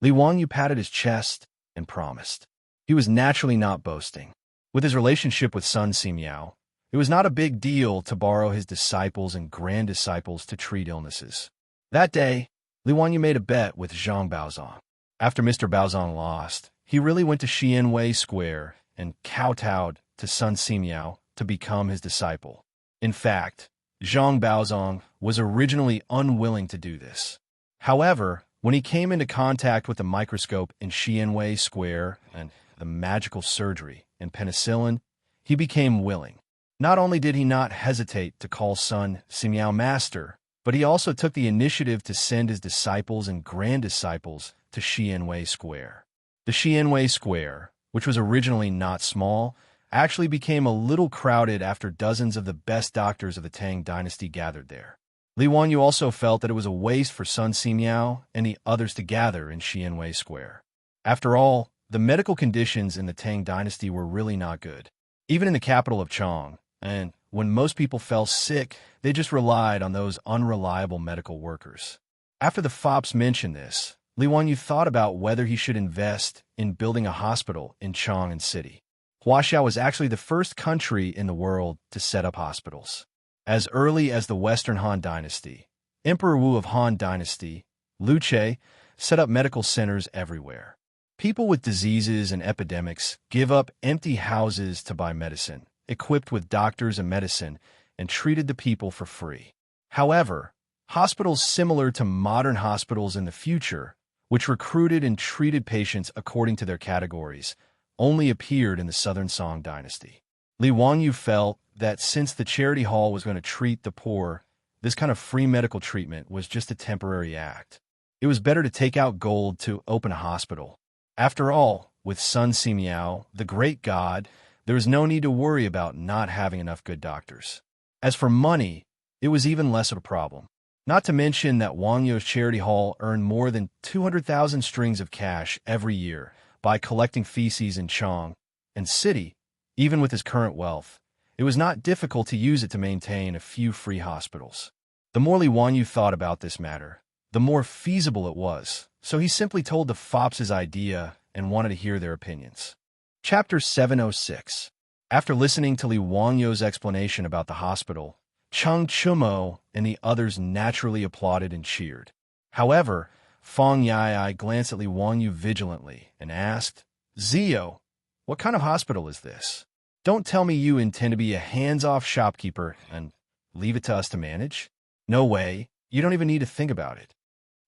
Li Wanyu patted his chest and promised. He was naturally not boasting. With his relationship with Sun Simiao, it was not a big deal to borrow his disciples and grand disciples to treat illnesses. That day, Li Wanyu made a bet with Zhang Baozong. After Mr. Baozong lost, he really went to Xianxia Square and kowtowed to Sun Simiao to become his disciple. In fact, Zhang Baozong was originally unwilling to do this. However, when he came into contact with the microscope in Xianxia Square and the magical surgery and penicillin, he became willing. Not only did he not hesitate to call Sun Simiao master, but he also took the initiative to send his disciples and grand disciples to Xianxia Square. The Xianxia Square, which was originally not small, actually became a little crowded after dozens of the best doctors of the Tang dynasty gathered there. Li Wanyu also felt that it was a waste for Sun Simiao and the others to gather in Xianxia Square. After all, the medical conditions in the Tang dynasty were really not good. Even in the capital of Chang, and when most people fell sick, they just relied on those unreliable medical workers. After the fops mentioned this, Li Wanyu thought about whether he should invest in building a hospital in Chang and City. Wuxia was actually the first country in the world to set up hospitals. As early as the Western Han Dynasty, Emperor Wu of Han Dynasty, Lu Che, set up medical centers everywhere. People with diseases and epidemics give up empty houses to buy medicine, equipped with doctors and medicine, and treated the people for free. However, hospitals similar to modern hospitals in the future, which recruited and treated patients according to their categories, only appeared in the Southern Song Dynasty. Li Wanyu felt that since the charity hall was going to treat the poor, this kind of free medical treatment was just a temporary act. It was better to take out gold to open a hospital. After all, with Sun Simiao, the great god, there was no need to worry about not having enough good doctors. As for money, it was even less of a problem. Not to mention that Wang Yo's charity hall earned more than 200,000 strings of cash every year by collecting feces in Chang and City. Even with his current wealth, it was not difficult to use it to maintain a few free hospitals. The more Li Wanyu thought about this matter, the more feasible it was, so he simply told the fops his idea and wanted to hear their opinions. Chapter 706. After listening to Li Wangyu's explanation about the hospital, Cheng Chumo and the others naturally applauded and cheered. However, Fang Yai glanced at Li Wanyu vigilantly and asked, "Zio, what kind of hospital is this? Don't tell me you intend to be a hands-off shopkeeper and leave it to us to manage? No way, you don't even need to think about it."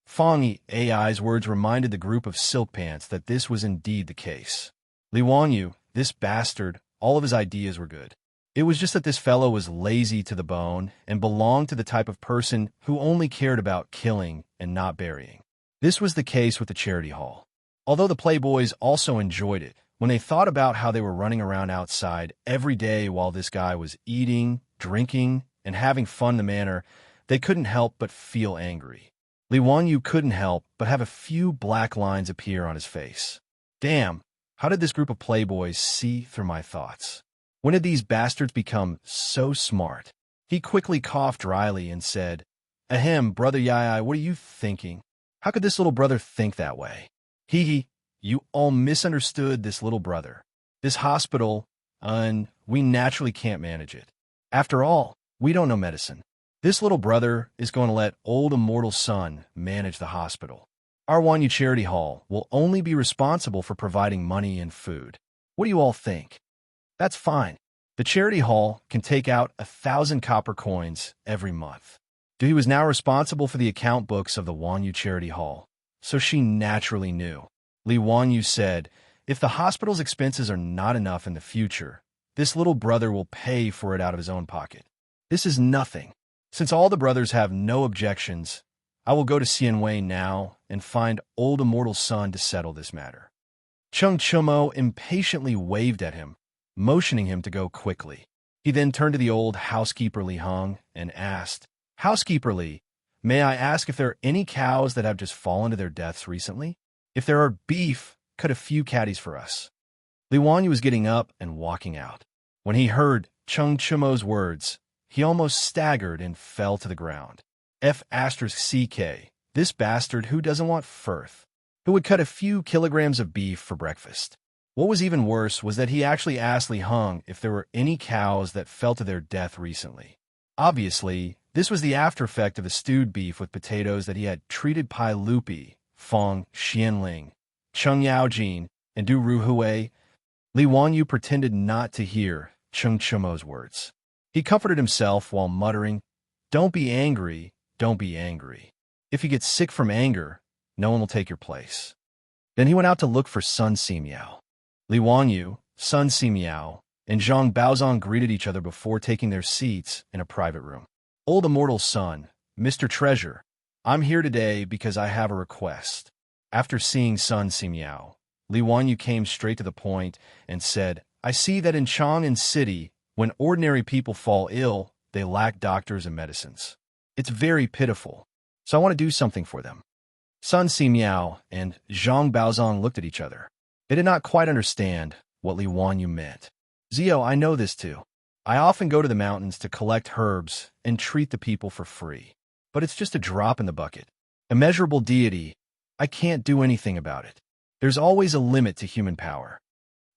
Fang Ai's words reminded the group of silk pants that this was indeed the case. Li Wanyu, this bastard, all of his ideas were good. It was just that this fellow was lazy to the bone and belonged to the type of person who only cared about killing and not burying. This was the case with the charity hall. Although the playboys also enjoyed it, when they thought about how they were running around outside every day while this guy was eating, drinking, and having fun in the manor, they couldn't help but feel angry. Li Wanyu couldn't help but have a few black lines appear on his face. Damn, how did this group of playboys see through my thoughts? When did these bastards become so smart? He quickly coughed dryly and said, "Ahem, Brother Yai, what are you thinking? How could this little brother think that way? Hee, you all misunderstood this little brother. This hospital, we naturally can't manage it. After all, we don't know medicine. This little brother is going to let old immortal Sun manage the hospital. Our Wanyu Charity Hall will only be responsible for providing money and food. What do you all think? That's fine. The charity hall can take out 1,000 copper coins every month." He was now responsible for the account books of the Wanyu Charity Hall, so she naturally knew. Li Wanyu said, "If the hospital's expenses are not enough in the future, this little brother will pay for it out of his own pocket. This is nothing. Since all the brothers have no objections, I will go to Xianxia now and find old immortal Sun to settle this matter." Cheng Chumo impatiently waved at him, motioning him to go quickly. He then turned to the old housekeeper Li Heng and asked, "Housekeeper Li, may I ask if there are any cows that have just fallen to their deaths recently? If there are beef, cut a few caddies for us." Li Wanyu was getting up and walking out. When he heard Cheng Chumo's words, he almost staggered and fell to the ground. F*CK, this bastard who doesn't want Firth, who would cut a few kilograms of beef for breakfast. What was even worse was that he actually asked Li Heng if there were any cows that fell to their death recently. Obviously, this was the after effect of the stewed beef with potatoes that he had treated Pai Lupi, Feng Xianling, Cheng Yaojin, and Du Ruhui. Li Wanyu pretended not to hear Cheng Chumo's words. He comforted himself while muttering, "Don't be angry, don't be angry. If you get sick from anger, no one will take your place." Then he went out to look for Sun Simiao. Li Wanyu, Sun Simiao, and Zhang Baozong greeted each other before taking their seats in a private room. "Old immortal Sun, Mr. Treasure, I'm here today because I have a request." After seeing Sun Simiao, Li Wanyu came straight to the point and said, "I see that in Chang and City, when ordinary people fall ill, they lack doctors and medicines. It's very pitiful, so I want to do something for them." Sun Simiao and Zhang Baozong looked at each other. They did not quite understand what Li Wanyu meant. "Zio, I know this too. I often go to the mountains to collect herbs and treat the people for free. But it's just a drop in the bucket. Immeasurable deity, I can't do anything about it. There's always a limit to human power."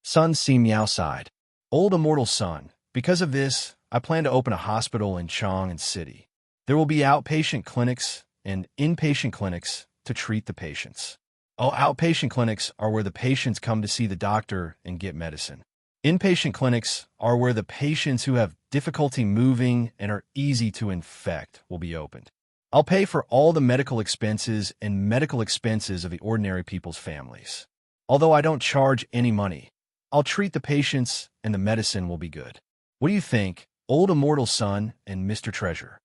Sun Simiao sighed. "Old immortal Sun, because of this, I plan to open a hospital in Chang and City. There will be outpatient clinics and inpatient clinics to treat the patients. Outpatient clinics are where the patients come to see the doctor and get medicine. Inpatient clinics are where the patients who have difficulty moving and are easy to infect will be opened. I'll pay for all the medical expenses and medical expenses of the ordinary people's families. Although I don't charge any money, I'll treat the patients and the medicine will be good. What do you think, old immortal son and Mr. Treasure?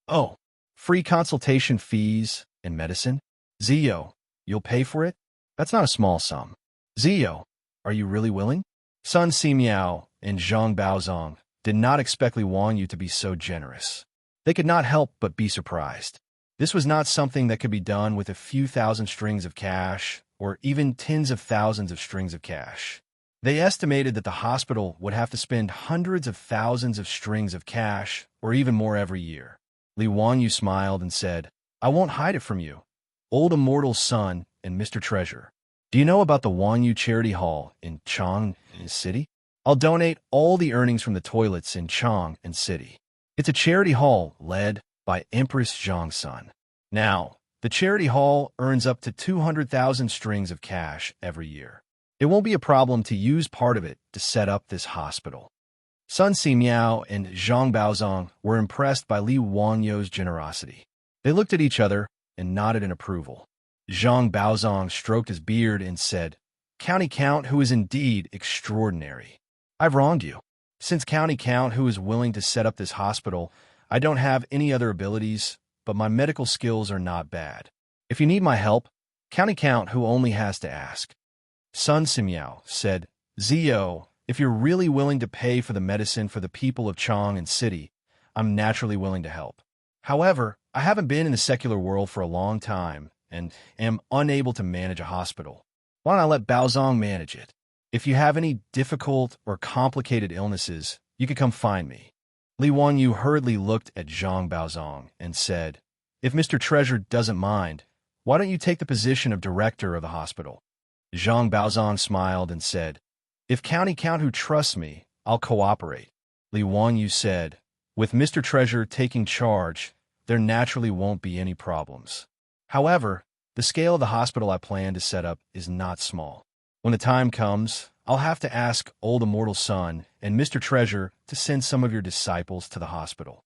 Oh, free consultation fees and medicine? Zio, you'll pay for it? That's not a small sum. Zio, are you really willing? Sun Simiao and Zhang Baozong did not expect Li Wanyu to be so generous. They could not help but be surprised. This was not something that could be done with a few thousand strings of cash or even tens of thousands of strings of cash. They estimated that the hospital would have to spend hundreds of thousands of strings of cash or even more every year. Li Wanyu smiled and said, I won't hide it from you, old immortal son and Mr. Treasure. Do you know about the Wanyu Charity Hall in Chang City? I'll donate all the earnings from the toilets in Chang City. It's a charity hall led by Empress Zhangsun. Now, the charity hall earns up to 200,000 strings of cash every year. It won't be a problem to use part of it to set up this hospital. Sun Simiao and Zhang Baozong were impressed by Li Wanyu's generosity. They looked at each other and nodded in approval. Zhang Baozong stroked his beard and said, County Count, who is indeed extraordinary. I've wronged you. Since County Count, who is willing to set up this hospital, I don't have any other abilities, but my medical skills are not bad. If you need my help, County Count, who only has to ask. Sun Simiao said, Zio, if you're really willing to pay for the medicine for the people of Chang City, I'm naturally willing to help. However, I haven't been in the secular world for a long time and am unable to manage a hospital. Why don't I let Baozong manage it? If you have any difficult or complicated illnesses, you could come find me. Li Wanyu hurriedly looked at Zhang Baozong and said, If Mr. Treasure doesn't mind, why don't you take the position of director of the hospital? Zhang Baozong smiled and said, If County Count who trusts me, I'll cooperate. Li Wanyu said, With Mr. Treasure taking charge, there naturally won't be any problems. However, the scale of the hospital I plan to set up is not small. When the time comes, I'll have to ask old immortal son and Mr. Treasure to send some of your disciples to the hospital.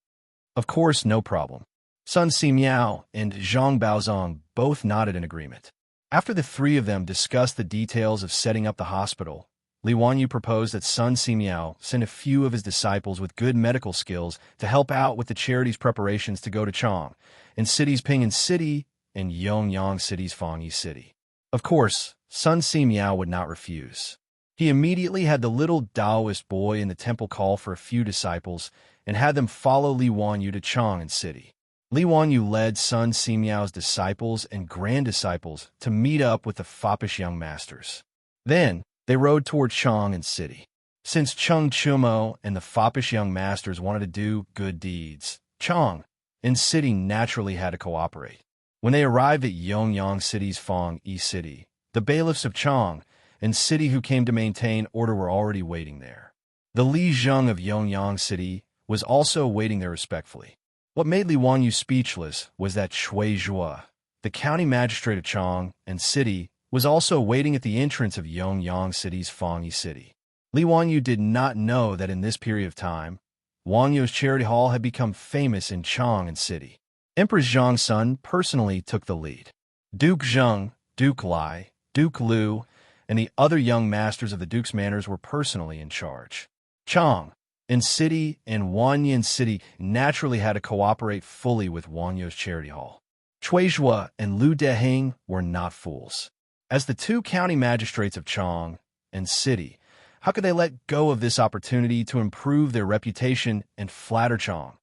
Of course, no problem. Sun Simiao and Zhang Baozong both nodded in agreement. After the three of them discussed the details of setting up the hospital, Li Wanyu proposed that Sun Simiao send a few of his disciples with good medical skills to help out with the charity's preparations to go to Chang, in cities Ping'an City and Yongyang City's Fangyi City. Of course, Sun Simiao would not refuse. He immediately had the little Taoist boy in the temple call for a few disciples and had them follow Li Wanyu to Chang City. Li Wanyu led Sun Simiao's disciples and grand disciples to meet up with the foppish young masters. Then, they rode toward Chang City. Since Cheng Chumo and the foppish young masters wanted to do good deeds, Chang City naturally had to cooperate. When they arrived at Yongyang City's Fangyi City, the bailiffs of Chang City who came to maintain order were already waiting there. The Li Zheng of Yongyang City was also waiting there respectfully. What made Li Wanyu speechless was that Shui Zhua, the county magistrate of Chang City, was also waiting at the entrance of Yongyang City's Fangyi City. Li Wanyu did not know that in this period of time, Wanyu's charity hall had become famous in Chang City. Empress Zhangsun personally took the lead. Duke Zheng, Duke Lai, Duke Lu, and the other young masters of the Duke's Manors were personally in charge. Chang City and Wanyan City naturally had to cooperate fully with Wanyu's charity hall. Chui Zhua and Lu Deheng were not fools. As the two county magistrates of Chang City, how could they let go of this opportunity to improve their reputation and flatter Chang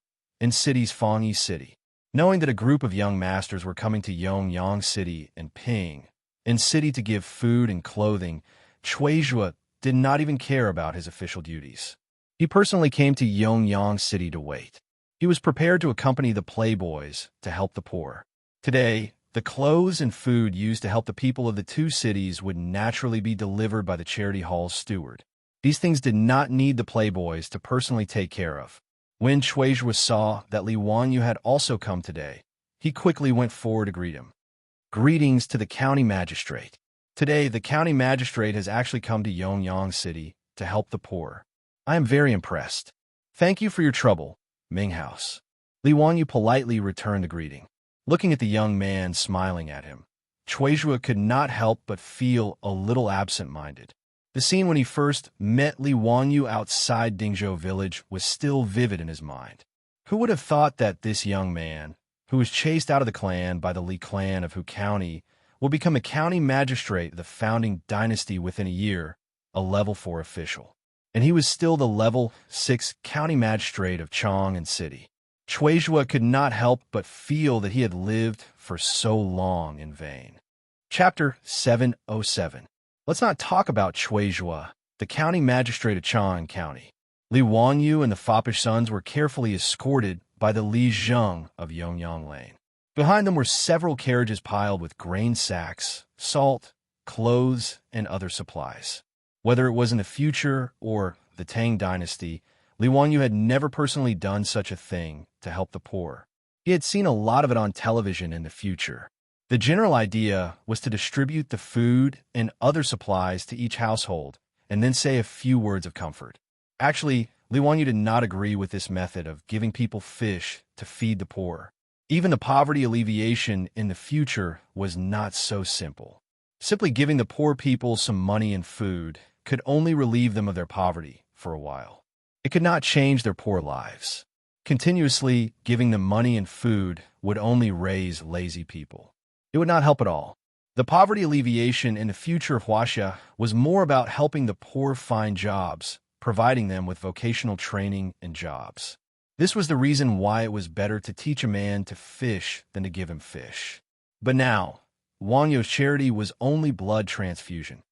City's Fangyi City? Knowing that a group of young masters were coming to Yongyang City and Ping City to give food and clothing, Chui Zhua did not even care about his official duties. He personally came to Yongyang City to wait. He was prepared to accompany the playboys to help the poor. Today, the clothes and food used to help the people of the two cities would naturally be delivered by the charity hall's steward. These things did not need the playboys to personally take care of. When Chui Zhua saw that Li Wanyu had also come today, he quickly went forward to greet him. Greetings to the county magistrate. Today, the county magistrate has actually come to Yongyang City to help the poor. I am very impressed. Thank you for your trouble, Ming House. Li Wanyu politely returned the greeting. Looking at the young man smiling at him, Chui Zhua could not help but feel a little absent-minded. The scene when he first met Li Wanyu outside Dingzhou village was still vivid in his mind. Who would have thought that this young man, who was chased out of the clan by the Li clan of Hu County, would become a county magistrate of the founding dynasty within a year, a level 4 official. And he was still the level 6 county magistrate of Chang and City. Chuizhua could not help but feel that he had lived for so long in vain. Chapter 707. Let's not talk about Chuizhua, the county magistrate of Chang County. Li Wanyu and the foppish sons were carefully escorted by the Li Zheng of Yongyang Lane. Behind them were several carriages piled with grain sacks, salt, clothes, and other supplies. Whether it was in the future or the Tang dynasty, Li Wanyu had never personally done such a thing to help the poor. He had seen a lot of it on television in the future. The general idea was to distribute the food and other supplies to each household and then say a few words of comfort. Actually, Li Wanyu did not agree with this method of giving people fish to feed the poor. Even the poverty alleviation in the future was not so simple. Simply giving the poor people some money and food could only relieve them of their poverty for a while. It could not change their poor lives. Continuously giving them money and food would only raise lazy people. It would not help at all. The poverty alleviation in the future of Wuxia was more about helping the poor find jobs, providing them with vocational training and jobs. This was the reason why it was better to teach a man to fish than to give him fish. But now, Wanyu's charity was only blood transfusion.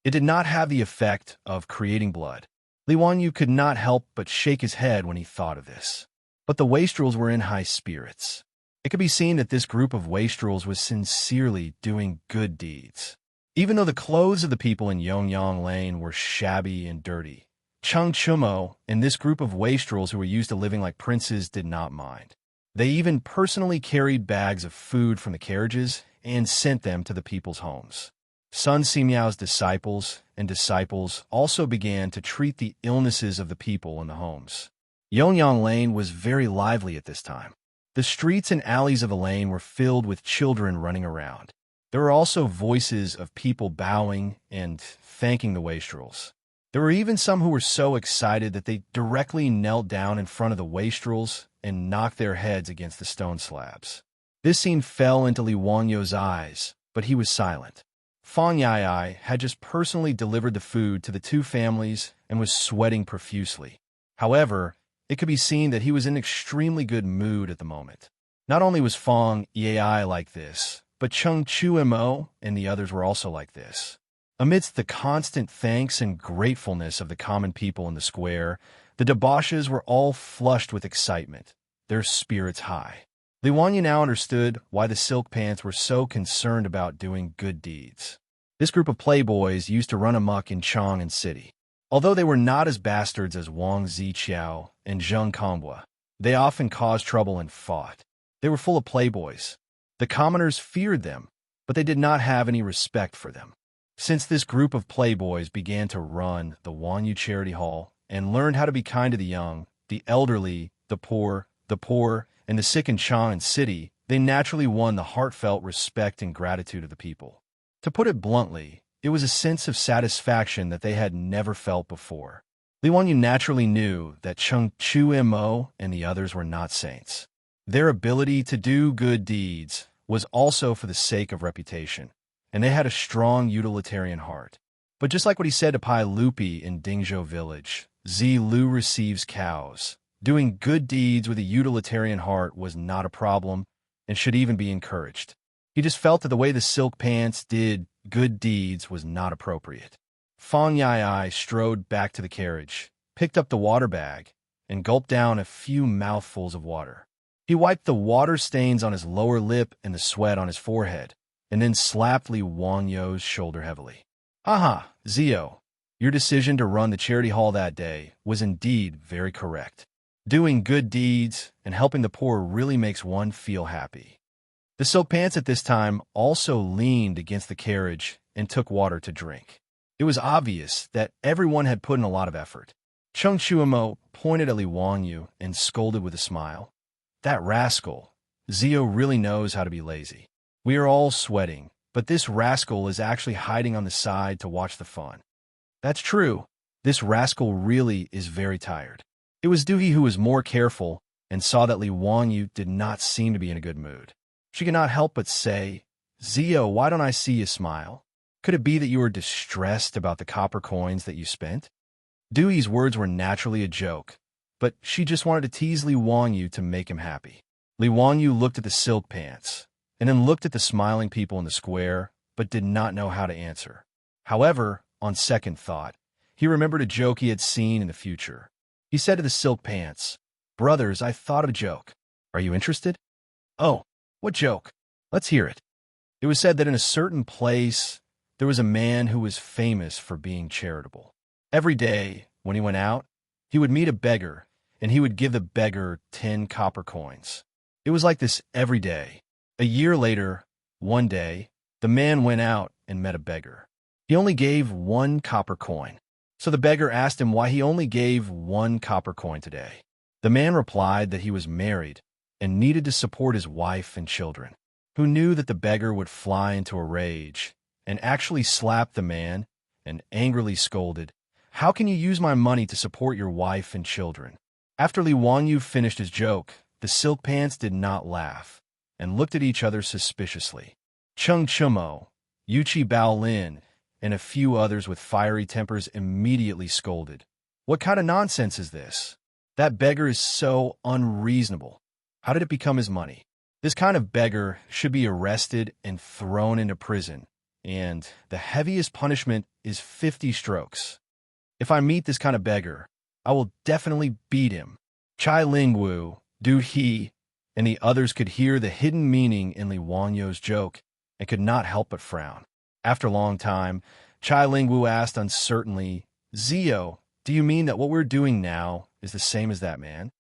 It did not have the effect of creating blood. Li Wanyu could not help but shake his head when he thought of this. But the wastrels were in high spirits. It could be seen that this group of wastrels was sincerely doing good deeds. Even though the clothes of the people in Yongyang Lane were shabby and dirty, Cheng Chumo and this group of wastrels who were used to living like princes did not mind. They even personally carried bags of food from the carriages and sent them to the people's homes. Sun Simiao's disciples also began to treat the illnesses of the people in the homes. Yongyang Lane was very lively at this time. The streets and alleys of the lane were filled with children running around. There were also voices of people bowing and thanking the wastrels. There were even some who were so excited that they directly knelt down in front of the wastrels and knocked their heads against the stone slabs. This scene fell into Li Wanyu's eyes, but he was silent. Fang Yai had just personally delivered the food to the two families and was sweating profusely. However, it could be seen that he was in extremely good mood at the moment. Not only was Fang Yai like this, but Cheng Chuimo and the others were also like this. Amidst the constant thanks and gratefulness of the common people in the square, the debauches were all flushed with excitement, their spirits high. Li Wanyu now understood why the silk pants were so concerned about doing good deeds. This group of playboys used to run amok in Chang and City. Although they were not as bastards as Wang Ziqiao and Zheng Kongbua, they often caused trouble and fought. They were full of playboys. The commoners feared them, but they did not have any respect for them. Since this group of playboys began to run the Wanyu Charity Hall and learned how to be kind to the young, the elderly, the poor, and the sick in Chang and City, they naturally won the heartfelt respect and gratitude of the people. To put it bluntly, it was a sense of satisfaction that they had never felt before. Li Wanyu naturally knew that Cheng Chuimo and the others were not saints. Their ability to do good deeds was also for the sake of reputation, and they had a strong utilitarian heart. But just like what he said to Pai Lupi in Dingzhou village, Zi Lu receives cows. Doing good deeds with a utilitarian heart was not a problem and should even be encouraged. He just felt that the way the silk pants did good deeds was not appropriate. Fang Yai strode back to the carriage, picked up the water bag, and gulped down a few mouthfuls of water. He wiped the water stains on his lower lip and the sweat on his forehead, and then slapped Li Wanyu's shoulder heavily. Haha, Zio, your decision to run the charity hall that day was indeed very correct. Doing good deeds and helping the poor really makes one feel happy. The silk pants at this time also leaned against the carriage and took water to drink. It was obvious that everyone had put in a lot of effort. Cheng Chuimo pointed at Li Wanyu and scolded with a smile. That rascal, Zio really knows how to be lazy. We are all sweating, but this rascal is actually hiding on the side to watch the fun. That's true. This rascal really is very tired. It was Duhi who was more careful and saw that Li Wanyu did not seem to be in a good mood. She could not help but say, Zio, why don't I see you smile? Could it be that you were distressed about the copper coins that you spent? Duhi's words were naturally a joke, but she just wanted to tease Li Wanyu to make him happy. Li Wanyu looked at the silk pants, and then looked at the smiling people in the square, but did not know how to answer. However, on second thought, he remembered a joke he had seen in the future. He said to the silk pants, Brothers, I thought of a joke. Are you interested? Oh, what joke? Let's hear it. It was said that in a certain place, there was a man who was famous for being charitable. Every day, when he went out, he would meet a beggar, and he would give the beggar 10 copper coins. It was like this every day. A year later, one day, the man went out and met a beggar. He only gave 1 copper coin. So the beggar asked him why he only gave 1 copper coin today. The man replied that he was married and needed to support his wife and children, who knew that the beggar would fly into a rage and actually slapped the man and angrily scolded, How can you use my money to support your wife and children? After Li Wanyu finished his joke, the silk pants did not laugh and looked at each other suspiciously. Cheng Chumo, Yuchi Baolin, and a few others with fiery tempers immediately scolded. What kind of nonsense is this? That beggar is so unreasonable. How did it become his money? This kind of beggar should be arrested and thrown into prison, and the heaviest punishment is 50 strokes. If I meet this kind of beggar, I will definitely beat him. Chai Lingwu, Du He, and the others could hear the hidden meaning in Li Wanyu's joke and could not help but frown. After a long time, Chai Lingwu asked uncertainly, Zio, do you mean that what we're doing now is the same as that man?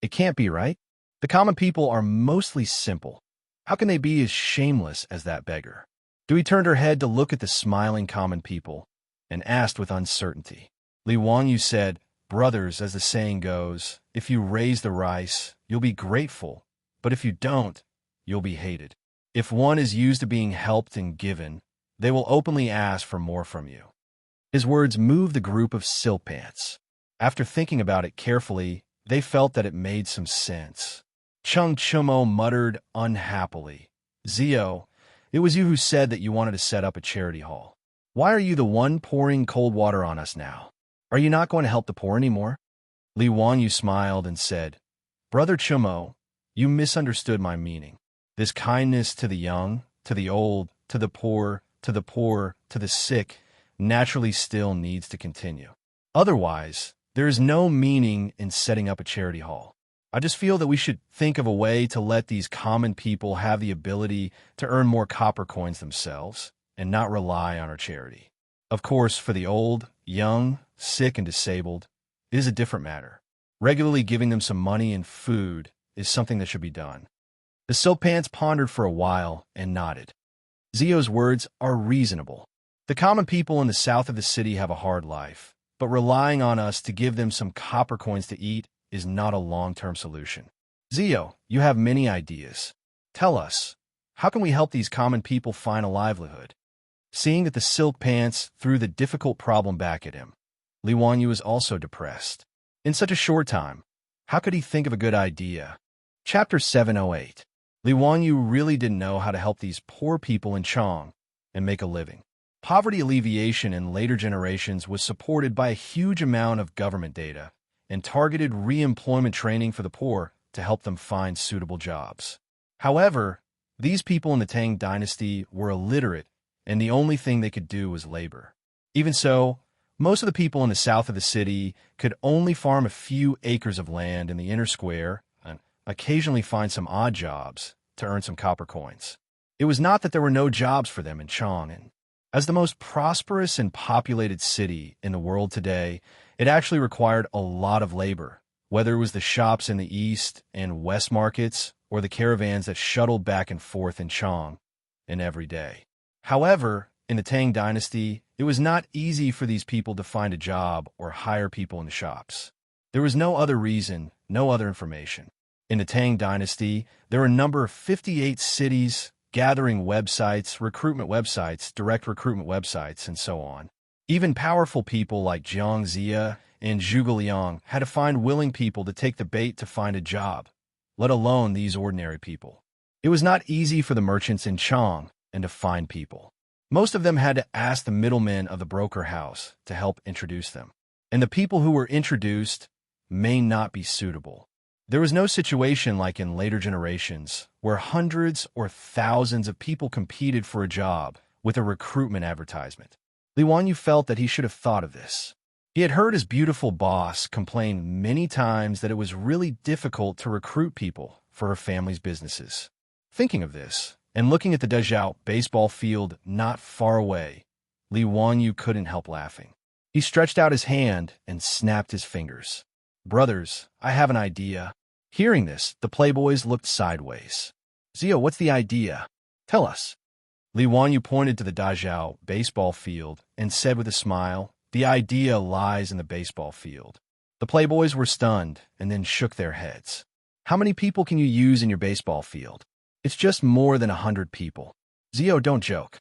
It can't be, right? The common people are mostly simple. How can they be as shameless as that beggar? Dewey turned her head to look at the smiling common people and asked with uncertainty. Li Wanyu said, Brothers, as the saying goes, if you raise the rice, you'll be grateful, but if you don't, you'll be hated. If one is used to being helped and given, they will openly ask for more from you. His words moved the group of silk pants. After thinking about it carefully, they felt that it made some sense. Cheng Chumo muttered unhappily, Zio, it was you who said that you wanted to set up a charity hall. Why are you the one pouring cold water on us now? Are you not going to help the poor anymore? Li Wanyu smiled and said, Brother Chumo, you misunderstood my meaning. This kindness to the young, to the old, to the poor, to the sick, naturally still needs to continue. Otherwise, there is no meaning in setting up a charity hall. I just feel that we should think of a way to let these common people have the ability to earn more copper coins themselves and not rely on our charity. Of course, for the old, young, sick, and disabled, it is a different matter. Regularly giving them some money and food is something that should be done. The silk pants pondered for a while and nodded. Zio's words are reasonable. The common people in the south of the city have a hard life, but relying on us to give them some copper coins to eat is not a long-term solution. Zio, you have many ideas. Tell us, how can we help these common people find a livelihood? Seeing that the silk pants threw the difficult problem back at him, Li Wanyu was also depressed. In such a short time, how could he think of a good idea? Chapter 708. Li Wanyu really didn't know how to help these poor people in Chang and make a living. Poverty alleviation in later generations was supported by a huge amount of government data and targeted re-employment training for the poor to help them find suitable jobs. However, these people in the Tang dynasty were illiterate, and the only thing they could do was labor. Even so, most of the people in the south of the city could only farm a few acres of land in the inner square and occasionally find some odd jobs to earn some copper coins. It was not that there were no jobs for them in Chang'an. As the most prosperous and populated city in the world today, it actually required a lot of labor, whether it was the shops in the east and west markets or the caravans that shuttled back and forth in Chang in every day. However, in the Tang dynasty, it was not easy for these people to find a job or hire people in the shops. There was no other reason, no other information. In the Tang dynasty, there were a number of 58 cities, gathering websites, recruitment websites, direct recruitment websites, and so on. Even powerful people like Xianxia and Zhuge had to find willing people to take the bait to find a job, let alone these ordinary people. It was not easy for the merchants in Chang and to find people. Most of them had to ask the middlemen of the broker house to help introduce them. And the people who were introduced may not be suitable. There was no situation like in later generations where hundreds or thousands of people competed for a job with a recruitment advertisement. Li Wanyu felt that he should have thought of this. He had heard his beautiful boss complain many times that it was really difficult to recruit people for her family's businesses. Thinking of this, and looking at the Dezhao baseball field not far away, Li Wanyu couldn't help laughing. He stretched out his hand and snapped his fingers. "Brothers, I have an idea." Hearing this, the playboys looked sideways. "Zio, what's the idea? Tell us." Li Wanyu pointed to the Dezhao baseball field and said with a smile, "The idea lies in the baseball field." The playboys were stunned and then shook their heads. "How many people can you use in your baseball field?" "It's just more than 100 people." "Zio, don't joke."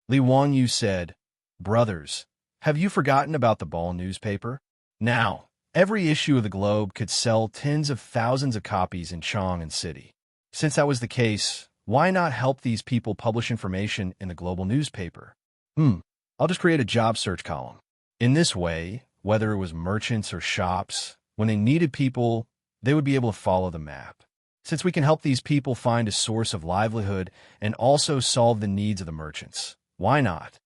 Li Wanyu said, "Brothers, have you forgotten about the Ball newspaper? Now, every issue of the Globe could sell tens of thousands of copies in Chang and City. Since that was the case, why not help these people publish information in the global newspaper? I'll just create a job search column. In this way, whether it was merchants or shops, when they needed people, they would be able to follow the map. Since we can help these people find a source of livelihood and also solve the needs of the merchants, why not?"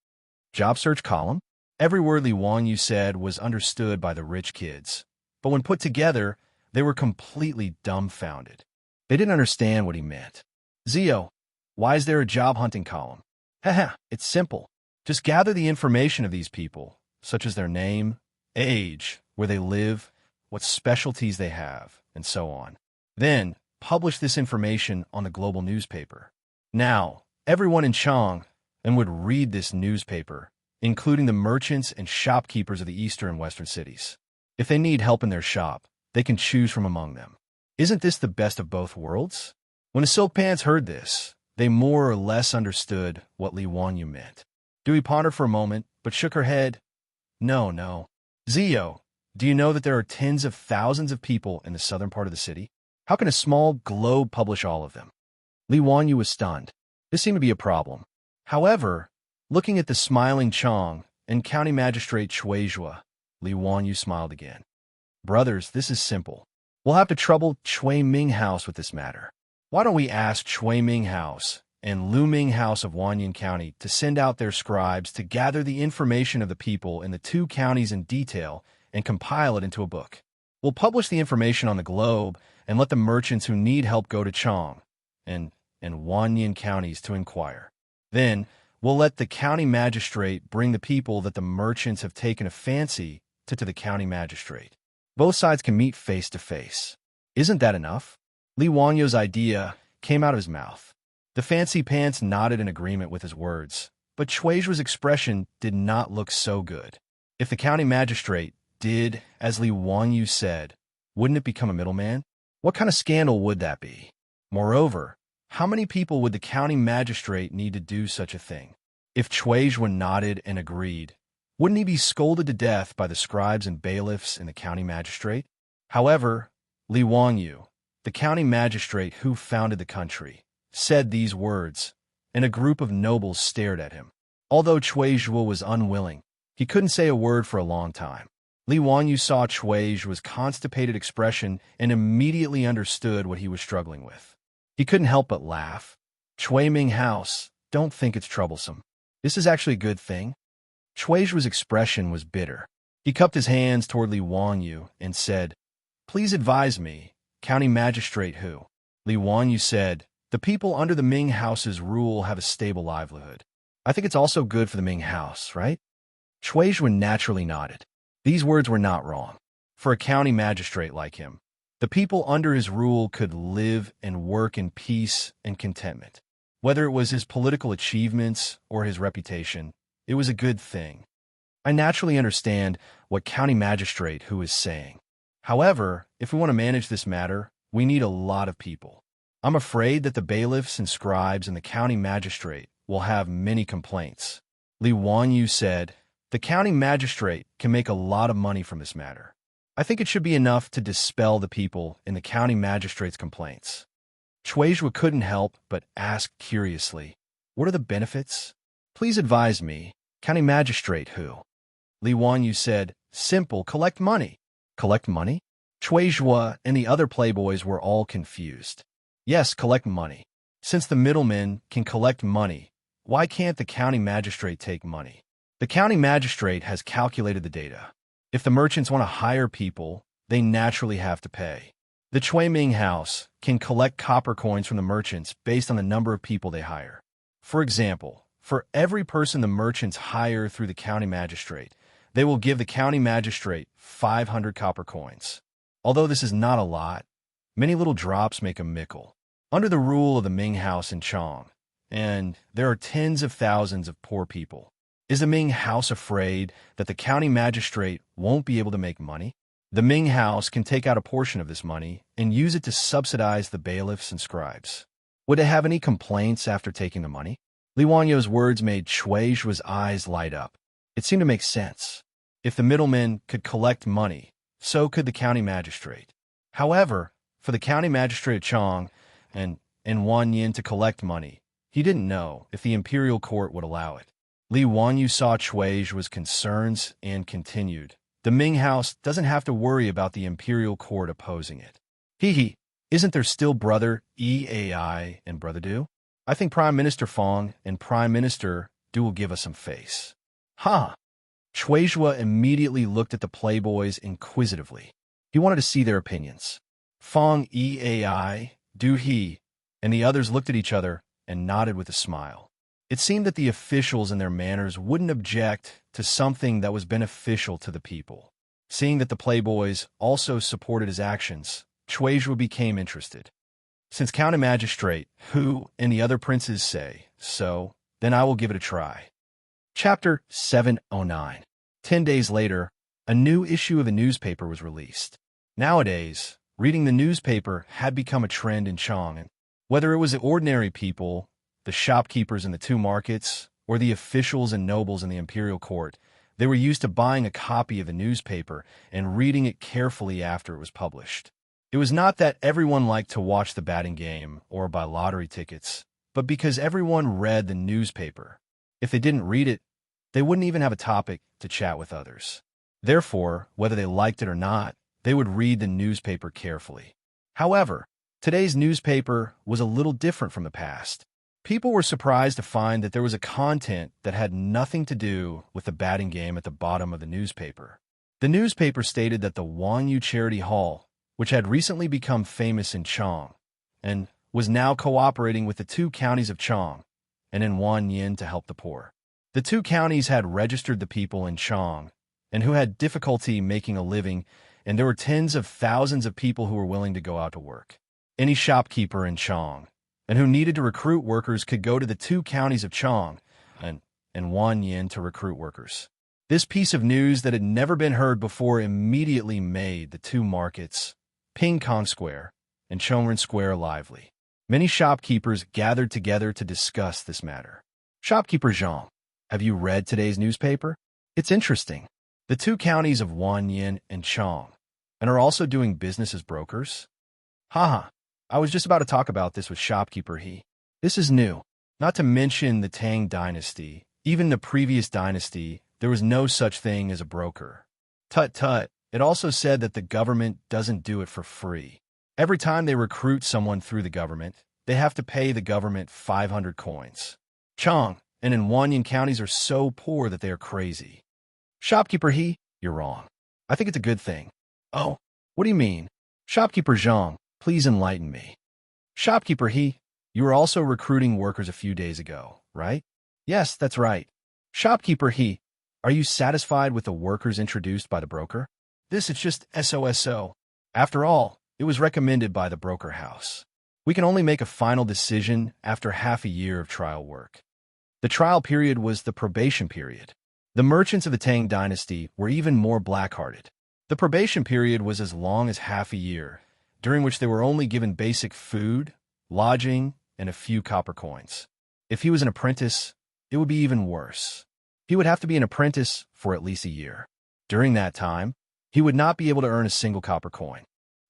Job search column? Every word Li Wanyu said was understood by the rich kids, but when put together, they were completely dumbfounded. They didn't understand what he meant. "Zio, why is there a job hunting column?" "Haha, it's simple. Just gather the information of these people, such as their name, age, where they live, what specialties they have, and so on. Then, publish this information on the global newspaper. Now, everyone in Chang would read this newspaper, including the merchants and shopkeepers of the eastern and western cities. If they need help in their shop, they can choose from among them. Isn't this the best of both worlds?" When the Silk Pants heard this, they more or less understood what Li Wanyu meant. Dewey pondered for a moment, but shook her head. No. "Zio, do you know that there are tens of thousands of people in the southern part of the city? How can a small globe publish all of them?" Li Wanyu was stunned. This seemed to be a problem. However, looking at the smiling Chang and County Magistrate Chuizhua, Li Wanyu smiled again. "Brothers, this is simple. We'll have to trouble Chui Ming House with this matter. Why don't we ask Chui Ming House and Lu Ming House of Wanyan County to send out their scribes to gather the information of the people in the two counties in detail and compile it into a book. We'll publish the information on the Globe and let the merchants who need help go to Chang and Wanyan counties to inquire. Then, we'll let the county magistrate bring the people that the merchants have taken a fancy to the county magistrate. Both sides can meet face to face. Isn't that enough?" Li Wanyu's idea came out of his mouth. The fancy pants nodded in agreement with his words, but Chuizhua's expression did not look so good. If the county magistrate did as Li Wanyu said, wouldn't it become a middleman? What kind of scandal would that be? Moreover, how many people would the county magistrate need to do such a thing? If Chuizhua nodded and agreed, wouldn't he be scolded to death by the scribes and bailiffs in the county magistrate? However, Li Wanyu, the county magistrate who founded the country, said these words, and a group of nobles stared at him. Although Chuizhua was unwilling, he couldn't say a word for a long time. Li Wanyu saw Chuizhua's constipated expression and immediately understood what he was struggling with. He couldn't help but laugh. "Chui Ming House, don't think it's troublesome. This is actually a good thing." Chuizhua's expression was bitter. He cupped his hands toward Li Wanyu and said, "Please advise me, county magistrate who?" Li Wanyu said, "The people under the Ming House's rule have a stable livelihood. I think it's also good for the Ming House, right?" Chuizhua naturally nodded. These words were not wrong. For a county magistrate like him, the people under his rule could live and work in peace and contentment. Whether it was his political achievements or his reputation, it was a good thing. I naturally understand what county magistrate who is saying. However, if we want to manage this matter, we need a lot of people. I'm afraid that the bailiffs and scribes and the county magistrate will have many complaints. Li Wanyu said, The county magistrate can make a lot of money from this matter. I think it should be enough to dispel the people in the county magistrate's complaints. Chuizhua couldn't help but ask curiously, what are the benefits? Please advise me. County magistrate who? Li Wanyu said, simple, collect money. Collect money? Chuizhua and the other playboys were all confused. Yes, collect money. Since the middlemen can collect money, why can't the county magistrate take money? The county magistrate has calculated the data. If the merchants want to hire people, they naturally have to pay. The Chui Ming House can collect copper coins from the merchants based on the number of people they hire. For example, for every person the merchants hire through the county magistrate, they will give the county magistrate 500 copper coins. Although this is not a lot, many little drops make a mickle. Under the rule of the Ming House in Chang, and there are tens of thousands of poor people, is the Ming House afraid that the county magistrate won't be able to make money? The Ming House can take out a portion of this money and use it to subsidize the bailiffs and scribes. Would they have any complaints after taking the money? Li Wanyu's words made Chuizhua's eyes light up. It seemed to make sense. If the middlemen could collect money, so could the county magistrate. However, for the county magistrate of Chang and Wanyin to collect money, he didn't know if the imperial court would allow it. Li Wanyu saw Chuizhua's concerns and continued, the Ming House doesn't have to worry about the imperial court opposing it. Hee, isn't there still Brother Eai and Brother Du? I think Prime Minister Fong and Prime Minister Du will give us some face. Ha! Chuizhua immediately looked at the playboys inquisitively. He wanted to see their opinions. Fong Eai, Du He, and the others looked at each other and nodded with a smile. It seemed that the officials and their manners wouldn't object to something that was beneficial to the people. Seeing that the playboys also supported his actions, Chuizhua became interested. Since county magistrate, Hu, and the other princes say so, then I will give it a try. Chapter 709. 10 days later, a new issue of the newspaper was released. Nowadays, reading the newspaper had become a trend in Chang, and whether it was the ordinary people, the shopkeepers in the two markets, or the officials and nobles in the imperial court, they were used to buying a copy of the newspaper and reading it carefully after it was published. It was not that everyone liked to watch the batting game or buy lottery tickets, but because everyone read the newspaper. If they didn't read it, they wouldn't even have a topic to chat with others. Therefore, whether they liked it or not, they would read the newspaper carefully. However, today's newspaper was a little different from the past. People were surprised to find that there was a content that had nothing to do with the batting game at the bottom of the newspaper. The newspaper stated that the Wanyu Charity Hall, which had recently become famous in Chang, and was now cooperating with the two counties of Chang and in Wanyin to help the poor. The two counties had registered the people in Chang and who had difficulty making a living, and there were tens of thousands of people who were willing to go out to work. Any shopkeeper in Chang and who needed to recruit workers could go to the two counties of Chang and Wanyin to recruit workers. This piece of news that had never been heard before immediately made the two markets, Ping Kong Square and Chongren Square, lively. Many shopkeepers gathered together to discuss this matter. Shopkeeper Zhang, have you read today's newspaper? It's interesting. The two counties of Wanyin and Chang, and are also doing business as brokers? Haha, I was just about to talk about this with shopkeeper He. This is new. Not to mention the Tang dynasty, even the previous dynasty, there was no such thing as a broker. Tut. It also said that the government doesn't do it for free. Every time they recruit someone through the government, they have to pay the government 500 coins. Chang and in Wanyan counties are so poor that they are crazy. Shopkeeper He, you're wrong. I think it's a good thing. Oh, what do you mean? Shopkeeper Zhang, please enlighten me. Shopkeeper He, you were also recruiting workers a few days ago, right? Yes, that's right. Shopkeeper He, are you satisfied with the workers introduced by the broker? This is just SOSO. After all, it was recommended by the broker house. We can only make a final decision after half a year of trial work. The trial period was the probation period. The merchants of the Tang dynasty were even more black-hearted. The probation period was as long as half a year, during which they were only given basic food, lodging, and a few copper coins. If he was an apprentice, it would be even worse. He would have to be an apprentice for at least a year. During that time, he would not be able to earn a single copper coin.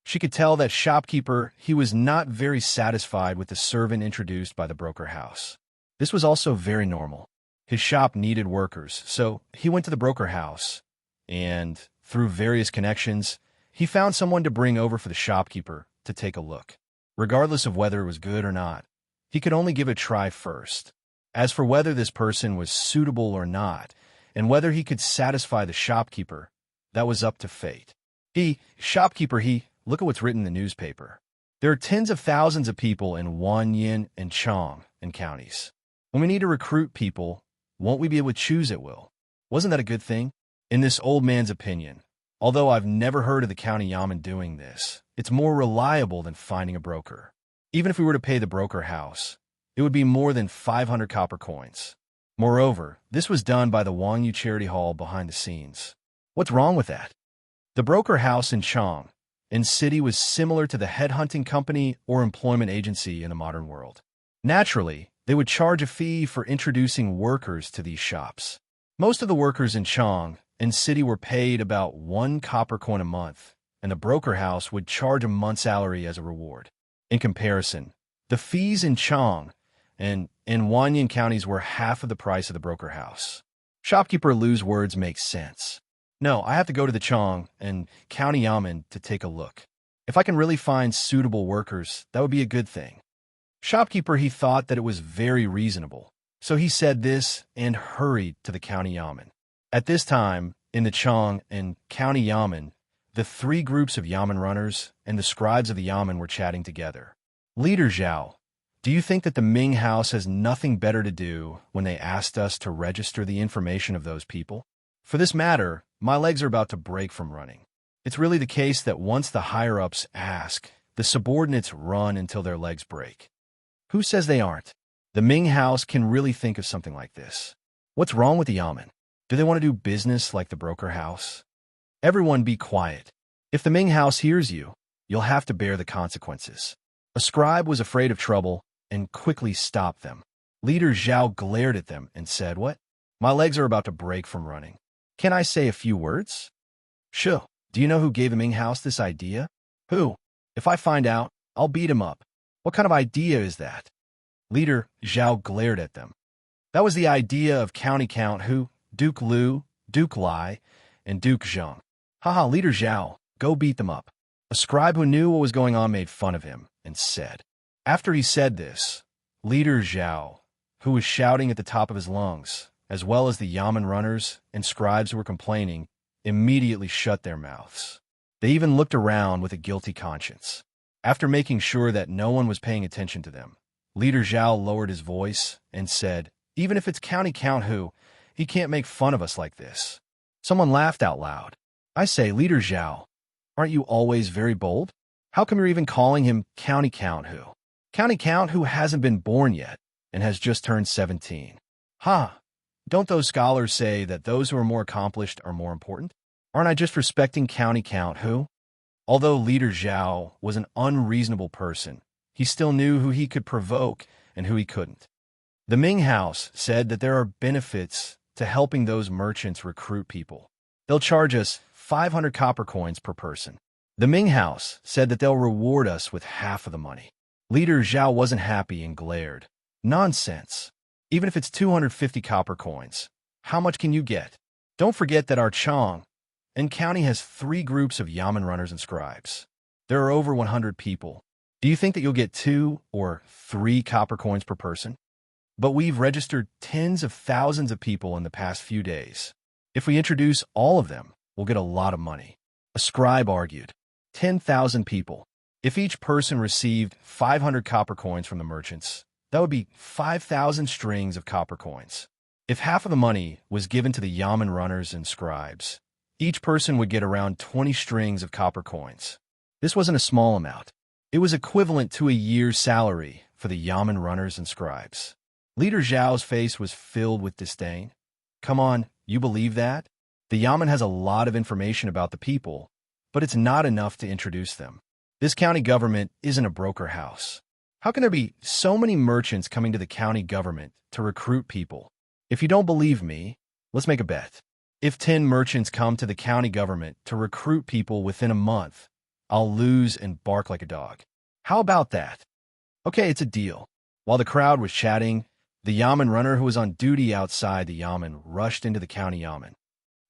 She could tell that shopkeeper he was not very satisfied with the servant introduced by the broker house. This was also very normal. His shop needed workers, so he went to the broker house, and through various connections, he found someone to bring over for the shopkeeper to take a look. Regardless of whether it was good or not, he could only give it a try first. As for whether this person was suitable or not, and whether he could satisfy the shopkeeper, that was up to fate. Look at what's written in the newspaper. There are tens of thousands of people in Wanyin and Chang and counties. When we need to recruit people, won't we be able to choose at will? Wasn't that a good thing? In this old man's opinion, although I've never heard of the county yamen doing this, it's more reliable than finding a broker. Even if we were to pay the broker house, it would be more than 500 copper coins. Moreover, this was done by the Wangyu Charity Hall behind the scenes. What's wrong with that? The broker house in Chang and city was similar to the headhunting company or employment agency in the modern world. Naturally, they would charge a fee for introducing workers to these shops. Most of the workers in Chang and city were paid about 1 copper coin a month, and the broker house would charge a month's salary as a reward. In comparison, the fees in Chang and in Wanyan counties were half of the price of the broker house. Shopkeeper Lu's words make sense. No, I have to go to the Chang and County Yamen to take a look. If I can really find suitable workers, that would be a good thing. Shopkeeper, he thought that it was very reasonable. So he said this and hurried to the County Yamen. At this time, in the Chang and County Yamen, the 3 groups of Yamen runners and the scribes of the Yamen were chatting together. Leader Zhao, do you think that the Ming House has nothing better to do when they asked us to register the information of those people? For this matter, my legs are about to break from running. It's really the case that once the higher-ups ask, the subordinates run until their legs break. Who says they aren't? The Ming House can really think of something like this. What's wrong with the Yamen? Do they want to do business like the broker house? Everyone be quiet. If the Ming House hears you, you'll have to bear the consequences. A scribe was afraid of trouble and quickly stopped them. Leader Zhao glared at them and said, "What? My legs are about to break from running. Can I say a few words?" "Sure. Do you know who gave the Ming House this idea?" "Who? If I find out, I'll beat him up." "What kind of idea is that?" Leader Zhao glared at them. "That was the idea of County Count Hu, Duke Lu, Duke Lai, and Duke Zheng." "Haha, Leader Zhao, go beat them up." A scribe who knew what was going on made fun of him and said. After he said this, Leader Zhao, who was shouting at the top of his lungs, as well as the Yamen runners and scribes who were complaining, immediately shut their mouths. They even looked around with a guilty conscience. After making sure that no one was paying attention to them, Leader Zhao lowered his voice and said, "Even if it's County Count Hu, he can't make fun of us like this." Someone laughed out loud. "I say, Leader Zhao, aren't you always very bold? How come you're even calling him County Count Hu? County Count Hu hasn't been born yet and has just turned 17. Ha! Don't those scholars say that those who are more accomplished are more important? Aren't I just respecting County Count Hu?" Although Leader Zhao was an unreasonable person, he still knew who he could provoke and who he couldn't. The Ming House said that there are benefits to helping those merchants recruit people. They'll charge us 500 copper coins per person. The Ming House said that they'll reward us with half of the money. Leader Zhao wasn't happy and glared. "Nonsense. Even if it's 250 copper coins, how much can you get? Don't forget that our Chang and county has 3 groups of Yamen runners and scribes. There are over 100 people. Do you think that you'll get 2 or 3 copper coins per person? But we've registered tens of thousands of people in the past few days. If we introduce all of them, we'll get a lot of money." A scribe argued. 10,000 people. If each person received 500 copper coins from the merchants, that would be 5,000 strings of copper coins. If half of the money was given to the Yamen runners and scribes, each person would get around 20 strings of copper coins. This wasn't a small amount. It was equivalent to a year's salary for the Yamen runners and scribes. Leader Zhao's face was filled with disdain. "Come on, you believe that? The Yamen has a lot of information about the people, but it's not enough to introduce them. This county government isn't a broker house. How can there be so many merchants coming to the county government to recruit people? If you don't believe me, Let's make a bet. If 10 merchants come to the county government to recruit people within a month, I'll lose and bark like a dog. How about that? Okay, it's a deal. While the crowd was chatting, the Yamen runner who was on duty outside the Yamen rushed into the county Yamen.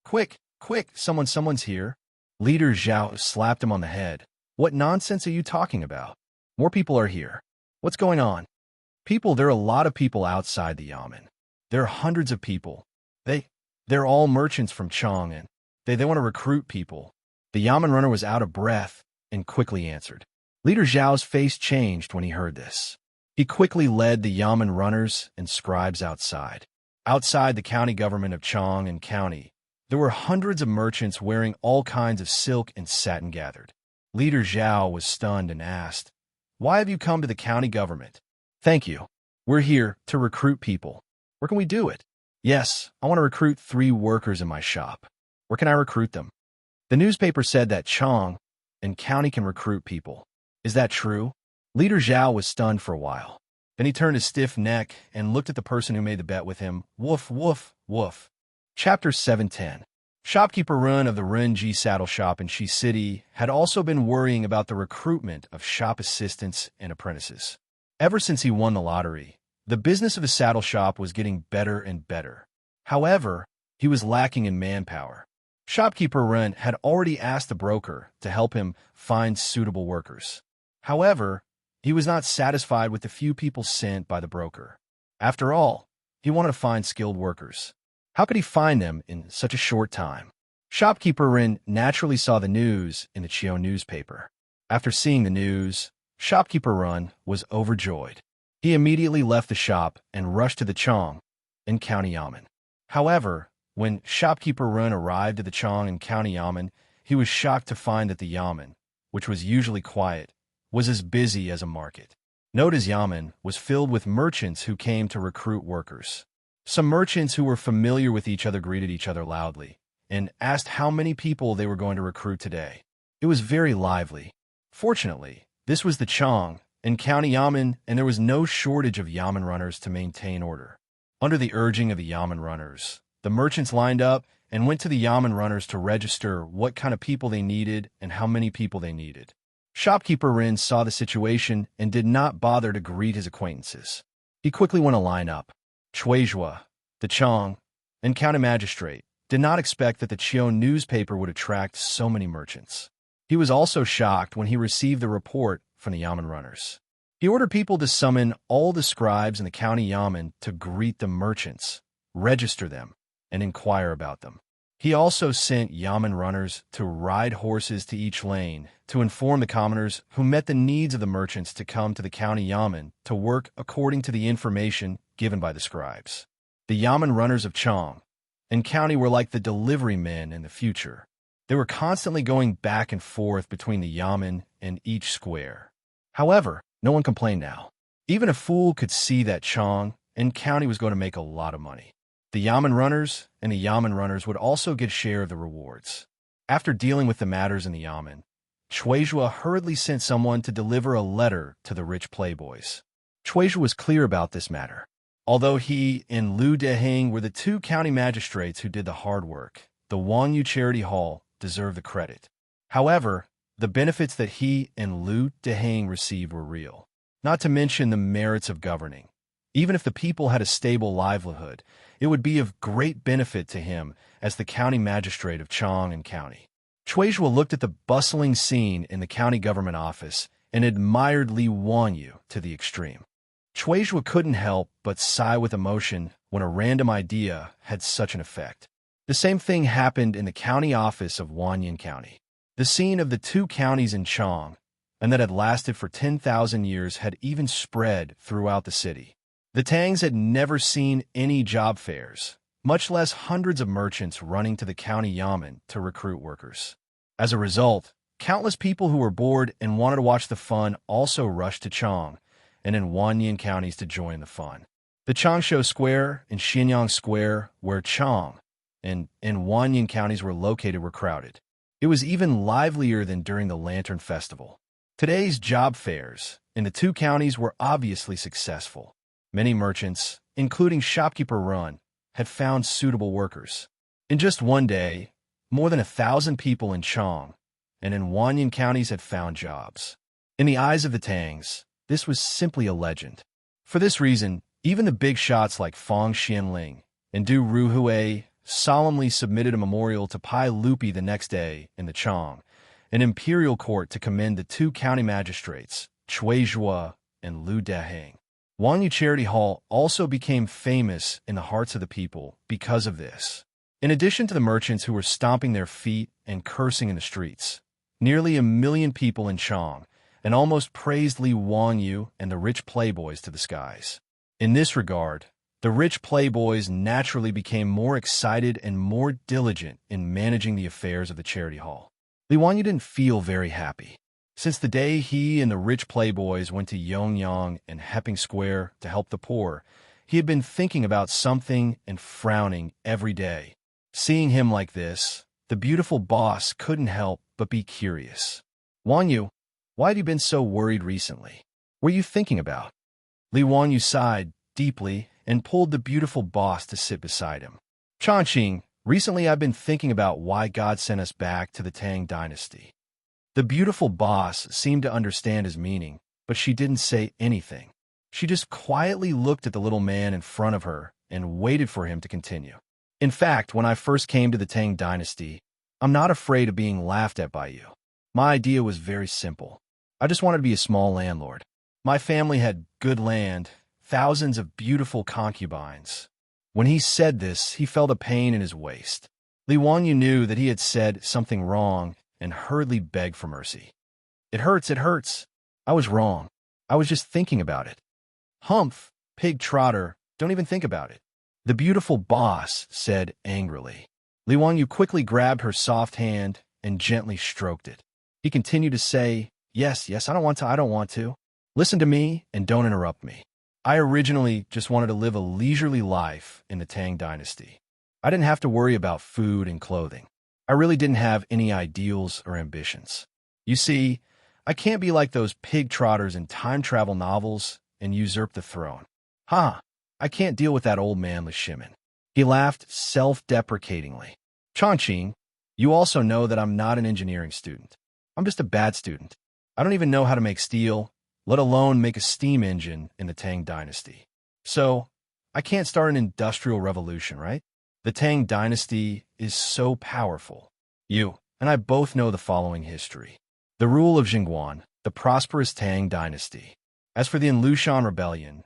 Quick, quick, someone's here. Leader Zhao slapped him on the head. What nonsense are you talking about? More people are here. What's going on? There are a lot of people outside the Yamen. There are hundreds of people. They're all merchants from Chang, and they want to recruit people. The Yamen runner was out of breath and quickly answered. Leader Zhao's face changed when he heard this. He quickly led the Yamen runners and scribes outside. Outside the county government of Chang and County, there were hundreds of merchants wearing all kinds of silk and satin gathered. Leader Zhao was stunned and asked, "Why have you come to the county government?" "Thank you. We're here to recruit people." "Where can we do it?" "Yes, I want to recruit 3 workers in my shop." "Where can I recruit them?" "The newspaper said that Chang and County can recruit people." "Is that true?" Leader Zhao was stunned for a while. Then he turned his stiff neck and looked at the person who made the bet with him. Woof, woof, woof. Chapter 710. Shopkeeper Run of the Renji Saddle Shop in Shi City had also been worrying about the recruitment of shop assistants and apprentices. Ever since he won the lottery, the business of his saddle shop was getting better and better. However, he was lacking in manpower. Shopkeeper Run had already asked the broker to help him find suitable workers. However, he was not satisfied with the few people sent by the broker. After all, he wanted to find skilled workers. How could he find them in such a short time? Shopkeeper Rin naturally saw the news in the Chio newspaper. After seeing the news, Shopkeeper Run was overjoyed. He immediately left the shop and rushed to the Chang and County Yamen. However, when Shopkeeper Run arrived at the Chang and County Yamen, he was shocked to find that the Yamen, which was usually quiet, was as busy as a market. Noda's Yamen was filled with merchants who came to recruit workers. Some merchants who were familiar with each other greeted each other loudly and asked how many people they were going to recruit today. It was very lively. Fortunately, this was the Chang and County Yamen, and there was no shortage of Yamen runners to maintain order. Under the urging of the Yamen runners, the merchants lined up and went to the Yamen runners to register what kind of people they needed and how many people they needed. Shopkeeper Rin saw the situation and did not bother to greet his acquaintances. He quickly went a line up. Chuizhua, the Chang, and county magistrate did not expect that the Chio newspaper would attract so many merchants. He was also shocked when he received the report from the Yamen runners. He ordered people to summon all the scribes in the county Yamen to greet the merchants, register them, and inquire about them. He also sent Yamen runners to ride horses to each lane to inform the commoners who met the needs of the merchants to come to the county Yamen to work according to the information given by the scribes. The Yamen runners of Chang and County were like the delivery men in the future. They were constantly going back and forth between the Yamen and each square. However, no one complained now. Even a fool could see that Chang and County was going to make a lot of money. The Yamen runners and the Yamen runners would also get a share of the rewards. After dealing with the matters in the Yamen, Chuizhua hurriedly sent someone to deliver a letter to the rich playboys. Chuizhua was clear about this matter. Although he and Liu Deheng were the 2 county magistrates who did the hard work, the Wanyu Charity Hall deserved the credit. However, the benefits that he and Liu Deheng received were real, not to mention the merits of governing. Even if the people had a stable livelihood, it would be of great benefit to him as the county magistrate of Chang and County. Chuizhua looked at the bustling scene in the county government office and admired Li Wanyu to the extreme. Chuizhua couldn't help but sigh with emotion when a random idea had such an effect. The same thing happened in the county office of Wanyan County. The scene of the 2 counties in Chang, and that had lasted for 10,000 years, had even spread throughout the city. The Tangs had never seen any job fairs, much less hundreds of merchants running to the county Yamen to recruit workers. As a result, countless people who were bored and wanted to watch the fun also rushed to Chang and in Wanyan counties to join the fun. The Changshu Square and Xianyang Square, where Chang and Wanyan counties were located, were crowded. It was even livelier than during the Lantern Festival. Today's job fairs in the 2 counties were obviously successful. Many merchants, including Shopkeeper Run, had found suitable workers. In just one day, more than 1,000 people in Chang and in Wanyan counties had found jobs. In the eyes of the Tangs, this was simply a legend. For this reason, even the big shots like Fang Xianling and Du Ruhui solemnly submitted a memorial to Pai Lupi the next day in the Chang, an imperial court to commend the two county magistrates, Chui Zhua and Lu Deheng. Wanyu Charity Hall also became famous in the hearts of the people because of this. In addition to the merchants who were stomping their feet and cursing in the streets, nearly 1 million people in Chang and almost praised Li Wanyu and the rich playboys to the skies. In this regard, the rich playboys naturally became more excited and more diligent in managing the affairs of the charity hall. Li Wanyu didn't feel very happy. Since the day he and the rich playboys went to Yongyang and Hepping Square to help the poor, he had been thinking about something and frowning every day. Seeing him like this, the beautiful boss couldn't help but be curious. Wanyu, why had you been so worried recently? What were you thinking about? Li Wanyu sighed deeply and pulled the beautiful boss to sit beside him. Changqing, recently I've been thinking about why God sent us back to the Tang dynasty. The beautiful boss seemed to understand his meaning, but she didn't say anything. She just quietly looked at the little man in front of her and waited for him to continue. In fact, when I first came to the Tang dynasty, I'm not afraid of being laughed at by you. My idea was very simple. I just wanted to be a small landlord. My family had good land, thousands of beautiful concubines. When he said this, he felt a pain in his waist. Li Wanyu knew that he had said something wrong and hurriedly begged for mercy. It hurts, it hurts. I was wrong. I was just thinking about it. Humph, pig trotter, don't even think about it. The beautiful boss said angrily. Li Wanyu quickly grabbed her soft hand and gently stroked it. He continued to say, Yes, I don't want to. Listen to me and don't interrupt me. I originally just wanted to live a leisurely life in the Tang dynasty. I didn't have to worry about food and clothing. I really didn't have any ideals or ambitions. You see, I can't be like those pig trotters in time travel novels and usurp the throne. I can't deal with that old man Lishimin. He laughed self-deprecatingly. Changqing, you also know that I'm not an engineering student. I'm just a bad student. I don't even know how to make steel, let alone make a steam engine in the Tang dynasty. So, I can't start an industrial revolution, right? The Tang dynasty is so powerful. You and I both know the following history. The rule of Jingguan, the prosperous Tang dynasty. As for the Lushan rebellion,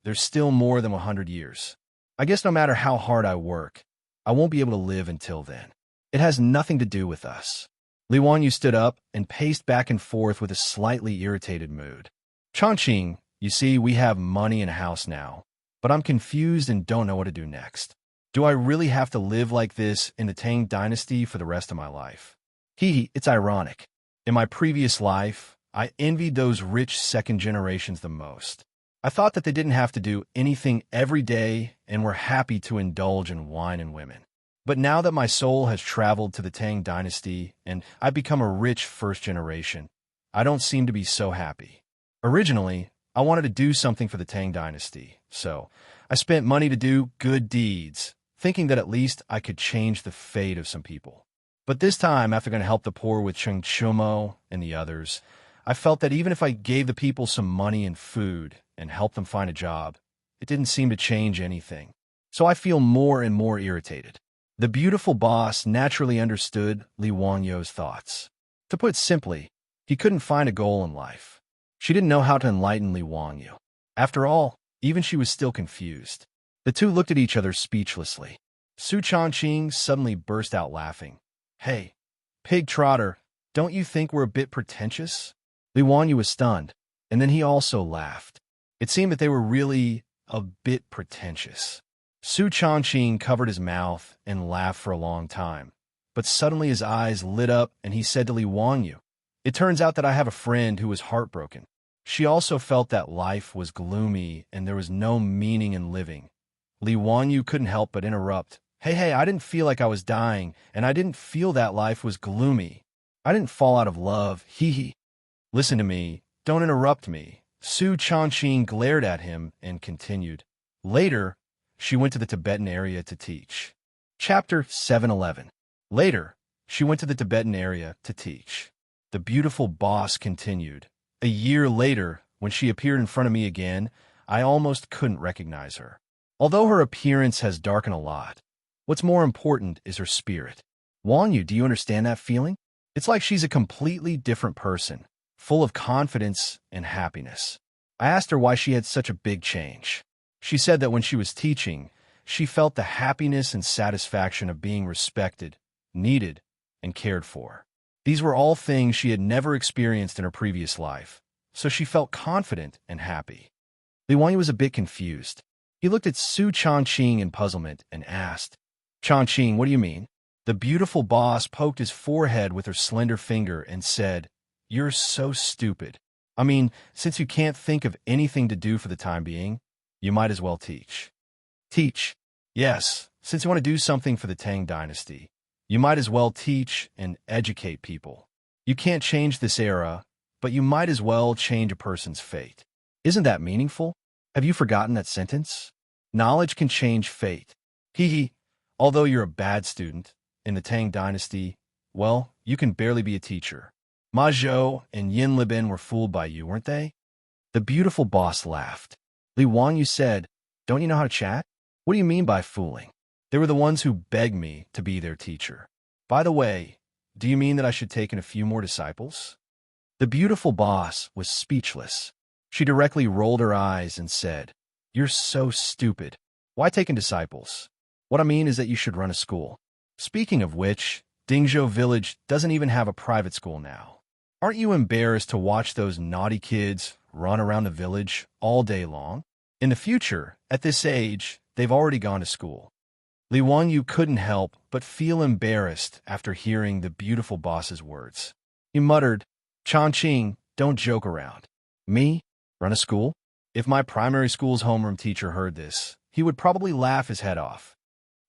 there's still more than 100 years. I guess no matter how hard I work, I won't be able to live until then. It has nothing to do with us. Li Wanyu stood up and paced back and forth with a slightly irritated mood. Changqing, you see, we have money and a house now, but I'm confused and don't know what to do next. Do I really have to live like this in the Tang dynasty for the rest of my life? It's ironic. In my previous life, I envied those rich second generations the most. I thought that they didn't have to do anything every day and were happy to indulge in wine and women. But now that my soul has traveled to the Tang dynasty and I've become a rich first generation, I don't seem to be so happy. Originally, I wanted to do something for the Tang dynasty, so I spent money to do good deeds, thinking that at least I could change the fate of some people. But this time, after going to help the poor with Cheng Chumo and the others, I felt that even if I gave the people some money and food and helped them find a job, it didn't seem to change anything. So I feel more and more irritated. The beautiful boss naturally understood Li Wanyu's thoughts. To put it simply, he couldn't find a goal in life. She didn't know how to enlighten Li Wanyu. After all, even she was still confused. The two looked at each other speechlessly. Su Changqing suddenly burst out laughing. Hey, pig trotter, don't you think we're a bit pretentious? Li Wanyu was stunned, and then he also laughed. It seemed that they were really a bit pretentious. Su Changqing covered his mouth and laughed for a long time, but suddenly his eyes lit up and he said to Li Wanyu, It turns out that I have a friend who was heartbroken. She also felt that life was gloomy and there was no meaning in living. Li Wanyu couldn't help but interrupt. Hey, I didn't feel like I was dying, and I didn't feel that life was gloomy. I didn't fall out of love, Listen to me, don't interrupt me. Su Changqing glared at him and continued. Later, she went to the Tibetan area to teach. Chapter 711. Later, she went to the Tibetan area to teach. The beautiful boss continued. A year later, when she appeared in front of me again, I almost couldn't recognize her. Although her appearance has darkened a lot, what's more important is her spirit. Wanyu, do you understand that feeling? It's like she's a completely different person, full of confidence and happiness. I asked her why she had such a big change. She said that when she was teaching, she felt the happiness and satisfaction of being respected, needed, and cared for. These were all things she had never experienced in her previous life, so she felt confident and happy. Li Wanyu was a bit confused. He looked at Su Changqing in puzzlement and asked, "Changqing, what do you mean?" The beautiful boss poked his forehead with her slender finger and said, "You're so stupid. I mean, since you can't think of anything to do for the time being, you might as well teach." Teach? Yes, since you want to do something for the Tang dynasty, you might as well teach and educate people. You can't change this era, but you might as well change a person's fate. Isn't that meaningful? Have you forgotten that sentence? Knowledge can change fate. Hee. Although you're a bad student in the Tang dynasty, well, you can barely be a teacher. Ma Zhou and Yin Libin were fooled by you, weren't they? The beautiful boss laughed. Li Wanyu said, "Don't you know how to chat? What do you mean by fooling? They were the ones who begged me to be their teacher. By the way, do you mean that I should take in a few more disciples?" The beautiful boss was speechless. She directly rolled her eyes and said, "You're so stupid. Why take in disciples? What I mean is that you should run a school. Speaking of which, Dingzhou village doesn't even have a private school now. Aren't you embarrassed to watch those naughty kids run around the village all day long? In the future, at this age, they've already gone to school." Li Wanyu couldn't help but feel embarrassed after hearing the beautiful boss's words. He muttered, "Changqing, don't joke around. Me? Run a school?" If my primary school's homeroom teacher heard this, he would probably laugh his head off.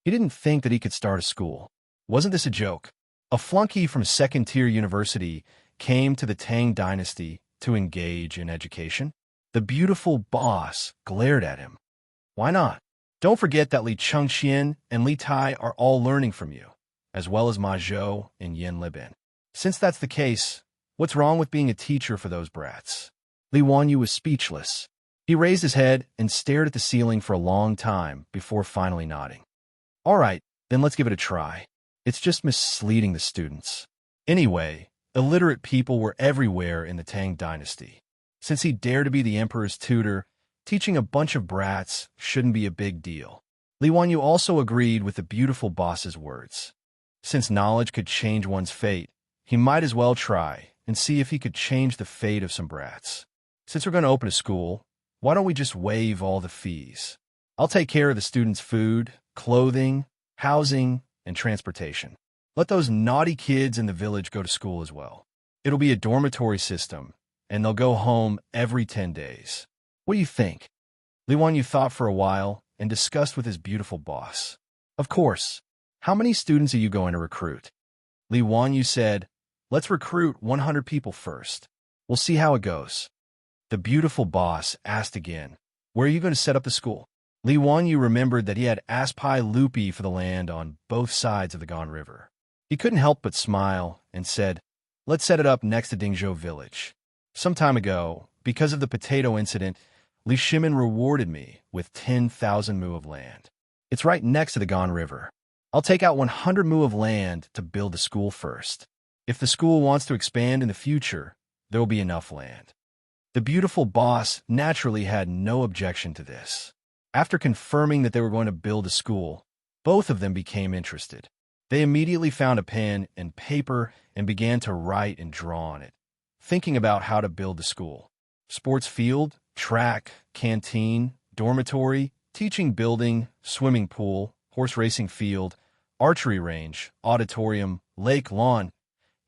He didn't think that he could start a school. Wasn't this a joke? A flunky from second-tier university came to the Tang dynasty to engage in education? The beautiful boss glared at him. Why not? Don't forget that Li Chengxian and Li Tai are all learning from you, as well as Ma Zhou and Yin Libin. Since that's the case, what's wrong with being a teacher for those brats? Li Wanyu was speechless. He raised his head and stared at the ceiling for a long time before finally nodding. All right, then let's give it a try. It's just misleading the students. Anyway, illiterate people were everywhere in the Tang dynasty. Since he dared to be the emperor's tutor, teaching a bunch of brats shouldn't be a big deal. Li Wanyu also agreed with the beautiful boss's words. Since knowledge could change one's fate, he might as well try and see if he could change the fate of some brats. Since we're going to open a school, why don't we just waive all the fees? I'll take care of the students' food, clothing, housing, and transportation. Let those naughty kids in the village go to school as well. It'll be a dormitory system, and they'll go home every 10 days. What do you think? Li Wanyu thought for a while and discussed with his beautiful boss. Of course. How many students are you going to recruit? Li Wanyu said, "Let's recruit 100 people first. We'll see how it goes." The beautiful boss asked again, "Where are you going to set up the school?" Li Wanyu remembered that he had asked Pai Lupi for the land on both sides of the Gan River. He couldn't help but smile and said, "Let's set it up next to Dingzhou village. Some time ago, because of the potato incident, Li Shimin rewarded me with 10,000 mu of land. It's right next to the Gan River. I'll take out 100 mu of land to build the school first. If the school wants to expand in the future, there will be enough land." The beautiful boss naturally had no objection to this. After confirming that they were going to build a school, both of them became interested. They immediately found a pen and paper and began to write and draw on it, thinking about how to build the school. Sports field, track, canteen, dormitory, teaching building, swimming pool, horse racing field, archery range, auditorium, lake, lawn.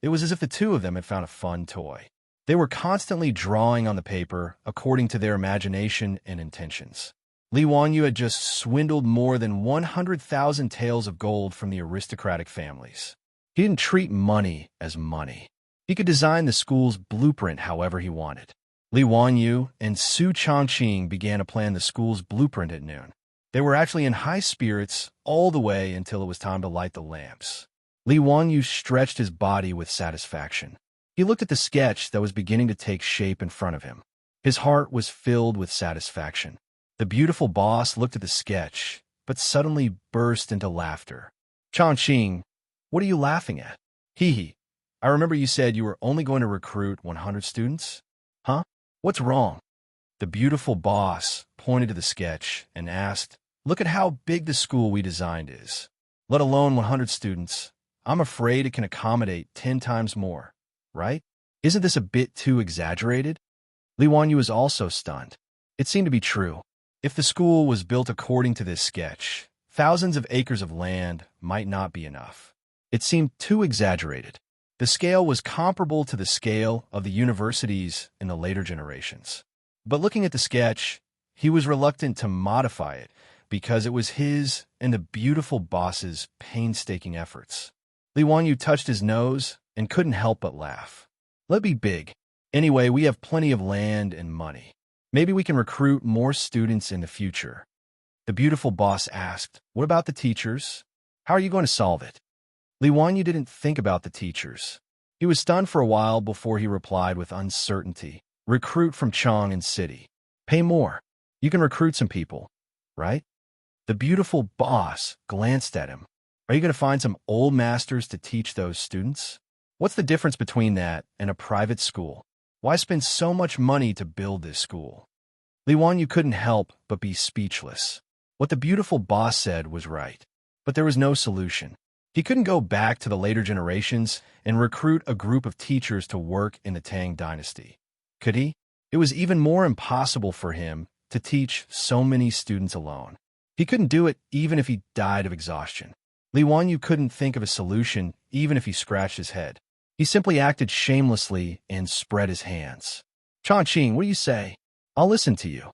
It was as if the two of them had found a fun toy. They were constantly drawing on the paper according to their imagination and intentions. Li Wanyu had just swindled more than 100,000 taels of gold from the aristocratic families. He didn't treat money as money. He could design the school's blueprint however he wanted. Li Wanyu and Su Changqing began to plan the school's blueprint at noon. They were actually in high spirits all the way until it was time to light the lamps. Li Wanyu stretched his body with satisfaction. He looked at the sketch that was beginning to take shape in front of him. His heart was filled with satisfaction. The beautiful boss looked at the sketch, but suddenly burst into laughter. Changqing, what are you laughing at? Hee. I remember you said you were only going to recruit 100 students? Huh? What's wrong? The beautiful boss pointed to the sketch and asked, look at how big the school we designed is. Let alone 100 students. I'm afraid it can accommodate 10 times more, right? Isn't this a bit too exaggerated? Li Wanyu was also stunned. It seemed to be true. If the school was built according to this sketch, thousands of acres of land might not be enough. It seemed too exaggerated. The scale was comparable to the scale of the universities in the later generations. But looking at the sketch, he was reluctant to modify it because it was his and the beautiful boss's painstaking efforts. Li Wanyu touched his nose and couldn't help but laugh. Let be big. Anyway, we have plenty of land and money. Maybe we can recruit more students in the future. The beautiful boss asked, what about the teachers? How are you going to solve it? Li Wanyu didn't think about the teachers. He was stunned for a while before he replied with uncertainty. Recruit from Chang City. Pay more. You can recruit some people, right? The beautiful boss glanced at him. Are you going to find some old masters to teach those students? What's the difference between that and a private school? Why spend so much money to build this school? Li Wanyu couldn't help but be speechless. What the beautiful boss said was right, but there was no solution. He couldn't go back to the later generations and recruit a group of teachers to work in the Tang dynasty. Could he? It was even more impossible for him to teach so many students alone. He couldn't do it even if he died of exhaustion. Li Wanyu couldn't think of a solution even if he scratched his head. He simply acted shamelessly and spread his hands. Changqing, what do you say? I'll listen to you.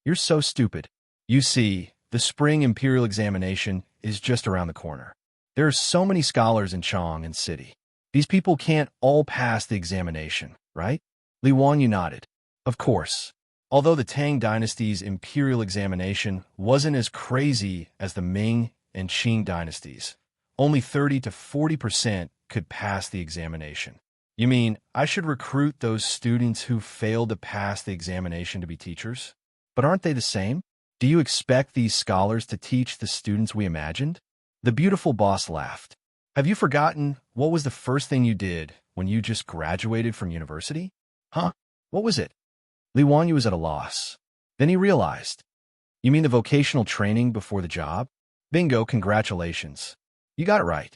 You're so stupid. You see, the spring imperial examination is just around the corner. There are so many scholars in Chang City. These people can't all pass the examination, right? Li Wanyu nodded. Of course. Although the Tang dynasty's imperial examination wasn't as crazy as the Ming and Qing dynasties, only 30 to 40% could pass the examination. You mean I should recruit those students who failed to pass the examination to be teachers? But aren't they the same? Do you expect these scholars to teach the students we imagined? The beautiful boss laughed. Have you forgotten what was the first thing you did when you just graduated from university? Huh? What was it? Li Wanyu was at a loss. Then he realized. You mean the vocational training before the job? Bingo, congratulations. You got it right.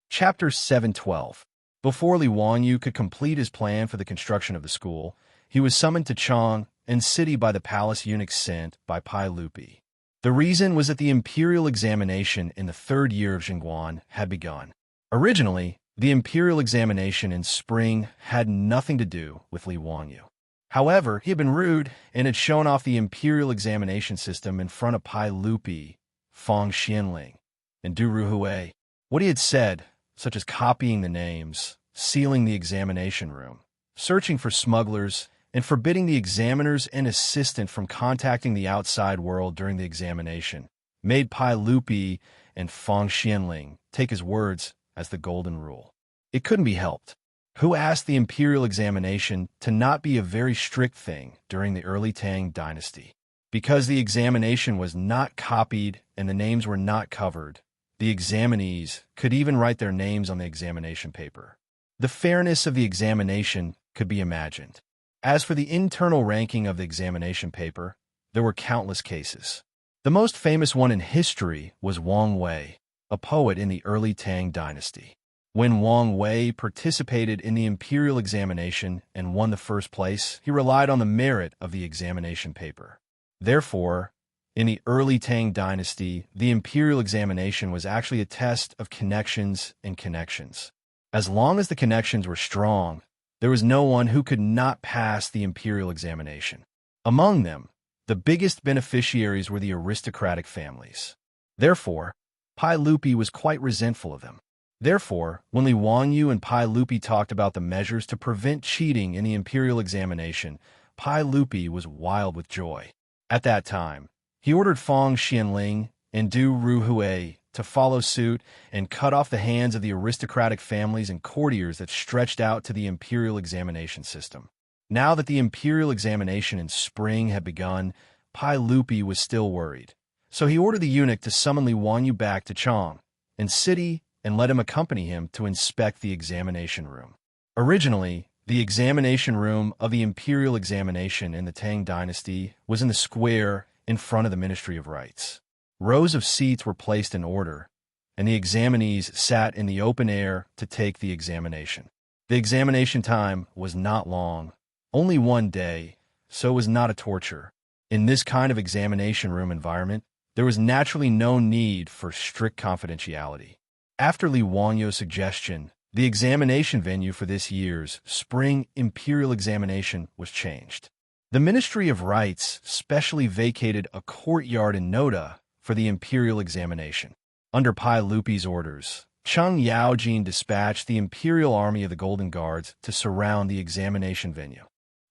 Chapter 712. Before Li Wanyu could complete his plan for the construction of the school, he was summoned to Chang City by the palace eunuch sent by Pai Lupi. The reason was that the imperial examination in the third year of Jingguan had begun. Originally, the imperial examination in spring had nothing to do with Li Wanyu. However, he had been rude and had shown off the imperial examination system in front of Pai Lupi, Feng Xianling, and Du Ruhui. What he had said, such as copying the names, sealing the examination room, searching for smugglers, and forbidding the examiners and assistant from contacting the outside world during the examination, made Pai Lupi and Feng Xianling take his words as the golden rule. It couldn't be helped. Who asked the imperial examination to not be a very strict thing during the early Tang dynasty? Because the examination was not copied and the names were not covered, the examinees could even write their names on the examination paper. The fairness of the examination could be imagined. As for the internal ranking of the examination paper, there were countless cases. The most famous one in history was Wang Wei, a poet in the early Tang dynasty. When Wang Wei participated in the imperial examination and won the first place, he relied on the merit of the examination paper. Therefore, in the early Tang dynasty, the imperial examination was actually a test of connections and connections. As long as the connections were strong, there was no one who could not pass the imperial examination. Among them, the biggest beneficiaries were the aristocratic families. Therefore, Pai Lupi was quite resentful of them. Therefore, when Li Wanyu and Pai Lupi talked about the measures to prevent cheating in the imperial examination, Pai Lupi was wild with joy. At that time, He ordered Fang Xianling and Du Ruhui to follow suit and cut off the hands of the aristocratic families and courtiers that stretched out to the imperial examination system. Now that the imperial examination in spring had begun, Pai Lupi was still worried. So he ordered the eunuch to summon Li Wanyu back to Chang and city and let him accompany him to inspect the examination room. Originally, the examination room of the imperial examination in the Tang dynasty was in the square in front of the Ministry of Rites. Rows of seats were placed in order, and the examinees sat in the open air to take the examination. The examination time was not long, only 1 day, so it was not a torture. In this kind of examination room environment, there was naturally no need for strict confidentiality. After Li Wanyu's suggestion, the examination venue for this year's spring imperial examination was changed. The Ministry of Rites specially vacated a courtyard in Noda for the imperial examination. Under Pai Lupi's orders, Cheng Yaojin dispatched the imperial army of the Golden Guards to surround the examination venue.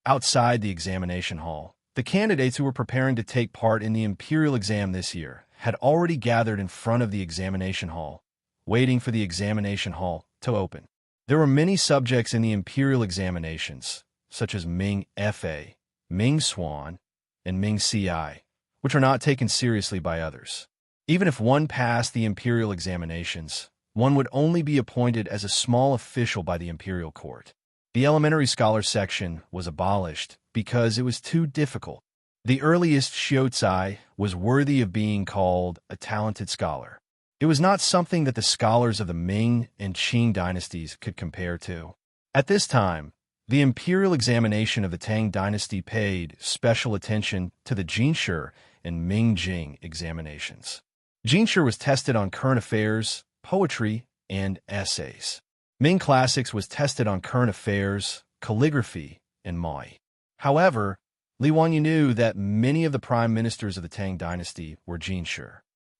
Outside the examination hall, the candidates who were preparing to take part in the imperial exam this year had already gathered in front of the examination hall, waiting for the examination hall to open. There were many subjects in the imperial examinations, such as Ming Fa, Ming Swan, and Ming Ci, which are not taken seriously by others. Even if one passed the imperial examinations, one would only be appointed as a small official by the imperial court. The elementary scholar section was abolished because it was too difficult. The earliest Xiaotsai was worthy of being called a talented scholar. It was not something that the scholars of the Ming and Qing dynasties could compare to. At this time, the imperial examination of the Tang dynasty paid special attention to the Jinshi and Ming-Jing examinations. Jinshi was tested on current affairs, poetry, and essays. Ming Classics was tested on current affairs, calligraphy, and Moi. However, Li Wanyu knew that many of the prime ministers of the Tang dynasty were Jinshi.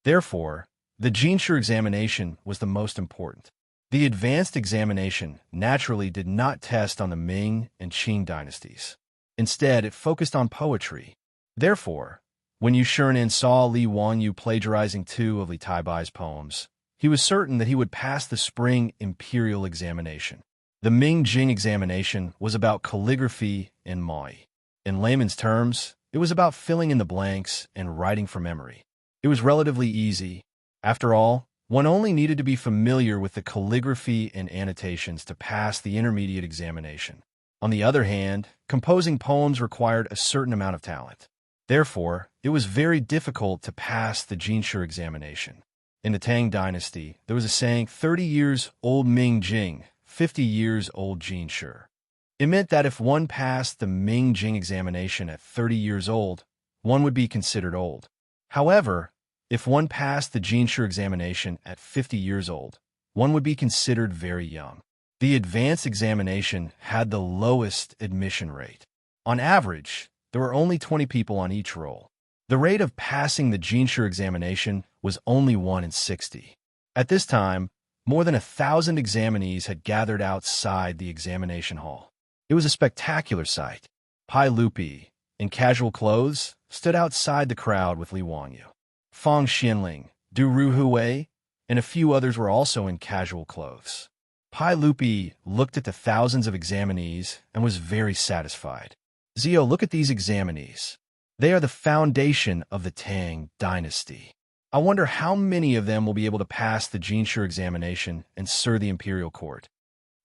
Therefore, the Jinshi examination was the most important. The advanced examination naturally did not test on the Ming and Qing dynasties. Instead, it focused on poetry. Therefore, when Yu Shiren saw Li Wanyu plagiarizing 2 of Li Taibai's poems, he was certain that he would pass the spring imperial examination. The Ming-Jing examination was about calligraphy and Moi. In layman's terms, it was about filling in the blanks and writing from memory. It was relatively easy. After all, one only needed to be familiar with the calligraphy and annotations to pass the intermediate examination. On the other hand, composing poems required a certain amount of talent. Therefore, it was very difficult to pass the Jinshi examination. In the Tang dynasty, there was a saying, 30 years old Ming-Jing, 50 years old Jinshi. It meant that if one passed the Ming-Jing examination at 30 years old, one would be considered old. However, if one passed the Jinshi examination at 50 years old, one would be considered very young. The advanced examination had the lowest admission rate. On average, there were only 20 people on each roll. The rate of passing the Jinshi examination was only 1 in 60. At this time, more than 1,000 examinees had gathered outside the examination hall. It was a spectacular sight. Pai Lupi, in casual clothes, stood outside the crowd with Li Wanyu. Fang Xianling, Du Ruhui, and a few others were also in casual clothes. Pai Lupi looked at the thousands of examinees and was very satisfied. Zio, look at these examinees. They are the foundation of the Tang dynasty. I wonder how many of them will be able to pass the Jinshi examination and serve the imperial court.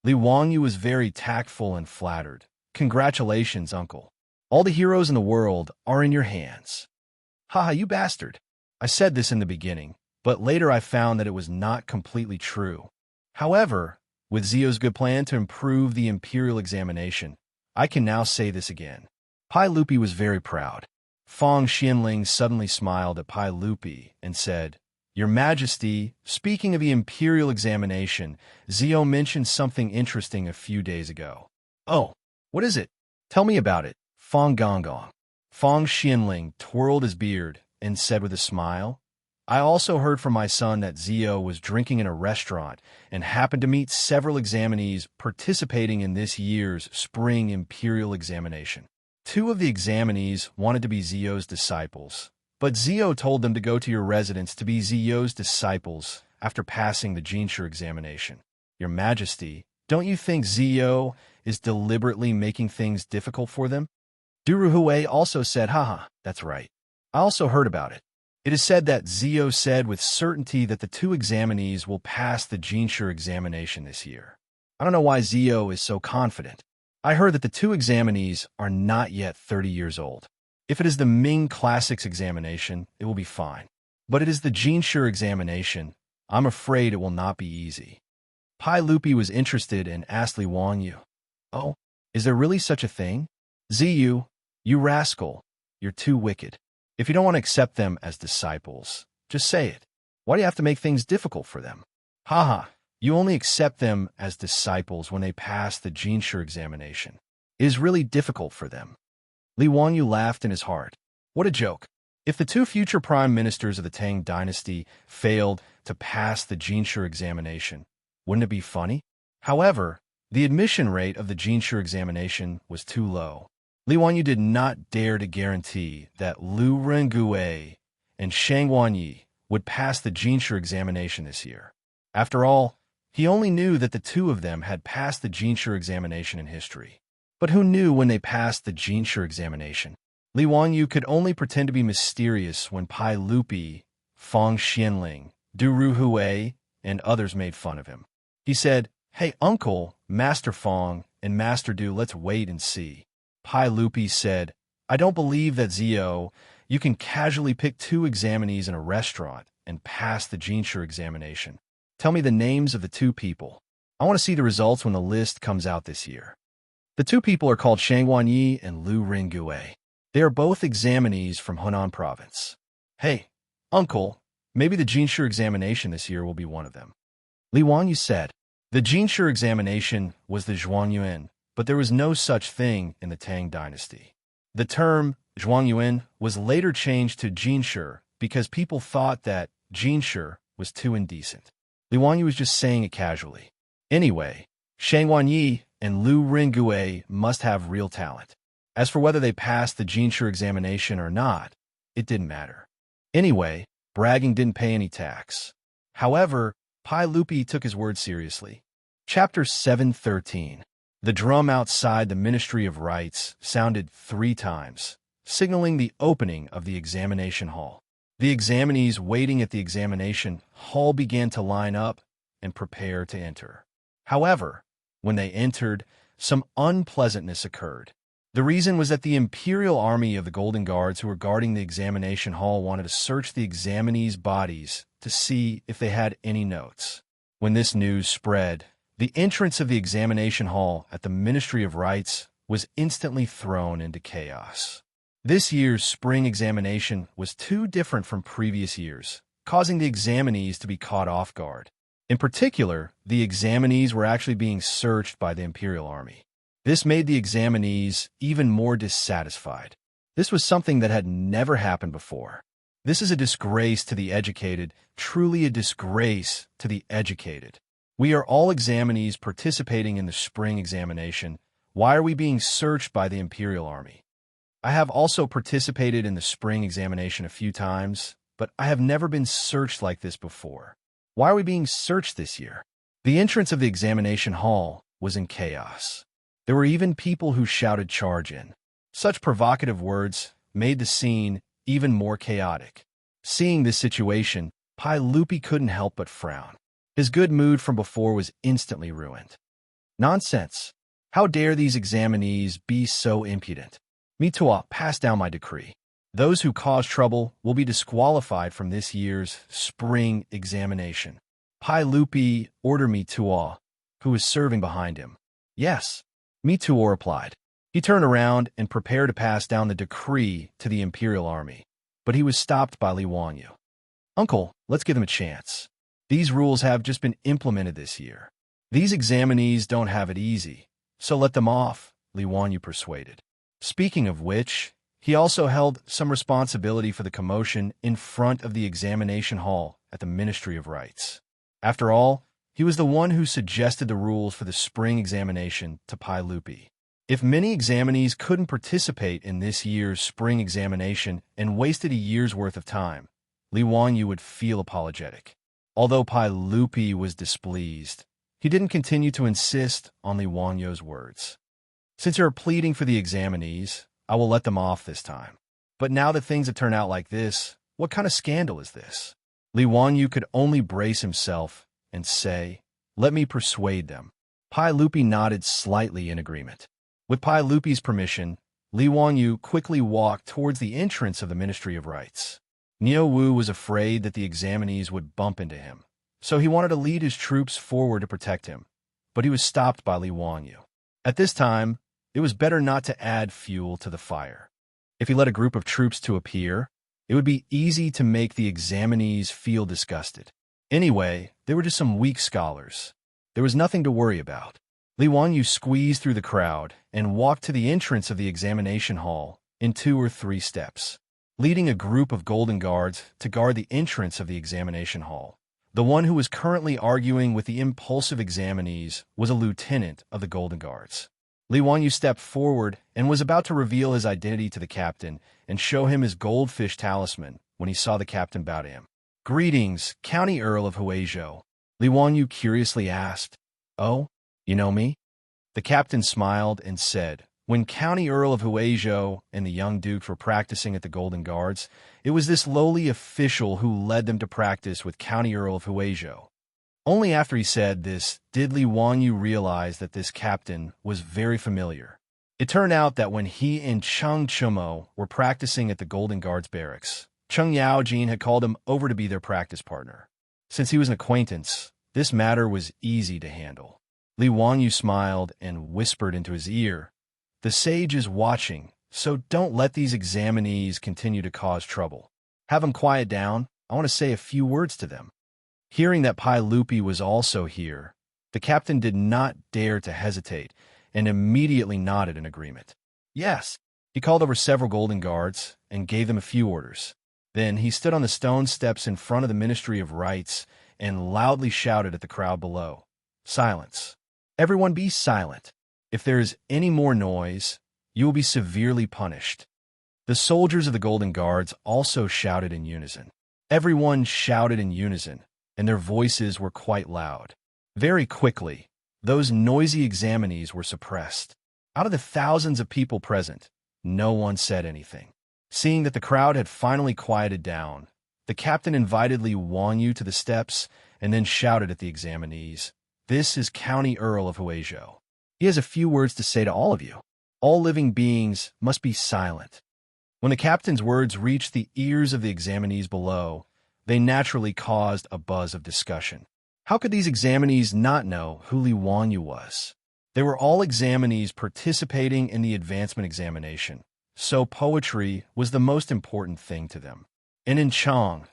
Li Wanyu was very tactful and flattered. Congratulations, uncle. All the heroes in the world are in your hands. Haha, you bastard. I said this in the beginning, but later I found that it was not completely true. However, with Zio's good plan to improve the imperial examination, I can now say this again. Pai Lupi was very proud. Fang Xianling suddenly smiled at Pai Lupi and said, Your Majesty, speaking of the imperial examination, Zio mentioned something interesting a few days ago. Oh, what is it? Tell me about it. Fang Gonggong. Fang Xianling twirled his beard and said with a smile, I also heard from my son that Zio was drinking in a restaurant and happened to meet several examinees participating in this year's spring imperial examination. 2 of the examinees wanted to be Zio's disciples, But Zio told them to go to your residence to be Zio's disciples after passing the Xianxia examination. Your Majesty, don't you think Zio is deliberately making things difficult for them? Duruhui also said, haha, that's right. I also heard about it. It is said that Zio said with certainty that the two examinees will pass the Xianxia examination this year. I don't know why Zio is so confident. I heard that the two examinees are not yet 30 years old. If it is the Ming Classics examination, it will be fine. But it is the Xianxia examination. I'm afraid it will not be easy. Pai Lupi was interested and asked Li Wanyu, "Oh, is there really such a thing? Ziyu, you rascal, you're too wicked. If you don't want to accept them as disciples, just say it. Why do you have to make things difficult for them? Haha, you only accept them as disciples when they pass the Xianxia examination. It is really difficult for them." Li Wanyu laughed in his heart. What a joke. If the two future prime ministers of the Tang dynasty failed to pass the Xianxia examination, wouldn't it be funny? However, the admission rate of the Xianxia examination was too low. Li Wanyu did not dare to guarantee that Lu Rengue and Shang Wanyi would pass the Xianxia examination this year. After all, he only knew that the two of them had passed the Xianxia examination in history. But who knew when they passed the Xianxia examination? Li Wanyu could only pretend to be mysterious when Pai Lupi, Feng Xianling, Du Ruhui, and others made fun of him. He said, "Hey, Uncle, Master Feng, and Master Du, let's wait and see." Pai Lupi said, "I don't believe that, Zio. You can casually pick two examinees in a restaurant and pass the Xianxia examination. Tell me the names of the two people. I want to see the results when the list comes out this year." The two people are called Shang Wanyi and Lu Rengue. They are both examinees from Hunan province. "Hey, Uncle, maybe the Xianxia examination this year will be one of them." Li Wanyu said. The Xianxia examination was the Zhuangyuan, but there was no such thing in the Tang dynasty. The term Zhuangyuan was later changed to Xianxia because people thought that Xianxia was too indecent. Li Wanyu was just saying it casually. Anyway, Shang Wanyi and Lu Rengue must have real talent. As for whether they passed the Xianxia examination or not, it didn't matter. Anyway, bragging didn't pay any tax. However, Pai Lupi took his word seriously. Chapter 713. The drum outside the Ministry of Rites sounded 3 times, signaling the opening of the examination hall. The examinees waiting at the examination hall began to line up and prepare to enter. However, when they entered, some unpleasantness occurred. The reason was that the Imperial Army of the Golden Guards who were guarding the examination hall wanted to search the examinees' bodies to see if they had any notes. When this news spread, the entrance of the examination hall at the Ministry of Rites was instantly thrown into chaos. This year's spring examination was too different from previous years, causing the examinees to be caught off guard. In particular, the examinees were actually being searched by the Imperial Army. This made the examinees even more dissatisfied. This was something that had never happened before. This is a disgrace to the educated, truly a disgrace to the educated. We are all examinees participating in the spring examination. Why are we being searched by the Imperial Army? I have also participated in the spring examination a few times, but I have never been searched like this before. Why are we being searched this year? The entrance of the examination hall was in chaos. There were even people who shouted "charge in." Such provocative words made the scene even more chaotic. Seeing this situation, Pai Lupi couldn't help but frown. His good mood from before was instantly ruined. Nonsense! How dare these examinees be so impudent? Mitua, pass down my decree. Those who cause trouble will be disqualified from this year's spring examination. Pai Lupi ordered Mitua, who was serving behind him. Yes, Mitua replied. He turned around and prepared to pass down the decree to the Imperial Army, but he was stopped by Li Wanyu. Uncle, let's give them a chance. These rules have just been implemented this year. These examinees don't have it easy, so let them off, Li Wanyu persuaded. Speaking of which, he also held some responsibility for the commotion in front of the examination hall at the Ministry of Rites. After all, he was the one who suggested the rules for the spring examination to Pai Lupi. If many examinees couldn't participate in this year's spring examination and wasted a year's worth of time, Li Wanyu would feel apologetic. Although Pai Lupi was displeased, he didn't continue to insist on Li Wanyu's words. Since you are pleading for the examinees, I will let them off this time. But now that things have turned out like this, what kind of scandal is this? Li Wanyu could only brace himself and say, "Let me persuade them." Pai Lupi nodded slightly in agreement. With Pai Lupi's permission, Li Wanyu quickly walked towards the entrance of the Ministry of Rites. Niu Wu was afraid that the examinees would bump into him, so he wanted to lead his troops forward to protect him, but he was stopped by Li Wanyu. At this time, it was better not to add fuel to the fire. If he led a group of troops to appear, it would be easy to make the examinees feel disgusted. Anyway, they were just some weak scholars. There was nothing to worry about. Li Wanyu squeezed through the crowd and walked to the entrance of the examination hall in 2 or 3 steps, leading a group of golden guards to guard the entrance of the examination hall. The one who was currently arguing with the impulsive examinees was a lieutenant of the golden guards. Li Wanyu stepped forward and was about to reveal his identity to the captain and show him his goldfish talisman when he saw the captain bow to him. "Greetings, County Earl of Huizhou," Li Wanyu curiously asked. "Oh, you know me?" The captain smiled and said, "When County Earl of Huizhou and the young dukes were practicing at the Golden Guards, it was this lowly official who led them to practice with County Earl of Huizhou." Only after he said this did Li Wanyu realize that this captain was very familiar. It turned out that when he and Cheng Chumo were practicing at the Golden Guards barracks, Cheng Yaojin had called him over to be their practice partner. Since he was an acquaintance, this matter was easy to handle. Li Wanyu smiled and whispered into his ear, "The sage is watching, so don't let these examinees continue to cause trouble. Have them quiet down. I want to say a few words to them." Hearing that Pai Lupi was also here, the captain did not dare to hesitate and immediately nodded in agreement. "Yes." He called over several golden guards and gave them a few orders. Then he stood on the stone steps in front of the Ministry of Rites and loudly shouted at the crowd below, "Silence. Everyone be silent. If there is any more noise, you will be severely punished." The soldiers of the Golden Guards also shouted in unison. Everyone shouted in unison, and their voices were quite loud. Very quickly, those noisy examinees were suppressed. Out of the thousands of people present, no one said anything. Seeing that the crowd had finally quieted down, the captain invited Li Wanyu to the steps and then shouted at the examinees, "This is County Earl of Huizhou. He has a few words to say to all of you. All living beings must be silent." When the captain's words reached the ears of the examinees below, they naturally caused a buzz of discussion. How could these examinees not know who Li Wanyu was? They were all examinees participating in the advancement examination, so poetry was the most important thing to them. And in Chang,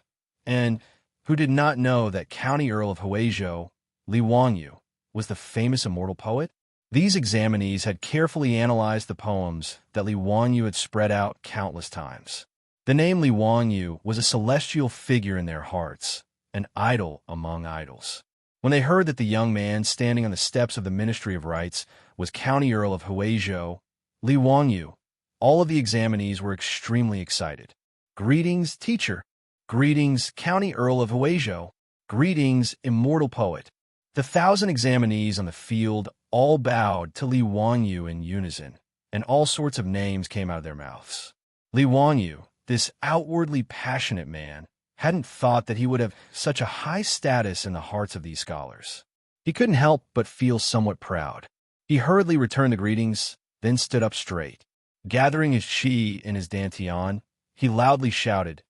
and who did not know that County Earl of Huizhou, Li Wanyu, was the famous immortal poet? These examinees had carefully analyzed the poems that Li Wanyu had spread out countless times. The name Li Wanyu was a celestial figure in their hearts, an idol among idols. When they heard that the young man standing on the steps of the Ministry of Rites was County Earl of Huizhou, Li Wanyu, all of the examinees were extremely excited. "Greetings, teacher. Greetings, County Earl of Huizhou. Greetings, immortal poet." The 1,000 examinees on the field all bowed to Li Wanyu in unison, and all sorts of names came out of their mouths. Li Wanyu, this outwardly passionate man, hadn't thought that he would have such a high status in the hearts of these scholars. He couldn't help but feel somewhat proud. He hurriedly returned the greetings, then stood up straight. Gathering his chi in his dantian, he loudly shouted,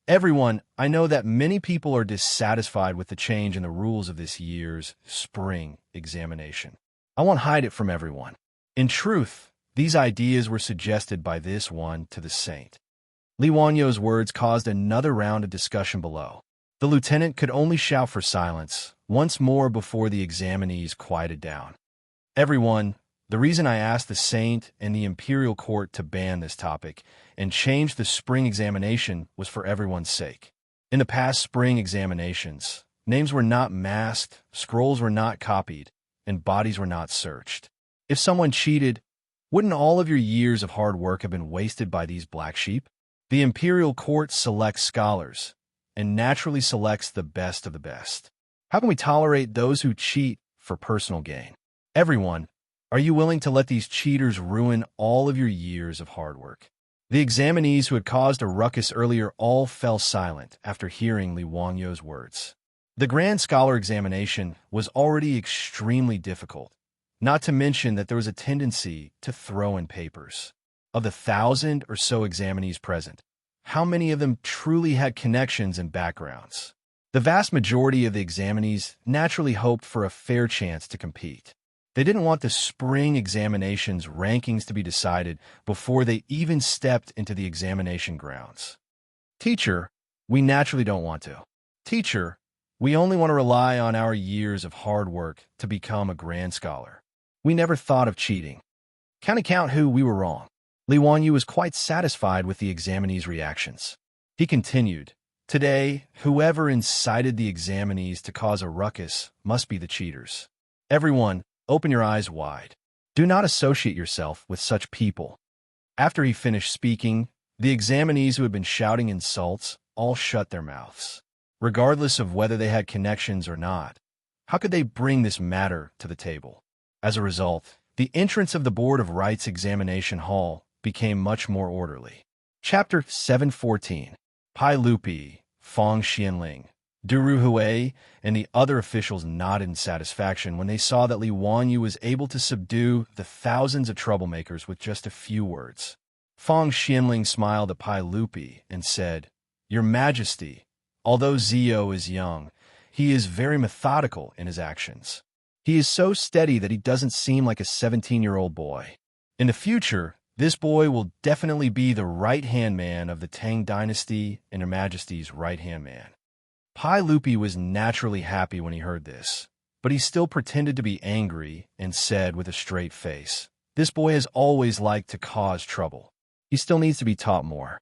"Everyone, I know that many people are dissatisfied with the change in the rules of this year's spring examination. I won't hide it from everyone. In truth, these ideas were suggested by this one to the saint." Li Wanyu's words caused another round of discussion below. The lieutenant could only shout for silence once more before the examinees quieted down. "Everyone, the reason I asked the saint and the imperial court to ban this topic and change the spring examination was for everyone's sake. In the past spring examinations, names were not masked, scrolls were not copied, and bodies were not searched. If someone cheated, Wouldn't all of your years of hard work have been wasted by these black sheep? The imperial court selects scholars, and naturally selects the best of the best. How can we tolerate those who cheat for personal gain? Everyone, are you willing to let these cheaters ruin all of your years of hard work? The examinees who had caused a ruckus earlier all fell silent after hearing Li Wangyu's words. The Grand Scholar examination was already extremely difficult, not to mention that there was a tendency to throw in papers. Of the 1,000 or so examinees present, how many of them truly had connections and backgrounds? The vast majority of the examinees naturally hoped for a fair chance to compete. They didn't want the spring examinations rankings to be decided before they even stepped into the examination grounds. Teacher, we naturally don't want to. Teacher, we only want to rely on our years of hard work to become a grand scholar. We never thought of cheating. Count who we were wrong. Li Wanyu was quite satisfied with the examinees' reactions. He continued, today, whoever incited the examinees to cause a ruckus must be the cheaters. Everyone, open your eyes wide. Do not associate yourself with such people. After he finished speaking, the examinees who had been shouting insults all shut their mouths. Regardless of whether they had connections or not, how could they bring this matter to the table? As a result, the entrance of the Board of Rights examination hall became much more orderly. Chapter 714. Pai Lupi, Fong Xianling, Duru Hui, and the other officials nodded in satisfaction when they saw that Li Wanyu was able to subdue the thousands of troublemakers with just a few words. Fong Xianling smiled at Pai Lupi and said, Your Majesty, although Zio is young, he is very methodical in his actions. He is so steady that he doesn't seem like a 17-year-old boy. In the future, this boy will definitely be the right-hand man of the Tang dynasty and Her Majesty's right-hand man. Pai Lupi was naturally happy when he heard this, but he still pretended to be angry and said with a straight face, This boy has always liked to cause trouble. He still needs to be taught more.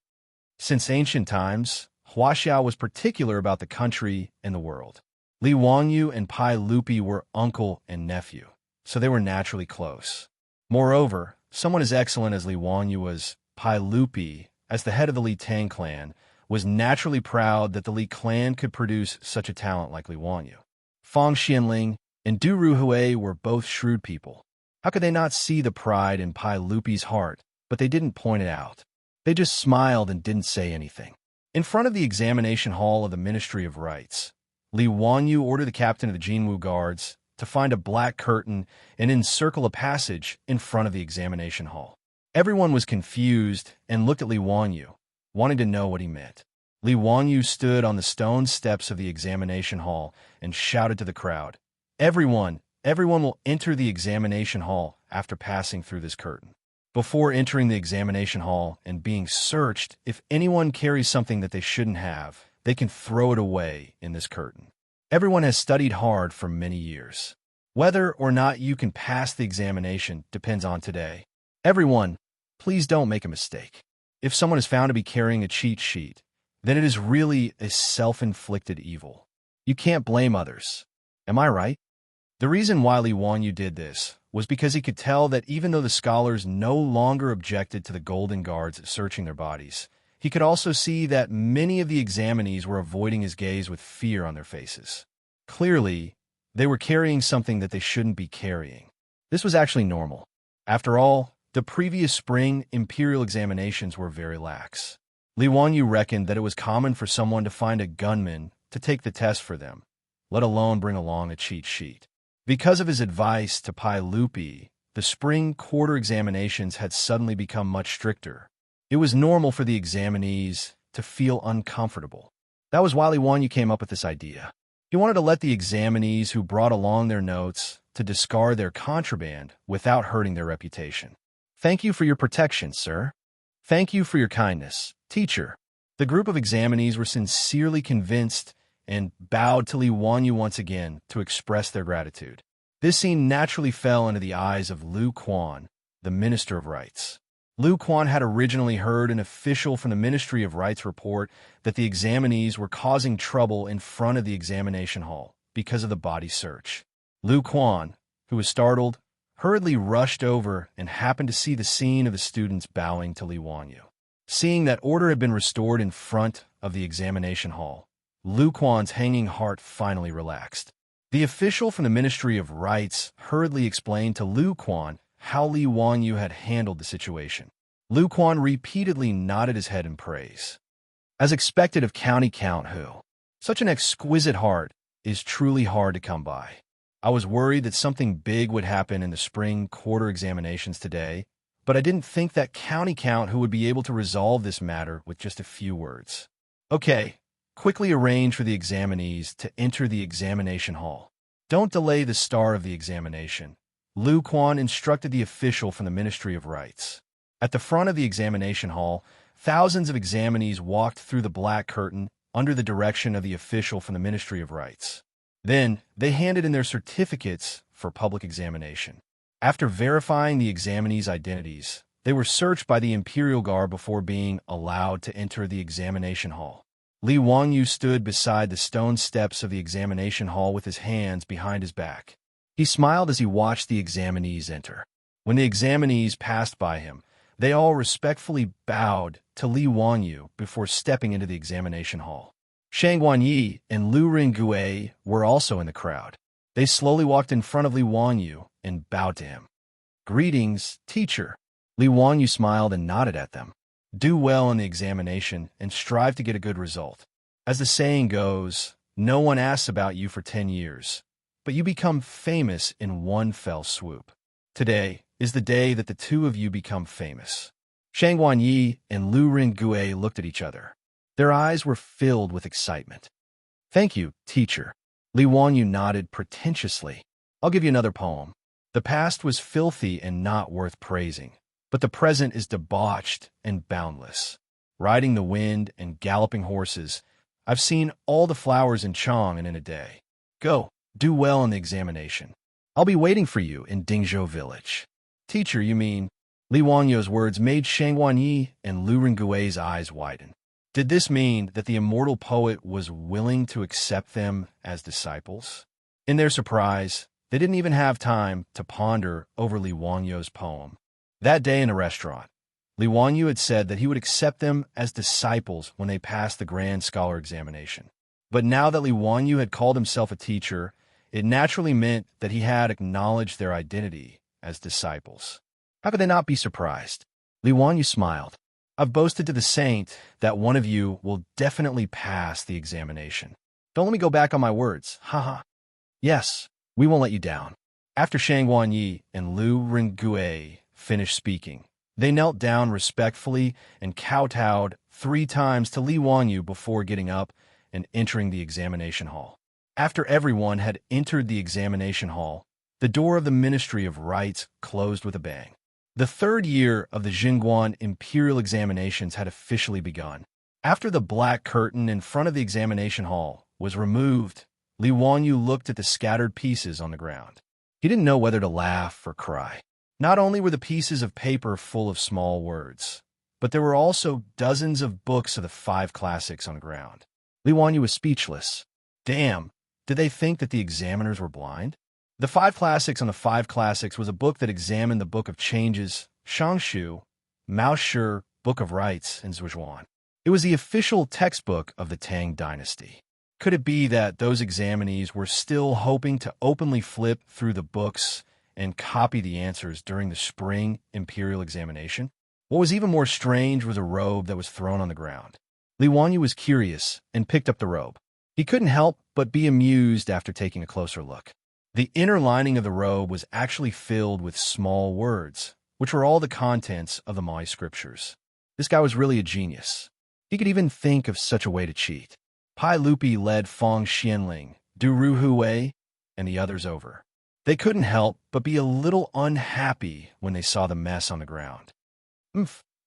Since ancient times, Wuxia was particular about the country and the world. Li Wanyu and Pai Lupi were uncle and nephew, so they were naturally close. Moreover, someone as excellent as Li Wanyu was, Pai Lupi, as the head of the Li Tang clan, was naturally proud that the Li clan could produce such a talent like Li Wanyu. Fong Xianling and Duru Hui were both shrewd people. How could they not see the pride in Pai Lupi's heart, but they didn't point it out? They just smiled and didn't say anything. In front of the examination hall of the Ministry of Rights, Li Wanyu ordered the captain of the Jinwu guards to find a black curtain and encircle a passage in front of the examination hall. Everyone was confused and looked at Li Wanyu, wanting to know what he meant. Li Wanyu stood on the stone steps of the examination hall and shouted to the crowd, Everyone will enter the examination hall after passing through this curtain. Before entering the examination hall and being searched, if anyone carries something that they shouldn't have, they can throw it away in this curtain. Everyone has studied hard for many years. Whether or not you can pass the examination depends on today. Everyone, please don't make a mistake. If someone is found to be carrying a cheat sheet, then it is really a self-inflicted evil. You can't blame others. Am I right? The reason why Li Wanyu did this was because he could tell that even though the scholars no longer objected to the golden guards searching their bodies, he could also see that many of the examinees were avoiding his gaze with fear on their faces. Clearly, they were carrying something that they shouldn't be carrying. This was actually normal. After all, the previous spring imperial examinations were very lax. Li Wanyu reckoned that it was common for someone to find a gunman to take the test for them, let alone bring along a cheat sheet. Because of his advice to Pai Lupi, the spring quarter examinations had suddenly become much stricter. It was normal for the examinees to feel uncomfortable. That was why Li Wanyu came up with this idea. He wanted to let the examinees who brought along their notes to discard their contraband without hurting their reputation. Thank you for your protection, sir. Thank you for your kindness, teacher. The group of examinees were sincerely convinced and bowed to Li Wanyu once again to express their gratitude. This scene naturally fell into the eyes of Lu Quan, the Minister of Rights. Lu Quan had originally heard an official from the Ministry of Rights report that the examinees were causing trouble in front of the examination hall because of the body search. Lu Quan, who was startled, hurriedly rushed over and happened to see the scene of the students bowing to Li Wanyu. Seeing that order had been restored in front of the examination hall, Lu Quan's hanging heart finally relaxed. The official from the Ministry of Rites hurriedly explained to Lu Quan how Li Wanyu had handled the situation. Lu Quan repeatedly nodded his head in praise. As expected of County Count Hu, such an exquisite heart is truly hard to come by. I was worried that something big would happen in the spring quarter examinations today, but I didn't think that County Count Hu would be able to resolve this matter with just a few words. Okay, quickly arrange for the examinees to enter the examination hall. Don't delay the start of the examination. Lu Quan instructed the official from the Ministry of Rites. At the front of the examination hall, thousands of examinees walked through the black curtain under the direction of the official from the Ministry of Rites. Then, they handed in their certificates for public examination. After verifying the examinees' identities, they were searched by the Imperial Guard before being allowed to enter the examination hall. Li Wanyu stood beside the stone steps of the examination hall with his hands behind his back. He smiled as he watched the examinees enter. When the examinees passed by him, they all respectfully bowed to Li Wanyu before stepping into the examination hall. Shang Guanyi and Lu Ringue were also in the crowd. They slowly walked in front of Li Wanyu and bowed to him. "Greetings, teacher." Li Wanyu smiled and nodded at them. "Do well in the examination and strive to get a good result. As the saying goes, no one asks about you for 10 years, but you become famous in one fell swoop. Today is the day that the two of you become famous." Shang Guanyi and Lu Ringue looked at each other. Their eyes were filled with excitement. "Thank you, teacher." Li Wanyu nodded pretentiously. "I'll give you another poem. The past was filthy and not worth praising, but the present is debauched and boundless. Riding the wind and galloping horses, I've seen all the flowers in Chang and in a day. Go, do well in the examination. I'll be waiting for you in Dingzhou village." "Teacher, you mean?" Li Wanyu's words made Shang Guanyi and Lu Ringue's eyes widen. Did this mean that the immortal poet was willing to accept them as disciples? In their surprise, they didn't even have time to ponder over Li Wanyu's poem. That day in a restaurant, Li Wanyu had said that he would accept them as disciples when they passed the Grand Scholar examination. But now that Li Wanyu had called himself a teacher, it naturally meant that he had acknowledged their identity as disciples. How could they not be surprised? Li Wanyu smiled. "I've boasted to the saint that one of you will definitely pass the examination. Don't let me go back on my words, haha. Yes, we won't let you down." After Shang Guanyi and Lu Ringue finished speaking, they knelt down respectfully and kowtowed 3 times to Li Wanyu before getting up and entering the examination hall. After everyone had entered the examination hall, the door of the Ministry of Rites closed with a bang. The 3rd year of the Jingguan Imperial examinations had officially begun. After the black curtain in front of the examination hall was removed, Li Wanyu looked at the scattered pieces on the ground. He didn't know whether to laugh or cry. Not only were the pieces of paper full of small words, but there were also dozens of books of the 5 classics on the ground. Li Wanyu was speechless. Damn, did they think that the examiners were blind? The 5 classics on the 5 classics was a book that examined the Book of Changes, Xianxia, Mao Shi, Book of Rites, and Zhuan. It was the official textbook of the Tang dynasty. Could it be that those examinees were still hoping to openly flip through the books and copy the answers during the spring imperial examination? What was even more strange was a robe that was thrown on the ground. Li Wanyu was curious and picked up the robe. He couldn't help but be amused after taking a closer look. The inner lining of the robe was actually filled with small words, which were all the contents of the Mai scriptures. This guy was really a genius. He could even think of such a way to cheat. Pai Lupi led Fong Xianling, Du Ruhui, and the others over. They couldn't help but be a little unhappy when they saw the mess on the ground.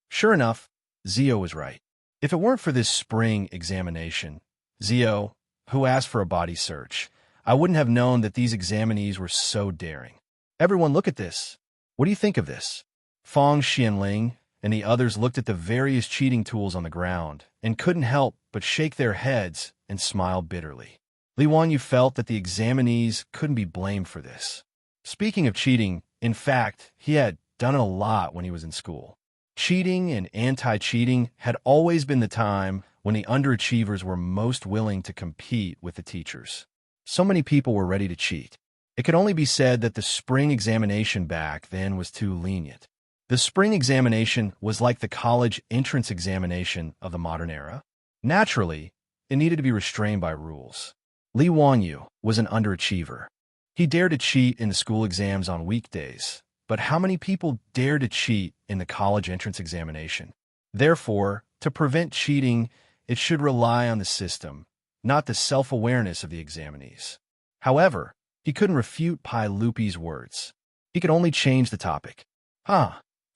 Sure enough, Zio was right. If it weren't for this spring examination, Zio, who asked for a body search, I wouldn't have known that these examinees were so daring. Everyone, look at this. What do you think of this? Fong Xianling and the others looked at the various cheating tools on the ground and couldn't help but shake their heads and smile bitterly. Li Wanyu felt that the examinees couldn't be blamed for this. Speaking of cheating, In fact, he had done it a lot when he was in school. Cheating and anti-cheating had always been the time when the underachievers were most willing to compete with the teachers. So many people were ready to cheat. It could only be said that the spring examination back then was too lenient. The spring examination was like the college entrance examination of the modern era. Naturally, it needed to be restrained by rules. Li Wanyu was an underachiever. He dared to cheat in the school exams on weekdays, but how many people dare to cheat in the college entrance examination? Therefore, to prevent cheating, it should rely on the system, not the self-awareness of the examinees. However, he couldn't refute Pai Lupi's words. He could only change the topic.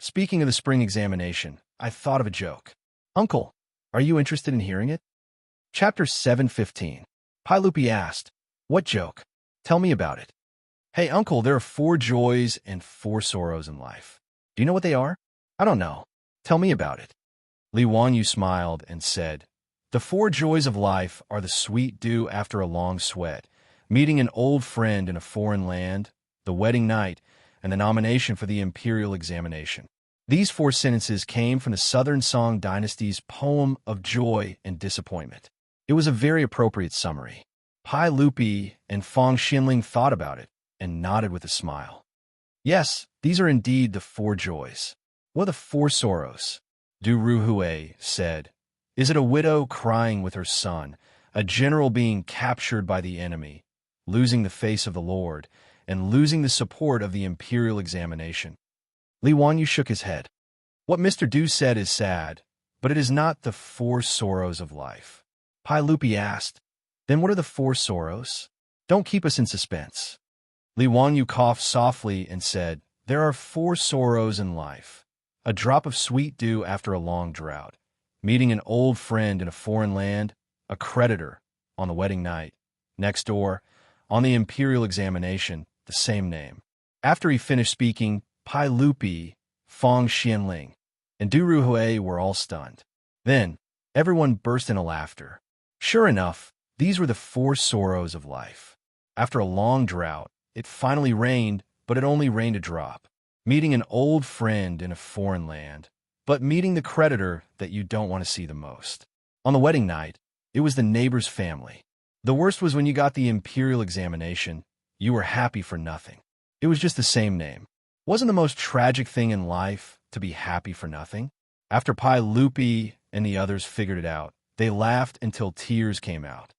Speaking of the spring examination, I thought of a joke. Uncle, are you interested in hearing it? Chapter 7:15. Pai Lupi asked, "What joke? Tell me about it." Hey, Uncle, there are 4 joys and 4 sorrows in life. Do you know what they are? I don't know. Tell me about it. Li Wanyu smiled and said, "The 4 joys of life are the sweet dew after a long sweat, meeting an old friend in a foreign land, the wedding night, and the nomination for the imperial examination." These 4 sentences came from the Southern Song Dynasty's poem of joy and disappointment. It was a very appropriate summary. Pai Lupi and Fong Xinling thought about it and nodded with a smile. Yes, these are indeed the 4 joys. What are the 4 sorrows? Du Ruhui said, "Is it a widow crying with her son, a general being captured by the enemy, losing the face of the Lord, and losing the support of the imperial examination?" Li Wanyu shook his head. What Mr. Du said is sad, but it is not the 4 sorrows of life. Pai Lupi asked, "Then what are the 4 sorrows? Don't keep us in suspense." Li Wanyu coughed softly and said, "There are 4 sorrows in life. A drop of sweet dew after a long drought, meeting an old friend in a foreign land, a creditor on the wedding night, next door, on the imperial examination, the same name." After he finished speaking, Pai Lupi, Fong Xinling, and Du Ruhui were all stunned. Then, everyone burst into laughter. Sure enough, these were the 4 sorrows of life. After a long drought, it finally rained, but it only rained a drop. Meeting an old friend in a foreign land, but meeting the creditor that you don't want to see the most. On the wedding night, it was the neighbor's family. The worst was when you got the imperial examination, you were happy for nothing. It was just the same name. Wasn't the most tragic thing in life to be happy for nothing? After Pai Lupi and the others figured it out, they laughed until tears came out.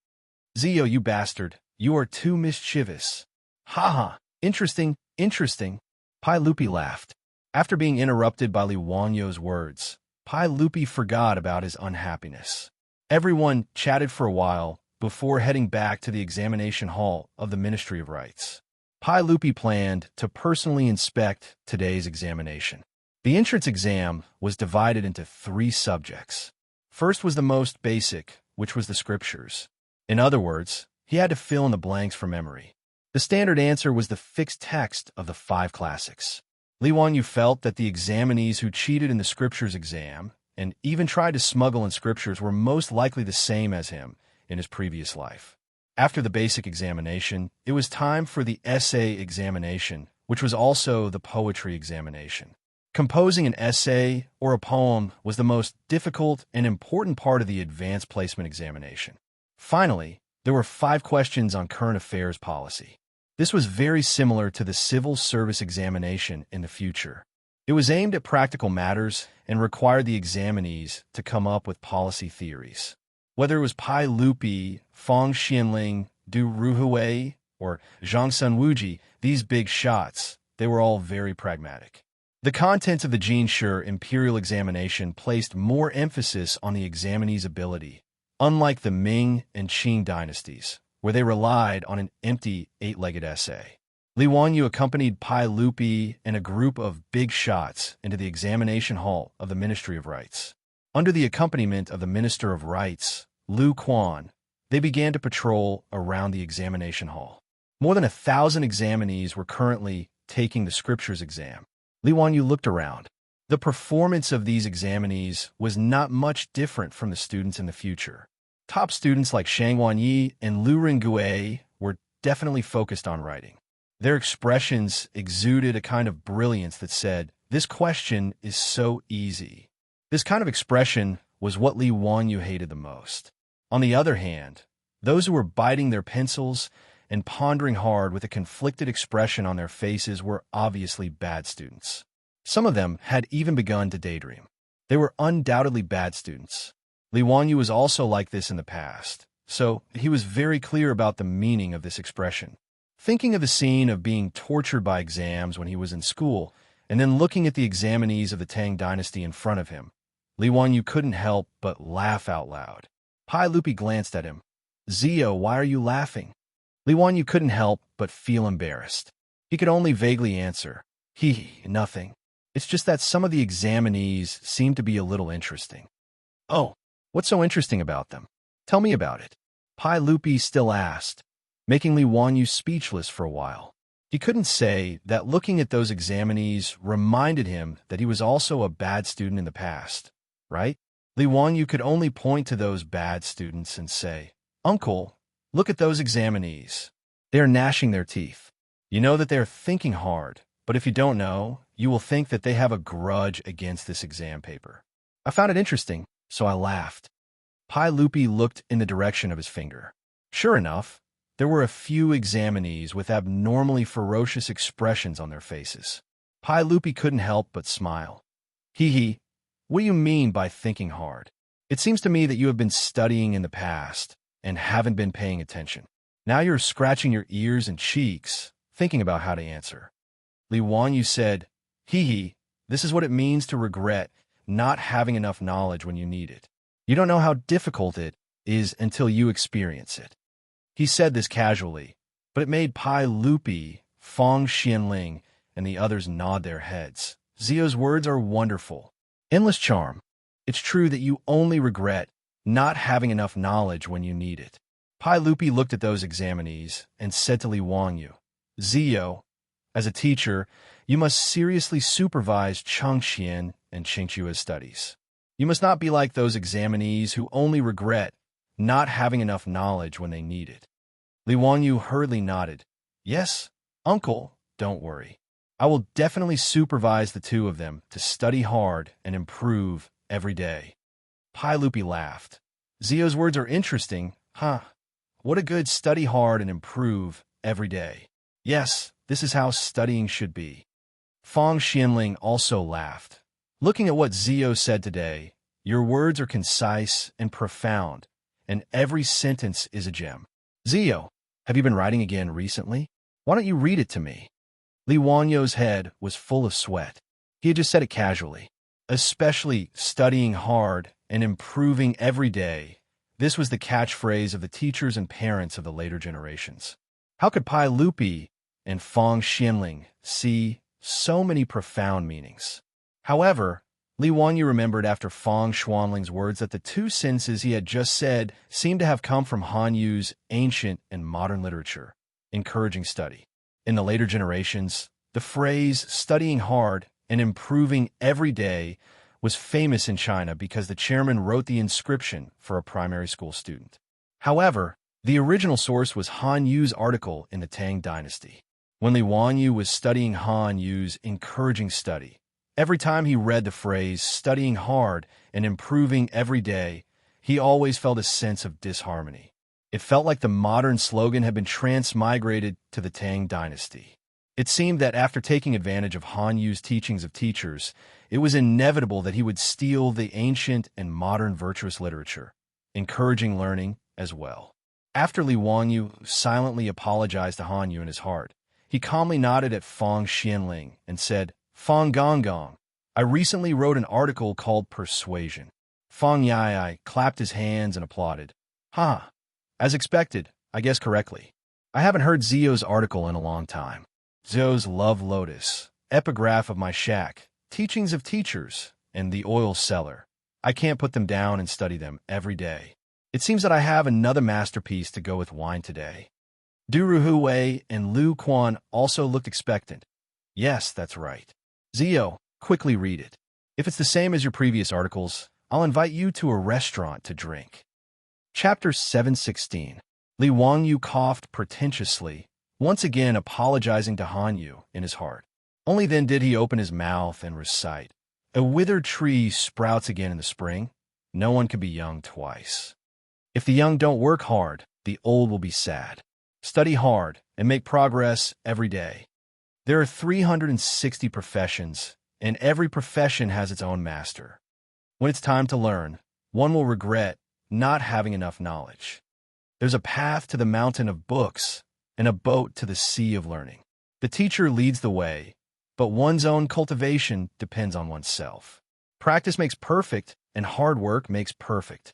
"Zio, you bastard, you are too mischievous." "Ha! Interesting, interesting." Pai Lupi laughed. After being interrupted by Li Wanyu's words, Pai Lupi forgot about his unhappiness. Everyone chatted for a while before heading back to the examination hall of the Ministry of Rites. Pai Lupi planned to personally inspect today's examination. The entrance exam was divided into 3 subjects. First was the most basic, which was the scriptures. In other words, he had to fill in the blanks from memory. The standard answer was the fixed text of the 5 classics. Li Wanyu felt that the examinees who cheated in the scriptures exam and even tried to smuggle in scriptures were most likely the same as him in his previous life. After the basic examination, it was time for the essay examination, which was also the poetry examination. Composing an essay or a poem was the most difficult and important part of the advanced placement examination. Finally, there were 5 questions on current affairs policy. This was very similar to the civil service examination in the future. It was aimed at practical matters and required the examinees to come up with policy theories. Whether it was Pai Lupi, Fong Xinling, Du Ruhui, or Zhang Sunwuji, these big shots, they were all very pragmatic. The contents of the Jinshe imperial examination placed more emphasis on the examinee's ability, unlike the Ming and Qing dynasties, where they relied on an empty 8-legged essay. Li Wanyu accompanied Pai Lupi and a group of big shots into the examination hall of the Ministry of Rites. Under the accompaniment of the Minister of Rites, Lu Quan, they began to patrol around the examination hall. More than 1,000 examinees were currently taking the scriptures exam. Li Wanyu looked around. The performance of these examinees was not much different from the students in the future. Top students like Shang Wanyi and Lu Ringue were definitely focused on writing. Their expressions exuded a kind of brilliance that said, "This question is so easy." This kind of expression was what Li Wanyu hated the most. On the other hand, those who were biting their pencils and pondering hard with a conflicted expression on their faces were obviously bad students. Some of them had even begun to daydream. They were undoubtedly bad students. Li Wanyu was also like this in the past, so he was very clear about the meaning of this expression. Thinking of the scene of being tortured by exams when he was in school, and then looking at the examinees of the Tang dynasty in front of him, Li Wanyu couldn't help but laugh out loud. Pai Lupi glanced at him. "Zio, why are you laughing?" Li Wanyu couldn't help but feel embarrassed. He could only vaguely answer, Nothing. It's just that some of the examinees seem to be a little interesting." "Oh, what's so interesting about them? Tell me about it," Pai Lupi still asked, making Li Wanyu speechless for a while. He couldn't say that looking at those examinees reminded him that he was also a bad student in the past, right? Li Wanyu could only point to those bad students and say, "Uncle, look at those examinees. They are gnashing their teeth. You know that they are thinking hard, but if you don't know, you will think that they have a grudge against this exam paper." I found it interesting, so I laughed. Pai Lupi looked in the direction of his finger. Sure enough, there were a few examinees with abnormally ferocious expressions on their faces. Pai Lupi couldn't help but smile. What do you mean by thinking hard? It seems to me that you have been studying in the past and haven't been paying attention. Now you're scratching your ears and cheeks, thinking about how to answer." Li Wanyu said, This is what it means to regret not having enough knowledge when you need it. You don't know how difficult it is until you experience it." He said this casually, but it made Pai Lupi, Fong Xianling, and the others nod their heads. Zio's words are wonderful. Endless charm. It's true that you only regret not having enough knowledge when you need it. Pai Lupi looked at those examinees and said to Li Wanyu, "Zio, as a teacher, you must seriously supervise Xianxia and Xianxia's studies. You must not be like those examinees who only regret not having enough knowledge when they need it." Li Wanyu hurriedly nodded. "Yes, uncle, don't worry. I will definitely supervise the two of them to study hard and improve every day." Pai Lupi laughed. "Zio's words are interesting, huh? What a good study hard and improve every day. Yes, this is how studying should be." Fong Xianling also laughed. "Looking at what Zio said today, your words are concise and profound, and every sentence is a gem. Zio, have you been writing again recently? Why don't you read it to me?" Li Wanyu's head was full of sweat. He had just said it casually. Especially studying hard and improving every day. This was the catchphrase of the teachers and parents of the later generations. How could Pai Lupi and Fong Xianling see so many profound meanings? However, Li Wanyu remembered after Fong Xuanling's words that the two sentences he had just said seemed to have come from Han Yu's ancient and modern literature, encouraging study. In the later generations, the phrase studying hard and improving every day was famous in China because the chairman wrote the inscription for a primary school student. However, the original source was Han Yu's article in the Tang dynasty. When Li Wanyu was studying Han Yu's encouraging study, every time he read the phrase studying hard and improving every day, he always felt a sense of disharmony. It felt like the modern slogan had been transmigrated to the Tang dynasty. It seemed that after taking advantage of Han Yu's teachings of teachers, it was inevitable that he would steal the ancient and modern virtuous literature, encouraging learning as well. After Li Wanyu silently apologized to Han Yu in his heart, he calmly nodded at Fong Xianling and said, "Fong Gonggong, I recently wrote an article called Persuasion." Fong Yai clapped his hands and applauded. "Ha! As expected, I guess correctly. I haven't heard Zio's article in a long time. Zio's Love Lotus, Epigraph of My Shack, Teachings of Teachers, and The Oil Cellar. I can't put them down and study them every day. It seems that I have another masterpiece to go with wine today." Du Ruhui and Lu Quan also looked expectant. "Yes, that's right. Zio, quickly read it. If it's the same as your previous articles, I'll invite you to a restaurant to drink." Chapter 716. Li Wanyu coughed pretentiously, once again apologizing to Han Yu in his heart. Only then did he open his mouth and recite, "A withered tree sprouts again in the spring. No one can be young twice. If the young don't work hard, the old will be sad. Study hard and make progress every day." There are 360 professions, and every profession has its own master. When it's time to learn, one will regret not having enough knowledge. There's a path to the mountain of books and a boat to the sea of learning. The teacher leads the way, but one's own cultivation depends on oneself. Practice makes perfect, and hard work makes perfect.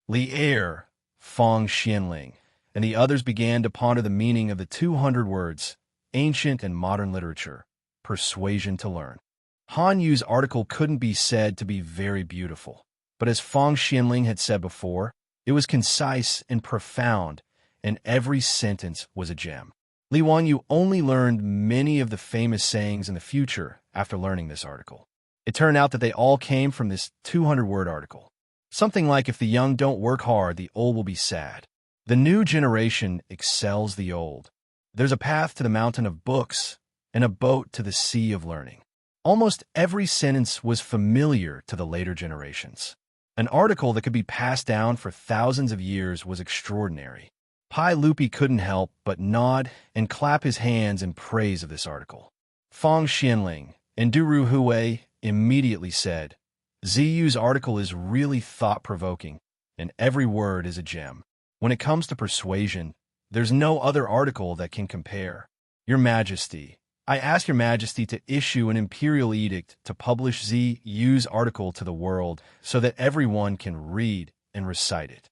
Li Er, Fong Xianling, and the others began to ponder the meaning of the 200 words, ancient and modern literature, persuasion to learn. Han Yu's article couldn't be said to be very beautiful, but as Fong Xianling had said before, it was concise and profound, and every sentence was a gem. Li Wanyu only learned many of the famous sayings in the future after learning this article. It turned out that they all came from this 200-word article. Something like, if the young don't work hard, the old will be sad. The new generation excels the old. There's a path to the mountain of books and a boat to the sea of learning. Almost every sentence was familiar to the later generations. An article that could be passed down for thousands of years was extraordinary. Pai Lupi couldn't help but nod and clap his hands in praise of this article. Fong Xianling and Duru Hui immediately said, "Ziyu's article is really thought-provoking, and every word is a gem. When it comes to persuasion, there's no other article that can compare. Your Majesty, I ask your Majesty to issue an imperial edict to publish Ziyu's article to the world so that everyone can read and recite it."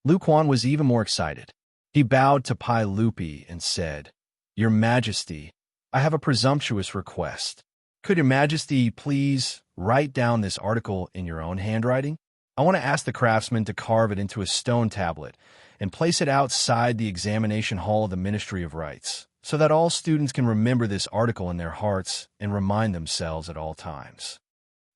Lu Quan was even more excited. He bowed to Pai Lupi and said, "Your Majesty, I have a presumptuous request. Could your Majesty please write down this article in your own handwriting? I want to ask the craftsman to carve it into a stone tablet and place it outside the examination hall of the Ministry of Rites, so that all students can remember this article in their hearts and remind themselves at all times."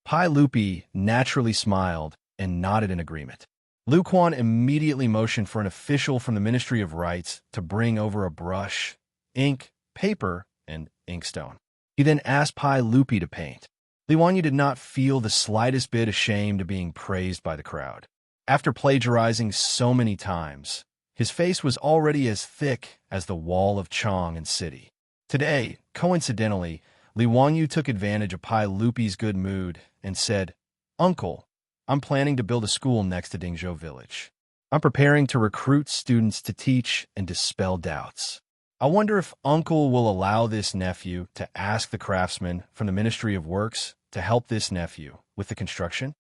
Pai Lupi naturally smiled and nodded in agreement. Lu Quan immediately motioned for an official from the Ministry of Rites to bring over a brush, ink, paper, and inkstone. He then asked Pai Lupi to paint. Li Wanyu did not feel the slightest bit ashamed of being praised by the crowd. After plagiarizing so many times, his face was already as thick as the wall of Chong and City. Today, coincidentally, Li Wanyu took advantage of Pai Lupi's good mood and said, "Uncle, I'm planning to build a school next to Dingzhou Village. I'm preparing to recruit students to teach and dispel doubts. I wonder if Uncle will allow this nephew to ask the craftsman from the Ministry of Works to help this nephew with the construction?"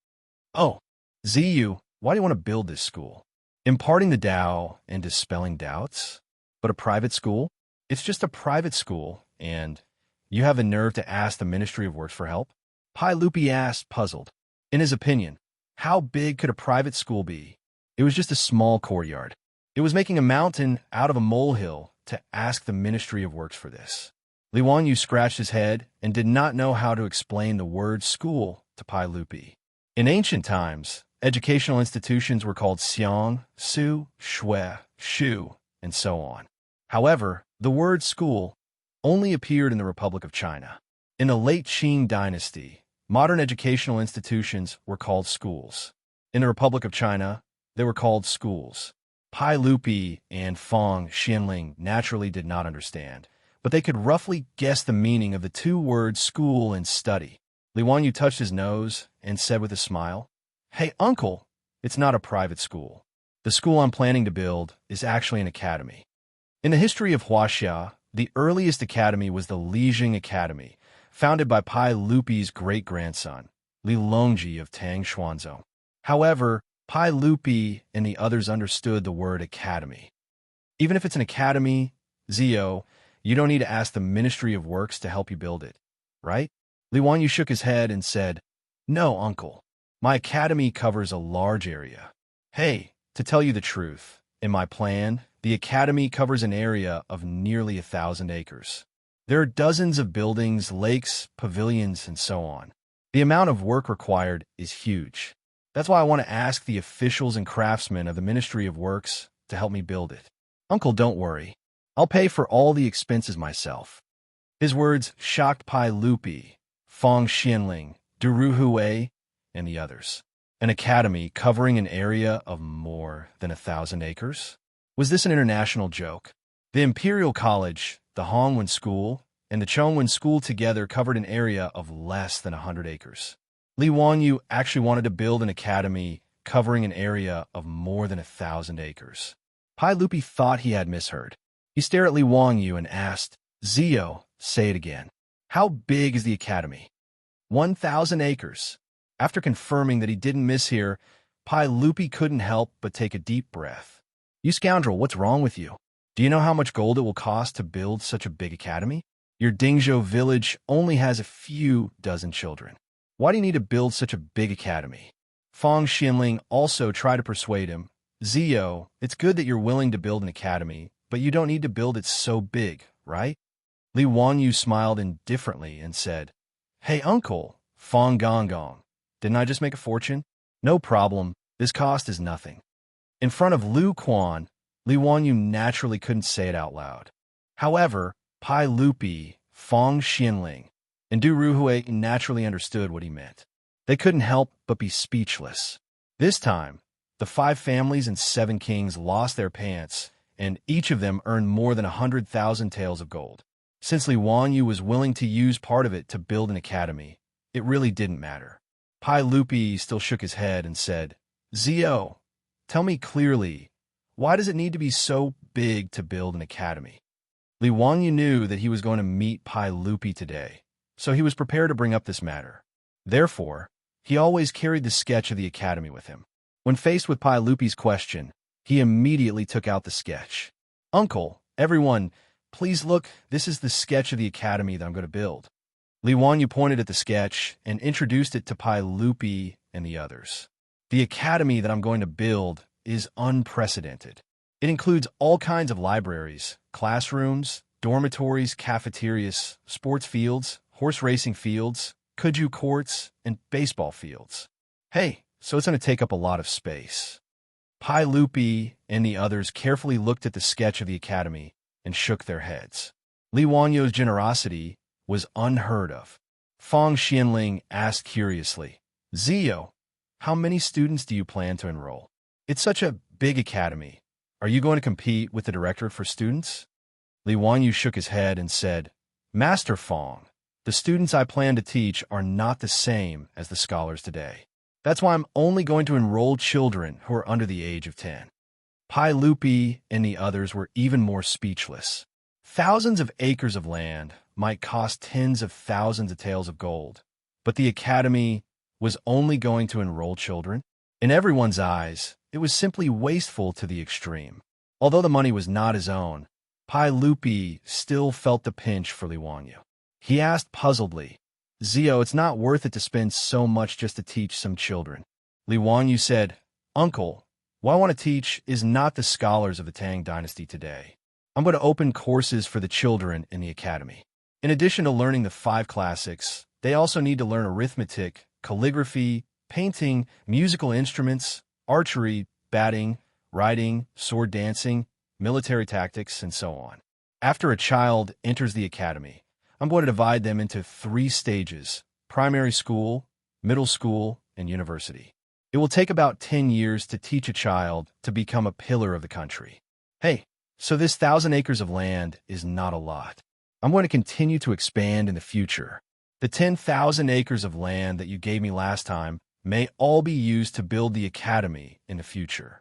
"Oh, Ziyu, why do you want to build this school? Imparting the Tao and dispelling doubts? But a private school? It's just a private school, and you have the nerve to ask the Ministry of Works for help?" Pai Lupi asked, puzzled. In his opinion, how big could a private school be? It was just a small courtyard. It was making a mountain out of a molehill to ask the Ministry of Works for this. Li Wanyu scratched his head and did not know how to explain the word school to Pai Lupi. In ancient times, educational institutions were called xiang, su, shui, shu, and so on. However, the word school only appeared in the Republic of China. In the late Qing dynasty, modern educational institutions were called schools. In the Republic of China, they were called schools. Pai Lupi and Fong Xianling naturally did not understand, but they could roughly guess the meaning of the two words school and study. Li Wanyu touched his nose and said with a smile, "Hey, Uncle, it's not a private school. The school I'm planning to build is actually an academy." In the history of Wuxia, the earliest academy was the Lijing Academy, founded by Pai Lupi's great-grandson, Li Longji of Tang Xuanzhou. However, Pai Lupi and the others understood the word academy. Even if it's an academy, Zio, you don't need to ask the Ministry of Works to help you build it, right? Li Wanyu shook his head and said, "No, Uncle. My academy covers a large area. Hey, to tell you the truth, in my plan, the academy covers an area of nearly 1,000 acres. There are dozens of buildings, lakes, pavilions, and so on. The amount of work required is huge. That's why I want to ask the officials and craftsmen of the Ministry of Works to help me build it." "Uncle, don't worry. I'll pay for all the expenses myself. His words shocked Pai Lupi, Fong Xianling, Duruhui, and the others. An academy covering an area of more than 1,000 acres? Was this an international joke? The Imperial College, the Hongwen School, and the Chongwen School together covered an area of less than 100 acres. Li Wanyu actually wanted to build an academy covering an area of more than 1,000 acres. Pai Lupi thought he had misheard. He stared at Li Wanyu and asked, Zio, say it again. How big is the academy? 1,000 acres. After confirming that he didn't mishear, Pai Lupi couldn't help but take a deep breath. You scoundrel, what's wrong with you? Do you know how much gold it will cost to build such a big academy? Your Dingzhou village only has a few dozen children. Why do you need to build such a big academy? Fong Xinling also tried to persuade him. Zio, it's good that you're willing to build an academy, but you don't need to build it so big, right? Li Wanyu smiled indifferently and said, Hey uncle, Fong Gonggong, didn't I just make a fortune? No problem, this cost is nothing. In front of Lu Quan, Li Wanyu naturally couldn't say it out loud. However, Pai Lupi, Fong Xinling, and Du Ruhui naturally understood what he meant. They couldn't help but be speechless. This time, the 5 families and 7 kings lost their pants, and each of them earned more than 100,000 taels of gold. Since Li Wanyu was willing to use part of it to build an academy, it really didn't matter. Pai Lupi still shook his head and said, Zio, tell me clearly, why does it need to be so big to build an academy? Li Wanyu knew that he was going to meet Pai Lupi today, so he was prepared to bring up this matter. Therefore, he always carried the sketch of the academy with him. When faced with Pai Lupi's question, he immediately took out the sketch. Uncle, everyone, please look, this is the sketch of the academy that I'm going to build. Li Wanyu pointed at the sketch and introduced it to Pai Lupi and the others. The academy that I'm going to build is unprecedented. It includes all kinds of libraries, classrooms, dormitories, cafeterias, sports fields, horse racing fields, kuju courts, and baseball fields. Hey, so it's going to take up a lot of space. Pai Lupi and the others carefully looked at the sketch of the academy and shook their heads. Li Wanyu's generosity was unheard of. Fong Xianling asked curiously, Zio, how many students do you plan to enroll? It's such a big academy. Are you going to compete with the directorate for students? Li Wanyu shook his head and said, Master Fong, the students I plan to teach are not the same as the scholars today. That's why I'm only going to enroll children who are under the age of 10. Pai Lupi and the others were even more speechless. Thousands of acres of land might cost tens of thousands of taels of gold, but the academy was only going to enroll children? In everyone's eyes, it was simply wasteful to the extreme. Although the money was not his own, Pai Lupi still felt the pinch for Li Wanyu. He asked puzzledly, Zio, it's not worth it to spend so much just to teach some children. Li Wanyu said, Uncle, what I want to teach is not the scholars of the Tang dynasty today. I'm going to open courses for the children in the academy. In addition to learning the 5 classics, they also need to learn arithmetic, calligraphy, painting, musical instruments, archery, batting, riding, sword dancing, military tactics, and so on. After a child enters the academy, I'm going to divide them into 3 stages: primary school, middle school, and university. It will take about 10 years to teach a child to become a pillar of the country. Hey, so this 1,000 acres of land is not a lot. I'm going to continue to expand in the future. The 10,000 acres of land that you gave me last time may all be used to build the academy in the future.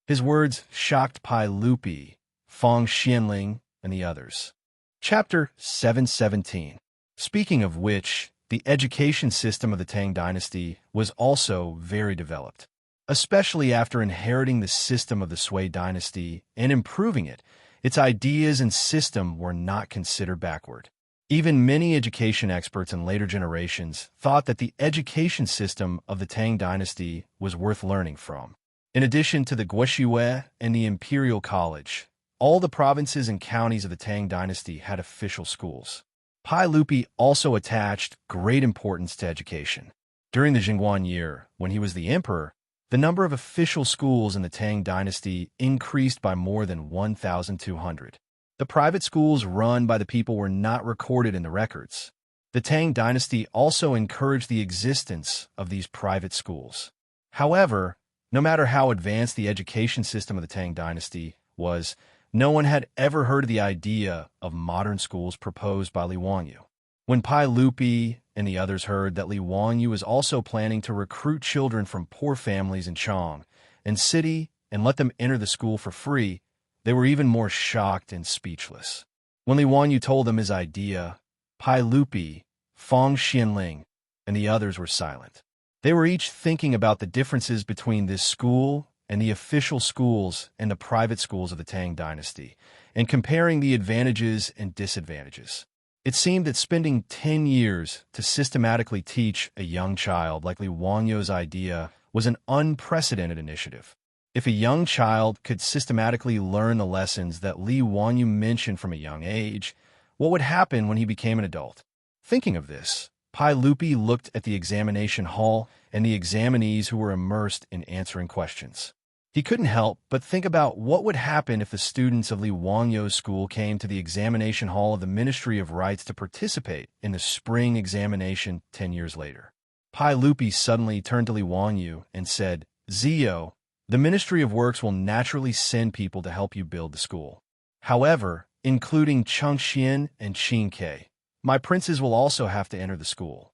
His words shocked Pai Lupi, Fong Xianling, and the others. Chapter 717. Speaking of which, the education system of the Tang dynasty was also very developed. Especially after inheriting the system of the Sui dynasty and improving it, its ideas and system were not considered backward. Even many education experts in later generations thought that the education system of the Tang dynasty was worth learning from. In addition to the Guoxue and the Imperial College, all the provinces and counties of the Tang dynasty had official schools. Pai Lupi also attached great importance to education. During the Jingguan year, when he was the emperor, the number of official schools in the Tang dynasty increased by more than 1,200. The private schools run by the people were not recorded in the records. The Tang dynasty also encouraged the existence of these private schools. However, no matter how advanced the education system of the Tang dynasty was, no one had ever heard of the idea of modern schools proposed by Li Wangyu. When Pai Lupi and the others heard that Li Wangyu was also planning to recruit children from poor families in Chang and city and let them enter the school for free, they were even more shocked and speechless. When Li Wangyu told them his idea, Pai Lupi, Fang Xianling, and the others were silent. They were each thinking about the differences between this school and the official schools and the private schools of the Tang dynasty, and comparing the advantages and disadvantages. It seemed that spending 10 years to systematically teach a young child like Li Wangyu's idea was an unprecedented initiative. If a young child could systematically learn the lessons that Li Wangyu mentioned from a young age, what would happen when he became an adult? Thinking of this, Pai Lupi looked at the examination hall and the examinees who were immersed in answering questions. He couldn't help but think about what would happen if the students of Li Wangyu's school came to the examination hall of the Ministry of Rites to participate in the spring examination 10 years later. Pai Lupi suddenly turned to Li Wangyu and said, "Zio, the Ministry of Works will naturally send people to help you build the school. However, including Chengxian and Xianxia, my princes will also have to enter the school."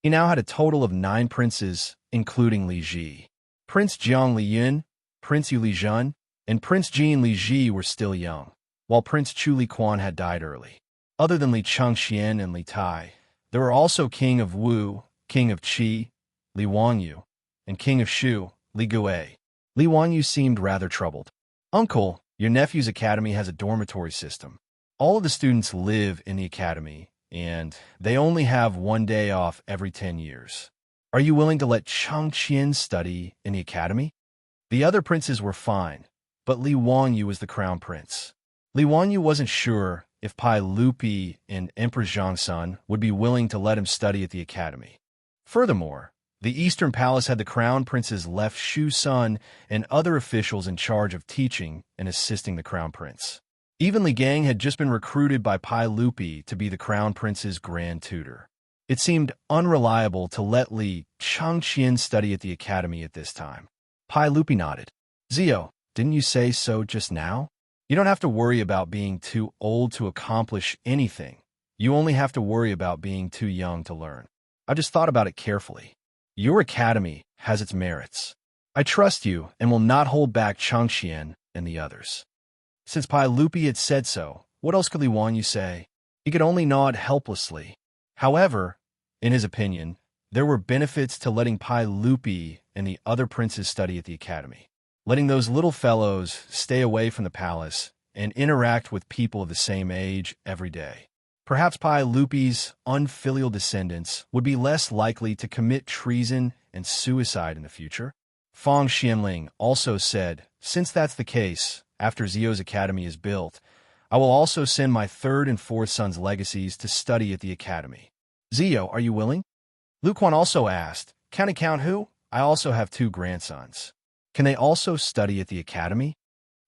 He now had a total of 9 princes, including Li Ji. Prince Jiang Li Yun, Prince Yu Li Zhen, and Prince Jin Li Ji were still young, while Prince Chu Li Quan had died early. Other than Li Chengxian and Li Tai, there were also King of Wu, King of Qi, Li Wangyu, and King of Shu, Li Gui. Li Wangyu seemed rather troubled. "Uncle, your nephew's academy has a dormitory system. All of the students live in the academy, and they only have 1 day off every 10 years. Are you willing to let Chengxian study in the academy?" The other princes were fine, but Li Wangyu was the crown prince. Li Wangyu wasn't sure if Pai Lupi and Emperor Xianxia would be willing to let him study at the academy. Furthermore, the Eastern Palace had the crown prince's left Shu son and other officials in charge of teaching and assisting the crown prince. Even Li Gang had just been recruited by Pai Lupi to be the crown prince's grand tutor. It seemed unreliable to let Li Chengxian study at the academy at this time. Pai Lupi nodded. "Zio, didn't you say so just now? You don't have to worry about being too old to accomplish anything. You only have to worry about being too young to learn. I just thought about it carefully. Your academy has its merits. I trust you and will not hold back Chengxian and the others." Since Pai Lupi had said so, what else could Li Wangyu say? He could only nod helplessly. However, in his opinion, there were benefits to letting Pai Lupi and the other princes study at the academy. Letting those little fellows stay away from the palace and interact with people of the same age every day. Perhaps Pai Lupi's unfilial descendants would be less likely to commit treason and suicide in the future. Fang Xianling also said, "Since that's the case, after Zio's academy is built, I will also send my 3rd and 4th sons' legacies to study at the academy. Zio, are you willing?" Lu Quan also asked, "Can I count who? I also have 2 grandsons. Can they also study at the academy?"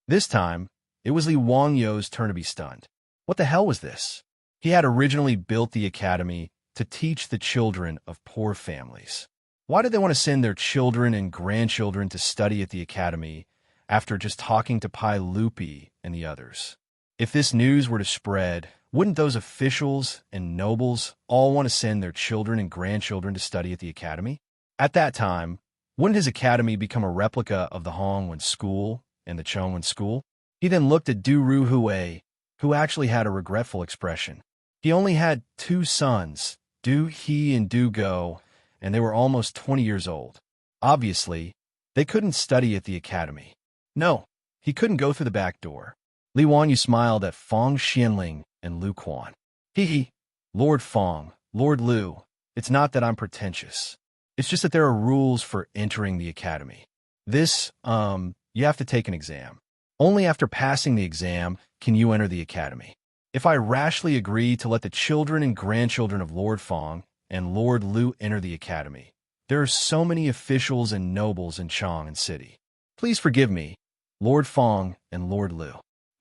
This time, it was Li Wangyu's turn to be stunned. What the hell was this? He had originally built the academy to teach the children of poor families. Why did they want to send their children and grandchildren to study at the academy after just talking to Pai Lupi and the others? If this news were to spread, wouldn't those officials and nobles all want to send their children and grandchildren to study at the academy? At that time, wouldn't his academy become a replica of the Hongwen school and the Chongwen school? He then looked at Du Ru Hui, who actually had a regretful expression. He only had 2 sons, Du He and Du Go, and they were almost 20 years old. Obviously, they couldn't study at the academy. No, he couldn't go through the back door. Li Wangyu smiled at Fang Xianling and Lu Quan. "Hee, Lord Fang, Lord Lu, it's not that I'm pretentious. It's just that there are rules for entering the academy. You have to take an exam. Only after passing the exam can you enter the academy. If I rashly agree to let the children and grandchildren of Lord Fang and Lord Lu enter the academy, there are so many officials and nobles in Chang and City. Please forgive me, Lord Fang and Lord Lu."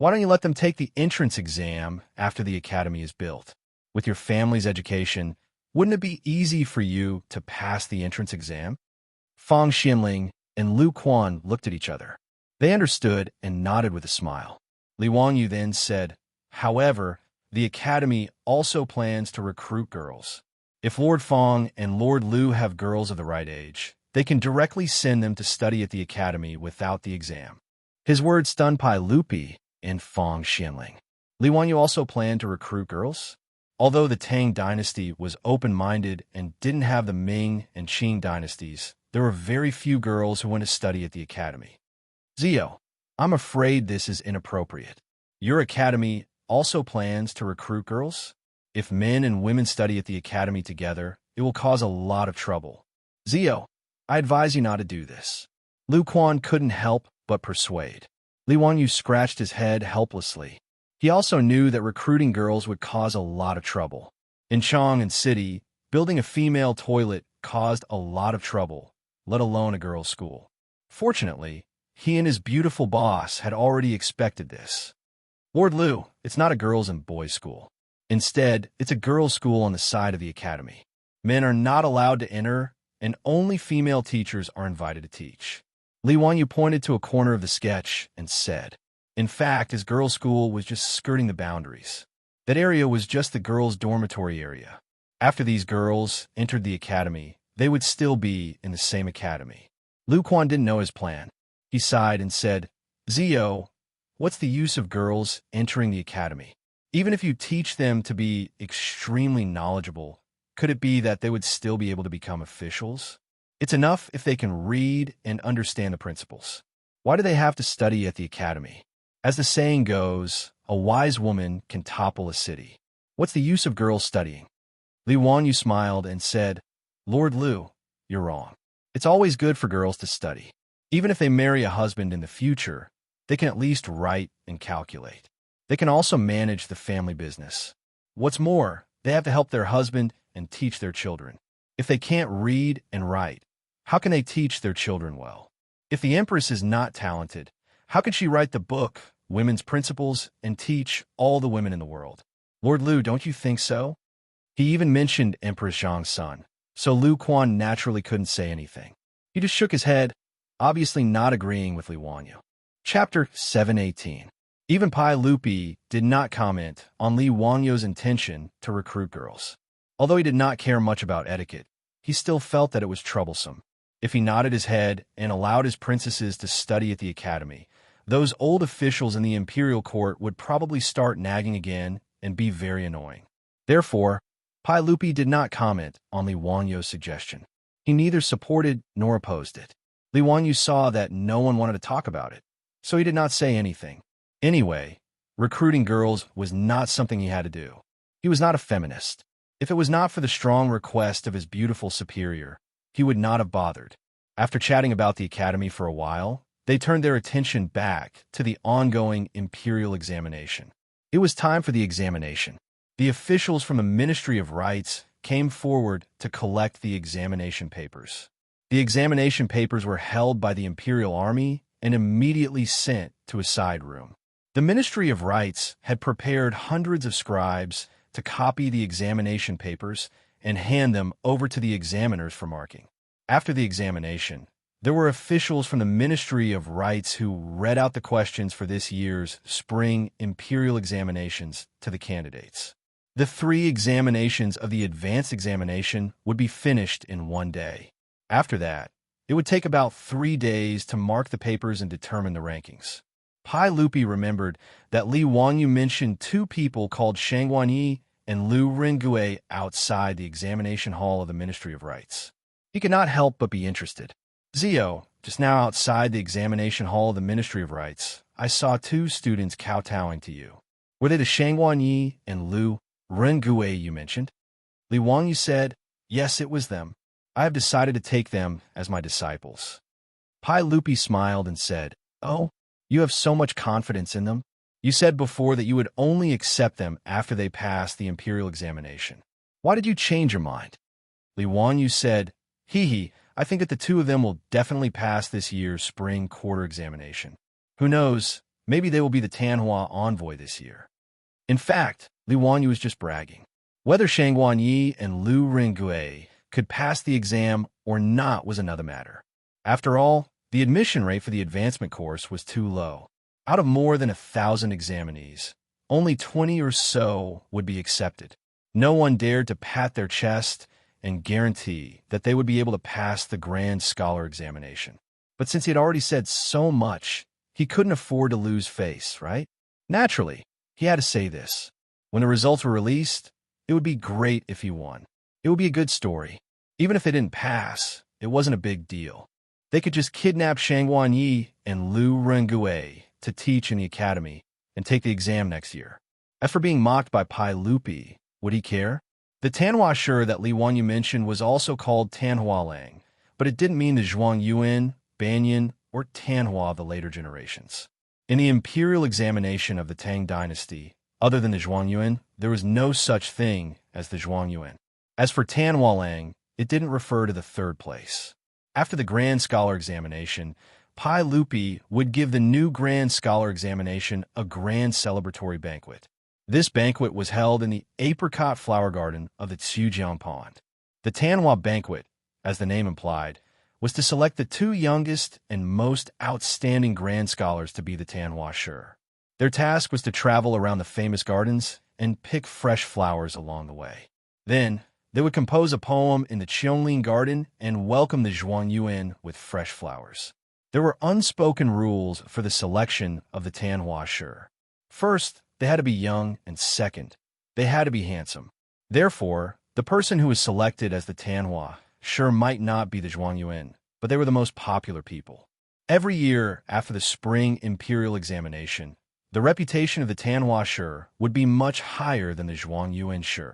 Why don't you let them take the entrance exam after the academy is built? With your family's education, wouldn't it be easy for you to pass the entrance exam? Fang Xinling and Lu Quan looked at each other. They understood and nodded with a smile. Li Wangyu then said, however, the academy also plans to recruit girls. If Lord Fang and Lord Lu have girls of the right age, they can directly send them to study at the academy without the exam. His words stunned Pai Lupi and Fang Xinling. Li Wangyu also planned to recruit girls? Although the Tang dynasty was open-minded and didn't have the Ming and Qing dynasties, there were very few girls who went to study at the academy. Zio, I'm afraid this is inappropriate. Your academy also plans to recruit girls? If men and women study at the academy together, it will cause a lot of trouble. Zio, I advise you not to do this. Lu Quan couldn't help but persuade. Li Wangyu scratched his head helplessly. He also knew that recruiting girls would cause a lot of trouble. In Chang'an City, building a female toilet caused a lot of trouble, let alone a girls' school. Fortunately, he and his beautiful boss had already expected this. Lord Lu, it's not a girls' and boys' school. Instead, it's a girls' school on the side of the academy. Men are not allowed to enter, and only female teachers are invited to teach. Li Wangyu pointed to a corner of the sketch and said, in fact, his girls' school was just skirting the boundaries. That area was just the girls' dormitory area. After these girls entered the academy, they would still be in the same academy. Lu Quan didn't know his plan. He sighed and said, Zio, what's the use of girls entering the academy? Even if you teach them to be extremely knowledgeable, could it be that they would still be able to become officials? It's enough if they can read and understand the principles. Why do they have to study at the academy? As the saying goes, a wise woman can topple a city. What's the use of girls studying? Li Wangyu smiled and said, Lord Lu, you're wrong. It's always good for girls to study. Even if they marry a husband in the future, they can at least write and calculate. They can also manage the family business. What's more, they have to help their husband and teach their children. If they can't read and write, how can they teach their children well? If the Empress is not talented, how can she write the book, Women's Principles, and teach all the women in the world? Lord Lu, don't you think so? He even mentioned Empress Zhang's son, so Lu Quan naturally couldn't say anything. He just shook his head, obviously not agreeing with Li Wangyu. Chapter 718. Even Pai Lupi did not comment on Li Wangyu's intention to recruit girls. Although he did not care much about etiquette, he still felt that it was troublesome. If he nodded his head and allowed his princesses to study at the academy, those old officials in the imperial court would probably start nagging again and be very annoying. Therefore, Pai Lupi did not comment on Li Wangyu's suggestion. He neither supported nor opposed it. Li Wangyu saw that no one wanted to talk about it, so he did not say anything. Anyway, recruiting girls was not something he had to do. He was not a feminist. If it was not for the strong request of his beautiful superior, he would not have bothered. After chatting about the academy for a while, they turned their attention back to the ongoing imperial examination. It was time for the examination. The officials from the Ministry of Rites came forward to collect the examination papers. The examination papers were held by the Imperial Army and immediately sent to a side room. The Ministry of Rites had prepared hundreds of scribes to copy the examination papers and hand them over to the examiners for marking. After the examination, there were officials from the Ministry of Rites who read out the questions for this year's spring imperial examinations to the candidates. The 3 examinations of the advanced examination would be finished in one day. After that, it would take about 3 days to mark the papers and determine the rankings. Pai Lupi remembered that Li Wangyu mentioned 2 people called Shang Wanyi and Lu Rengue outside the examination hall of the Ministry of Rites. He could not help but be interested. Zio, just now outside the examination hall of the Ministry of Rites, I saw 2 students kowtowing to you. Were they the Shang Wanyi and Lu Rengue you mentioned? Li Wangyu said, yes, it was them. I have decided to take them as my disciples. Pai Lupi smiled and said, oh, you have so much confidence in them? You said before that you would only accept them after they passed the imperial examination. Why did you change your mind? Li Wangyu said, I think that the 2 of them will definitely pass this year's spring quarter examination. Who knows, maybe they will be the Tanhua envoy this year. In fact, Li Wanyu was just bragging. Whether Shang Guanyi and Lu Ringgui could pass the exam or not was another matter. After all, the admission rate for the advancement course was too low. Out of more than 1,000 examinees, only 20 or so would be accepted. No one dared to pat their chest and guarantee that they would be able to pass the Grand Scholar examination. But since he had already said so much, he couldn't afford to lose face, right? Naturally, he had to say this. When the results were released, it would be great if he won. It would be a good story. Even if they didn't pass, it wasn't a big deal. They could just kidnap Shang Guanyi and Lu Ringgui to teach in the academy and take the exam next year. As for being mocked by Pai Lupi, would he care? The Tanhua Shi that Li Wanyu mentioned was also called Tanhua Lang, but it didn't mean the Zhuang Yuan, Banyan, or Tanhua of the later generations. In the imperial examination of the Tang dynasty, other than the Zhuang Yuan, there was no such thing as the Zhuang Yuan. As for Tanhua Lang, it didn't refer to the third place. After the Grand Scholar examination, Pai Lupi would give the new Grand Scholar examination a grand celebratory banquet. This banquet was held in the apricot flower garden of the Xiujiang Pond. The Tanhua banquet, as the name implied, was to select the two youngest and most outstanding Grand Scholars to be the Tanhua Shi. Their task was to travel around the famous gardens and pick fresh flowers along the way. Then, they would compose a poem in the Qiongling Garden and welcome the Zhuang Yuan with fresh flowers. There were unspoken rules for the selection of the Tanhua Shi. First, they had to be young, and second, they had to be handsome. Therefore, the person who was selected as the Tanhua Shi might not be the Zhuang Yuan, but they were the most popular people. Every year after the spring imperial examination, the reputation of the Tanhua Shi would be much higher than the Zhuang Yuan Shi.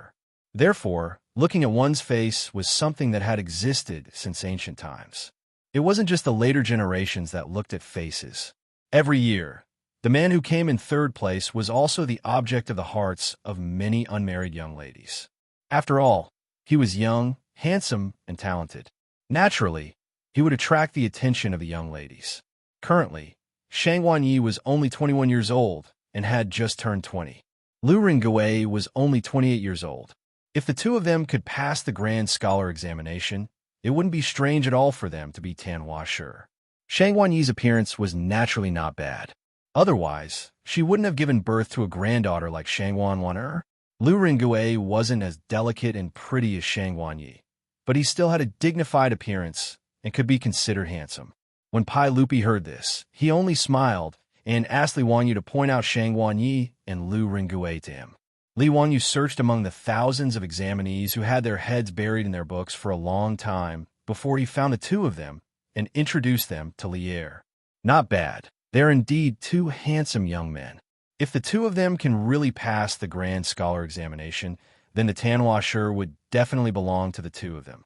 Therefore, looking at one's face was something that had existed since ancient times. It wasn't just the later generations that looked at faces. Every year, the man who came in third place was also the object of the hearts of many unmarried young ladies. After all, he was young, handsome, and talented. Naturally, he would attract the attention of the young ladies. Currently, Shang Guanyi was only 21 years old and had just turned 20. Lu Ringgui was only 28 years old. If the two of them could pass the Grand Scholar examination, it wouldn't be strange at all for them to be Tanhua Shi. Shang Guanyi's appearance was naturally not bad. Otherwise, she wouldn't have given birth to a granddaughter like Shang Guanyi. Lu Ringgui wasn't as delicate and pretty as Shang Guanyi, but he still had a dignified appearance and could be considered handsome. When Pai Lupi heard this, he only smiled and asked Li Wanyu to point out Shang Guanyi and Lu Ringgui to him. Li Wanyu searched among the thousands of examinees who had their heads buried in their books for a long time before he found the two of them and introduced them to Lier. Not bad. They're indeed two handsome young men. If the two of them can really pass the Grand Scholar examination, then the Tanhua Shi would definitely belong to the two of them.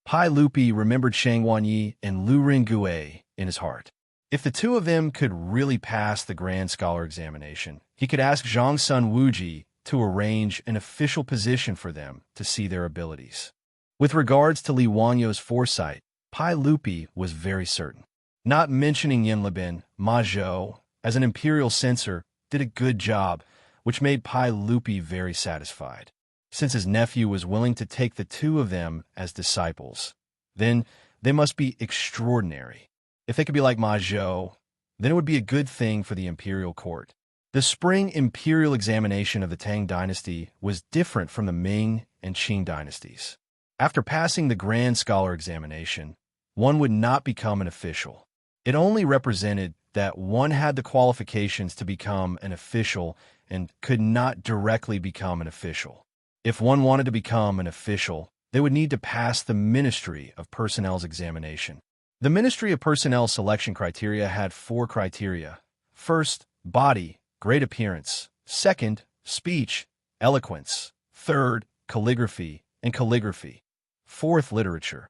Pai Lupi remembered Shang Guanyi and Lu Ringgui in his heart. If the two of them could really pass the Grand Scholar examination, he could ask Zhang's son Wuji to arrange an official position for them to see their abilities. With regards to Li Wanyu's foresight, Pai Lupi was very certain. Not mentioning Yinlibin, Ma Zhou, as an imperial censor, did a good job, which made Pai Lupi very satisfied. Since his nephew was willing to take the two of them as disciples, then they must be extraordinary. If they could be like Ma Zhou, then it would be a good thing for the imperial court. The spring imperial examination of the Tang dynasty was different from the Ming and Qing dynasties. After passing the Grand Scholar examination, one would not become an official. It only represented that one had the qualifications to become an official and could not directly become an official. If one wanted to become an official, they would need to pass the Ministry of Personnel's examination. The Ministry of Personnel selection criteria had 4 criteria. First, body, great appearance. Second, speech, eloquence. Third, calligraphy and calligraphy. Fourth, literature.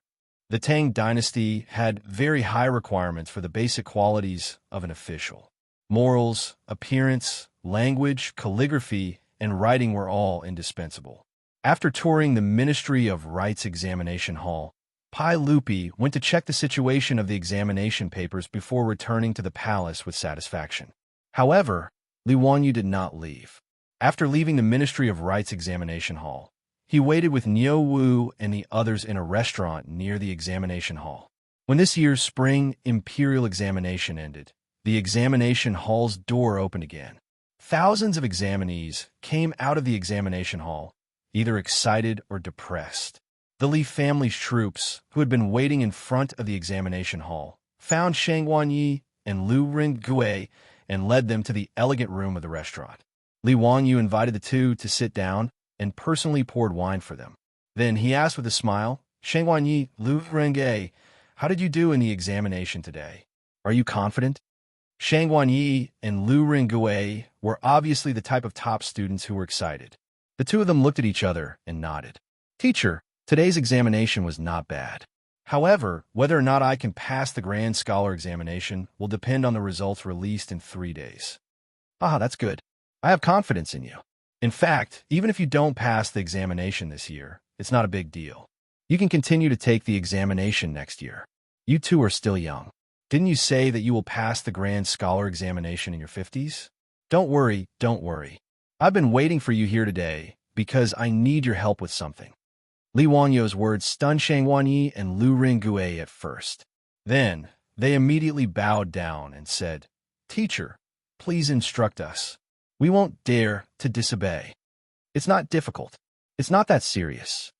The Tang dynasty had very high requirements for the basic qualities of an official. Morals, appearance, language, calligraphy, and writing were all indispensable. After touring the Ministry of Rites examination hall, Pai Lupi went to check the situation of the examination papers before returning to the palace with satisfaction. However, Li Wanyu did not leave. After leaving the Ministry of Rites examination hall, he waited with Niu Wu and the others in a restaurant near the examination hall. When this year's spring imperial examination ended, the examination hall's door opened again. Thousands of examinees came out of the examination hall, either excited or depressed. The Li family's troops, who had been waiting in front of the examination hall, found Shang Wanyi and Lu Ringui and led them to the elegant room of the restaurant. Li Wanyu invited the two to sit down and personally poured wine for them. Then he asked with a smile, "Shang Wanyi, Lu Ringui, how did you do in the examination today? Are you confident?" Shang Wanyi and Lu Ringui were obviously the type of top students who were excited. The two of them looked at each other and nodded. "Teacher, today's examination was not bad. However, whether or not I can pass the Grand Scholar examination will depend on the results released in 3 days." "Ah, that's good. I have confidence in you. In fact, even if you don't pass the examination this year, it's not a big deal. You can continue to take the examination next year. You two are still young. Didn't you say that you will pass the Grand Scholar examination in your 50s? Don't worry, don't worry. I've been waiting for you here today because I need your help with something." Li Wanyu's words stunned Shang Wanyi and Lu Ringui at first. Then, they immediately bowed down and said, "Teacher, please instruct us. We won't dare to disobey. It's not difficult. It's not that serious."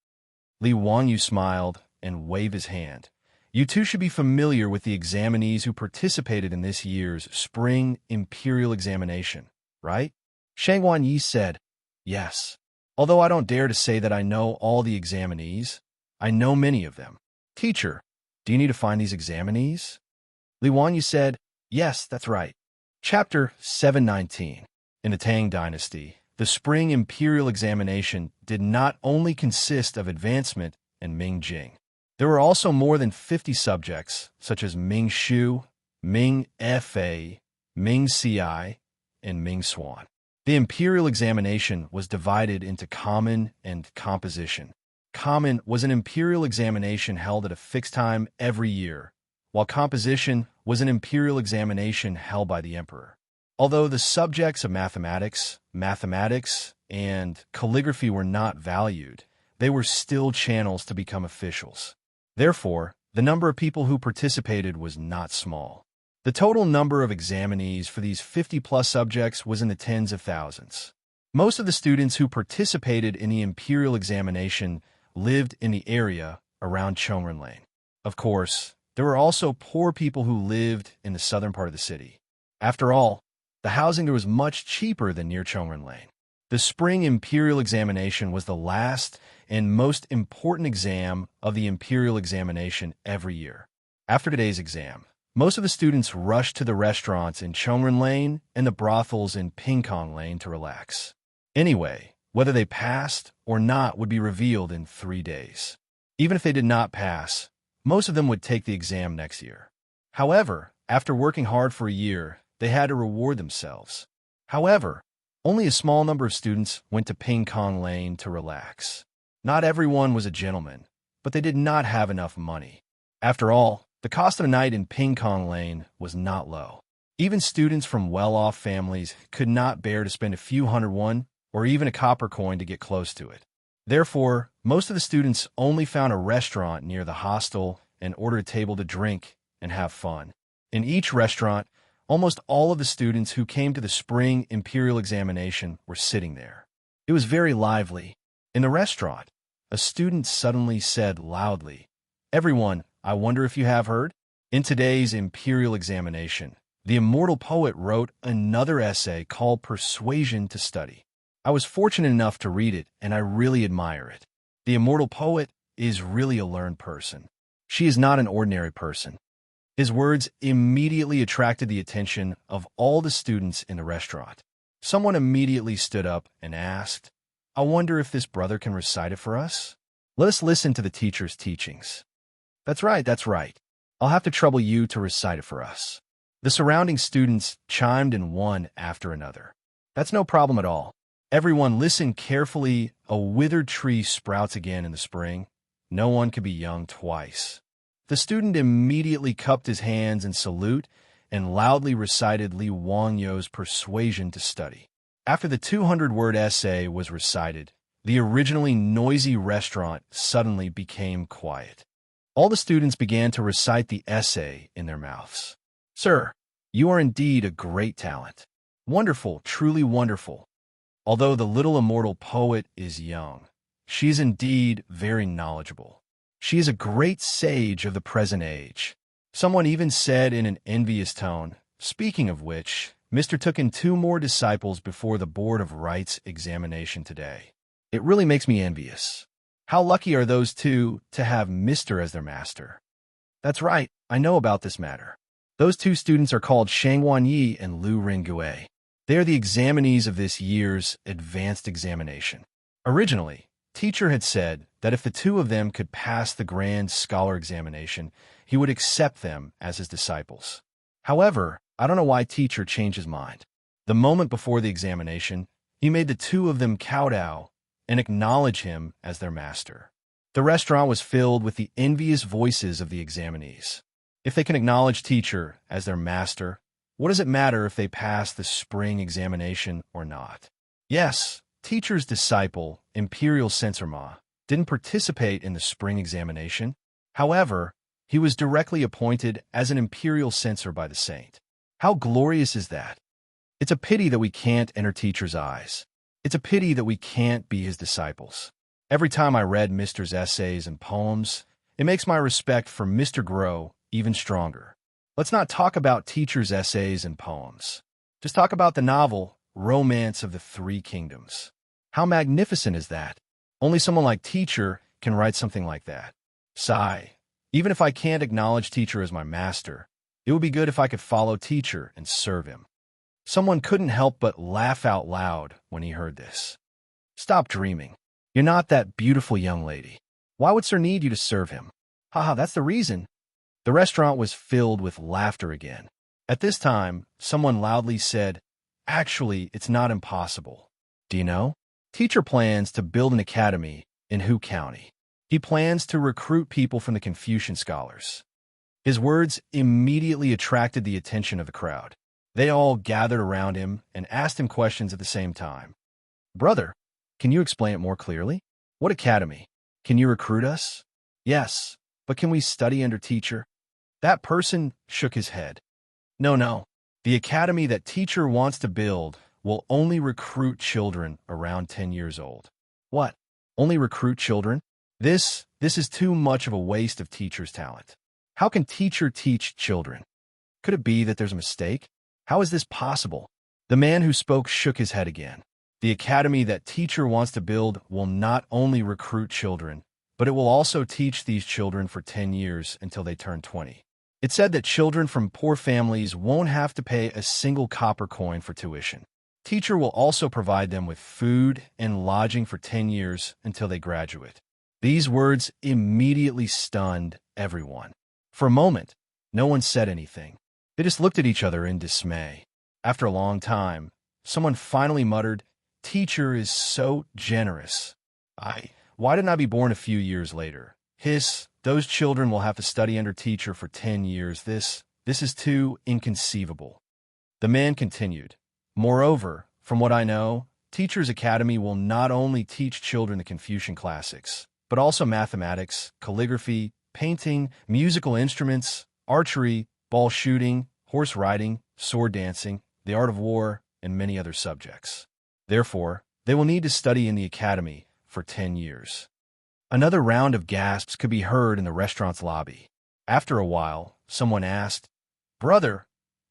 Li Wanyu smiled and waved his hand. "You two should be familiar with the examinees who participated in this year's spring imperial examination, right?" Shang Wanyi said, "Yes. Although I don't dare to say that I know all the examinees, I know many of them." "Teacher, do you need to find these examinees?" Li Wanyu said, "Yes, that's right." Chapter 719. In the Tang dynasty, the spring imperial examination did not only consist of advancement and Ming Jing. There were also more than 50 subjects, such as Ming Shu, Ming Fa, Ming Ci, and Ming Swan. The imperial examination was divided into common and composition. Common was an imperial examination held at a fixed time every year, while composition was an imperial examination held by the emperor. Although the subjects of mathematics, and calligraphy were not valued, they were still channels to become officials. Therefore, the number of people who participated was not small. The total number of examinees for these 50-plus subjects was in the tens of thousands. Most of the students who participated in the imperial examination lived in the area around Chongren Lane. Of course, there were also poor people who lived in the southern part of the city. After all, the housing there was much cheaper than near Chongren Lane. The spring imperial examination was the last and most important exam of the imperial examination every year. After today's exam, most of the students rushed to the restaurants in Chongren Lane and the brothels in Pingkong Lane to relax. Anyway, whether they passed or not would be revealed in 3 days. Even if they did not pass, most of them would take the exam next year. However, after working hard for a year, they had to reward themselves. However, only a small number of students went to Pingkong Lane to relax. Not everyone was a gentleman, but they did not have enough money. After all, the cost of a night in Pingkong Lane was not low. Even students from well-off families could not bear to spend a few hundred won or even a copper coin to get close to it. Therefore, most of the students only found a restaurant near the hostel and ordered a table to drink and have fun. In each restaurant, almost all of the students who came to the spring imperial examination were sitting there. It was very lively. In the restaurant, a student suddenly said loudly, "Everyone, I wonder if you have heard? In today's imperial examination, the immortal poet wrote another essay called Persuasion to Study. I was fortunate enough to read it, and I really admire it. The immortal poet is really a learned person. She is not an ordinary person." His words immediately attracted the attention of all the students in the restaurant. Someone immediately stood up and asked, "I wonder if this brother can recite it for us? Let us listen to the teacher's teachings." That's right. I'll have to trouble you to recite it for us." The surrounding students chimed in one after another. "That's no problem at all. Everyone listen carefully. A withered tree sprouts again in the spring. No one can be young twice." The student immediately cupped his hands in salute and loudly recited Li Wangyou's persuasion to study. After the 200-word essay was recited, the originally noisy restaurant suddenly became quiet. All the students began to recite the essay in their mouths. "Sir, you are indeed a great talent. Wonderful, truly wonderful. Although the little immortal poet is young, she is indeed very knowledgeable. She is a great sage of the present age." Someone even said in an envious tone, "Speaking of which, Mr. took in 2 more disciples before the Board of Rites examination today. It really makes me envious. How lucky are those 2 to have Mr. as their master?" "That's right, I know about this matter. Those 2 students are called Xianxia and Lu Rengue. They are the examinees of this year's advanced examination." Originally, teacher had said that if the 2 of them could pass the grand scholar examination, he would accept them as his disciples. However, I don't know why teacher changed his mind. The moment before the examination, he made the 2 of them kowtow and acknowledge him as their master. The restaurant was filled with the envious voices of the examinees. If they can acknowledge teacher as their master, what does it matter if they pass the spring examination or not? Yes, teacher's disciple, Imperial Censor Ma, didn't participate in the spring examination. However, he was directly appointed as an imperial censor by the saint. How glorious is that? It's a pity that we can't enter teacher's eyes. It's a pity that we can't be his disciples. Every time I read Mr.'s essays and poems, it makes my respect for Mr. grow even stronger. Let's not talk about teacher's essays and poems. Just talk about the novel, Romance of the 3 Kingdoms. How magnificent is that? Only someone like teacher can write something like that. Sigh. Even if I can't acknowledge teacher as my master, it would be good if I could follow teacher and serve him. Someone couldn't help but laugh out loud when he heard this. Stop dreaming. You're not that beautiful young lady. Why would Sir need you to serve him? Haha, that's the reason. The restaurant was filled with laughter again. At this time, someone loudly said, "Actually, it's not impossible. Do you know? Teacher plans to build an academy in Hu County. He plans to recruit people from the Confucian scholars." His words immediately attracted the attention of the crowd. They all gathered around him and asked him questions at the same time. "Brother, can you explain it more clearly? What academy? Can you recruit us?" "Yes, but can we study under teacher?" That person shook his head. No. The academy that teacher wants to build will only recruit children around 10 years old." "What? Only recruit children? This is too much of a waste of teacher's talent. How can teacher teach children? Could it be that there's a mistake? How is this possible?" The man who spoke shook his head again. "The academy that teacher wants to build will not only recruit children, but it will also teach these children for 10 years until they turn 20. It said that children from poor families won't have to pay a single copper coin for tuition. Teacher will also provide them with food and lodging for 10 years until they graduate." These words immediately stunned everyone. For a moment, no one said anything. They just looked at each other in dismay. After a long time, someone finally muttered, "Teacher is so generous. Why didn't I be born a few years later? Those children will have to study under teacher for 10 years. This is too inconceivable." The man continued, "Moreover, from what I know, Teacher's Academy will not only teach children the Confucian classics, but also mathematics, calligraphy, painting, musical instruments, archery, ball shooting, horse riding, sword dancing, the art of war, and many other subjects. Therefore, they will need to study in the academy for 10 years. Another round of gasps could be heard in the restaurant's lobby. After a while, someone asked, "Brother,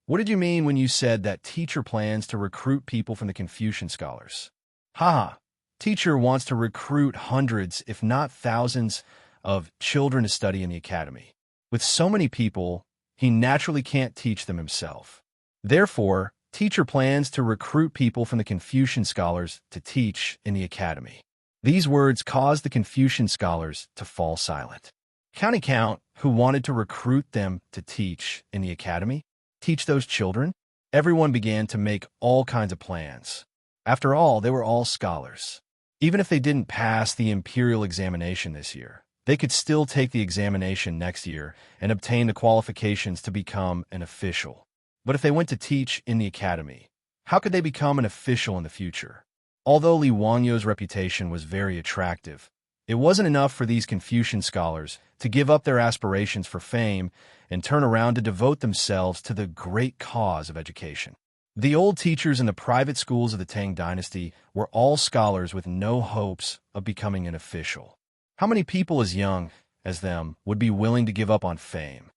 what did you mean when you said that teacher plans to recruit people from the Confucian scholars?" "Haha, teacher wants to recruit hundreds, if not thousands, of children to study in the academy. With so many people, he naturally can't teach them himself. Therefore, teacher plans to recruit people from the Confucian scholars to teach in the academy." These words caused the Confucian scholars to fall silent. County Count, who wanted to recruit them to teach in the academy, teach those children? Everyone began to make all kinds of plans. After all, they were all scholars. Even if they didn't pass the imperial examination this year, they could still take the examination next year and obtain the qualifications to become an official. But if they went to teach in the academy, how could they become an official in the future? Although Li Wangyo's reputation was very attractive, it wasn't enough for these Confucian scholars to give up their aspirations for fame and turn around to devote themselves to the great cause of education. The old teachers in the private schools of the Tang dynasty were all scholars with no hopes of becoming an official. How many people as young as them would be willing to give up on fame?